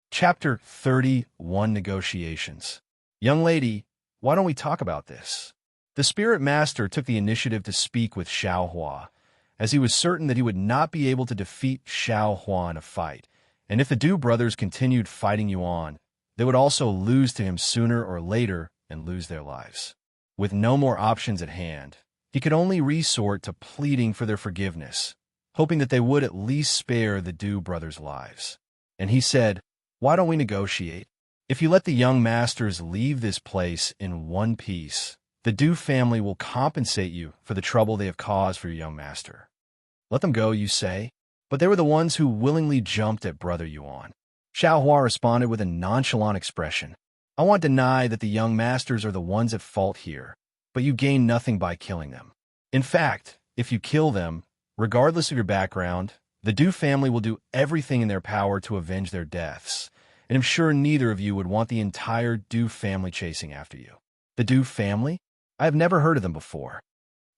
Chapter 31: Negotiations. Young lady, why don't we talk about this? The Spirit Master took the initiative to speak with Xiaohua, as he was certain that he would not be able to defeat Xiaohua in a fight, and if the Du brothers continued fighting Yuan, they would also lose to him sooner or later and lose their lives. With no more options at hand, he could only resort to pleading for their forgiveness, hoping that they would at least spare the Du brothers' lives. And he said, "Why don't we negotiate? If you let the young masters leave this place in one piece, the Du family will compensate you for the trouble they have caused for your young master." Let them go, you say? But they were the ones who willingly jumped at Brother Yuan. Xiaohua responded with a nonchalant expression. I won't deny that the young masters are the ones at fault here, but you gain nothing by killing them. In fact, if you kill them, regardless of your background, the Du family will do everything in their power to avenge their deaths, and I'm sure neither of you would want the entire Du family chasing after you. The Du family? I have never heard of them before.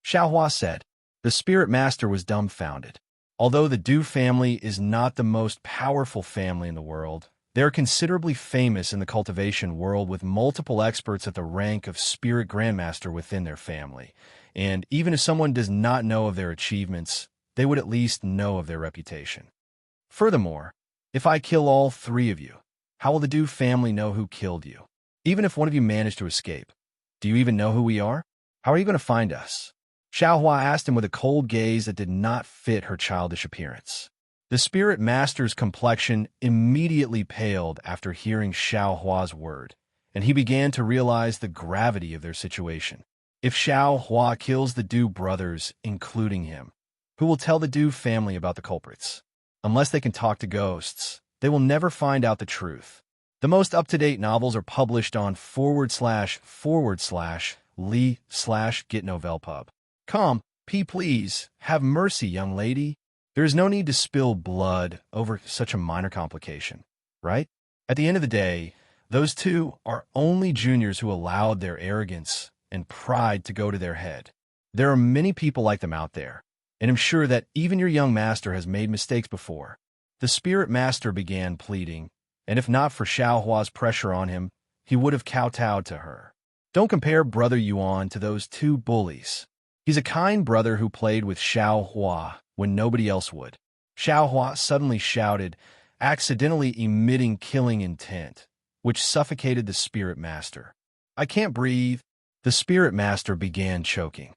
Xiaohua said. The Spirit Master was dumbfounded. Although the Du family is not the most powerful family in the world, they are considerably famous in the cultivation world with multiple experts at the rank of Spirit Grandmaster within their family. And even if someone does not know of their achievements, they would at least know of their reputation. Furthermore, if I kill all three of you, how will the Du family know who killed you? Even if one of you managed to escape, do you even know who we are? How are you going to find us? Xiaohua asked him with a cold gaze that did not fit her childish appearance. The Spirit Master's complexion immediately paled after hearing Xiaohua's word, and he began to realize the gravity of their situation. If Xiaohua kills the Du brothers, including him, who will tell the Du family about the culprits? Unless they can talk to ghosts, they will never find out the truth. The most up-to-date novels are published on //lee/getnovelpub.com. Please, have mercy, young lady. There is no need to spill blood over such a minor complication, right? At the end of the day, Those two are only juniors who allowed their arrogance and pride to go to their head. There are many people like them out there, and I'm sure that even your young master has made mistakes before. The spirit master began pleading, and if not for Xiaohua's pressure on him, he would have kowtowed to her. Don't compare Brother Yuan to those two bullies. He's a kind brother who played with Xiaohua when nobody else would. Xiaohua suddenly shouted, accidentally emitting killing intent, which suffocated the spirit master. I can't breathe. The spirit master began choking.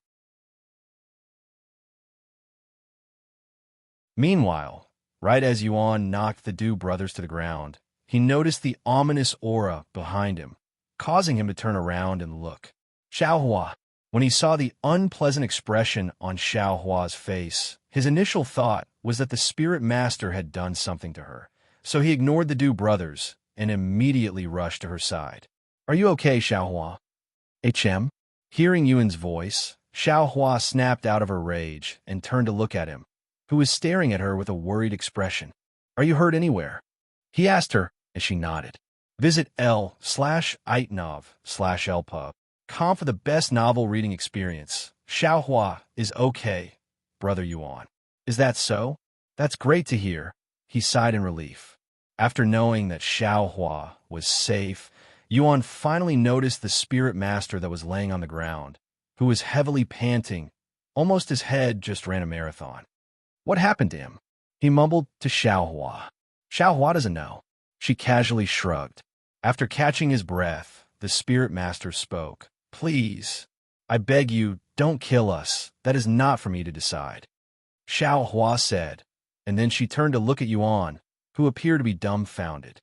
Meanwhile, right as Yuan knocked the Du brothers to the ground, he noticed the ominous aura behind him, causing him to turn around and look. Xiaohua. When he saw the unpleasant expression on Xiaohua's face, his initial thought was that the spirit master had done something to her, so he ignored the Du brothers and immediately rushed to her side. Are you okay, Xiaohua? HM? Hearing Yuan's voice, Xiaohua snapped out of her rage and turned to look at him, who was staring at her with a worried expression. Are you hurt anywhere? He asked her as she nodded. Visit l/itnov/lpub. Com for the best novel reading experience. Xiaohua is okay, Brother Yuan. Is that so? That's great to hear. He sighed in relief. After knowing that Xiaohua was safe, Yuan finally noticed the spirit master that was laying on the ground, who was heavily panting, almost his head just ran a marathon. What happened to him? He mumbled to Xiaohua. Xiaohua doesn't know. She casually shrugged. After catching his breath, the spirit master spoke. Please, I beg you, don't kill us. That is not for me to decide. Xiaohua said, and then she turned to look at Yuan, who appeared to be dumbfounded.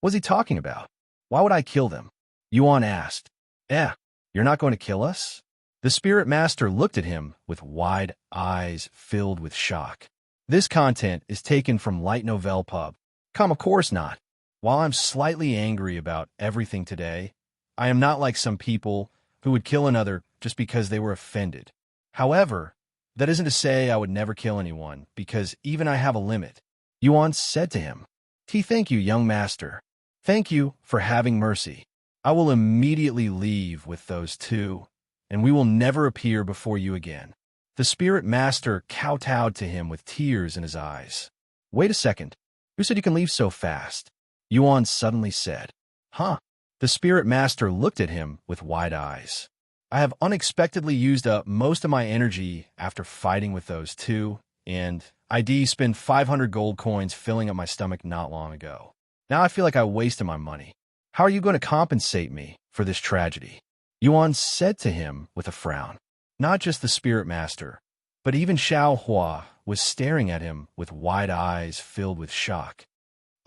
What's he talking about? Why would I kill them? Yuan asked. You're not going to kill us? The spirit master looked at him with wide eyes filled with shock. This content is taken from Light Novel Pub. Of course not. While I'm slightly angry about everything today, I am not like some people who would kill another just because they were offended. However, that isn't to say I would never kill anyone, because even I have a limit. Yuan said to him, Thank you, young master. Thank you for having mercy. I will immediately leave with those two, and we will never appear before you again. The spirit master kowtowed to him with tears in his eyes. Wait a second. Who said you can leave so fast? Yuan suddenly said. Huh? The spirit master looked at him with wide eyes. I have unexpectedly used up most of my energy after fighting with those two, and I spent 500 gold coins filling up my stomach not long ago. Now I feel like I wasted my money. How are you going to compensate me for this tragedy? Yuan said to him with a frown. Not just the spirit master, but even Xiaohua was staring at him with wide eyes filled with shock.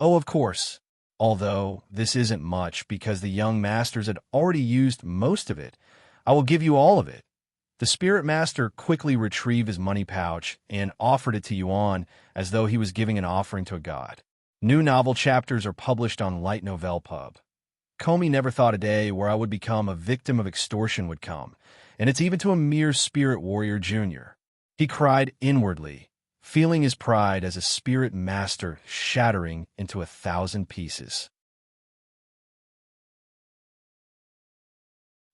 Oh, of course. Although this isn't much because the young masters had already used most of it, I will give you all of it. The spirit master quickly retrieved his money pouch and offered it to Yuan as though he was giving an offering to a god. New novel chapters are published on Light Novel Pub. Comey never thought a day where I would become a victim of extortion would come, and it's even to a mere spirit warrior junior. He cried inwardly, feeling his pride as a spirit master shattering into 1,000 pieces.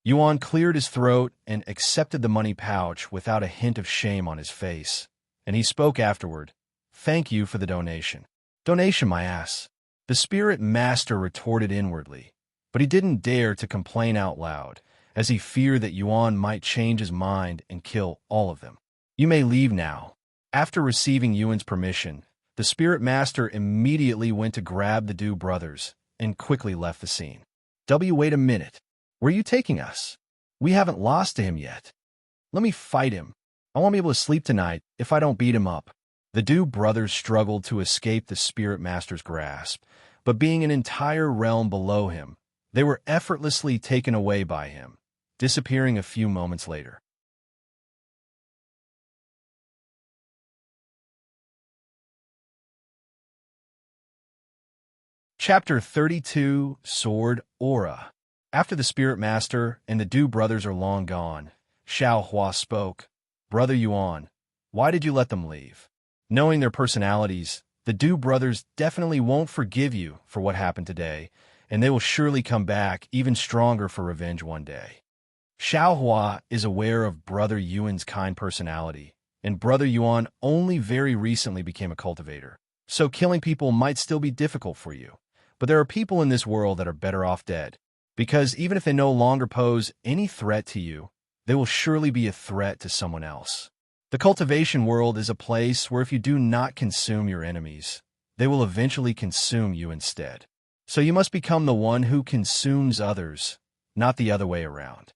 Yuan cleared his throat and accepted the money pouch without a hint of shame on his face, and he spoke afterward. Thank you for the donation. Donation, my ass. The spirit master retorted inwardly, but he didn't dare to complain out loud, as he feared that Yuan might change his mind and kill all of them. You may leave now. After receiving Yuan's permission, the spirit master immediately went to grab the Du brothers and quickly left the scene. Wait a minute. Where are you taking us? We haven't lost to him yet. Let me fight him. I won't be able to sleep tonight if I don't beat him up. The Du brothers struggled to escape the spirit master's grasp, but being an entire realm below him, they were effortlessly taken away by him, disappearing a few moments later. Chapter 32, Sword Aura. After the spirit master and the Du brothers are long gone, Xiaohua spoke. Brother Yuan, why did you let them leave? Knowing their personalities, the Du brothers definitely won't forgive you for what happened today, and they will surely come back even stronger for revenge one day. Xiaohua is aware of Brother Yuan's kind personality, and Brother Yuan only very recently became a cultivator, so killing people might still be difficult for you. But there are people in this world that are better off dead, because even if they no longer pose any threat to you, they will surely be a threat to someone else. The cultivation world is a place where if you do not consume your enemies, they will eventually consume you instead. So you must become the one who consumes others, not the other way around.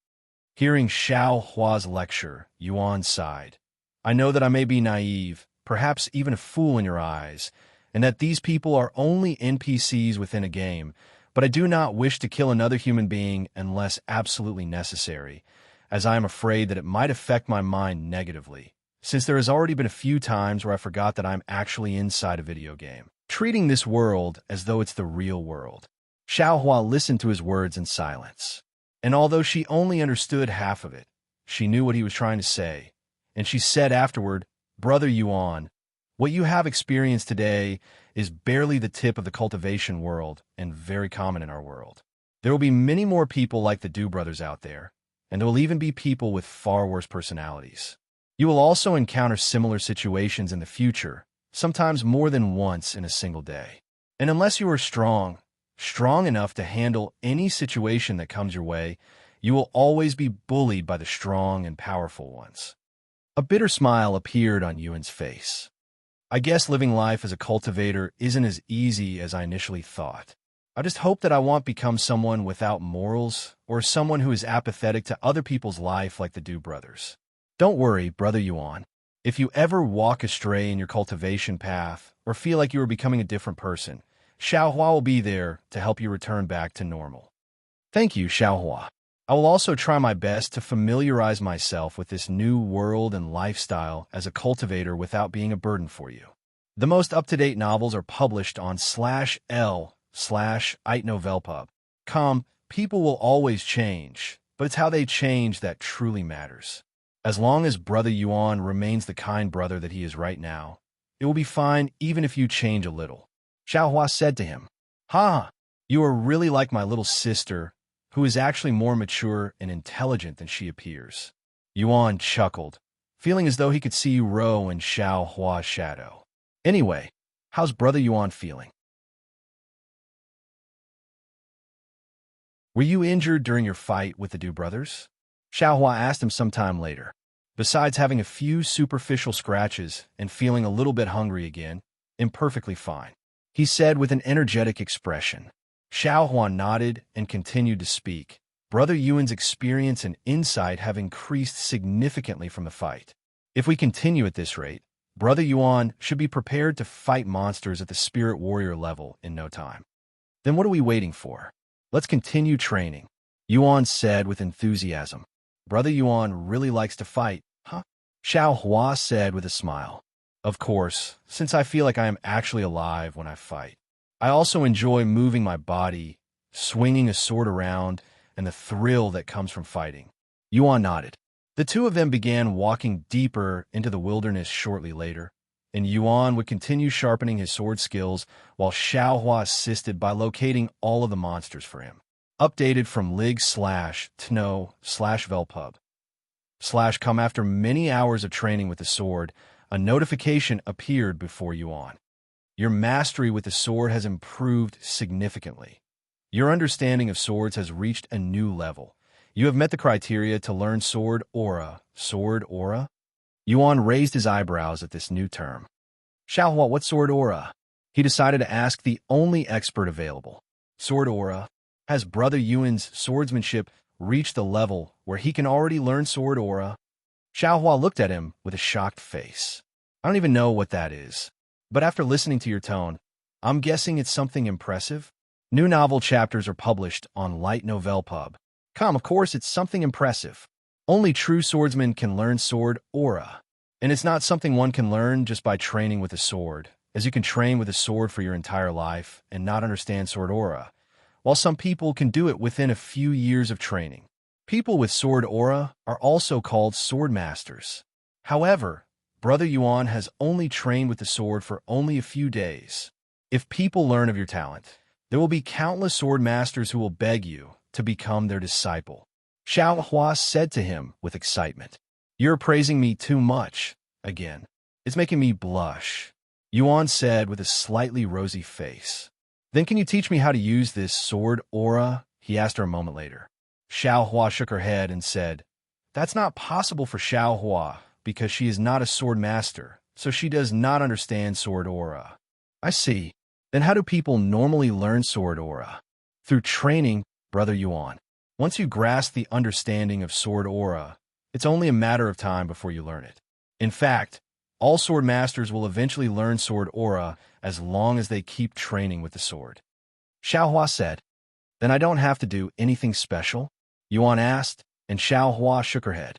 Hearing Xiao Hua's lecture, Yuan sighed. I know that I may be naive, perhaps even a fool in your eyes, and that these people are only NPCs within a game, but I do not wish to kill another human being unless absolutely necessary, as I am afraid that it might affect my mind negatively, since there has already been a few times where I forgot that I'm actually inside a video game, treating this world as though it's the real world. Xiaohua listened to his words in silence, and although she only understood half of it, she knew what he was trying to say, and she said afterward, Brother Yuan, what you have experienced today is barely the tip of the cultivation world and very common in our world. There will be many more people like the Du brothers out there, and there will even be people with far worse personalities. You will also encounter similar situations in the future, sometimes more than once in a single day. And unless you are strong enough to handle any situation that comes your way, you will always be bullied by the strong and powerful ones. A bitter smile appeared on Yuan's face. I guess living life as a cultivator isn't as easy as I initially thought. I just hope that I won't become someone without morals or someone who is apathetic to other people's life like the Du brothers. Don't worry, Brother Yuan. If you ever walk astray in your cultivation path or feel like you are becoming a different person, Xiaohua will be there to help you return back to normal. Thank you, Xiaohua. I will also try my best to familiarize myself with this new world and lifestyle as a cultivator without being a burden for you. The most up-to-date novels are published on /l/itnovelpub.com. People will always change, but it's how they change that truly matters. As long as Brother Yuan remains the kind brother that he is right now, it will be fine even if you change a little. Xiaohua said to him, Ha! You are really like my little sister, who is actually more mature and intelligent than she appears. Yuan chuckled, feeling as though he could see Ro in Xiaohua's shadow. Anyway, how's Brother Yuan feeling? Were you injured during your fight with the Du brothers? Xiaohua asked him sometime later. Besides having a few superficial scratches and feeling a little bit hungry again, I'm perfectly fine, he said with an energetic expression. Xiaohua nodded and continued to speak. Brother Yuan's experience and insight have increased significantly from the fight. If we continue at this rate, Brother Yuan should be prepared to fight monsters at the Spirit Warrior level in no time. Then what are we waiting for? Let's continue training, Yuan said with enthusiasm. Brother Yuan really likes to fight, huh? Xiaohua said with a smile. Of course, since I feel like I am actually alive when I fight. I also enjoy moving my body, swinging a sword around, and the thrill that comes from fighting. Yuan nodded. The two of them began walking deeper into the wilderness shortly later, and Yuan would continue sharpening his sword skills while Xiaohua assisted by locating all of the monsters for him. Updated from lig/tno/velpub/com. After many hours of training with the sword, a notification appeared before Yuan. Your mastery with the sword has improved significantly. Your understanding of swords has reached a new level. You have met the criteria to learn Sword Aura. Sword Aura? Yuan raised his eyebrows at this new term. Xiaohua, what's Sword Aura? He decided to ask the only expert available. Sword Aura. Has Brother Yuan's swordsmanship reached the level where he can already learn Sword Aura? Xiaohua looked at him with a shocked face. I don't even know what that is. But after listening to your tone, I'm guessing it's something impressive? New novel chapters are published on lightnovelpub.com. Of course, it's something impressive. Only true swordsmen can learn Sword Aura. And it's not something one can learn just by training with a sword, as you can train with a sword for your entire life and not understand Sword Aura, while some people can do it within a few years of training. People with Sword Aura are also called sword masters. However, Brother Yuan has only trained with the sword for only a few days. If people learn of your talent, There will be countless sword masters who will beg you to become their disciple. Xiao Hua said to him with excitement. You're praising me too much, again. It's making me blush, Yuan said with a slightly rosy face. Then can you teach me how to use this sword aura? He asked her a moment later. Xiao Hua shook her head and said, That's not possible for Xiao Hua, because she is not a sword master, so she does not understand sword aura. I see. Then how do people normally learn sword aura? Through training, Brother Yuan. Once you grasp the understanding of sword aura, it's only a matter of time before you learn it. In fact, all sword masters will eventually learn sword aura as long as they keep training with the sword. Xiao Hua said, Then I don't have to do anything special? Yuan asked, and Xiao Hua shook her head.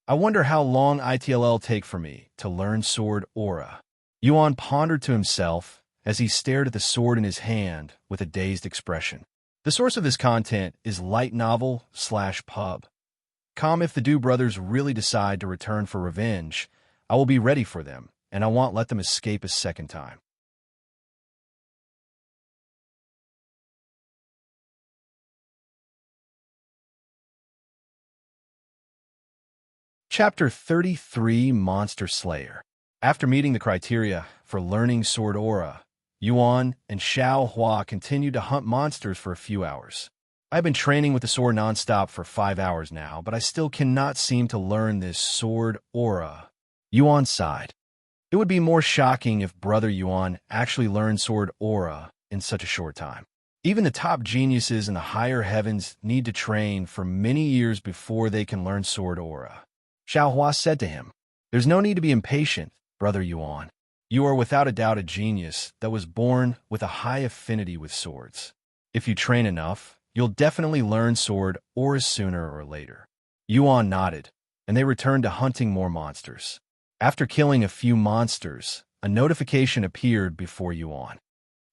I wonder how long it'll take for me to learn sword aura. Yuan pondered to himself as he stared at the sword in his hand with a dazed expression. The source of this content is light novel/pub. If the Du brothers really decide to return for revenge, I will be ready for them, and I won't let them escape a second time. Chapter 33, Monster Slayer. After meeting the criteria for learning sword aura, Yuan and Xiao Hua continued to hunt monsters for a few hours. I've been training with the sword nonstop for 5 hours now, but I still cannot seem to learn this sword aura. Yuan sighed. It would be more shocking if Brother Yuan actually learned sword aura in such a short time. Even the top geniuses in the higher heavens need to train for many years before they can learn sword aura. Xiao Hua said to him, There's no need to be impatient, Brother Yuan. You are without a doubt a genius that was born with a high affinity with swords. If you train enough, you'll definitely learn sword aura sooner or later. Yuan nodded, and they returned to hunting more monsters. After killing a few monsters, a notification appeared before Yuan.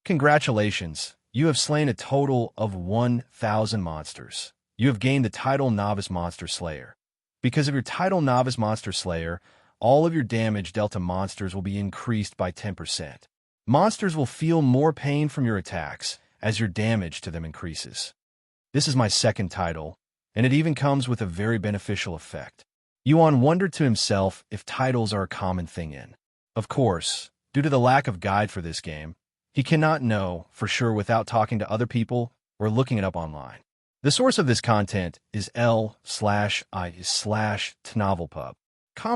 Congratulations, you have slain a total of 1,000 monsters. You have gained the title Novice Monster Slayer. Because of your title Novice Monster Slayer, all of your damage dealt to monsters will be increased by 10%. Monsters will feel more pain from your attacks as your damage to them increases. This is my second title, and it even comes with a very beneficial effect. Yuan wondered to himself if titles are a common thing in. Of course, due to the lack of guide for this game, he cannot know for sure without talking to other people or looking it up online. The source of this content is l/i/tnovelpub.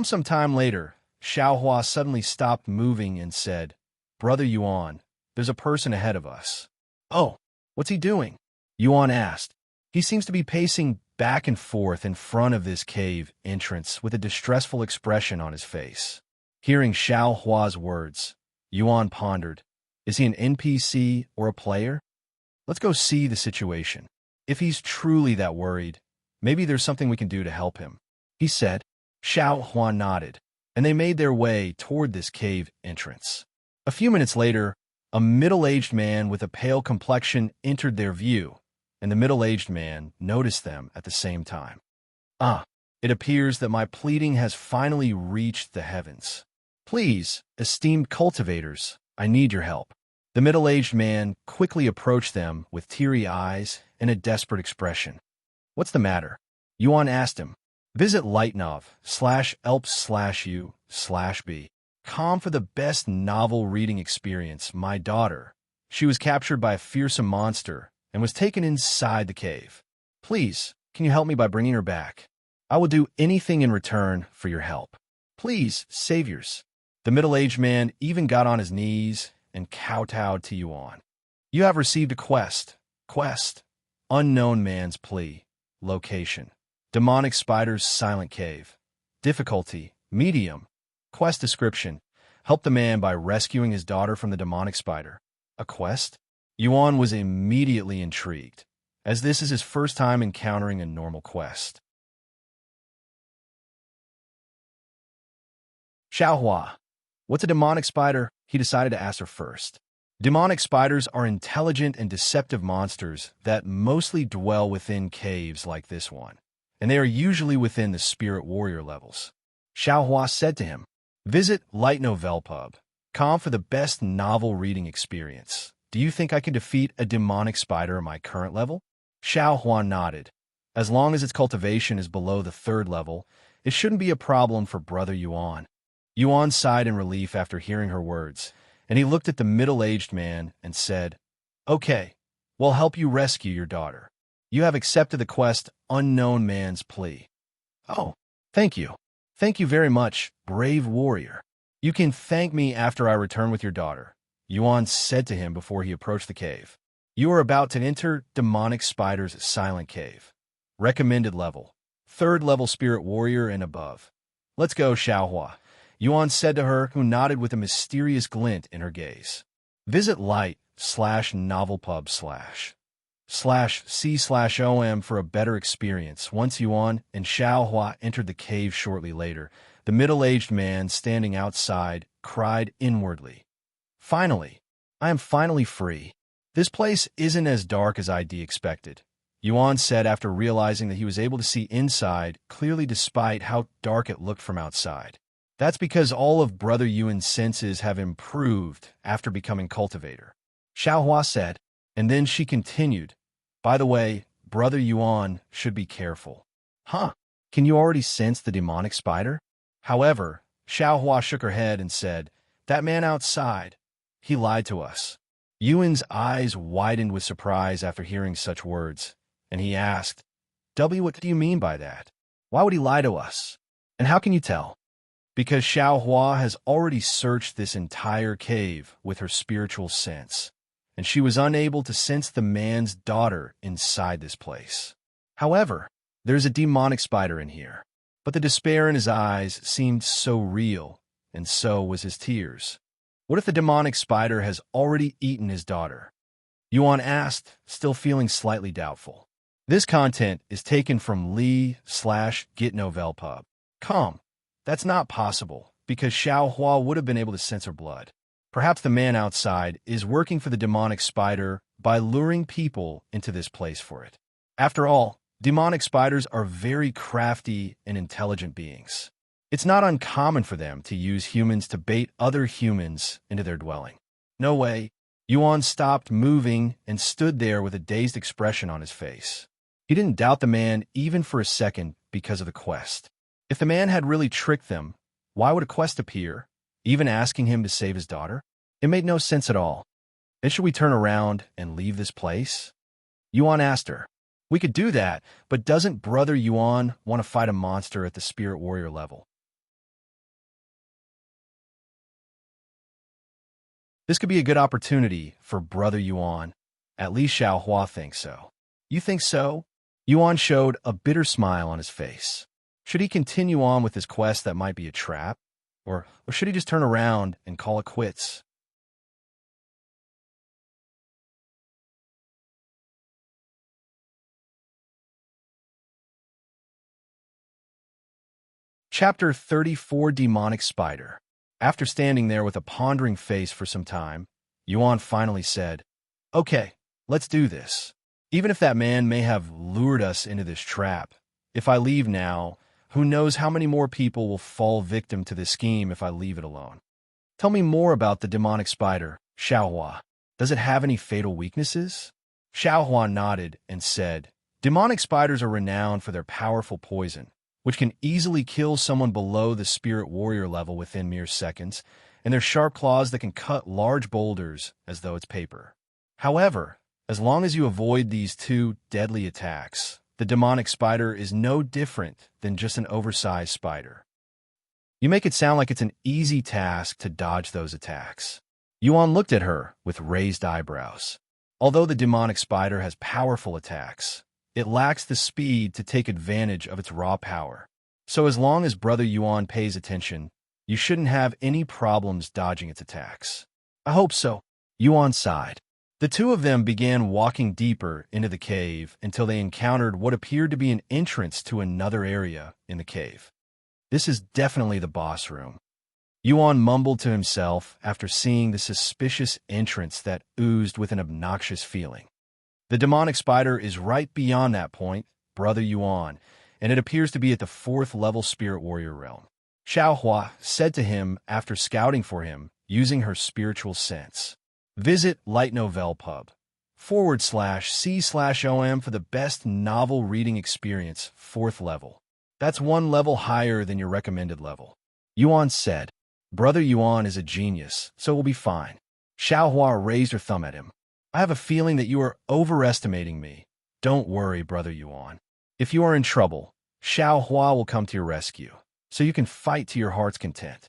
Some time later, Xiao Hua suddenly stopped moving and said, Brother Yuan, there's a person ahead of us. Oh, what's he doing? Yuan asked. He seems to be pacing back and forth in front of this cave entrance with a distressful expression on his face. Hearing Xiao Hua's words, Yuan pondered, Is he an NPC or a player? Let's go see the situation. If he's truly that worried, maybe there's something we can do to help him, he said. Xiao Hua nodded, and they made their way toward this cave entrance. A few minutes later, a middle-aged man with a pale complexion entered their view, and the middle-aged man noticed them at the same time. It appears that my pleading has finally reached the heavens. Please, esteemed cultivators, I need your help. The middle-aged man quickly approached them with teary eyes and a desperate expression. What's the matter? Yuan asked him. Visit lightnov/elps/u/b. For the best novel reading experience, my daughter. She was captured by a fearsome monster and was taken inside the cave. Please, can you help me by bringing her back? I will do anything in return for your help. Please, saviors. The middle-aged man even got on his knees and kowtowed to Yuan. You have received a quest. Unknown man's plea. Location. Demonic spider's silent cave. Difficulty. Medium. Quest description. Help the man by rescuing his daughter from the demonic spider. A quest? Yuan was immediately intrigued, as this is his first time encountering a normal quest. Xiao Hua. What's a demonic spider? He decided to ask her first. Demonic spiders are intelligent and deceptive monsters that mostly dwell within caves like this one, and they are usually within the spirit warrior levels. Xiao Hua said to him, Visit Light Novel Pub. For the best novel reading experience. Do you think I can defeat a demonic spider at my current level? Xiao Huan nodded. As long as its cultivation is below the 3rd level, it shouldn't be a problem for Brother Yuan. Yuan sighed in relief after hearing her words, and he looked at the middle-aged man and said, "Okay, we'll help you rescue your daughter. You have accepted the quest Unknown Man's Plea." "Oh, thank you. Thank you very much, brave warrior. You can thank me after I return with your daughter," Yuan said to him before he approached the cave. "You are about to enter Demonic Spider's Silent Cave. Recommended level, 3rd level Spirit Warrior and above. Let's go, Xiaohua," Yuan said to her, who nodded with a mysterious glint in her gaze. Visit light/novelpub/c/om for a better experience. Once Yuan and Xiaohua entered the cave shortly later, the middle-aged man standing outside cried inwardly, "Finally, I am finally free. This place isn't as dark as I'd expected," Yuan said after realizing that he was able to see inside clearly despite how dark it looked from outside. "That's because all of Brother Yuan's senses have improved after becoming cultivator," Xiaohua said, and then she continued, "By the way, Brother Yuan should be careful." "Huh? Can you already sense the demonic spider?" However, Xiaohua shook her head and said, "That man outside, he lied to us." Yuan's eyes widened with surprise after hearing such words, and he asked, "What do you mean by that? Why would he lie to us? And how can you tell?" "Because Xiaohua has already searched this entire cave with her spiritual sense, and she was unable to sense the man's daughter inside this place. However, there's a demonic spider in here." But the despair in his eyes seemed so real, and so was his tears. "What if the demonic spider has already eaten his daughter?" Yuan asked, still feeling slightly doubtful. This content is taken from Lee/GitNovelPub.com. That's not possible, because Xiaohua would have been able to sense her blood. Perhaps the man outside is working for the demonic spider by luring people into this place for it. After all, demonic spiders are very crafty and intelligent beings. It's not uncommon for them to use humans to bait other humans into their dwelling. "No way." Yuan stopped moving and stood there with a dazed expression on his face. He didn't doubt the man even for a second because of the quest. If the man had really tricked them, why would a quest appear, even asking him to save his daughter? It made no sense at all. "Then should we turn around and leave this place?" Yuan asked her. "We could do that, but doesn't Brother Yuan want to fight a monster at the Spirit Warrior level?" This could be a good opportunity for Brother Yuan. At least Xiaohua thinks so. "You think so?" Yuan showed a bitter smile on his face. Should he continue on with his quest that might be a trap? Or should he just turn around and call it quits? Chapter 34, Demonic Spider. After standing there with a pondering face for some time, Yuan finally said, "Okay, let's do this. Even if that man may have lured us into this trap, if I leave now, who knows how many more people will fall victim to this scheme if I leave it alone. Tell me more about the demonic spider, Xiaohua. Does it have any fatal weaknesses?" Xiaohua nodded and said, "Demonic spiders are renowned for their powerful poison, which can easily kill someone below the Spirit Warrior level within mere seconds, and their sharp claws that can cut large boulders as though it's paper. However, as long as you avoid these two deadly attacks, the demonic spider is no different than just an oversized spider. You make it sound like it's an easy task to dodge those attacks." Yuan looked at her with raised eyebrows. Although the demonic spider has powerful attacks, it lacks the speed to take advantage of its raw power. So as long as Brother Yuan pays attention, you shouldn't have any problems dodging its attacks. "I hope so," Yuan sighed. The two of them began walking deeper into the cave until they encountered what appeared to be an entrance to another area in the cave. "This is definitely the boss room," Yuan mumbled to himself after seeing the suspicious entrance that oozed with an obnoxious feeling. "The demonic spider is right beyond that point, Brother Yuan, and it appears to be at the 4th level Spirit Warrior realm," Xiaohua said to him after scouting for him using her spiritual sense. Visit lightnovelpub.com/c/om for the best novel reading experience, 4th level. That's 1 level higher than your recommended level. Yuan said, Brother Yuan is a genius, so we'll be fine. Xiaohua raised her thumb at him. I have a feeling that you are overestimating me. Don't worry, Brother Yuan. If you are in trouble, Xiaohua will come to your rescue, so you can fight to your heart's content.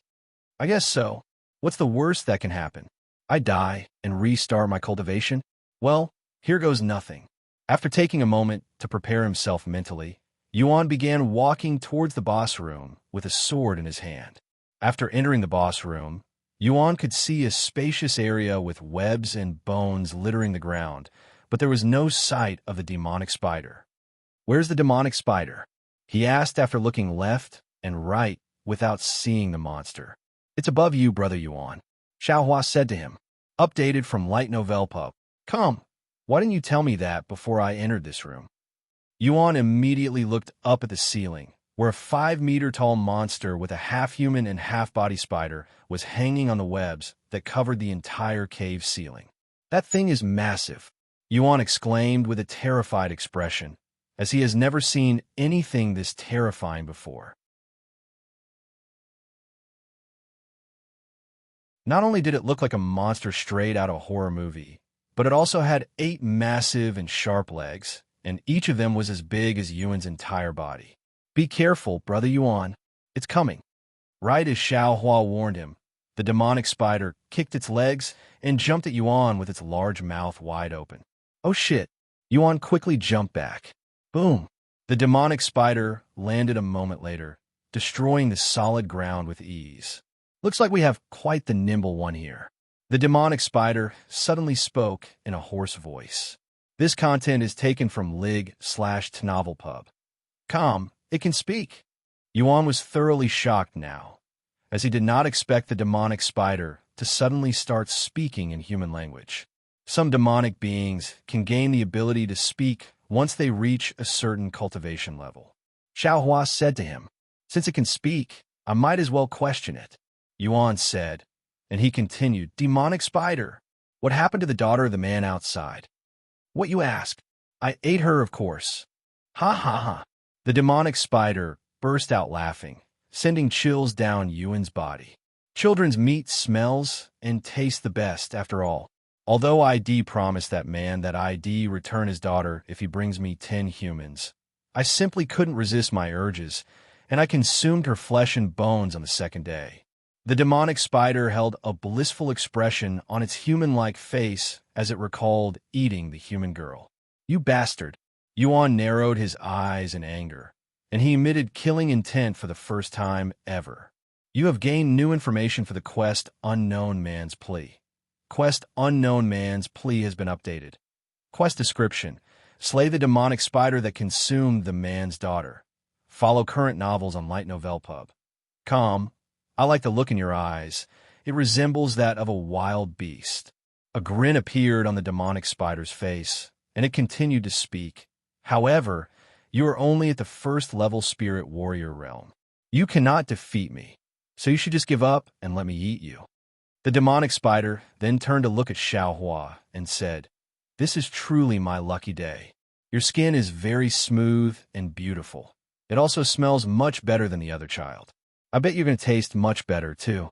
I guess so. What's the worst that can happen? I die and restart my cultivation? Well, here goes nothing. After taking a moment to prepare himself mentally, Yuan began walking towards the boss room with a sword in his hand. After entering the boss room, Yuan could see a spacious area with webs and bones littering the ground, but there was no sight of the demonic spider. Where's the demonic spider? He asked after looking left and right without seeing the monster. It's above you, Brother Yuan, Xiaohua said to him. Updated from Light Novel Pub. Come, why didn't you tell me that before I entered this room? Yuan immediately looked up at the ceiling, where a 5-meter-tall monster with a half-human and half-body spider was hanging on the webs that covered the entire cave ceiling. That thing is massive, Yuan exclaimed with a terrified expression, as he has never seen anything this terrifying before. Not only did it look like a monster straight out of a horror movie, but it also had 8 massive and sharp legs, and each of them was as big as Yuan's entire body. Be careful, Brother Yuan. It's coming. Right as Xiaohua warned him, the demonic spider kicked its legs and jumped at Yuan with its large mouth wide open. Oh shit! Yuan quickly jumped back. Boom! The demonic spider landed a moment later, destroying the solid ground with ease. Looks like we have quite the nimble one here. The demonic spider suddenly spoke in a hoarse voice. This content is taken from lig/tnovelpub.com. It can speak. Yuan was thoroughly shocked now, as he did not expect the demonic spider to suddenly start speaking in human language. Some demonic beings can gain the ability to speak once they reach a certain cultivation level. Xiaohua said to him, Since it can speak, I might as well question it. Yuan said, and he continued, Demonic spider, what happened to the daughter of the man outside? What you ask? I ate her, of course. Ha ha ha. The demonic spider burst out laughing, sending chills down Yuan's body. Children's meat smells and tastes the best, after all. Although ID promised that man that ID return his daughter if he brings me 10 humans, I simply couldn't resist my urges, and I consumed her flesh and bones on the second day. The demonic spider held a blissful expression on its human-like face as it recalled eating the human girl. You bastard! Yuan narrowed his eyes in anger, and he emitted killing intent for the first time ever. You have gained new information for the quest Unknown Man's Plea. Quest Unknown Man's Plea has been updated. Quest description: Slay the demonic spider that consumed the man's daughter. Follow current novels on lightnovelpub.com. I like the look in your eyes. It resembles that of a wild beast. A grin appeared on the demonic spider's face, and it continued to speak. However, you are only at the 1st level spirit warrior realm. You cannot defeat me, so you should just give up and let me eat you. The demonic spider then turned to look at Xiaohua and said, This is truly my lucky day. Your skin is very smooth and beautiful. It also smells much better than the other child. I bet you're going to taste much better, too.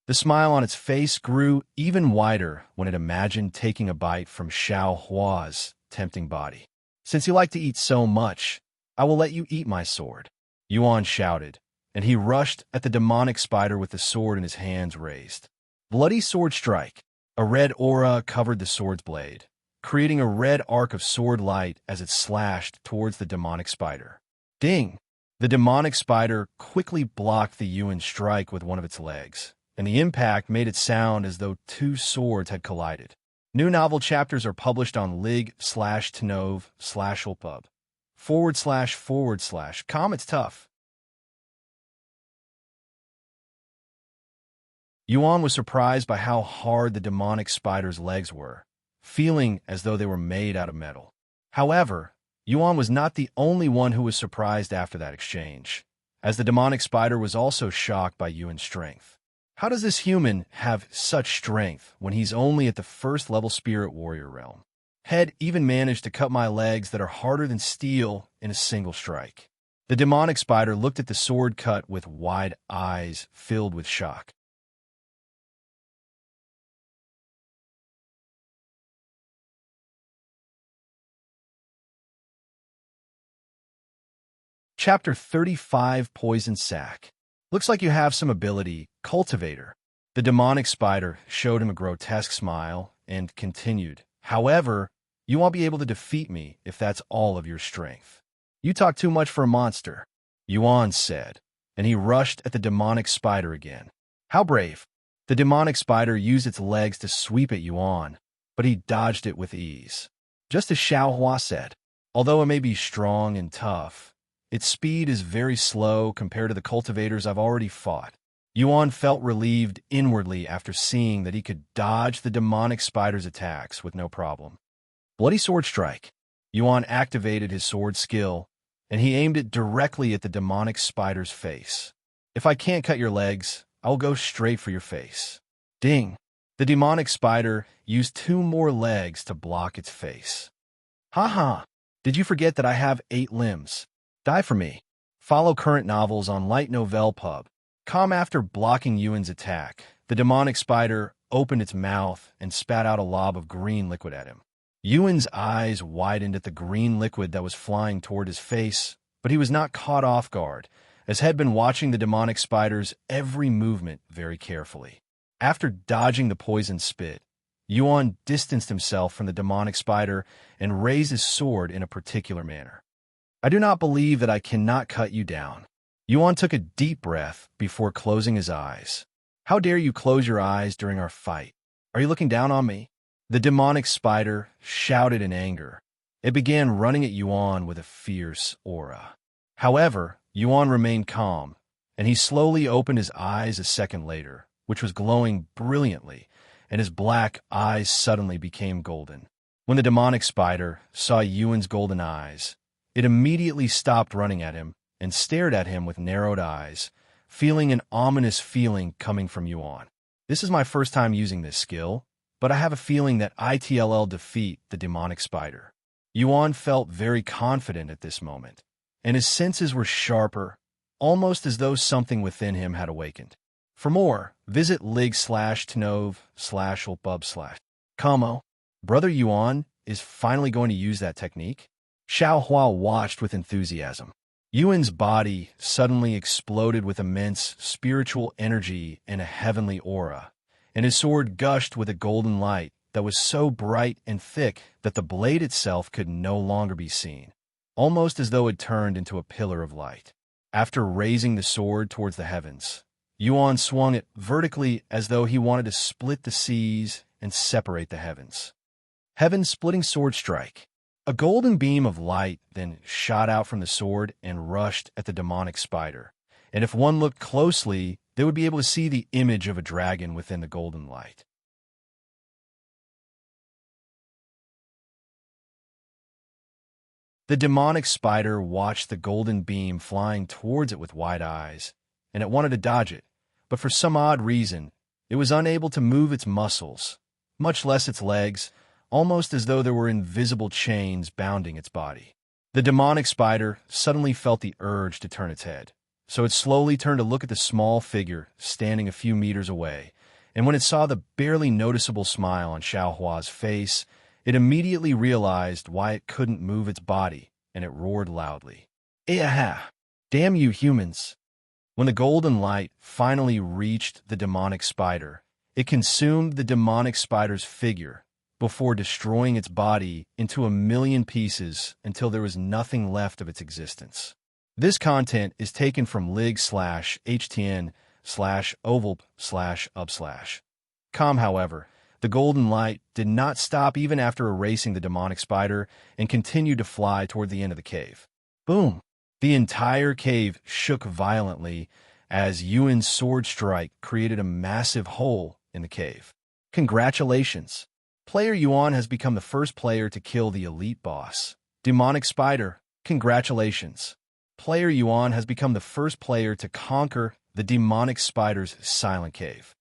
The smile on its face grew even wider when it imagined taking a bite from Xiaohua's tempting body. Since you like to eat so much, I will let you eat my sword, Yuan shouted, and he rushed at the demonic spider with the sword in his hands raised. Bloody sword strike. A red aura covered the sword's blade, creating a red arc of sword light as it slashed towards the demonic spider. Ding! The demonic spider quickly blocked the Yuan strike with one of its legs, and the impact made it sound as though 2 swords had collided. New novel chapters are published on lig/tnov/pub// It's tough. Yuan was surprised by how hard the demonic spider's legs were, feeling as though they were made out of metal. However, Yuan was not the only one who was surprised after that exchange, as the demonic spider was also shocked by Yuan's strength. How does this human have such strength when he's only at the first level spirit warrior realm? Head even managed to cut my legs that are harder than steel in a single strike. The demonic spider looked at the sword cut with wide eyes filled with shock. Chapter 35, Poison Sac. Looks like you have some ability, Cultivator. The demonic spider showed him a grotesque smile and continued, however, you won't be able to defeat me if that's all of your strength. You talk too much for a monster, Yuan said, and he rushed at the demonic spider again. How brave. The demonic spider used its legs to sweep at Yuan, but he dodged it with ease. Just as Xiaohua said, although it may be strong and tough, its speed is very slow compared to the cultivators I've already fought. Yuan felt relieved inwardly after seeing that he could dodge the demonic spider's attacks with no problem. Bloody Sword Strike. Yuan activated his sword skill, and he aimed it directly at the demonic spider's face. If I can't cut your legs, I'll go straight for your face. Ding! The demonic spider used 2 more legs to block its face. Haha! Did you forget that I have 8 limbs? Die for me. Follow current novels on Light Novel Pub. After blocking Yuan's attack, the demonic spider opened its mouth and spat out a lob of green liquid at him. Yuan's eyes widened at the green liquid that was flying toward his face, but he was not caught off guard, as had been watching the demonic spider's every movement very carefully. After dodging the poison spit, Yuan distanced himself from the demonic spider and raised his sword in a particular manner. I do not believe that I cannot cut you down. Yuan took a deep breath before closing his eyes. How dare you close your eyes during our fight? Are you looking down on me? The demonic spider shouted in anger. It began running at Yuan with a fierce aura. However, Yuan remained calm, and he slowly opened his eyes a second later, which was glowing brilliantly, and his black eyes suddenly became golden. When the demonic spider saw Yuan's golden eyes, it immediately stopped running at him and stared at him with narrowed eyes, feeling an ominous feeling coming from Yuan. This is my first time using this skill, but I have a feeling that ITLL defeat the demonic spider. Yuan felt very confident at this moment, and his senses were sharper, almost as though something within him had awakened. For more, visit lig/Tnov/ulpub/. Como. Brother Yuan is finally going to use that technique? Xiaohua watched with enthusiasm. Yuan's body suddenly exploded with immense spiritual energy and a heavenly aura, and his sword gushed with a golden light that was so bright and thick that the blade itself could no longer be seen, almost as though it turned into a pillar of light. After raising the sword towards the heavens, Yuan swung it vertically as though he wanted to split the seas and separate the heavens. Heaven-splitting sword strike. A golden beam of light then shot out from the sword and rushed at the demonic spider, and if one looked closely, they would be able to see the image of a dragon within the golden light. The demonic spider watched the golden beam flying towards it with wide eyes, and it wanted to dodge it, but for some odd reason, it was unable to move its muscles, much less its legs, almost as though there were invisible chains bounding its body. The demonic spider suddenly felt the urge to turn its head, so it slowly turned to look at the small figure standing a few meters away, and when it saw the barely noticeable smile on Xiaohua's face, it immediately realized why it couldn't move its body, and it roared loudly. Aha! Damn you humans! When the golden light finally reached the demonic spider, it consumed the demonic spider's figure before destroying its body into a million pieces until there was nothing left of its existence. This content is taken from lig/htn/ovalp/up/. However, the golden light did not stop even after erasing the demonic spider and continued to fly toward the end of the cave. Boom! The entire cave shook violently as Yuan's sword strike created a massive hole in the cave. Congratulations! Player Yuan has become the first player to kill the elite boss, Demonic Spider. Congratulations! Player Yuan has become the first player to conquer the demonic spider's silent cave.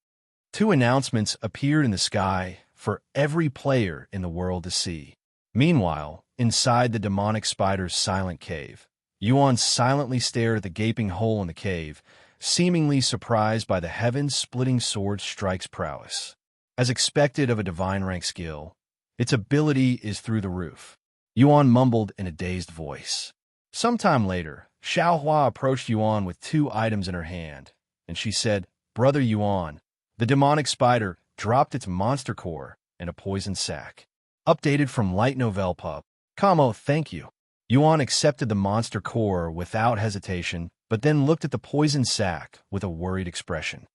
Two announcements appeared in the sky for every player in the world to see. Meanwhile, inside the demonic spider's silent cave, Yuan silently stared at the gaping hole in the cave, seemingly surprised by the heaven-splitting sword strike's prowess. As expected of a divine rank skill, its ability is through the roof. Yuan mumbled in a dazed voice. Sometime later, Xiaohua approached Yuan with two items in her hand, and she said, "Brother Yuan, the demonic spider dropped its monster core and a poison sac." Updated from Light Novel Pub. Kamo, thank you. Yuan accepted the monster core without hesitation, but then looked at the poison sac with a worried expression.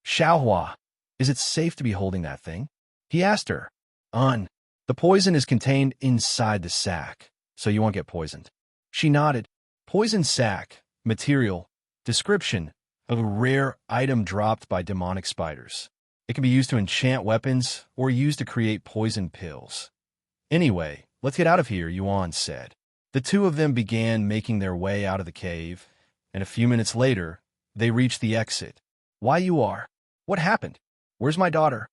Xiaohua, is it safe to be holding that thing? He asked her. The poison is contained inside the sac, so you won't get poisoned. She nodded. Poison sac, material, description, of a rare item dropped by demonic spiders. It can be used to enchant weapons or used to create poison pills. Anyway, let's get out of here, Yuan said. The two of them began making their way out of the cave, and a few minutes later, they reached the exit. Why you are? What happened? Where's my daughter?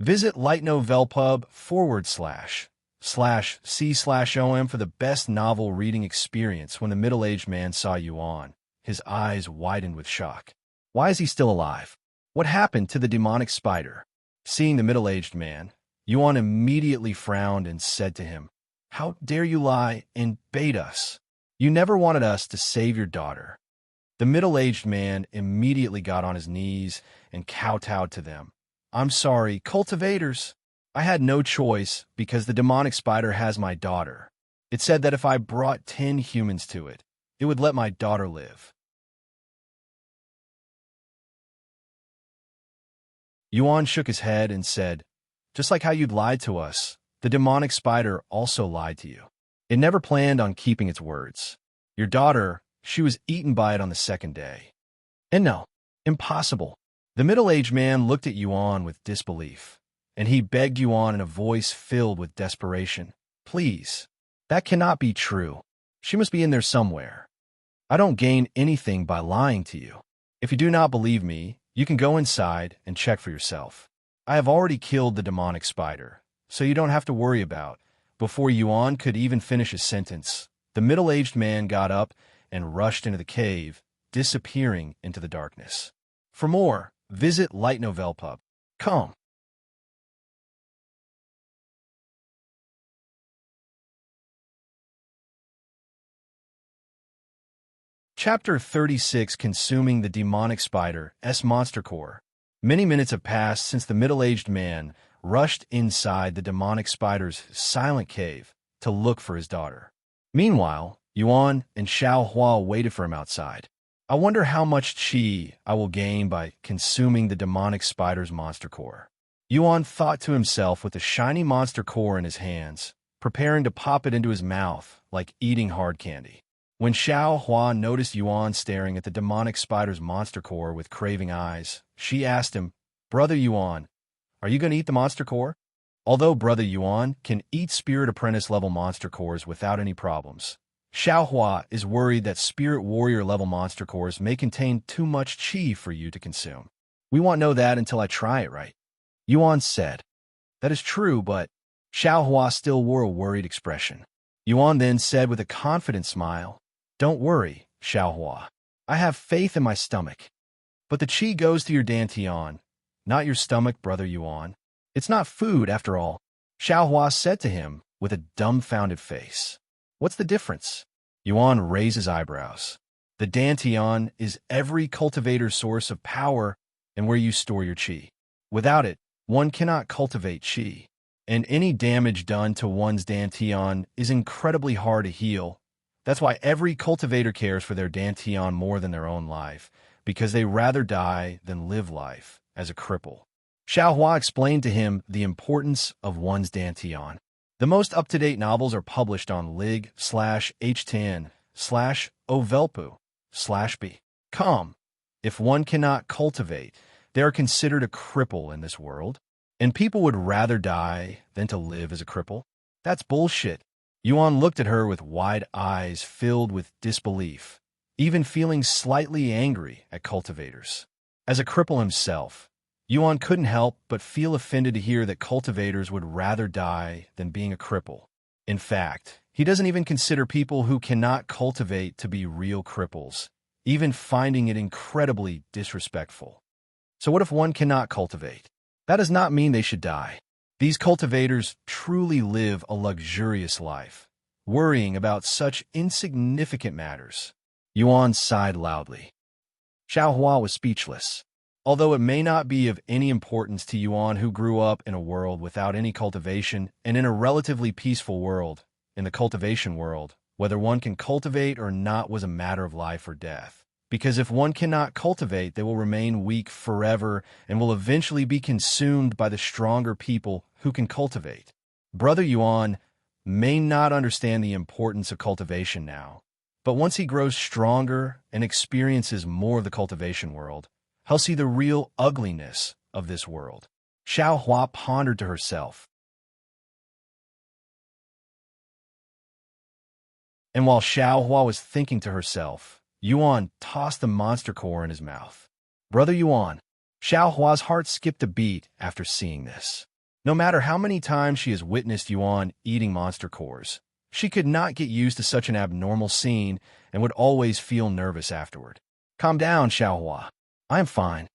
Visit lightnovelpub/c/om for the best novel reading experience. When the middle-aged man saw Yuan, his eyes widened with shock. Why is he still alive? What happened to the demonic spider? Seeing the middle-aged man, Yuan immediately frowned and said to him, "How dare you lie and bait us? You never wanted us to save your daughter." The middle-aged man immediately got on his knees and kowtowed to them. "I'm sorry, cultivators. I had no choice because the demonic spider has my daughter. It said that if I brought 10 humans to it, it would let my daughter live." Yuan shook his head and said, "Just like how you'd lied to us, the demonic spider also lied to you. It never planned on keeping its words. Your daughter, she was eaten by it on the second day." "And no, impossible." The middle-aged man looked at Yuan with disbelief, and he begged Yuan in a voice filled with desperation, "Please, that cannot be true. She must be in there somewhere. I don't gain anything by lying to you. If you do not believe me, you can go inside and check for yourself. I have already killed the demonic spider, so you don't have to worry about." Before Yuan could even finish his sentence, the middle-aged man got up and rushed into the cave, disappearing into the darkness. For more, visit Light Novel Pub. Come. Chapter 36, Consuming the Demonic Spider's Monster Core. Many minutes have passed since the middle-aged man rushed inside the demonic spider's silent cave to look for his daughter. Meanwhile, Yuan and Xiaohua waited for him outside. "I wonder how much qi I will gain by consuming the demonic spider's monster core." Yuan thought to himself with the shiny monster core in his hands, preparing to pop it into his mouth like eating hard candy. When Xiaohua noticed Yuan staring at the demonic spider's monster core with craving eyes, she asked him, "Brother Yuan, are you going to eat the monster core?" Although Brother Yuan can eat Spirit Apprentice level monster cores without any problems, Xiaohua is worried that Spirit Warrior level monster cores may contain too much qi for you to consume. "We won't know that until I try it, right?" Yuan said. "That is true, but..." Xiaohua still wore a worried expression. Yuan then said with a confident smile, "Don't worry, Xiaohua. I have faith in my stomach. But the qi goes to your dantian, not your stomach, Brother Yuan. It's not food, after all." Xiaohua said to him with a dumbfounded face. "What's the difference?" Yuan raised his eyebrows. "The dantian is every cultivator's source of power and where you store your qi. Without it, one cannot cultivate qi, and any damage done to one's dantian is incredibly hard to heal. That's why every cultivator cares for their dantian more than their own life, because they rather die than live life as a cripple." Xiaohua explained to him the importance of one's dantian. The most up-to-date novels are published on lig/h10/ovelpu/b. If one cannot cultivate, they are considered a cripple in this world, and people would rather die than to live as a cripple. That's bullshit. Yuan looked at her with wide eyes filled with disbelief. even feeling slightly angry at cultivators. As a cripple himself, Yuan couldn't help but feel offended to hear that cultivators would rather die than being a cripple. In fact, he doesn't even consider people who cannot cultivate to be real cripples, even finding it incredibly disrespectful. So what if one cannot cultivate? That does not mean they should die. These cultivators truly live a luxurious life, worrying about such insignificant matters. Yuan sighed loudly. Xiaohua was speechless. Although it may not be of any importance to Yuan, who grew up in a world without any cultivation and in a relatively peaceful world, in the cultivation world, whether one can cultivate or not was a matter of life or death. Because if one cannot cultivate, they will remain weak forever and will eventually be consumed by the stronger people who can cultivate. Brother Yuan may not understand the importance of cultivation now, but once he grows stronger and experiences more of the cultivation world, he'll see the real ugliness of this world. Xiaohua pondered to herself. And while Xiaohua was thinking to herself, Yuan tossed the monster core in his mouth. Brother Yuan. Xiaohua's heart skipped a beat after seeing this. No matter how many times she has witnessed Yuan eating monster cores, she could not get used to such an abnormal scene and would always feel nervous afterward. Calm down, Xiaohua. I am fine,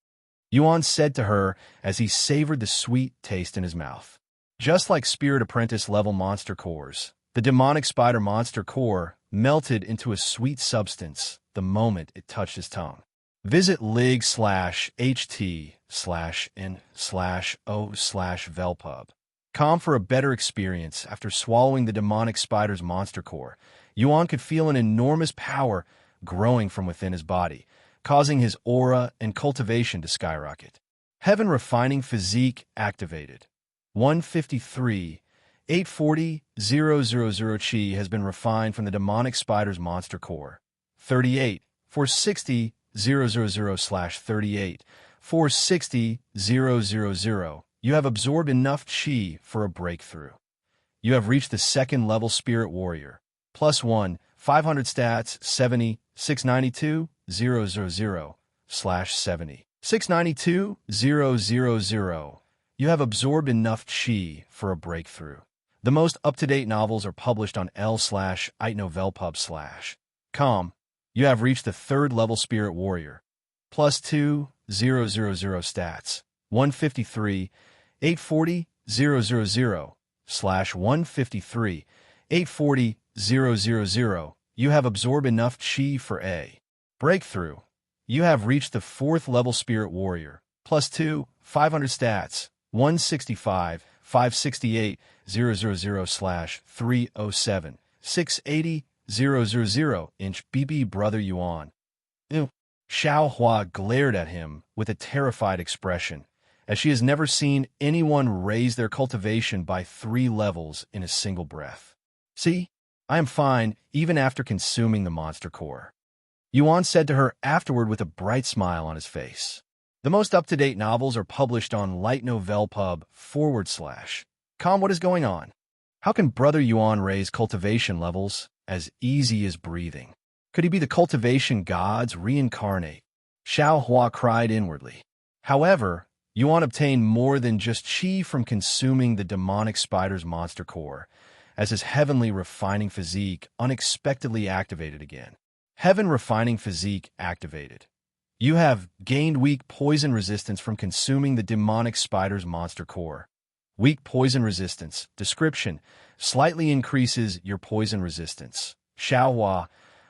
Yuan said to her as he savored the sweet taste in his mouth. Just like Spirit Apprentice level monster cores, the demonic spider monster core melted into a sweet substance the moment it touched his tongue. Visit lig/ht/n/o/velpub.com for a better experience. After swallowing the demonic spider's monster core, Yuan could feel an enormous power growing from within his body, causing his aura and cultivation to skyrocket. Heaven Refining Physique activated. 153 840 000 chi has been refined from the demonic spider's monster core. 38 460 000/38 460 000. You have absorbed enough chi for a breakthrough. You have reached the second level Spirit Warrior. +1 500 stats 70 692 000/70 692 000. You have absorbed enough chi for a breakthrough. The most up-to-date novels are published on l/itnovelpub/com. You have reached the third level Spirit Warrior. +2 000 stats 153 840 000/153 840 000. You have absorbed enough chi for a breakthrough. You have reached the fourth level Spirit Warrior. +2 500 stats 165 568 000/307 680 000 inch BB. Brother Yuan. Ew. Xiaohua glared at him with a terrified expression, as she has never seen anyone raise their cultivation by 3 levels in a single breath. See, I am fine even after consuming the monster core, Yuan said to her afterward with a bright smile on his face. The most up-to-date novels are published on lightnovelpub/com. What is going on? How can Brother Yuan raise cultivation levels as easy as breathing? Could he be the cultivation gods reincarnate? Xiaohua cried inwardly. However, Yuan obtained more than just chi from consuming the demonic spider's monster core, as his heavenly refining physique unexpectedly activated again. Heaven Refining Physique activated. You have gained weak poison resistance from consuming the demonic spider's monster core. Weak poison resistance. Description: slightly increases your poison resistance. Xiaohua,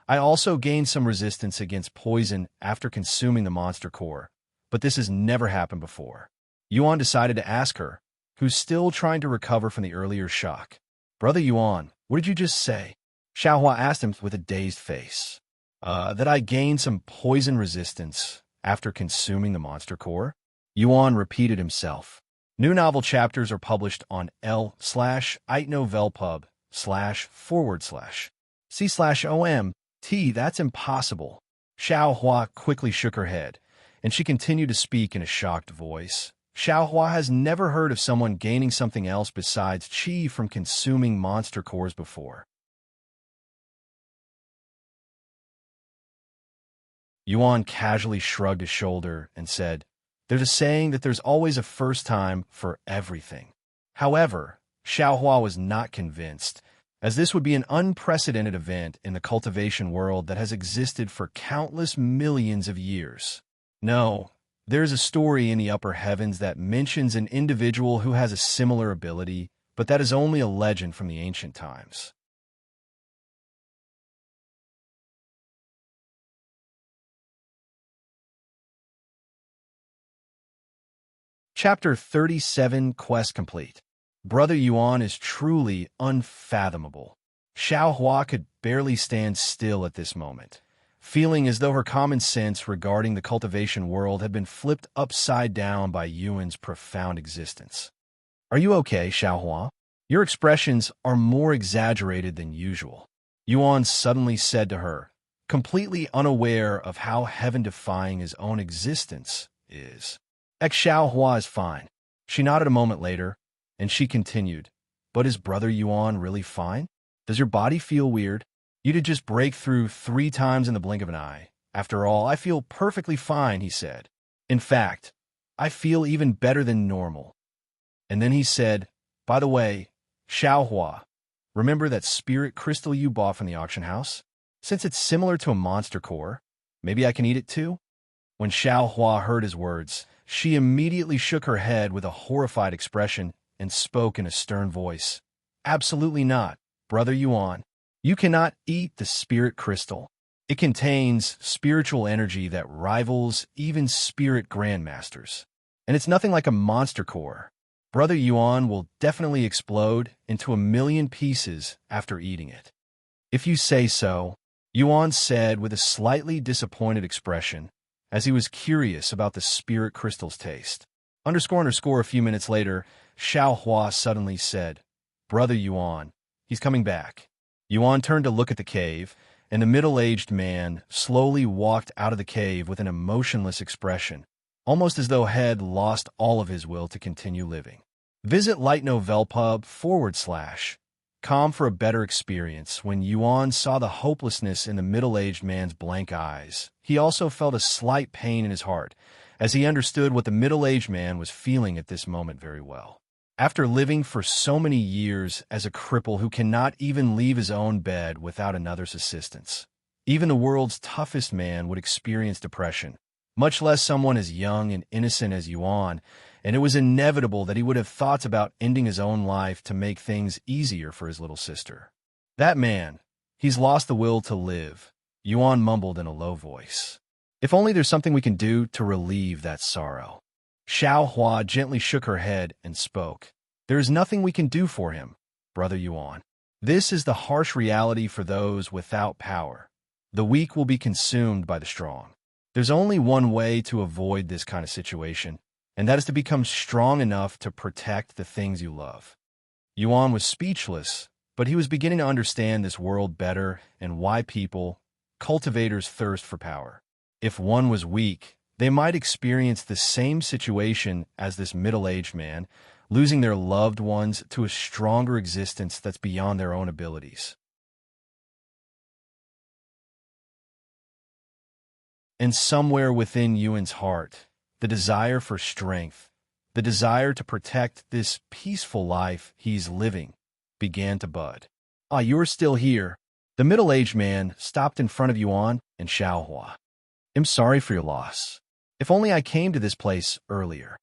I also gained some resistance against poison after consuming the monster core, but this has never happened before. Yuan decided to ask her, who's still trying to recover from the earlier shock. Brother Yuan, what did you just say? Xiaohua asked him with a dazed face. That I gained some poison resistance after consuming the monster core? Yuan repeated himself. New novel chapters are published on l/itnovelpub/c/omt. That's impossible. Xiaohua quickly shook her head, and she continued to speak in a shocked voice. Xiaohua has never heard of someone gaining something else besides chi from consuming monster cores before. Yuan casually shrugged his shoulder and said, "There's a saying that there's always a first time for everything." However, Xiaohua was not convinced, as this would be an unprecedented event in the cultivation world that has existed for countless millions of years. No, there's a story in the upper heavens that mentions an individual who has a similar ability, but that is only a legend from the ancient times. Chapter 37, Quest Complete. Brother Yuan is truly unfathomable. Xiaohua could barely stand still at this moment, feeling as though her common sense regarding the cultivation world had been flipped upside down by Yuan's profound existence. "Are you okay, Xiaohua? Your expressions are more exaggerated than usual," Yuan suddenly said to her, completely unaware of how heaven-defying his own existence is. Xiaohua is fine. She nodded a moment later, and she continued, "But is Brother Yuan really fine? Does your body feel weird? You did just break through 3 times in the blink of an eye. After all, I feel perfectly fine," he said. "In fact, I feel even better than normal." And then he said, "By the way, Xiaohua, remember that spirit crystal you bought from the auction house? Since it's similar to a monster core, maybe I can eat it too?" When Xiaohua heard his words, she immediately shook her head with a horrified expression and spoke in a stern voice. "Absolutely not, Brother Yuan. You cannot eat the spirit crystal. It contains spiritual energy that rivals even spirit grandmasters. And it's nothing like a monster core. Brother Yuan will definitely explode into a million pieces after eating it." "If you say so," Yuan said with a slightly disappointed expression, as he was curious about the spirit crystal's taste. A few minutes later, Xiaohua suddenly said, "Brother Yuan, he's coming back." Yuan turned to look at the cave, and the middle-aged man slowly walked out of the cave with an emotionless expression, almost as though had lost all of his will to continue living. Visit lightnovelpub.com for a better experience. When Yuan saw the hopelessness in the middle-aged man's blank eyes, he also felt a slight pain in his heart, as he understood what the middle-aged man was feeling at this moment very well. After living for so many years as a cripple who cannot even leave his own bed without another's assistance, even the world's toughest man would experience depression, much less someone as young and innocent as Yuan, and it was inevitable that he would have thoughts about ending his own life to make things easier for his little sister. "That man, he's lost the will to live," Yuan mumbled in a low voice. "If only there's something we can do to relieve that sorrow." Xiaohua gently shook her head and spoke. "There is nothing we can do for him, Brother Yuan. This is the harsh reality for those without power. The weak will be consumed by the strong. There's only one way to avoid this kind of situation, and that is to become strong enough to protect the things you love." Yuan was speechless, but he was beginning to understand this world better and why people, cultivators, thirst for power. If one was weak, they might experience the same situation as this middle-aged man, losing their loved ones to a stronger existence that's beyond their own abilities. And somewhere within Yuan's heart, the desire for strength, the desire to protect this peaceful life he's living, began to bud. "Ah, you're still here." The middle-aged man stopped in front of Yuan and Xiaohua. "I'm sorry for your loss. If only I came to this place earlier."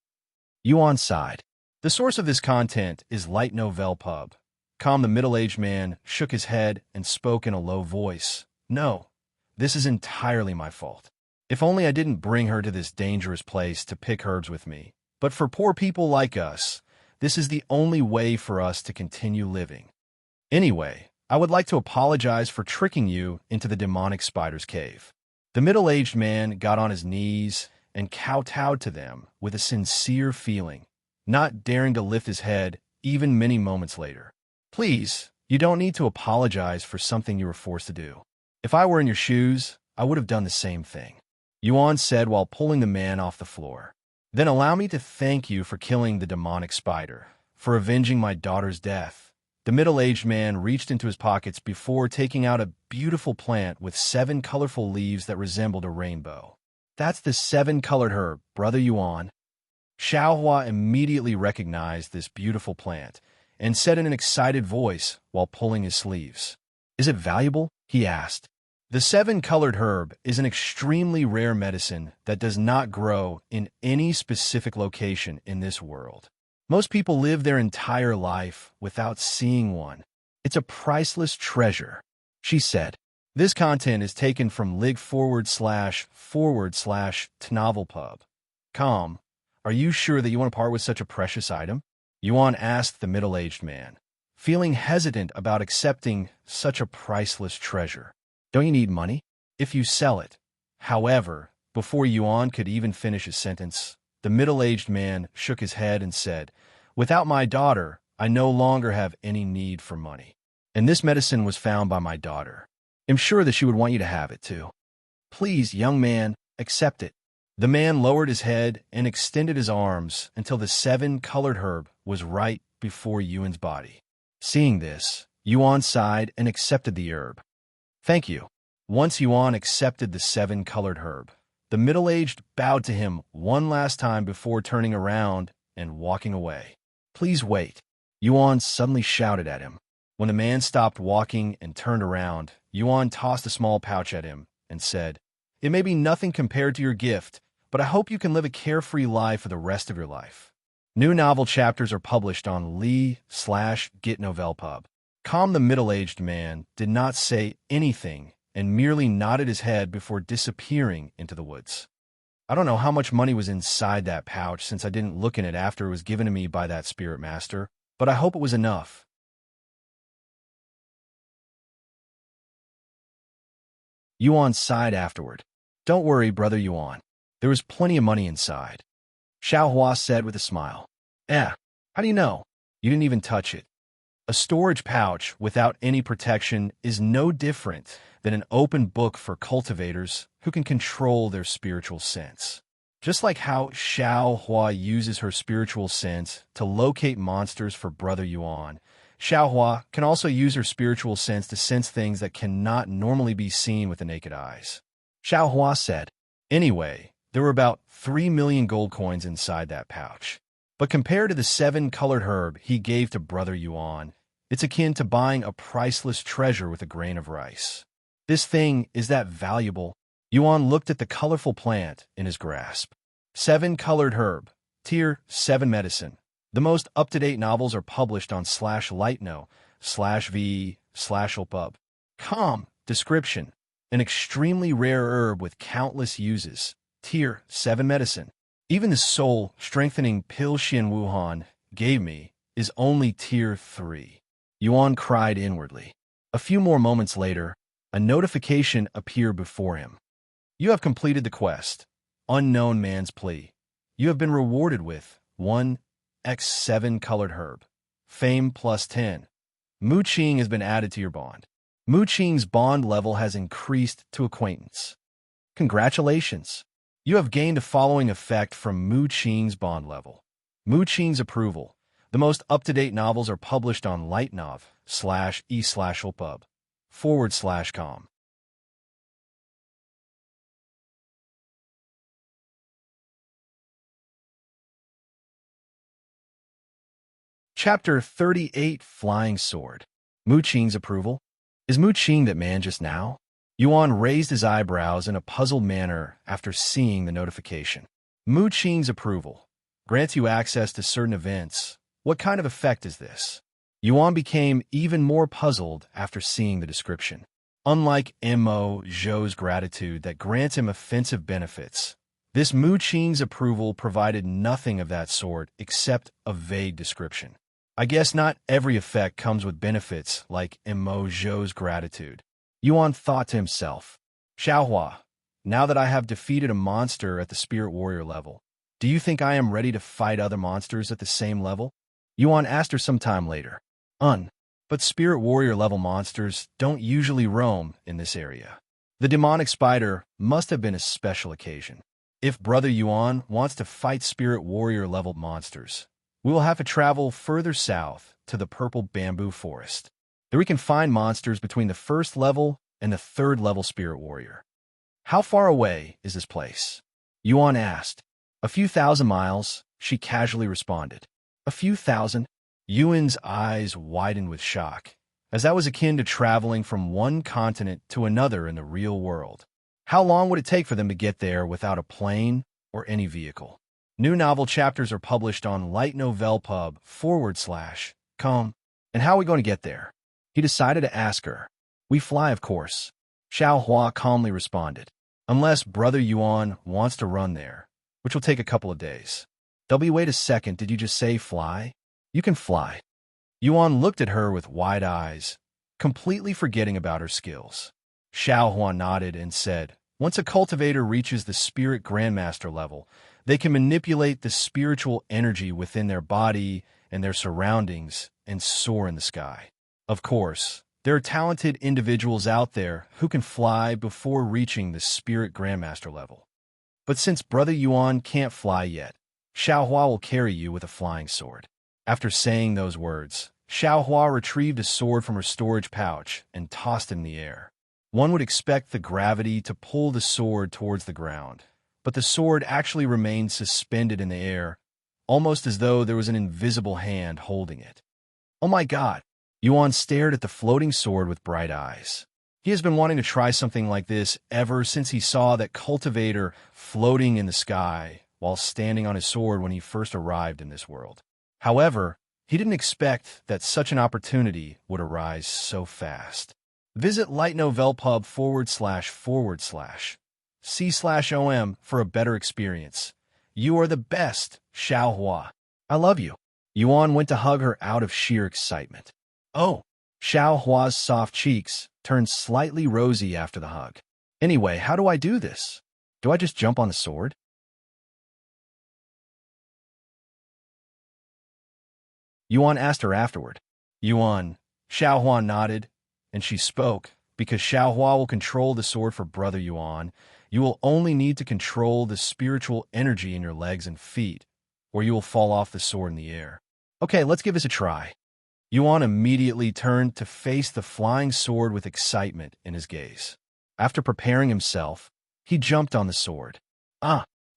Yuan sighed. "The source of this content is Light Novel Pub. The middle-aged man shook his head and spoke in a low voice. "No, this is entirely my fault. If only I didn't bring her to this dangerous place to pick herbs with me. But for poor people like us, this is the only way for us to continue living. Anyway, I would like to apologize for tricking you into the demonic spider's cave." The middle-aged man got on his knees and kowtowed to them with a sincere feeling, not daring to lift his head even many moments later. "Please, you don't need to apologize for something you were forced to do. If I were in your shoes, I would have done the same thing," Yuan said while pulling the man off the floor. "Then allow me to thank you for killing the demonic spider, for avenging my daughter's death, The middle-aged man reached into his pockets before taking out a beautiful plant with 7 colorful leaves that resembled a rainbow. That's the 7-colored herb, Brother Yuan. Xiaohua immediately recognized this beautiful plant and said in an excited voice while pulling his sleeves. Is it valuable? He asked. The 7-colored herb is an extremely rare medicine that does not grow in any specific location in this world. Most people live their entire life without seeing one. It's a priceless treasure, she said. This content is taken from lig//tnovelpub.com. Are you sure that you want to part with such a precious item? Yuan asked the middle-aged man, feeling hesitant about accepting such a priceless treasure. Don't you need money? If you sell it. However, before Yuan could even finish his sentence, the middle-aged man shook his head and said, Without my daughter, I no longer have any need for money. And this medicine was found by my daughter. I'm sure that she would want you to have it too. Please, young man, accept it. The man lowered his head and extended his arms until the 7-colored herb was right before Yuan's body. Seeing this, Yuan sighed and accepted the herb. Thank you. Once Yuan accepted the 7-colored herb, the middle-aged bowed to him one last time before turning around and walking away. Please wait. Yuan suddenly shouted at him. When the man stopped walking and turned around, Yuan tossed a small pouch at him and said, It may be nothing compared to your gift, but I hope you can live a carefree life for the rest of your life. New novel chapters are published on lig/getnovelpub. The middle-aged man did not say anything and merely nodded his head before disappearing into the woods. I don't know how much money was inside that pouch since I didn't look in it after it was given to me by that spirit master, but I hope it was enough. Yuan sighed afterward. Don't worry, Brother Yuan. There was plenty of money inside. Xiaohua said with a smile. How do you know? You didn't even touch it. A storage pouch without any protection is no different than an open book for cultivators who can control their spiritual sense. Just like how Xiaohua uses her spiritual sense to locate monsters for Brother Yuan, Xiaohua can also use her spiritual sense to sense things that cannot normally be seen with the naked eyes. Xiaohua said, Anyway, there were about 3 million gold coins inside that pouch. But compared to the 7-colored herb he gave to Brother Yuan, it's akin to buying a priceless treasure with a grain of rice. This thing is that valuable. Yuan looked at the colorful plant in his grasp. 7-colored herb, Tier 7 medicine. The most up-to-date novels are published on /lightno/ve/opub.com. Description: An extremely rare herb with countless uses. Tier 7 medicine. Even the soul-strengthening pill Xin Wuhan gave me is only Tier 3. Yuan cried inwardly. A few more moments later, a notification appeared before him. You have completed the quest. Unknown Man's Plea. You have been rewarded with 1x7-colored herb. Fame plus 10. Mu Qing has been added to your bond. Mu Qing's bond level has increased to acquaintance. Congratulations. You have gained the following effect from Mu Qing's bond level. Mu Qing's approval. The most up-to-date novels are published on lightnov/e/opub.com. Chapter 38, Flying Sword. Mu Qing's approval? Is Mu Qing that man just now? Yuan raised his eyebrows in a puzzled manner after seeing the notification. Mu Qing's approval grants you access to certain events. What kind of effect is this? Yuan became even more puzzled after seeing the description. Unlike Mo Zhou's gratitude that grants him offensive benefits, this Mu Qing's approval provided nothing of that sort except a vague description. I guess not every effect comes with benefits like Mo Zhou's gratitude. Yuan thought to himself, Xiaohua, now that I have defeated a monster at the Spirit Warrior level, do you think I am ready to fight other monsters at the same level? Yuan asked her some time later. But Spirit Warrior level monsters don't usually roam in this area. The demonic spider must have been a special occasion. If Brother Yuan wants to fight Spirit Warrior level monsters, we will have to travel further south to the purple bamboo forest. There we can find monsters between the first level and the third level spirit warrior. How far away is this place? Yuan asked. A few thousand miles, she casually responded. A few thousand? Yuan's eyes widened with shock, as that was akin to traveling from one continent to another in the real world. How long would it take for them to get there without a plane or any vehicle? New novel chapters are published on lightnovelpub.com. And how are we going to get there? He decided to ask her. We fly, of course. Xiao Hua calmly responded. Unless Brother Yuan wants to run there, which will take a couple of days. Wait a second, did you just say fly? You can fly. Yuan looked at her with wide eyes, completely forgetting about her skills. Xiao Hua nodded and said, once a cultivator reaches the spirit grandmaster level, they can manipulate the spiritual energy within their body and their surroundings and soar in the sky. Of course, there are talented individuals out there who can fly before reaching the spirit grandmaster level. But since Brother Yuan can't fly yet, Xiao Hua will carry you with a flying sword. After saying those words, Xiao Hua retrieved a sword from her storage pouch and tossed it in the air. One would expect the gravity to pull the sword towards the ground, but the sword actually remained suspended in the air, almost as though there was an invisible hand holding it. Oh my God! Yuan stared at the floating sword with bright eyes. He has been wanting to try something like this ever since he saw that cultivator floating in the sky while standing on his sword when he first arrived in this world. However, he didn't expect that such an opportunity would arise so fast. Visit lightnovelpub//c/om for a better experience. You are the best, Xiao Hua. I love you. Yuan went to hug her out of sheer excitement. Oh, Xiao Hua's soft cheeks turned slightly rosy after the hug. Anyway, how do I do this? Do I just jump on the sword? Yuan asked her afterward. Yuan, Xiao Hua nodded, and she spoke. Because Xiao Hua will control the sword for Brother Yuan, you will only need to control the spiritual energy in your legs and feet, or you will fall off the sword in the air. Okay, let's give this a try. Yuan immediately turned to face the flying sword with excitement in his gaze. After preparing himself, he jumped on the sword.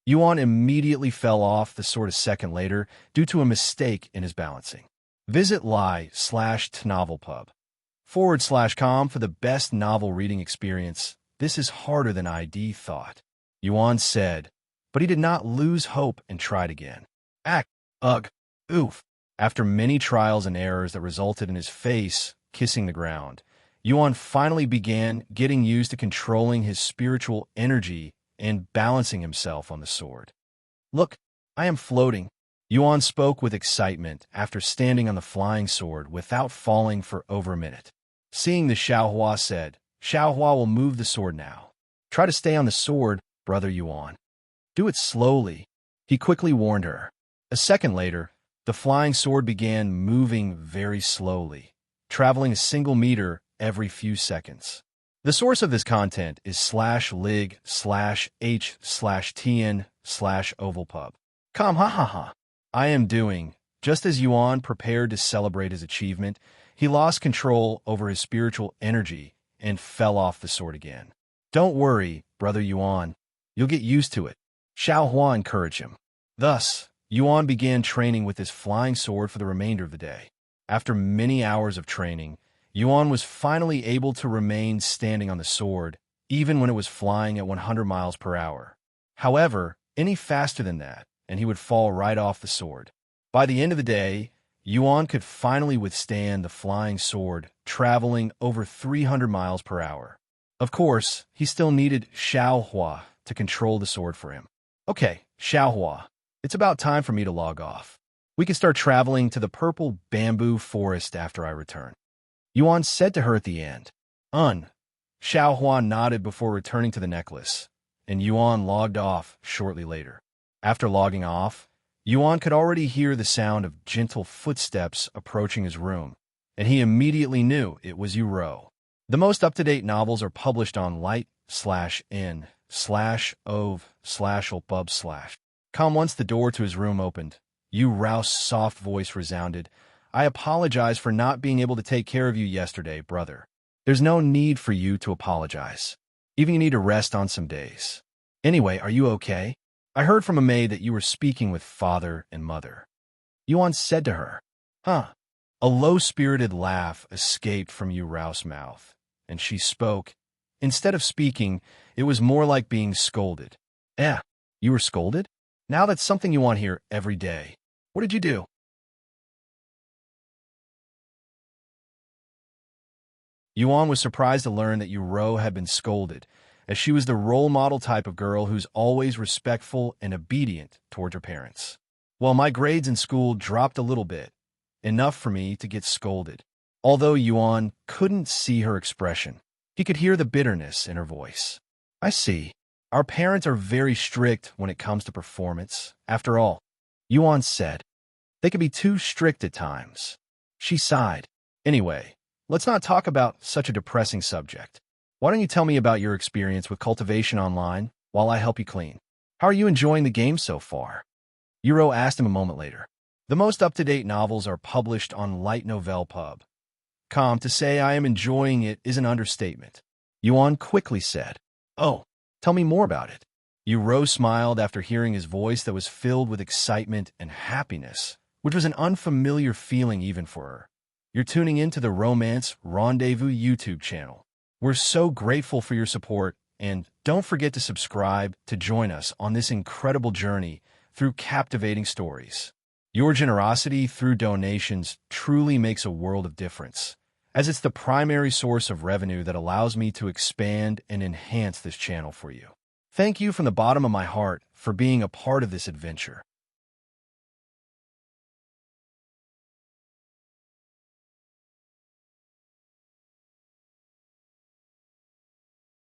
Yuan immediately fell off the sword a second later due to a mistake in his balancing. Visit lie/novelpub.com for the best novel reading experience. This is harder than I thought, Yuan said, but he did not lose hope and tried again. Oof. After many trials and errors that resulted in his face kissing the ground, Yuan finally began getting used to controlling his spiritual energy and balancing himself on the sword. Look, I am floating. Yuan spoke with excitement after standing on the flying sword without falling for over a minute. Seeing this, Xiao Hua said, Xiao Hua will move the sword now. Try to stay on the sword, Brother Yuan. Do it slowly, he quickly warned her. A second later, the flying sword began moving very slowly, traveling a single meter every few seconds. The source of this content is /lig/h/tn/ovalpub.com. I am doing. Just as Yuan prepared to celebrate his achievement, he lost control over his spiritual energy and fell off the sword again. Don't worry, Brother Yuan. You'll get used to it. Xiao Hua encouraged him. Thus, Yuan began training with his flying sword for the remainder of the day. After many hours of training, Yuan was finally able to remain standing on the sword, even when it was flying at 100 miles per hour. However, any faster than that, and he would fall right off the sword. By the end of the day, Yuan could finally withstand the flying sword, traveling over 300 miles per hour. Of course, he still needed Xiao Hua to control the sword for him. Okay, Xiao Hua, it's about time for me to log off. We can start traveling to the purple bamboo forest after I return. Yuan said to her at the end. Xiao Hua nodded before returning to the necklace, and Yuan logged off shortly later. After logging off, Yuan could already hear the sound of gentle footsteps approaching his room, and he immediately knew it was Yuro. The most up-to-date novels are published on light/n/ov/olpub/com. Once the door to his room opened, Rouse's soft voice resounded. I apologize for not being able to take care of you yesterday, brother. There's no need for you to apologize. Even you need to rest on some days. Anyway, are you okay? I heard from a maid that you were speaking with father and mother. Yuan said to her. Huh. A low-spirited laugh escaped from Rouse's mouth, and she spoke. Instead of speaking, it was more like being scolded. You were scolded? Now that's something you want here every day. What did you do? Yuan was surprised to learn that Uro had been scolded, as she was the role model type of girl who's always respectful and obedient toward her parents. Well, my grades in school dropped a little bit, enough for me to get scolded. Although Yuan couldn't see her expression, he could hear the bitterness in her voice. I see. Our parents are very strict when it comes to performance. After all, Yuan said, they can be too strict at times. She sighed. Anyway, let's not talk about such a depressing subject. Why don't you tell me about your experience with Cultivation Online while I help you clean? How are you enjoying the game so far? Uro asked him a moment later. The most up-to-date novels are published on Light Novel Pub. To say I am enjoying it is an understatement. Yuan quickly said. Oh, tell me more about it. Uro smiled after hearing his voice that was filled with excitement and happiness, which was an unfamiliar feeling even for her. You're tuning into the Romance Rendezvous YouTube channel. We're so grateful for your support, and don't forget to subscribe to join us on this incredible journey through captivating stories. Your generosity through donations truly makes a world of difference, as it's the primary source of revenue that allows me to expand and enhance this channel for you. Thank you from the bottom of my heart for being a part of this adventure.